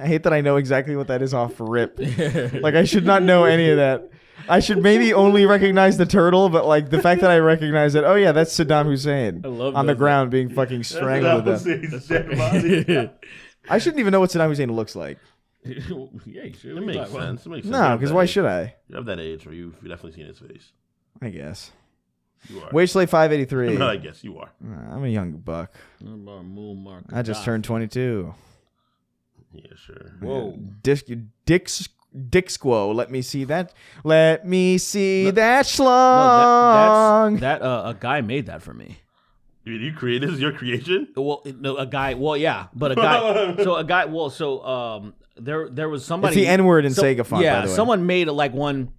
I hate that I know exactly what that is off rip. Like I should not know any of that. I should maybe only recognize the turtle, but like the fact that I recognize it, oh yeah, that's Saddam Hussein I love on the those. ground being fucking strangled to death. I shouldn't even know what Saddam Hussein looks like. Yeah, you should. It makes sense. It makes sense. No, because why should I? You have that age where you've definitely seen his face. I guess. You are. Wage Slave 583. No, I guess you are. I'm a young buck. I just turned 22. Yeah, sure. Whoa. Dick Squo. Let me see that. Let me see that No, schlong. that a guy made that for me. You created this is your creation? Well, no, a guy. Well, yeah, but a guy. So a guy. Well, so there was somebody. It's the N-word in Sega font, Yeah, by the way. someone made like one,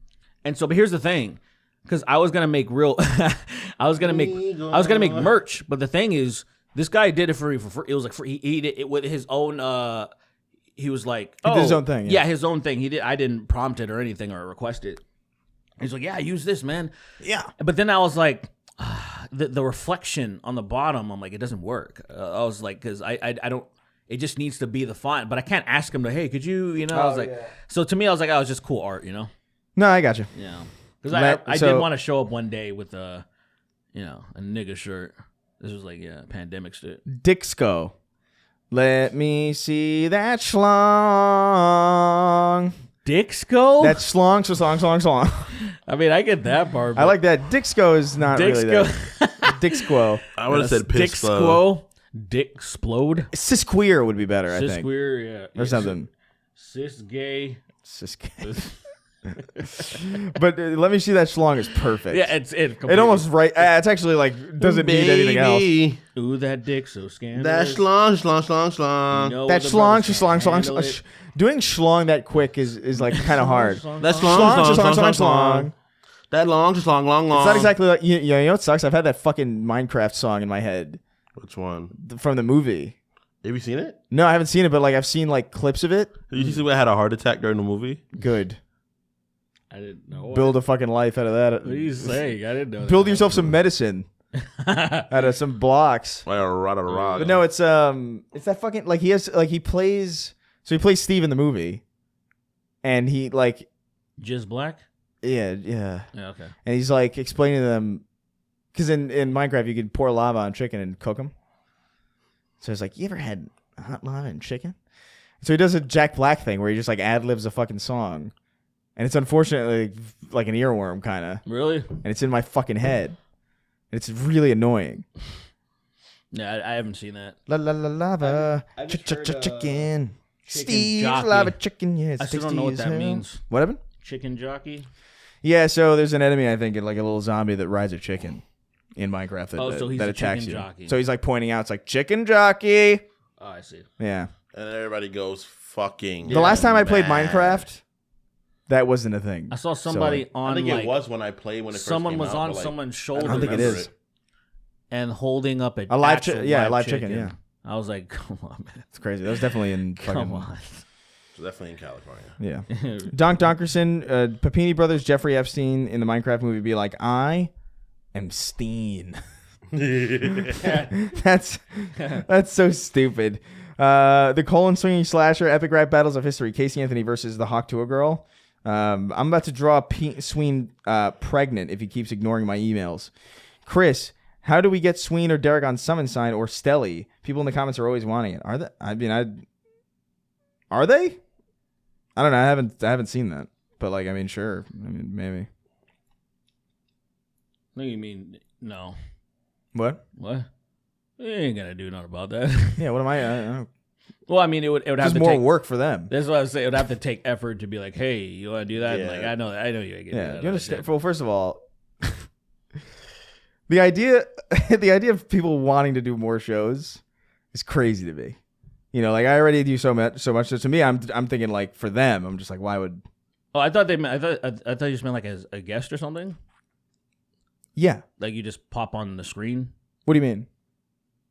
and so. But here's the thing, because I was gonna make real. I was gonna make merch, but the thing is, this guy did it for free. It was like free. He did it with his own. He was like, He did his own thing, yeah. Yeah, his own thing. He did. I didn't prompt it or anything or request it. He's like, yeah, use this, man. Yeah. But then I was like, the reflection on the bottom, I'm like, it doesn't work. I was like, because I don't, it just needs to be the font, but I can't ask him to, hey, could you, I was like, so to me, I was like, oh, it's just cool art, No, I got you. Yeah. Because I did want to show up one day with a nigga shirt. This was like, pandemic shit. Dixco. Let me see that schlong. Dixco? That schlong. I mean, I get that part. I like that. Dixco is not really that. Dixquo. I would have said piss Dixquo. Dixplode. Cisqueer would be better, I think. Cisqueer, yeah. Or something. Cis gay. But let me see that schlong is perfect. Yeah, it almost right. It's actually like doesn't need anything else. Ooh, that dick so scandalous. That schlong. That schlong. Doing schlong that quick is like kind of hard. That schlong. That long. It's not exactly like you know what sucks. I've had that fucking Minecraft song in my head Which one? from the movie. Have you seen it? No, I haven't seen it, but like I've seen like clips of it. Did you see what had a heart attack during the movie? Good. I didn't know. Build a fucking life out of that. What are you saying? I didn't know. Build yourself some medicine out of some blocks. Like a rock. But no, it's that fucking like he plays Steve in the movie, and he like Jizz Black. yeah, Yeah. Okay. and he's like explaining to them because in Minecraft you can pour lava on chicken and cook them. So it's like, you ever had hot lava and chicken? So he does a Jack Black thing where he just like ad libs a fucking song, and it's unfortunately like an earworm kind of, Really? and it's in my fucking head, and it's really annoying. Yeah, I haven't seen that. La la la lava, I just heard, chicken. Steve's jockey. lava chicken. Yeah, I still don't know what that means. What happened? Chicken jockey. Yeah, so there's an enemy I think, like a little zombie that rides a chicken in Minecraft that, so he's that a attacks chicken you. jockey. So he's like pointing out, it's like chicken jockey. Oh, I see. Yeah. And everybody goes fucking. The last time I played mad. Minecraft, that wasn't a thing. I saw somebody So, on. I think like, it was when I played when it someone first was came out, on but, like, someone's I shoulder. I don't think it remember is. And holding up a live actual a live chicken. Yeah, I was like, come on, man. it's crazy. That was definitely in fucking. Come on. It's definitely in California. Yeah. Donk Donkerson, Papini Brothers, Jeffrey Epstein in the Minecraft movie be like, I am Steen. That's so stupid. The colon swinging slasher epic rap battles of history. Casey Anthony versus the Hawk Tuah girl. I'm about to draw Sween pregnant if he keeps ignoring my emails. Chris, how do we get Sween or Derek on Summon Sign or Stelly? People in the comments are always wanting it. Are they? Are they? I don't know. I haven't seen that. but like, I mean, sure. I mean, maybe. No, you mean no? What? You ain't gonna do nothing about that. Yeah. What am I don't, Well, I mean, it would have just to more take work for them. That's what I was saying. It would have to take effort to be like, hey, you want to do that? Yeah. And like, I know you ain't gonna do Yeah. that. You understand? Well, first of all, the idea of people wanting to do more shows is crazy to me. You know, like I already do so much. So to me, I'm thinking like for them, I'm just like, why would? Oh, I thought I thought you just meant like as a guest or something. Yeah. Like you just pop on the screen. What do you mean?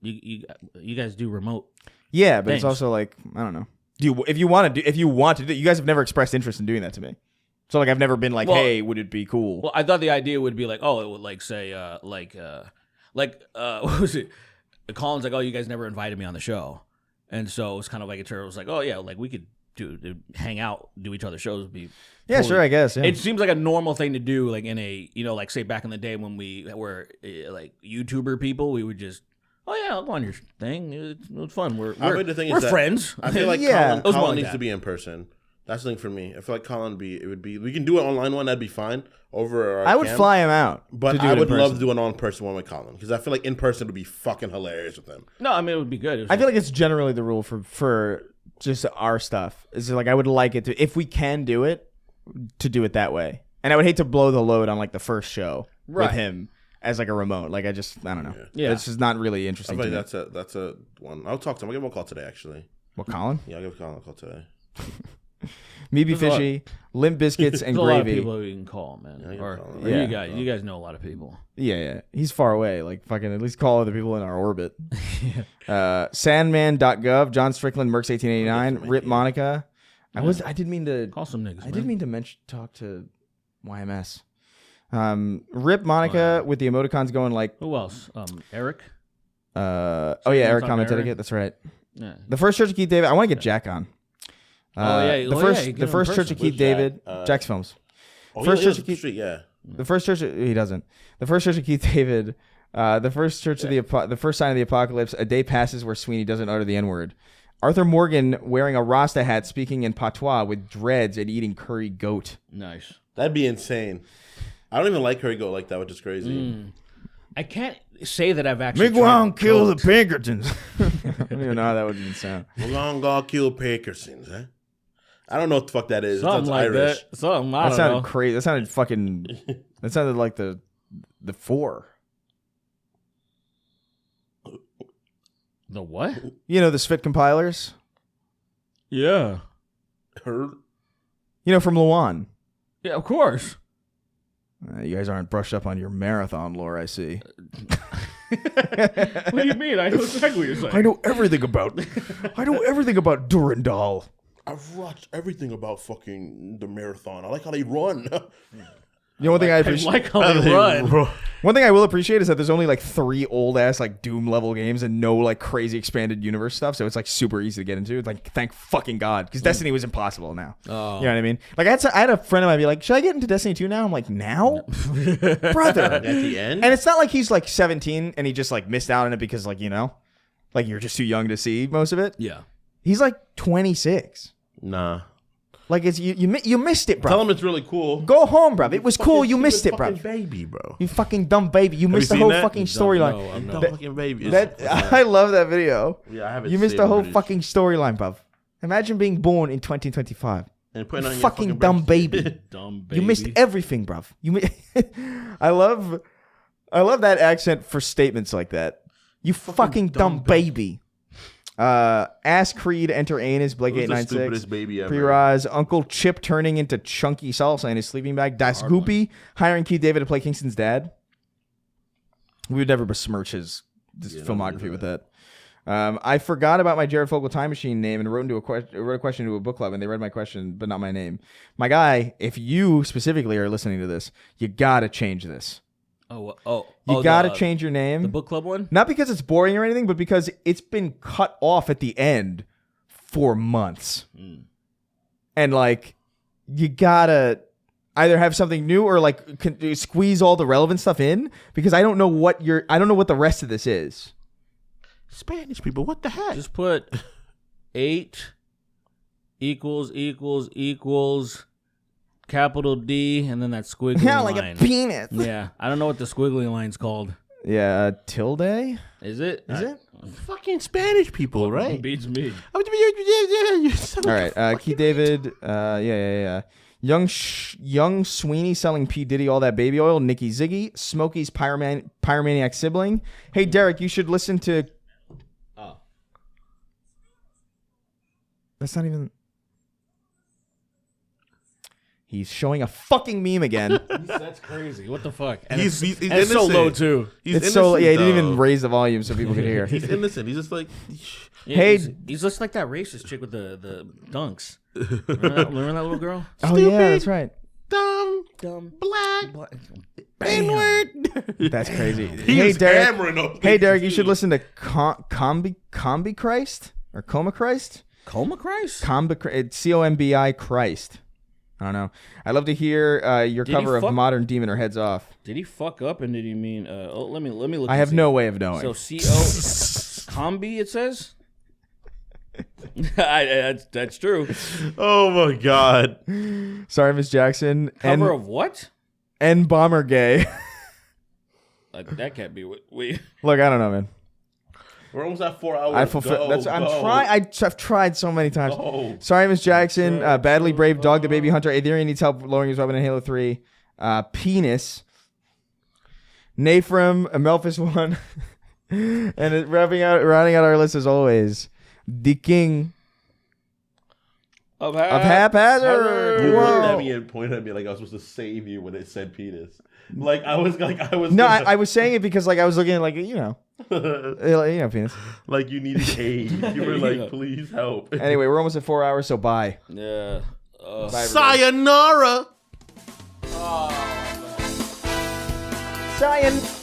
You guys do remote. Yeah, but Thanks. it's also like, I don't know. If you want to do, you guys have never expressed interest in doing that to me. So like I've never been like, Well- hey, would it be cool? Well, I thought the idea would be like, oh, it would like say, what was it? Colin's like, oh, you guys never invited me on the show, and so it was kind of like it was like, oh yeah, like we could hang out, do each other's shows, be. Yeah, totally- sure, I guess. Yeah. It seems like a normal thing to do, like in a, like say back in the day when we were like YouTuber people, we would just, oh yeah, I'll go on your thing. It was fun. I think the thing is we're that friends. I feel like Yeah. It was more Colin like needs that. to be in person. That's the thing for me. I feel like Colin we can do an online one, that'd be fine. Over our I would cam, fly him out. but to do I it in would love person. to do an on-person one with Colin because I feel like in person would be fucking hilarious with him. No, I mean it would be good. It was I feel like it's generally the rule for just our stuff. Is like I would like it to, if we can do it, to do it that way. And I would hate to blow the load on like the first show Right. with him as like a remote. Like I don't know. Yeah. It's just not really I interesting feel to like me. that's a one. I'll talk to him. I'll give him a call today. Actually, What, Colin? yeah, I'll give Colin a call today. Meaty There's a lot- Fishy, Limp Biscuits, and There's a lot of gravy. people who you can call, man. Yeah, you can or call them. or Yeah. you guys know a lot of people. Yeah. He's far away. Like fucking at least call other people in our orbit. Sandman.gov, John Strickland, Mercs 1889, Rip Monica. I didn't mean to Call some niggas. I didn't mean to talk to YMS. Rip Monica with the emoticons going like Who else? Eric. Eric talk to commented Eric? it. That's right. Yeah. The first Church of Keith David. I want to get Jack on. you get The him first in Church of person. Keith Who's David. Jack? Jack's films. Oh, First yeah, Church yeah, of Keith. Street, yeah. The first church. He doesn't. The first Church of Keith David. The first church of the first sign of the apocalypse. A day passes where Sweeney doesn't utter the N-word. Arthur Morgan wearing a Rasta hat, speaking in patois with dreads and eating curry goat. Nice. That'd be insane. I don't even like curry goat like that, which is crazy. I can't say that I've actually. Miguel tried kill the goat. Pinkertons. I don't even know how that would even sound. We're gonna go kill Pickersons, huh? I don't know what the fuck that is. It Something sounds like Irish. that. Something I That don't sounded know. crazy. That sounded fucking. That sounded like the four. The what? You know the Svit compilers. Yeah. Heard? You know from Luan. Yeah, of course. You guys aren't brushed up on your marathon lore, I see. What do you mean? I know exactly what you're saying. I know everything about. I know everything about Durandal. I've watched everything about fucking the marathon. I like how they run. You know one thing I I appreciate. like how they run. One thing I will appreciate is that there's only like 3 old ass like Doom level games and no like crazy expanded universe stuff, so it's like super easy to get into. It's like thank fucking God, because Destiny was impossible now. Oh. You know what I mean? Like I had a friend of mine be like, "Should I get into Destiny 2 now?" I'm like, "Now, brother." At the end? And it's not like he's like 17 and he just like missed out on it because like like you're just too young to see most of it. Yeah. He's like 26. Nah. Like it's you missed it, bro. Tell them it's really cool. Go home, bro. It was cool. You missed it, bro. Baby, bro. You fucking dumb baby. You missed the seen whole that? fucking No, storyline. I'm Dumb not. fucking baby. That I love that video. Yeah, I haven't. You missed saved the whole videos. fucking storyline, bruv. Imagine being born in 2025. And putting on your Fucking dumb birthday. baby. Dumb baby. You missed everything, bruv. I love that accent for statements like that. You fucking dumb baby. Ass Creed, enter Anus, Blake Who's the 896. stupidest baby ever? Pre-rise, Uncle Chip turning into chunky salsa in his sleeping bag. Das Goopy hiring Keith David to play Kingston's dad. We would never besmirch his filmography with that. I forgot about my Jared Fogle Time Machine name and wrote a question into a book club, and they read my question, but not my name. My guy, if you specifically are listening to this, you gotta change this. You gotta change your name. The book club one? Not because it's boring or anything, but because it's been cut off at the end for months. And like, you gotta either have something new or like squeeze all the relevant stuff in, because I don't know what the rest of this is. Spanish people, what the heck? Just put 8 equals capital D, and then that squiggly Yeah, line. like a penis. Yeah, I don't know what the squiggly line's called. Yeah, tilde. Is it? Is it? Fucking Spanish people, right? Beats me. All Right. Keith David. Yeah. Young Sweeney selling P. Diddy all that baby oil. Nikki Ziggy. Smokey's pyromaniac sibling. Hey, Derek, you should listen to. Oh. That's not even. He's showing a fucking meme again. That's crazy. What the fuck? And He's it's so innocent. low too. He's It's so innocent, yeah. He didn't though. even raise the volume so people could hear. He's innocent. He's just like. Yeah, Hey- he's just like that racist chick with the dunks. Remember that little girl? Oh yeah, that's right. Dumb. Black. N-word. That's crazy. He Hey was Derek. hammering those Hey bitches, Derek, you should too. listen to Combi Christ or Coma Christ. Coma Christ? It's COMBI Christ. I don't know. I'd love to hear your Did he cover of fuck- Modern Demon or Heads Off. Did he fuck up and did he mean? Let me look. I and have see. no way of knowing. So Combi it says. That's true. Oh my god. Sorry, Miss Jackson. Cover of what? N Bomber Gay. That can't be what we. Look, I don't know, man. We're almost at 4 hours. I fulfill. I've tried so many times. Go. Sorry, Miss Jackson. Badly Brave Dog, the Baby Hunter. Aetherian needs help lowering his weapon in Halo 3. Penis. Nafrim, Amelphis 1. And rounding out our list as always. The King Of Haphazard. You looked Whoa. at me and pointed at me like I was supposed to save you when it said penis. Like I was. No, I was saying it because I was looking at penis. like you needed aid. You were like, please help. Anyway, we're almost at 4 hours, so bye. Yeah. Bye, everybody. Sayonara. Sayonara.